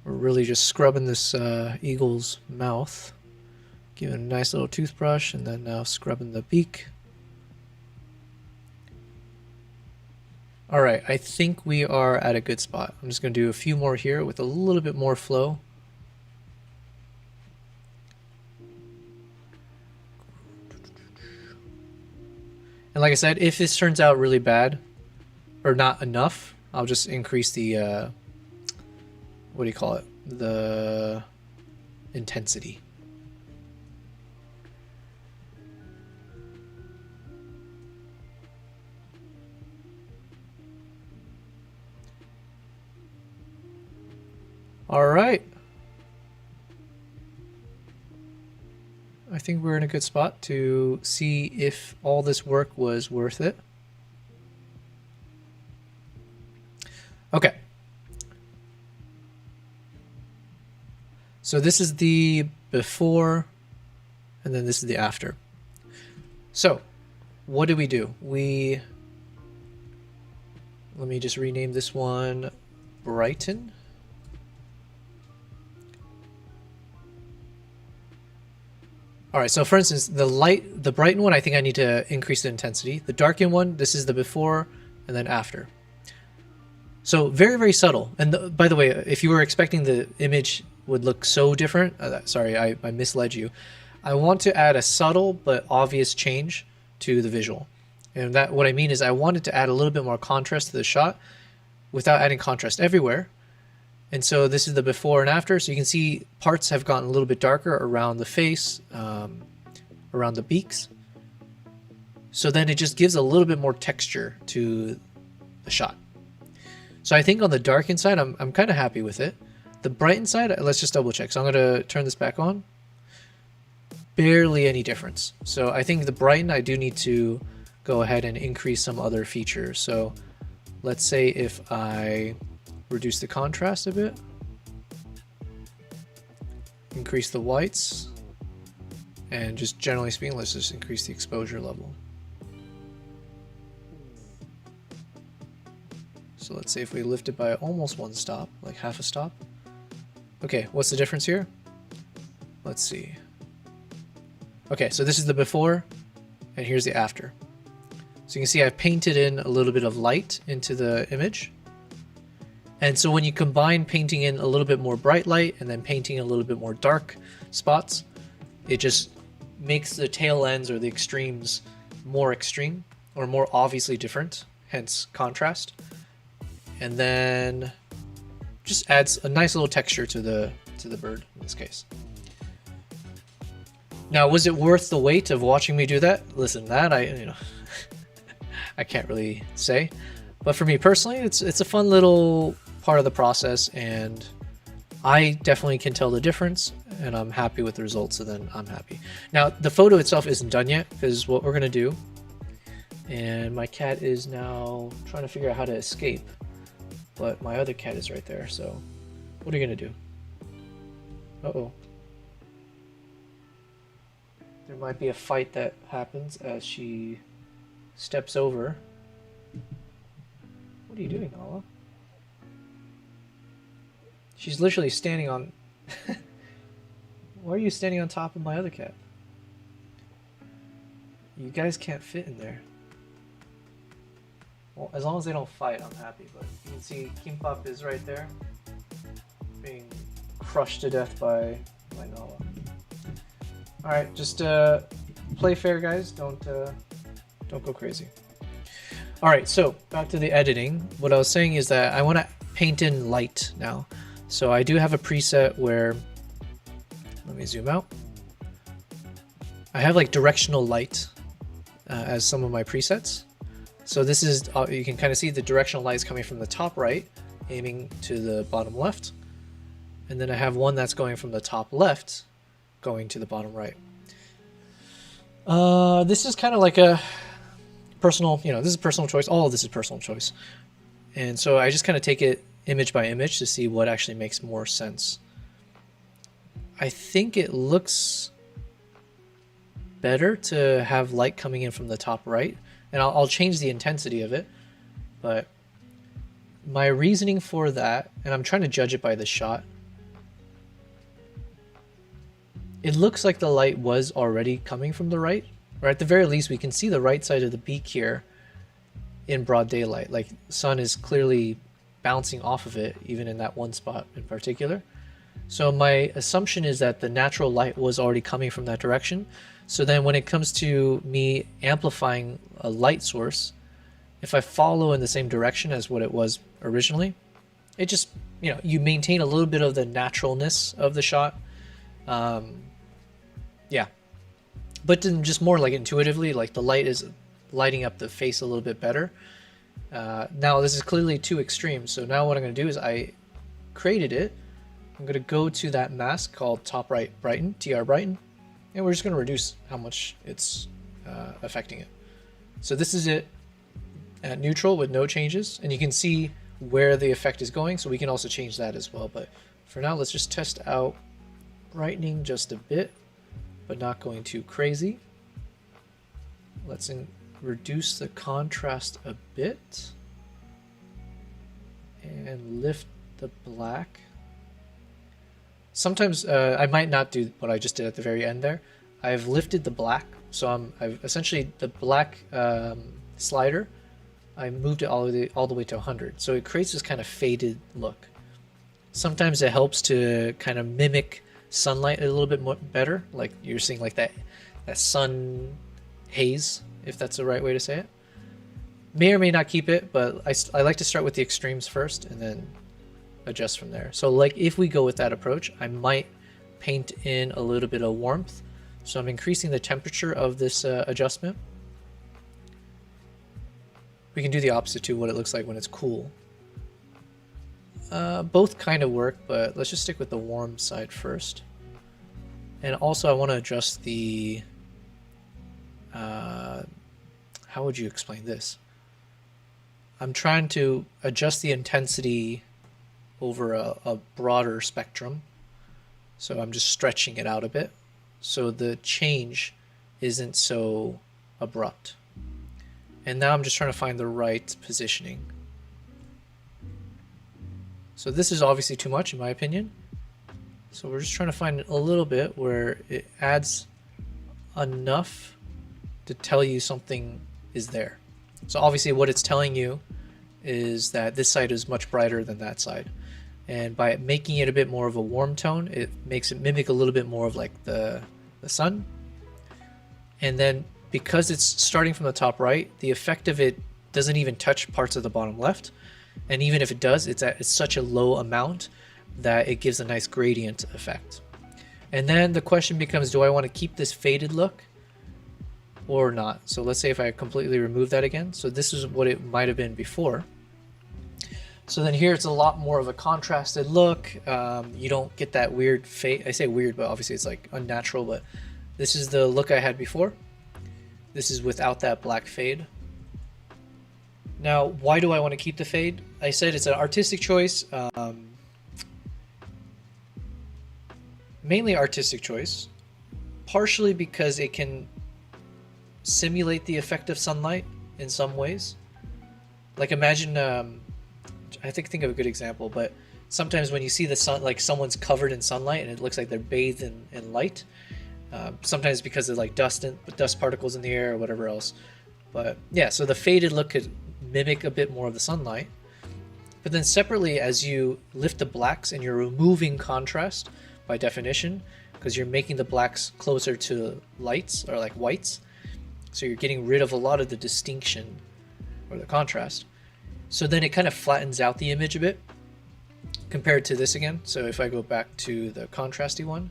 We're really just scrubbing this eagle's mouth. Giving it a nice little toothbrush, and then now scrubbing the beak. All right, I think we are at a good spot. I'm just going to do a few more here with a little bit more flow. And like I said, if this turns out really bad or not enough, I'll just increase the, what do you call it? The intensity. All right. I think we're in a good spot to see if all this work was worth it. Okay. So this is the before, and then this is the after. So what do? Let me just rename this one Brighton. All right, so for instance, the brighten one, I think I need to increase the intensity. The darken one, this is the before and then after. So very, very subtle. And by the way, if you were expecting the image would look so different, sorry, I misled you. I want to add a subtle but obvious change to the visual. And that what I mean is I wanted to add a little bit more contrast to the shot without adding contrast everywhere. And so this is the before and after. So you can see parts have gotten a little bit darker around the face, around the beaks. So then it just gives a little bit more texture to the shot. So I think on the darken side, I'm kind of happy with it. The brighten side, let's just double check. So I'm going to turn this back on. Barely any difference. So I think the brighten, I do need to go ahead and increase some other features. So let's say if I reduce the contrast a bit, increase the whites, and just generally speaking, let's just increase the exposure level. So let's say if we lift it by almost one stop, like half a stop. Okay, what's the difference here? Let's see. Okay, so this is the before, and here's the after. So you can see I've painted in a little bit of light into the image. And so when you combine painting in a little bit more bright light and then painting a little bit more dark spots, it just makes the tail ends or the extremes more extreme or more obviously different, hence contrast. And then just adds a nice little texture to the bird in this case. Now, was it worth the wait of watching me do that? Listen, that I can't really say. But for me personally, it's a fun little part of the process, and I definitely can tell the difference, and I'm happy with the results, so then I'm happy. Now, the photo itself isn't done yet, because what we're going to do, and my cat is now trying to figure out how to escape, but my other cat is right there, so what are you going to do? Uh-oh. There might be a fight that happens as she steps over. What are you doing, Nala? She's literally standing on... Why are you standing on top of my other cat? You guys can't fit in there. Well, as long as they don't fight, I'm happy. But you can see Kimbap is right there, being crushed to death by Nala. Alright, just play fair, guys. Don't go crazy. Alright, so back to the editing. What I was saying is that I want to paint in light now. So I do have a preset where, let me zoom out. I have like directional light as some of my presets. So this is, you can kind of see the directional light is coming from the top right, aiming to the bottom left. And then I have one that's going from the top left, going to the bottom right. This is kind of like a personal, this is personal choice. All of this is personal choice. And so I just kind of take it image by image to see what actually makes more sense. I think it looks better to have light coming in from the top right, and I'll change the intensity of it. But my reasoning for that, and I'm trying to judge it by the shot, it looks like the light was already coming from the right, or at the very least we can see the right side of the beak here in broad daylight. Like the sun is clearly bouncing off of it, even in that one spot in particular. So my assumption is that the natural light was already coming from that direction. So then when it comes to me amplifying a light source, if I follow in the same direction as what it was originally, it just, you maintain a little bit of the naturalness of the shot. Yeah, but then just more like intuitively, like the light is lighting up the face a little bit better. Now this is clearly too extreme, so now what I'm going to do is I created it. I'm going to go to that mask called top right brighten, TR brighten, And we're just going to reduce how much it's affecting it. So this is it at neutral with no changes, and you can see where the effect is going, so we can also change that as well. But for now, let's just test out brightening just a bit, but not going too crazy. Let's reduce the contrast a bit and lift the black. Sometimes I might not do what I just did at the very end there. I've lifted the black, so I've essentially the black slider, I moved it all the way to 100, so it creates this kind of faded look. Sometimes it helps to kind of mimic sunlight a little bit more better, like you're seeing like that sun haze, if that's the right way to say it. May or may not keep it, but I like to start with the extremes first and then adjust from there. So like if we go with that approach, I might paint in a little bit of warmth. So I'm increasing the temperature of this adjustment. We can do the opposite to what it looks like when it's cool. Both kind of work, but let's just stick with the warm side first. And also I want to adjust the... how would you explain this? I'm trying to adjust the intensity over a broader spectrum. So I'm just stretching it out a bit, so the change isn't so abrupt. And now I'm just trying to find the right positioning. So this is obviously too much in my opinion. So we're just trying to find a little bit where it adds enough to tell you something is there. So obviously what it's telling you is that this side is much brighter than that side. And by making it a bit more of a warm tone, it makes it mimic a little bit more of like the sun. And then because it's starting from the top right, the effect of it doesn't even touch parts of the bottom left. And even if it does, it's such a low amount that it gives a nice gradient effect. And then the question becomes, do I want to keep this faded look or not? So let's say if I completely remove that again. So this is what it might have been before. So then here it's a lot more of a contrasted look. You don't get that weird fade. I say weird, but obviously it's like unnatural, but this is the look I had before. This is without that black fade. Now, why do I want to keep the fade? I said it's an artistic choice. Mainly artistic choice. Partially because it can simulate the effect of sunlight in some ways. Like imagine, I think of a good example, but sometimes when you see the sun, like someone's covered in sunlight and it looks like they're bathed in light. Sometimes because of like dust particles in the air or whatever else. But yeah, so the faded look could mimic a bit more of the sunlight. But then separately, as you lift the blacks and you're removing contrast by definition, because you're making the blacks closer to lights or like whites, so you're getting rid of a lot of the distinction or the contrast. So then it kind of flattens out the image a bit compared to this again. So if I go back to the contrasty one,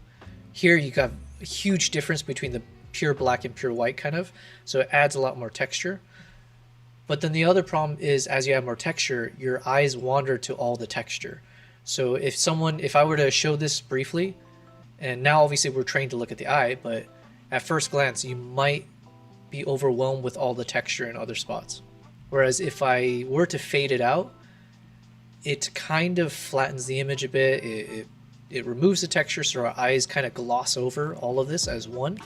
here you got a huge difference between the pure black and pure white kind of. So it adds a lot more texture. But then the other problem is as you have more texture, your eyes wander to all the texture. So if I were to show this briefly, and now obviously we're trained to look at the eye, but at first glance you might be overwhelmed with all the texture in other spots. Whereas if I were to fade it out, it kind of flattens the image a bit. It removes the texture, so our eyes kind of gloss over all of this as one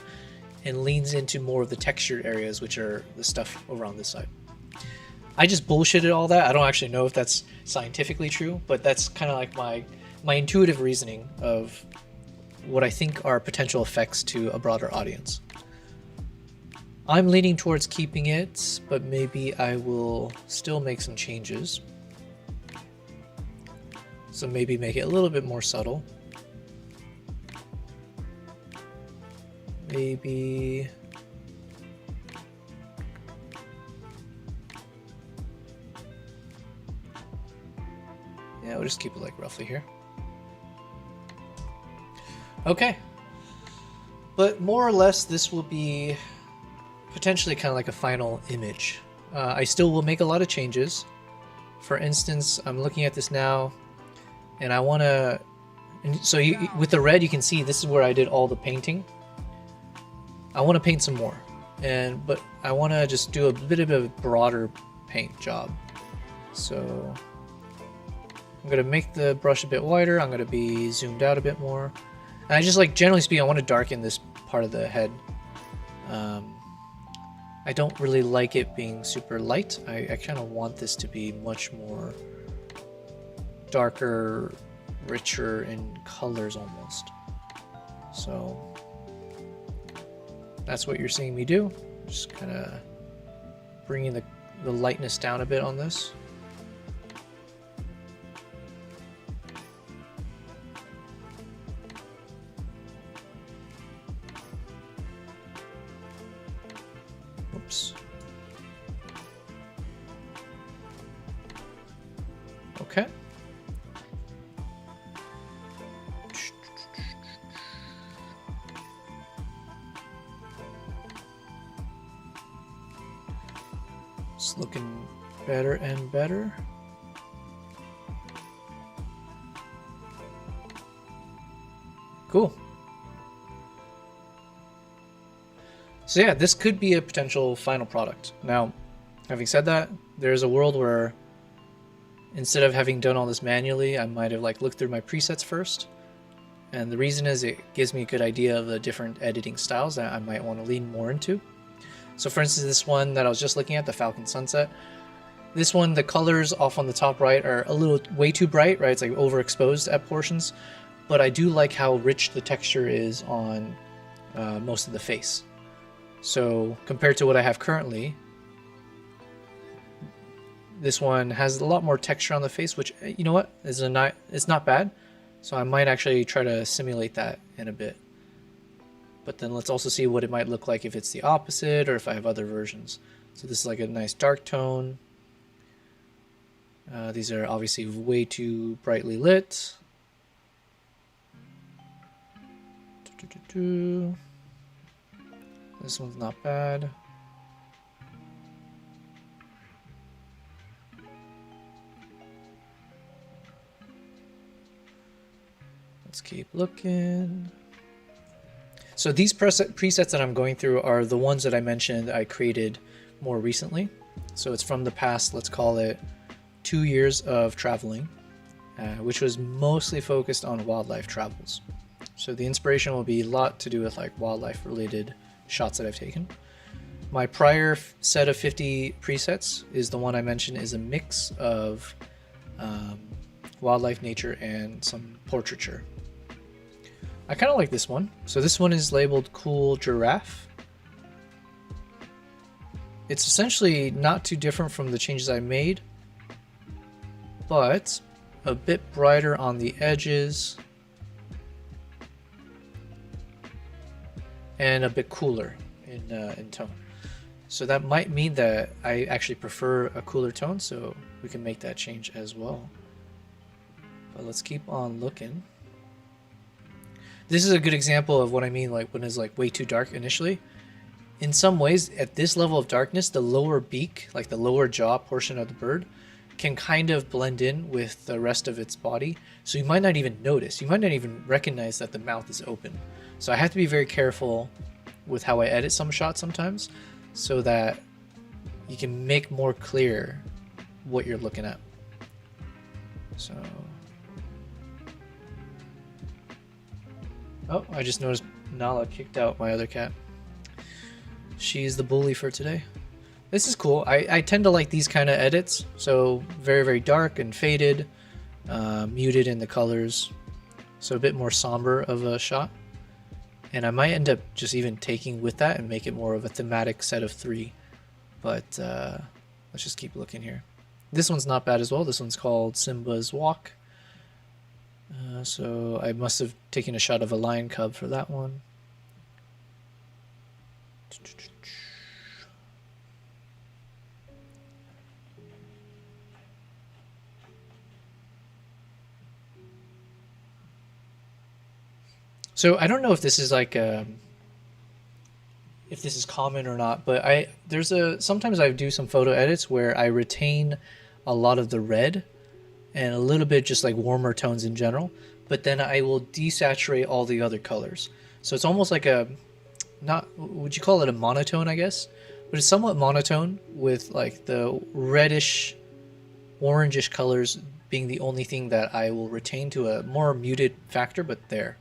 and leans into more of the textured areas, which are the stuff over on this side. I just bullshitted all that. I don't actually know if that's scientifically true, but that's kind of like my intuitive reasoning of what I think are potential effects to a broader audience. I'm leaning towards keeping it, but maybe I will still make some changes. So maybe make it a little bit more subtle. Maybe... yeah, we'll just keep it like roughly here. Okay. But more or less this will be potentially kind of like a final image. I still will make a lot of changes. For instance, I'm looking at this now and I want to, so with the red you can see this is where I did all the painting. I want to paint some more, but I want to just do a bit of a broader paint job. So I'm going to make the brush a bit wider. I'm going to be zoomed out a bit more. And I just like, generally speaking, I want to darken this part of the head. I don't really like it being super light. I kind of want this to be much more darker, richer in colors almost. So that's what you're seeing me do. Just kind of bringing the lightness down a bit on this. Oops. Okay. It's looking better and better. Cool. So yeah, this could be a potential final product. Now, having said that, there's a world where instead of having done all this manually, I might have like looked through my presets first. And the reason is it gives me a good idea of the different editing styles that I might want to lean more into. So for instance, this one that I was just looking at, the Falcon Sunset, this one, the colors off on the top right are a little way too bright, right? It's like overexposed at portions, but I do like how rich the texture is on most of the face. So compared to what I have currently, this one has a lot more texture on the face, which, you know what, it's not bad. So I might actually try to simulate that in a bit. But then let's also see what it might look like if it's the opposite or if I have other versions. So this is like a nice dark tone. These are obviously way too brightly lit. This one's not bad. Let's keep looking. So these presets that I'm going through are the ones that I mentioned I created more recently. So it's from the past, let's call it 2 years of traveling, which was mostly focused on wildlife travels. So the inspiration will be a lot to do with like wildlife related shots that I've taken. My prior set of 50 presets is the one I mentioned is a mix of wildlife, nature, and some portraiture. I kind of like this one. So this one is labeled Cool Giraffe. It's essentially not too different from the changes I made, but a bit brighter on the edges and a bit cooler in tone. So that might mean that I actually prefer a cooler tone, so we can make that change as well. But let's keep on looking. This is a good example of what I mean, like when it's like way too dark initially. In some ways, at this level of darkness, the lower beak, like the lower jaw portion of the bird, can kind of blend in with the rest of its body. So you might not even notice. You might not even recognize that the mouth is open. So I have to be very careful with how I edit some shots sometimes so that you can make more clear what you're looking at. So... Oh, I just noticed Nala kicked out my other cat. She's the bully for today. This is cool. I tend to like these kind of edits. So very, very dark and faded, muted in the colors. So a bit more somber of a shot. And I might end up just even taking with that and make it more of a thematic set of 3. But let's just keep looking here. This one's not bad as well. This one's called Simba's Walk. So I must have taken a shot of a lion cub for that one. So I don't know if this is like if this is common or not, but sometimes I do some photo edits where I retain a lot of the red and a little bit just like warmer tones in general, but then I will desaturate all the other colors. So it's almost like not, would you call it a monotone, I guess? But it's somewhat monotone with like the reddish, orangish colors being the only thing that I will retain to a more muted factor, but there.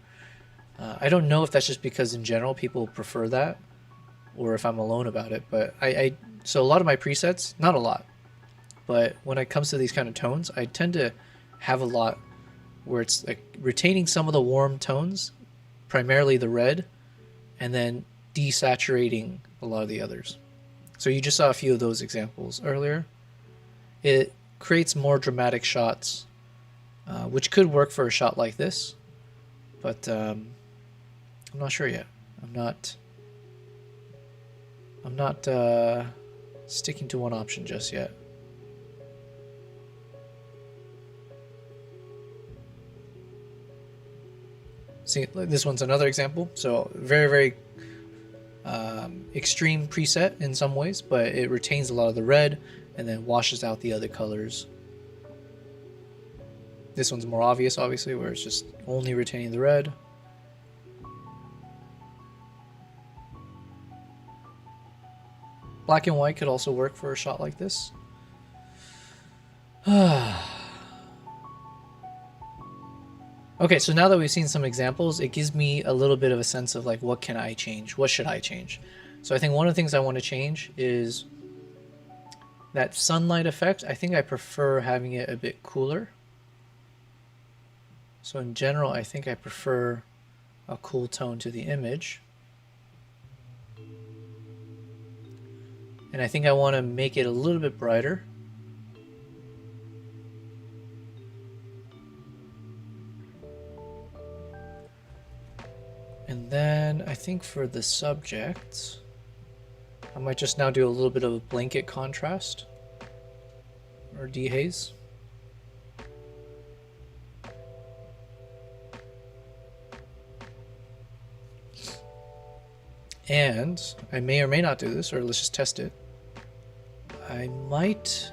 I don't know if that's just because in general people prefer that or if I'm alone about it, but so a lot of my presets, not a lot, but when it comes to these kind of tones, I tend to have a lot where it's like retaining some of the warm tones, primarily the red, and then desaturating a lot of the others. So you just saw a few of those examples earlier. It creates more dramatic shots, which could work for a shot like this, but I'm not sure yet. I'm not sticking to one option just yet. See, this one's another example. So very, very extreme preset in some ways, but it retains a lot of the red and then washes out the other colors. This one's more obvious, obviously, where it's just only retaining the red. Black and white could also work for a shot like this. Okay, so now that we've seen some examples, it gives me a little bit of a sense of like, what can I change? What should I change? So I think one of the things I want to change is that sunlight effect. I think I prefer having it a bit cooler. So in general, I think I prefer a cool tone to the image. And I think I want to make it a little bit brighter. And then I think for the subject, I might just now do a little bit of a blanket contrast or dehaze. And I may or may not do this, or let's just test it. I might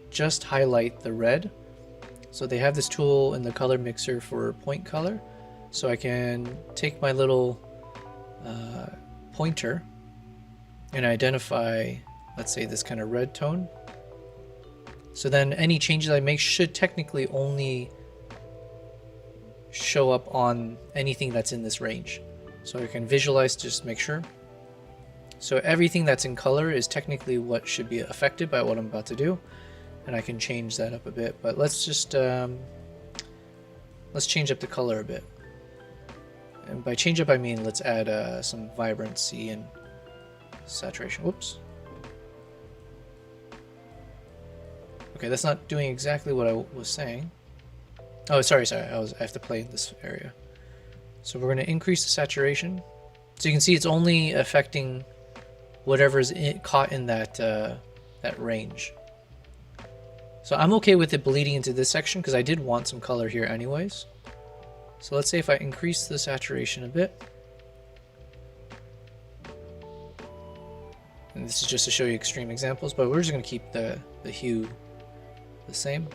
just highlight the red. So they have this tool in the color mixer for point color. So I can take my little pointer and identify, let's say, this kind of red tone. So then any changes I make should technically only show up on anything that's in this range. So I can visualize, just make sure. So everything that's in color is technically what should be affected by what I'm about to do. And I can change that up a bit, but let's just, let's change up the color a bit. And by change up, I mean let's add some vibrancy and saturation. Whoops. Okay, that's not doing exactly what I was saying. Oh, sorry. I have to play in this area. So we're going to increase the saturation. So you can see it's only affecting whatever's caught in that that range. So I'm okay with it bleeding into this section because I did want some color here anyways. So let's say if I increase the saturation a bit. And this is just to show you extreme examples, but we're just going to keep the hue the same.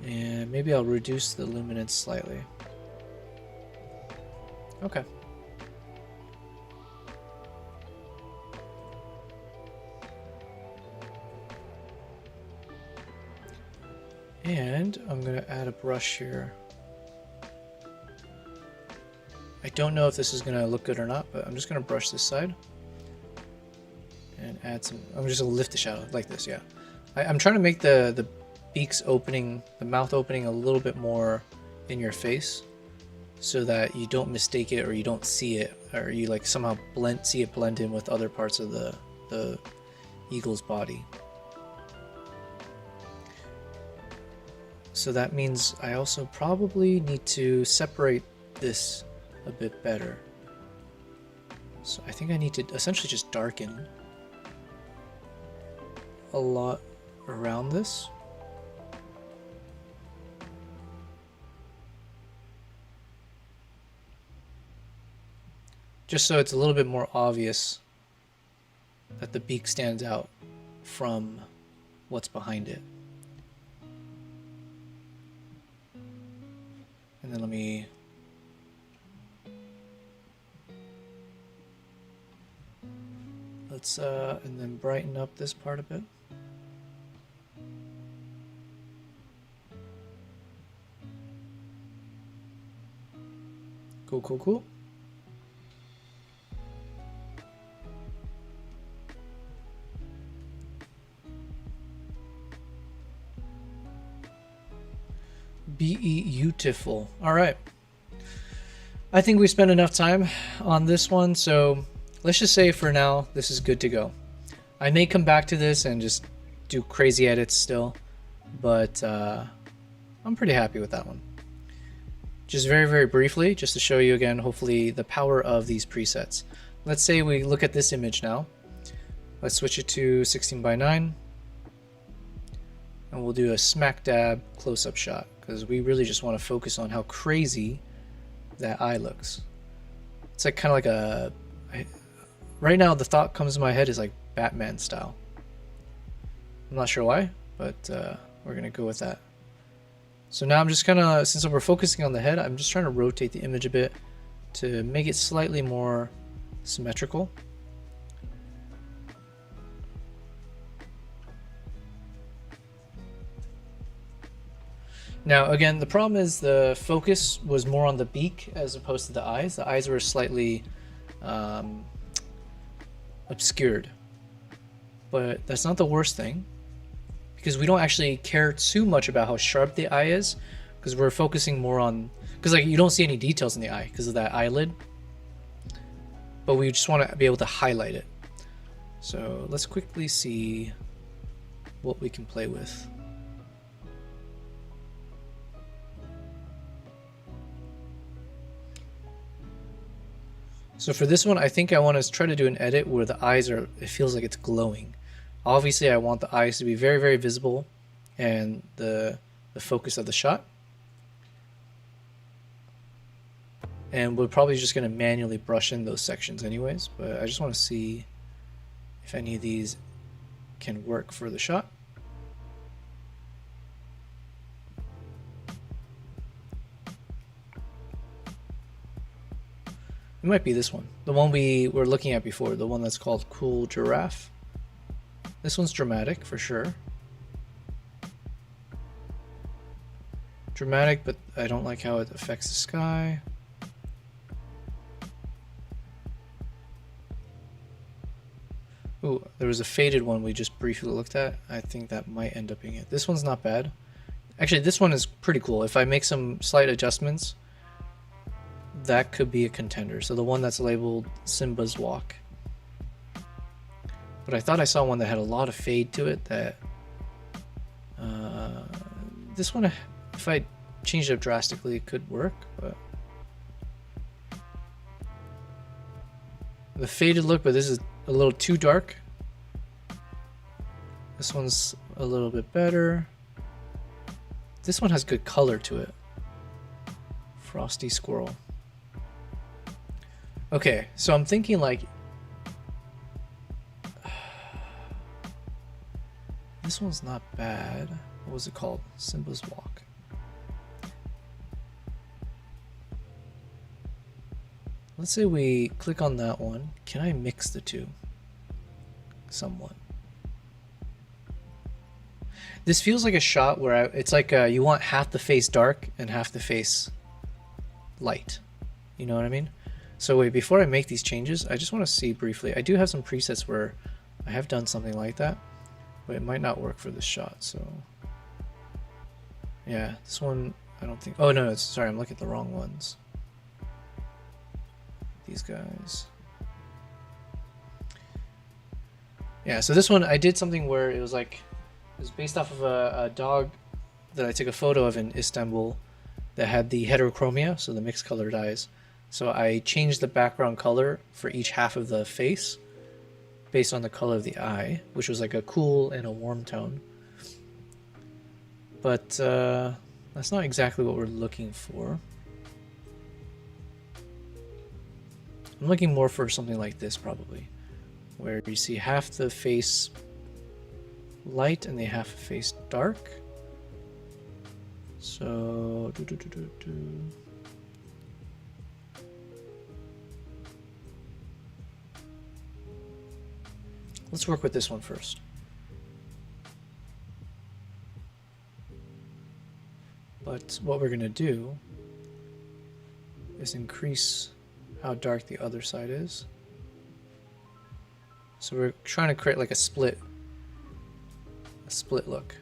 And maybe I'll reduce the luminance slightly. Okay. And I'm going to add a brush here. I don't know if this is going to look good or not, but I'm just going to brush this side. And add some, I'm just going to lift the shadow like this, yeah. I'm trying to make the beak's opening, the mouth opening a little bit more in your face so that you don't mistake it or you don't see it or you like somehow see it blend in with other parts of the eagle's body. So that means I also probably need to separate this a bit better. So I think I need to essentially just darken a lot around this. Just so it's a little bit more obvious that the beak stands out from what's behind it. And then let me Let's and then brighten up this part a bit. Cool, cool, cool. Beautiful. All right. I think we spent enough time on this one, so let's just say for now, this is good to go. I may come back to this and just do crazy edits still, but I'm pretty happy with that one. Just very, very briefly, just to show you again, hopefully, the power of these presets. Let's say we look at this image now. Let's switch it to 16:9, and we'll do a smack dab close-up shot, because we really just want to focus on how crazy that eye looks. It's like kind of like a... right now, the thought comes to my head is like Batman style. I'm not sure why, but we're going to go with that. So now I'm just kind of, since we're focusing on the head, I'm just trying to rotate the image a bit to make it slightly more symmetrical. Now again, the problem is the focus was more on the beak as opposed to the eyes. The eyes were slightly obscured, but that's not the worst thing, because we don't actually care too much about how sharp the eye is, because we're focusing more on, because like you don't see any details in the eye because of that eyelid, but we just want to be able to highlight it. So let's quickly see what we can play with. So for this one, I think I want to try to do an edit where the eyes are, it feels like it's glowing. Obviously, I want the eyes to be very, very visible and the focus of the shot. And we're probably just going to manually brush in those sections anyways, but I just want to see if any of these can work for the shot. It might be this one, the one we were looking at before, the one that's called Cool Giraffe. This one's dramatic for sure. Dramatic, but I don't like how it affects the sky. Ooh, there was a faded one we just briefly looked at. I think that might end up being it. This one's not bad. Actually, this one is pretty cool. If I make some slight adjustments, that could be a contender. So the one that's labeled Simba's Walk. But I thought I saw one that had a lot of fade to it that... this one, if I changed it up drastically, it could work, but... the faded look, but this is a little too dark. This one's a little bit better. This one has good color to it. Frosty Squirrel. Okay, so I'm thinking like... this one's not bad. What was it called? Simba's Walk. Let's say we click on that one. Can I mix the two? Somewhat. This feels like a shot where it's like you want half the face dark and half the face light. You know what I mean? So wait, before I make these changes, I just want to see briefly. I do have some presets where I have done something like that, but it might not work for this shot. So yeah, this one, I don't think... oh no, sorry, I'm looking at the wrong ones. These guys. Yeah, so this one I did something where it was like, it was based off of a dog that I took a photo of in Istanbul that had the heterochromia, so the mixed colored eyes. So I changed the background color for each half of the face based on the color of the eye, which was like a cool and a warm tone. But that's not exactly what we're looking for. I'm looking more for something like this probably, where you see half the face light and the half the face dark. So Let's work with this one first. But what we're going to do is increase how dark the other side is. So we're trying to create like a split look.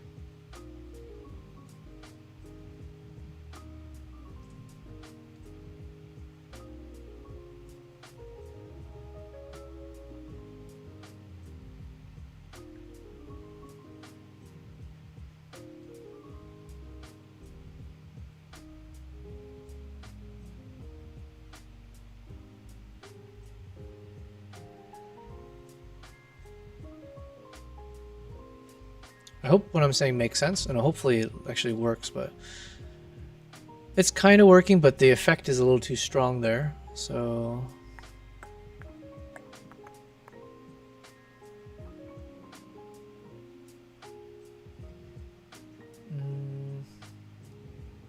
I hope what I'm saying makes sense, and hopefully it actually works, but it's kind of working, but the effect is a little too strong there, so...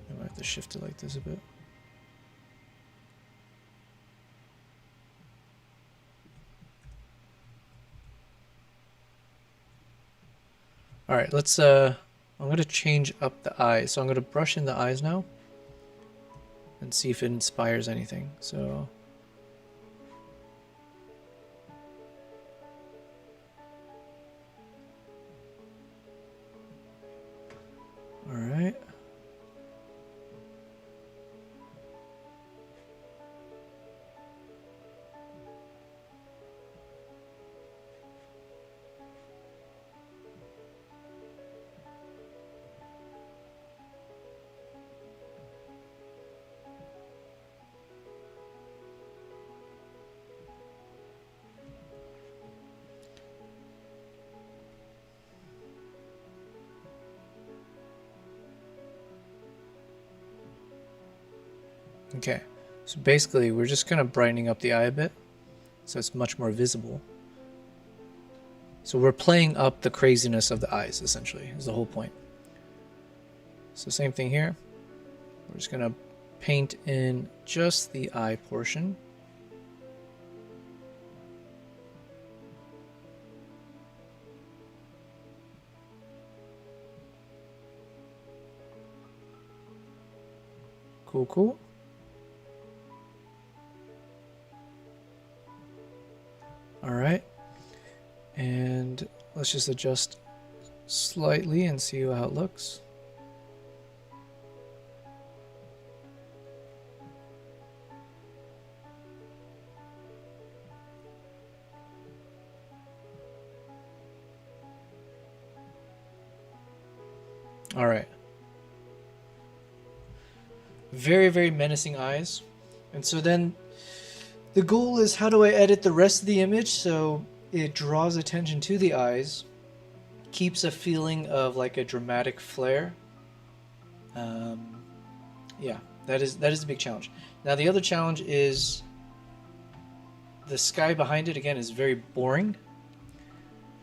I might have to shift it like this a bit. All right, let's, I'm going to change up the eyes. So I'm going to brush in the eyes now and see if it inspires anything. So all right. Okay, so basically we're just kind of brightening up the eye a bit so it's much more visible. So we're playing up the craziness of the eyes, essentially, is the whole point. So same thing here. We're just going to paint in just the eye portion. Cool, cool. All right, and let's just adjust slightly and see how it looks. All right. Very, very menacing eyes. And so then the goal is, how do I edit the rest of the image so it draws attention to the eyes, keeps a feeling of like a dramatic flair. Yeah, that is a big challenge. Now the other challenge is the sky behind it, again, is very boring.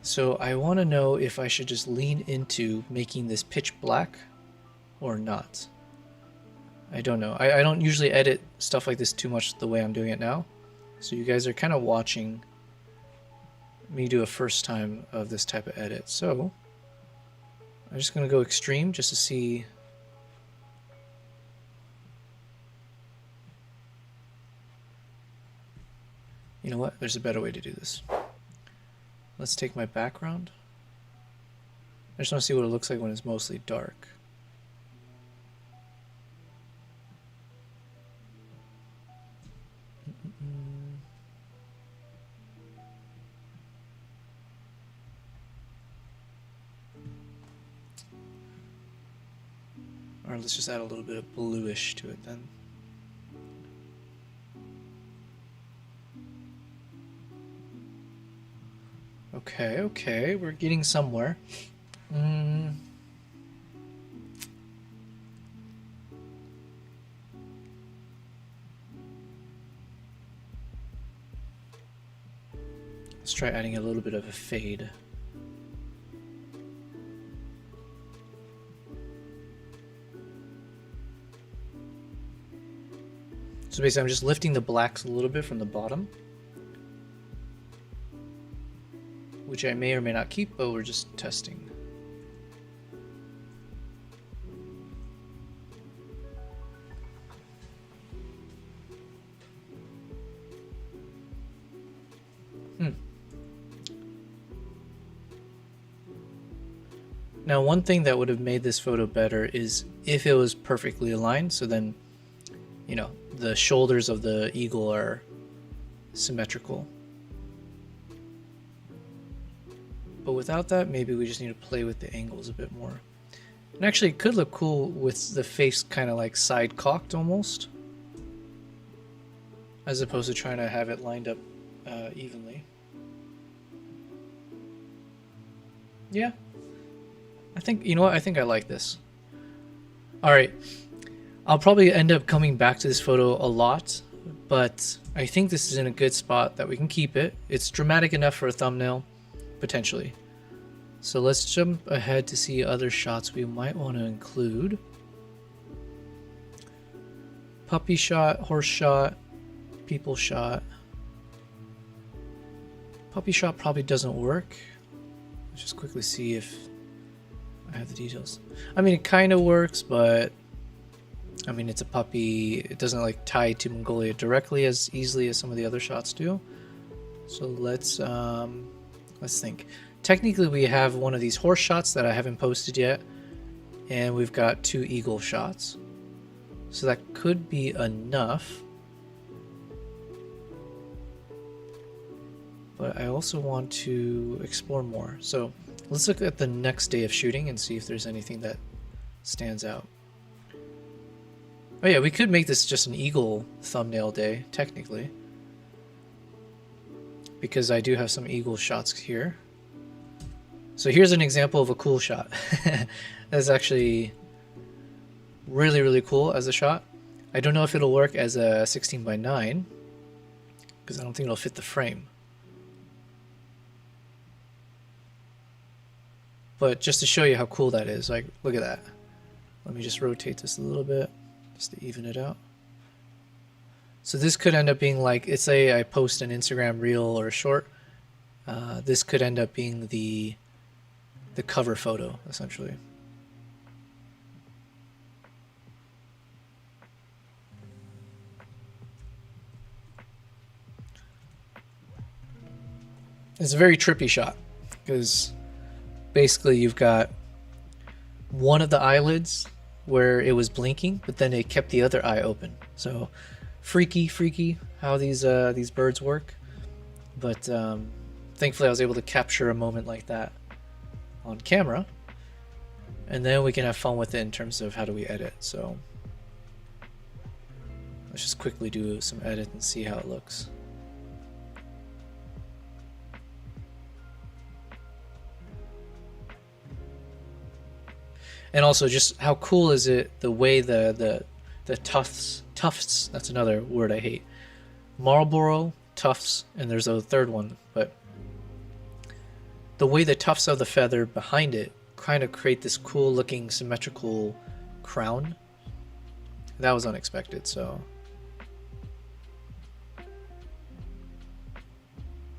So I want to know if I should just lean into making this pitch black or not. I don't know. I don't usually edit stuff like this too much the way I'm doing it now. So you guys are kind of watching me do a first time of this type of edit. So I'm just going to go extreme just to see. You know what? There's a better way to do this. Let's take my background. I just want to see what it looks like when it's mostly dark. Or let's just add a little bit of bluish to it then. Okay, okay, we're getting somewhere. Let's try adding a little bit of a fade. So basically I'm just lifting the blacks a little bit from the bottom which I may or may not keep, but we're just testing. Now, one thing that would have made this photo better is if it was perfectly aligned, so then, you know, the shoulders of the eagle are symmetrical. But without that, maybe we just need to play with the angles a bit more. And actually, it could look cool with the face kind of like side cocked almost, as opposed to trying to have it lined up evenly. Yeah. I think, you know what, I think I like this. Alright, I'll probably end up coming back to this photo a lot, but I think this is in a good spot that we can keep it. It's dramatic enough for a thumbnail, potentially. So let's jump ahead to see other shots we might want to include. Puppy shot, horse shot, people shot. Puppy shot probably doesn't work. Let's just quickly see if I have the details. I mean, it kind of works, but I mean, it's a puppy. It doesn't like tie to Mongolia directly as easily as some of the other shots do. So let's think. Technically, we have one of these horse shots that I haven't posted yet, and we've got 2 eagle shots. So that could be enough. But I also want to explore more. So let's look at the next day of shooting and see if there's anything that stands out. Oh yeah, we could make this just an eagle thumbnail day, technically. Because I do have some eagle shots here. So here's an example of a cool shot. That's actually really, really cool as a shot. I don't know if it'll work as a 16:9, because I don't think it'll fit the frame. But just to show you how cool that is, like, look at that. Let me just rotate this a little bit, just to even it out. So this could end up being like, let's say I post an Instagram reel or a short. This could end up being the cover photo, essentially. It's a very trippy shot, because basically you've got one of the eyelids where it was blinking, but then it kept the other eye open. So freaky how these birds work. But thankfully I was able to capture a moment like that on camera, and then we can have fun with it in terms of how do we edit. So let's just quickly do some edit and see how it looks. And also, just how cool is it the way the tufts, that's another word I hate. Marlboro, tufts, and there's a third one, but the way the tufts of the feather behind it kind of create this cool looking symmetrical crown. That was unexpected, so.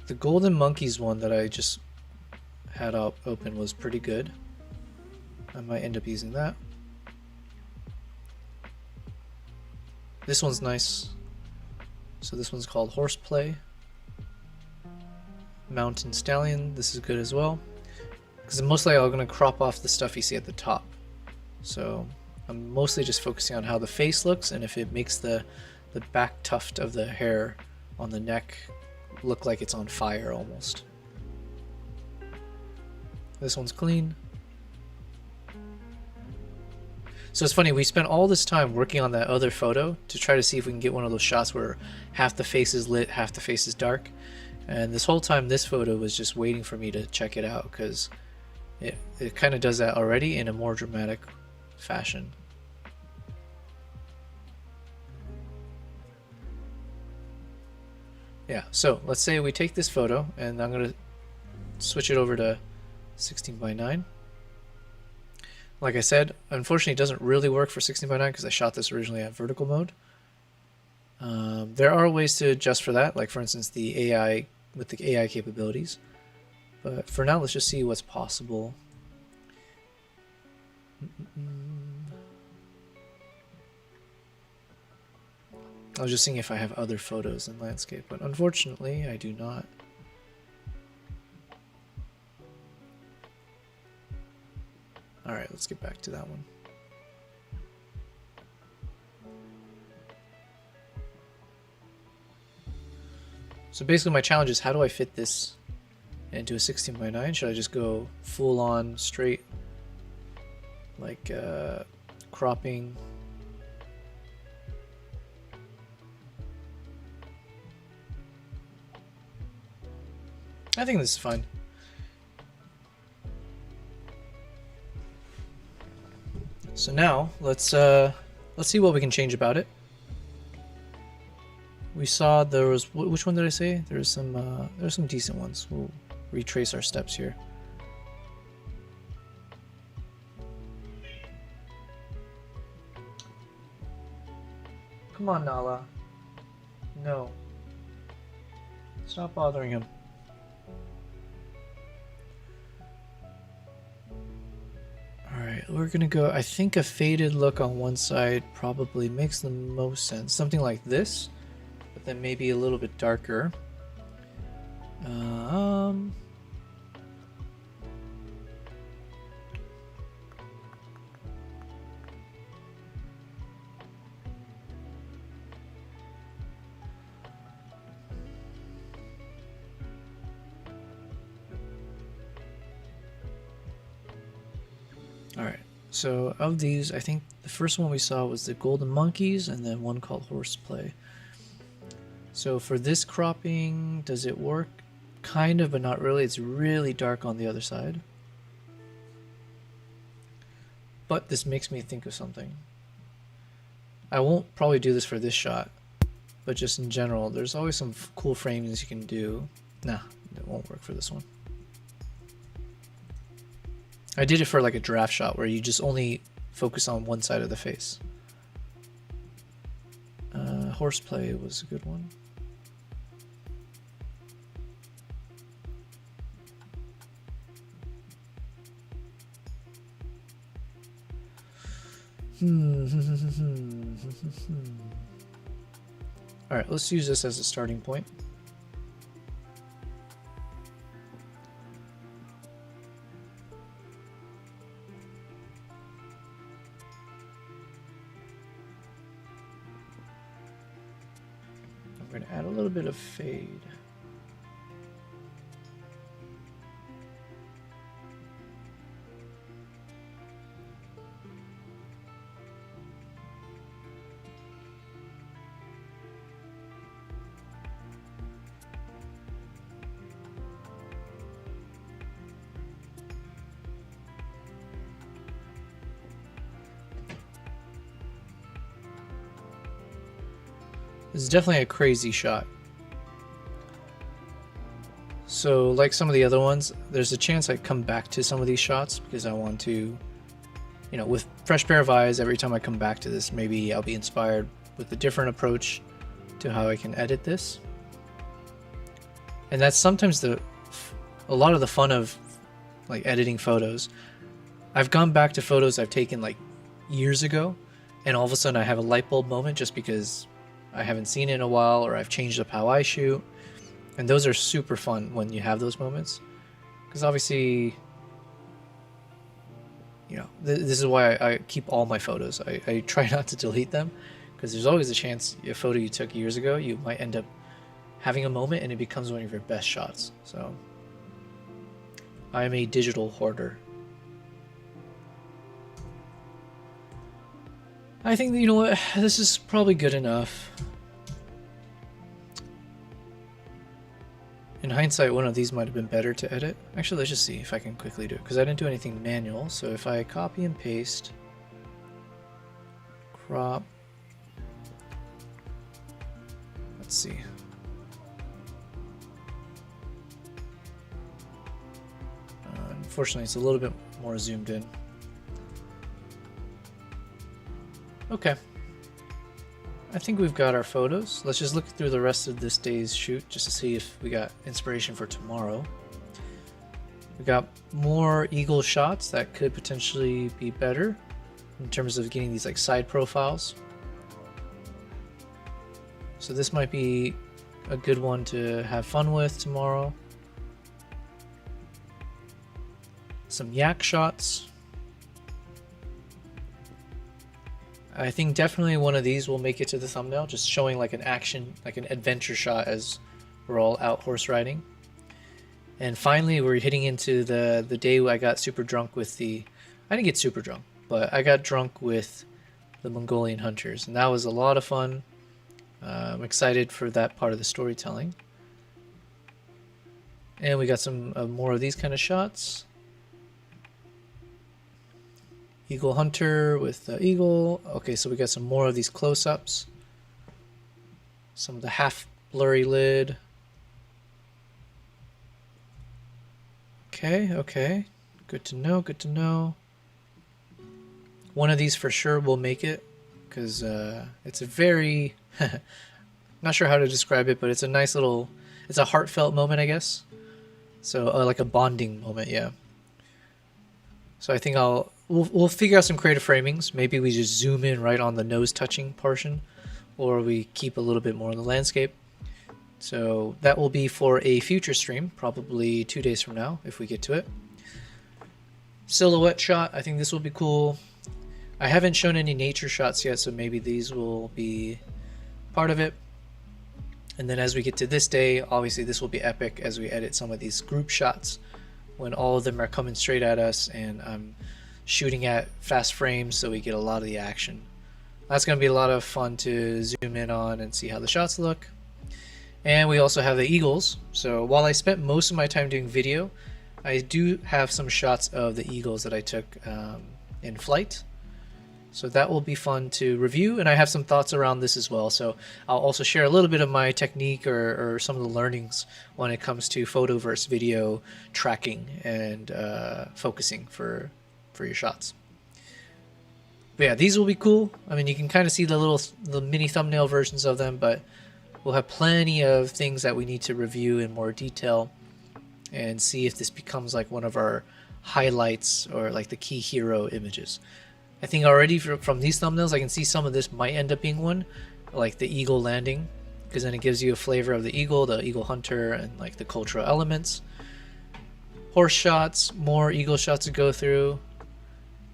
The golden monkeys one that I just had up open was pretty good. I might end up using that. This one's nice. So this one's called Horseplay. Mountain Stallion, this is good as well. Because mostly I'm going to crop off the stuff you see at the top. So I'm mostly just focusing on how the face looks and if it makes the back tuft of the hair on the neck look like it's on fire almost. This one's clean. So it's funny, we spent all this time working on that other photo to try to see if we can get one of those shots where half the face is lit, half the face is dark. And this whole time this photo was just waiting for me to check it out, because it kind of does that already in a more dramatic fashion. Yeah, so let's say we take this photo, and I'm going to switch it over to 16:9. Like I said, unfortunately it doesn't really work for 16:9 because I shot this originally at vertical mode. There are ways to adjust for that, like for instance the AI with the AI capabilities. But for now, let's just see what's possible. I was just seeing if I have other photos in landscape, but unfortunately I do not. Alright, let's get back to that one. So basically my challenge is, how do I fit this into a 16:9? Should I just go full on straight, like cropping? I think this is fine. So now let's see what we can change about it. We saw there was, which one did I say? There's some decent ones. We'll retrace our steps here. Come on, Nala. No. Stop bothering him. Alright, we're gonna go, I think a faded look on one side probably makes the most sense. Something like this, but then maybe a little bit darker. Alright, so of these, I think the first one we saw was the golden monkeys, and then one called horseplay. So for this cropping, does it work? Kind of, but not really. It's really dark on the other side. But this makes me think of something. I won't probably do this for this shot, but just in general, there's always some cool frames you can do. Nah, it won't work for this one. I did it for like a draft shot where you just only focus on one side of the face. Horseplay was a good one. Alright, let's use this as a starting point. I'm going to add a little bit of fade. This is definitely a crazy shot. So like some of the other ones, there's a chance I come back to some of these shots because I want to, you know, with fresh pair of eyes, every time I come back to this, maybe I'll be inspired with a different approach to how I can edit this. And that's sometimes a lot of the fun of like editing photos. I've gone back to photos I've taken like years ago, and all of a sudden I have a light bulb moment just because I haven't seen it in a while, or I've changed up how I shoot. And those are super fun when you have those moments. Because obviously, you know, this is why I keep all my photos. I try not to delete them, because there's always a chance a photo you took years ago, you might end up having a moment and it becomes one of your best shots. So I am a digital hoarder. I think that, you know what, this is probably good enough. In hindsight, one of these might have been better to edit. Actually, let's just see if I can quickly do it, because I didn't do anything manual. So if I copy and paste, crop, let's see. Unfortunately, it's a little bit more zoomed in. Okay, I think we've got our photos. Let's just look through the rest of this day's shoot just to see if we got inspiration for tomorrow. We got more eagle shots that could potentially be better in terms of getting these like side profiles. So this might be a good one to have fun with tomorrow. Some yak shots. I think definitely one of these will make it to the thumbnail, just showing like an action, like an adventure shot as we're all out horse riding. And finally, we're hitting into the day I got super drunk with the... I didn't get super drunk, but I got drunk with the Mongolian hunters, and that was a lot of fun. I'm excited for that part of the storytelling. And we got some more of these kind of shots. Eagle hunter with the eagle. Okay, so we got some more of these close-ups. Some of the half blurry lid. Okay, okay. Good to know, good to know. One of these for sure will make it, because it's a very... not sure how to describe it, but it's a nice little... It's a heartfelt moment, I guess. So, like a bonding moment, yeah. So I think we'll figure out some creative framings. Maybe we just zoom in right on the nose touching portion, or we keep a little bit more in the landscape. So that will be for a future stream, probably 2 days from now, if we get to it. Silhouette shot, I think this will be cool. I haven't shown any nature shots yet, so maybe these will be part of it. And then as we get to this day, obviously this will be epic as we edit some of these group shots when all of them are coming straight at us and I'm shooting at fast frames so we get a lot of the action. That's going to be a lot of fun to zoom in on and see how the shots look. And we also have the eagles. So while I spent most of my time doing video, I do have some shots of the eagles that I took in flight. So that will be fun to review, and I have some thoughts around this as well. So I'll also share a little bit of my technique or some of the learnings when it comes to photo versus video tracking and focusing for your shots. But yeah, these will be cool. I mean, you can kind of see the mini thumbnail versions of them, but we'll have plenty of things that we need to review in more detail and see if this becomes like one of our highlights or like the key hero images. I think already from these thumbnails, I can see some of this might end up being one, like the eagle landing, because then it gives you a flavor of the eagle hunter, and like the cultural elements. Horse shots, more eagle shots to go through.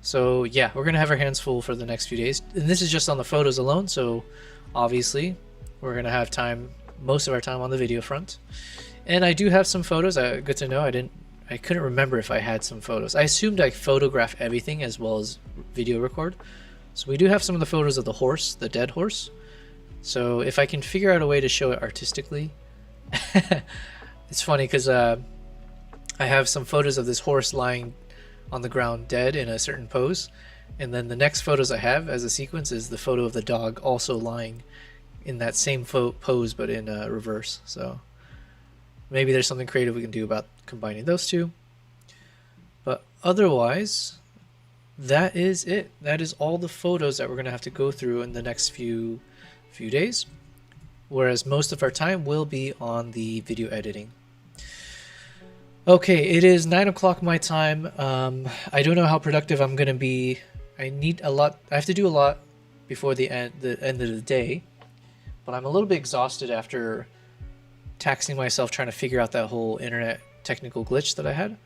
So yeah, we're gonna have our hands full for the next few days, and this is just on the photos alone. So obviously, we're gonna have most of our time on the video front. And I do have some photos. Good to know. I couldn't remember if I had some photos. I assumed I photograph everything as well as video record. So we do have some of the photos of the horse, the dead horse. So if I can figure out a way to show it artistically. It's funny because I have some photos of this horse lying on the ground dead in a certain pose. And then the next photos I have as a sequence is the photo of the dog also lying in that same pose but in reverse. So maybe there's something creative we can do about combining those two. But otherwise, that is it. That is all the photos that we're going to have to go through in the next few days. Whereas most of our time will be on the video editing. Okay, it is 9 o'clock my time. I don't know how productive I'm going to be. I have to do a lot before the end of the day. But I'm a little bit exhausted after taxing myself trying to figure out that whole internet technical glitch that I had.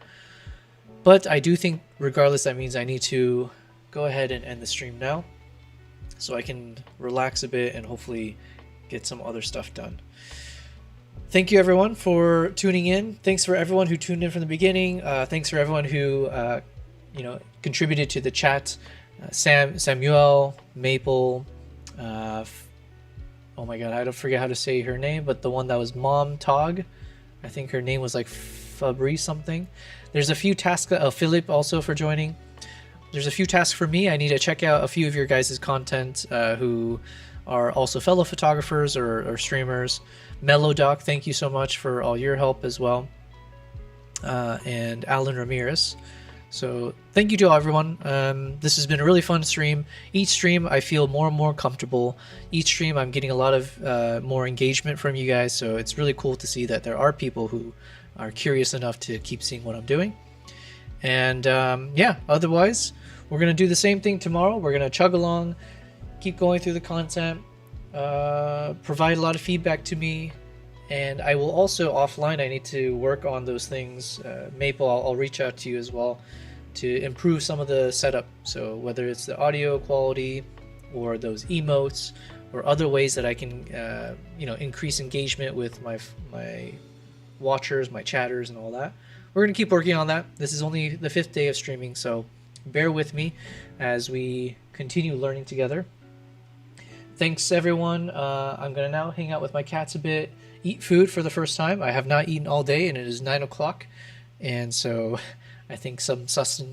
But I do think regardless, that means I need to go ahead and end the stream now so I can relax a bit and hopefully get some other stuff done. Thank you everyone for tuning in. Thanks for everyone who tuned in from the beginning. Thanks for everyone who contributed to the chat. Samuel, Maple, oh my god, I don't forget how to say her name, but the one that was Mom Tog, I think her name was like Fabri something. There's a few tasks, Philip also for joining. There's a few tasks for me. I need to check out a few of your guys' content who are also fellow photographers or streamers. Melodoc, thank you so much for all your help as well. And Alan Ramirez. So thank you to everyone. This has been a really fun stream. Each stream I feel more and more comfortable. Each stream I'm getting a lot of more engagement from you guys. So it's really cool to see that there are people who are curious enough to keep seeing what I'm doing. And yeah, otherwise, we're going to do the same thing tomorrow. We're going to chug along, keep going through the content, provide a lot of feedback to me. And I will also, offline, I need to work on those things. Maple, I'll reach out to you as well to improve some of the setup. So whether it's the audio quality or those emotes or other ways that I can, increase engagement with my watchers, my chatters, and all that. We're going to keep working on that. This is only the 5th day of streaming, so bear with me as we continue learning together. Thanks, everyone. I'm going to now hang out with my cats a bit, eat food for the first time. I have not eaten all day, and it is 9 o'clock, and so I think some sustenance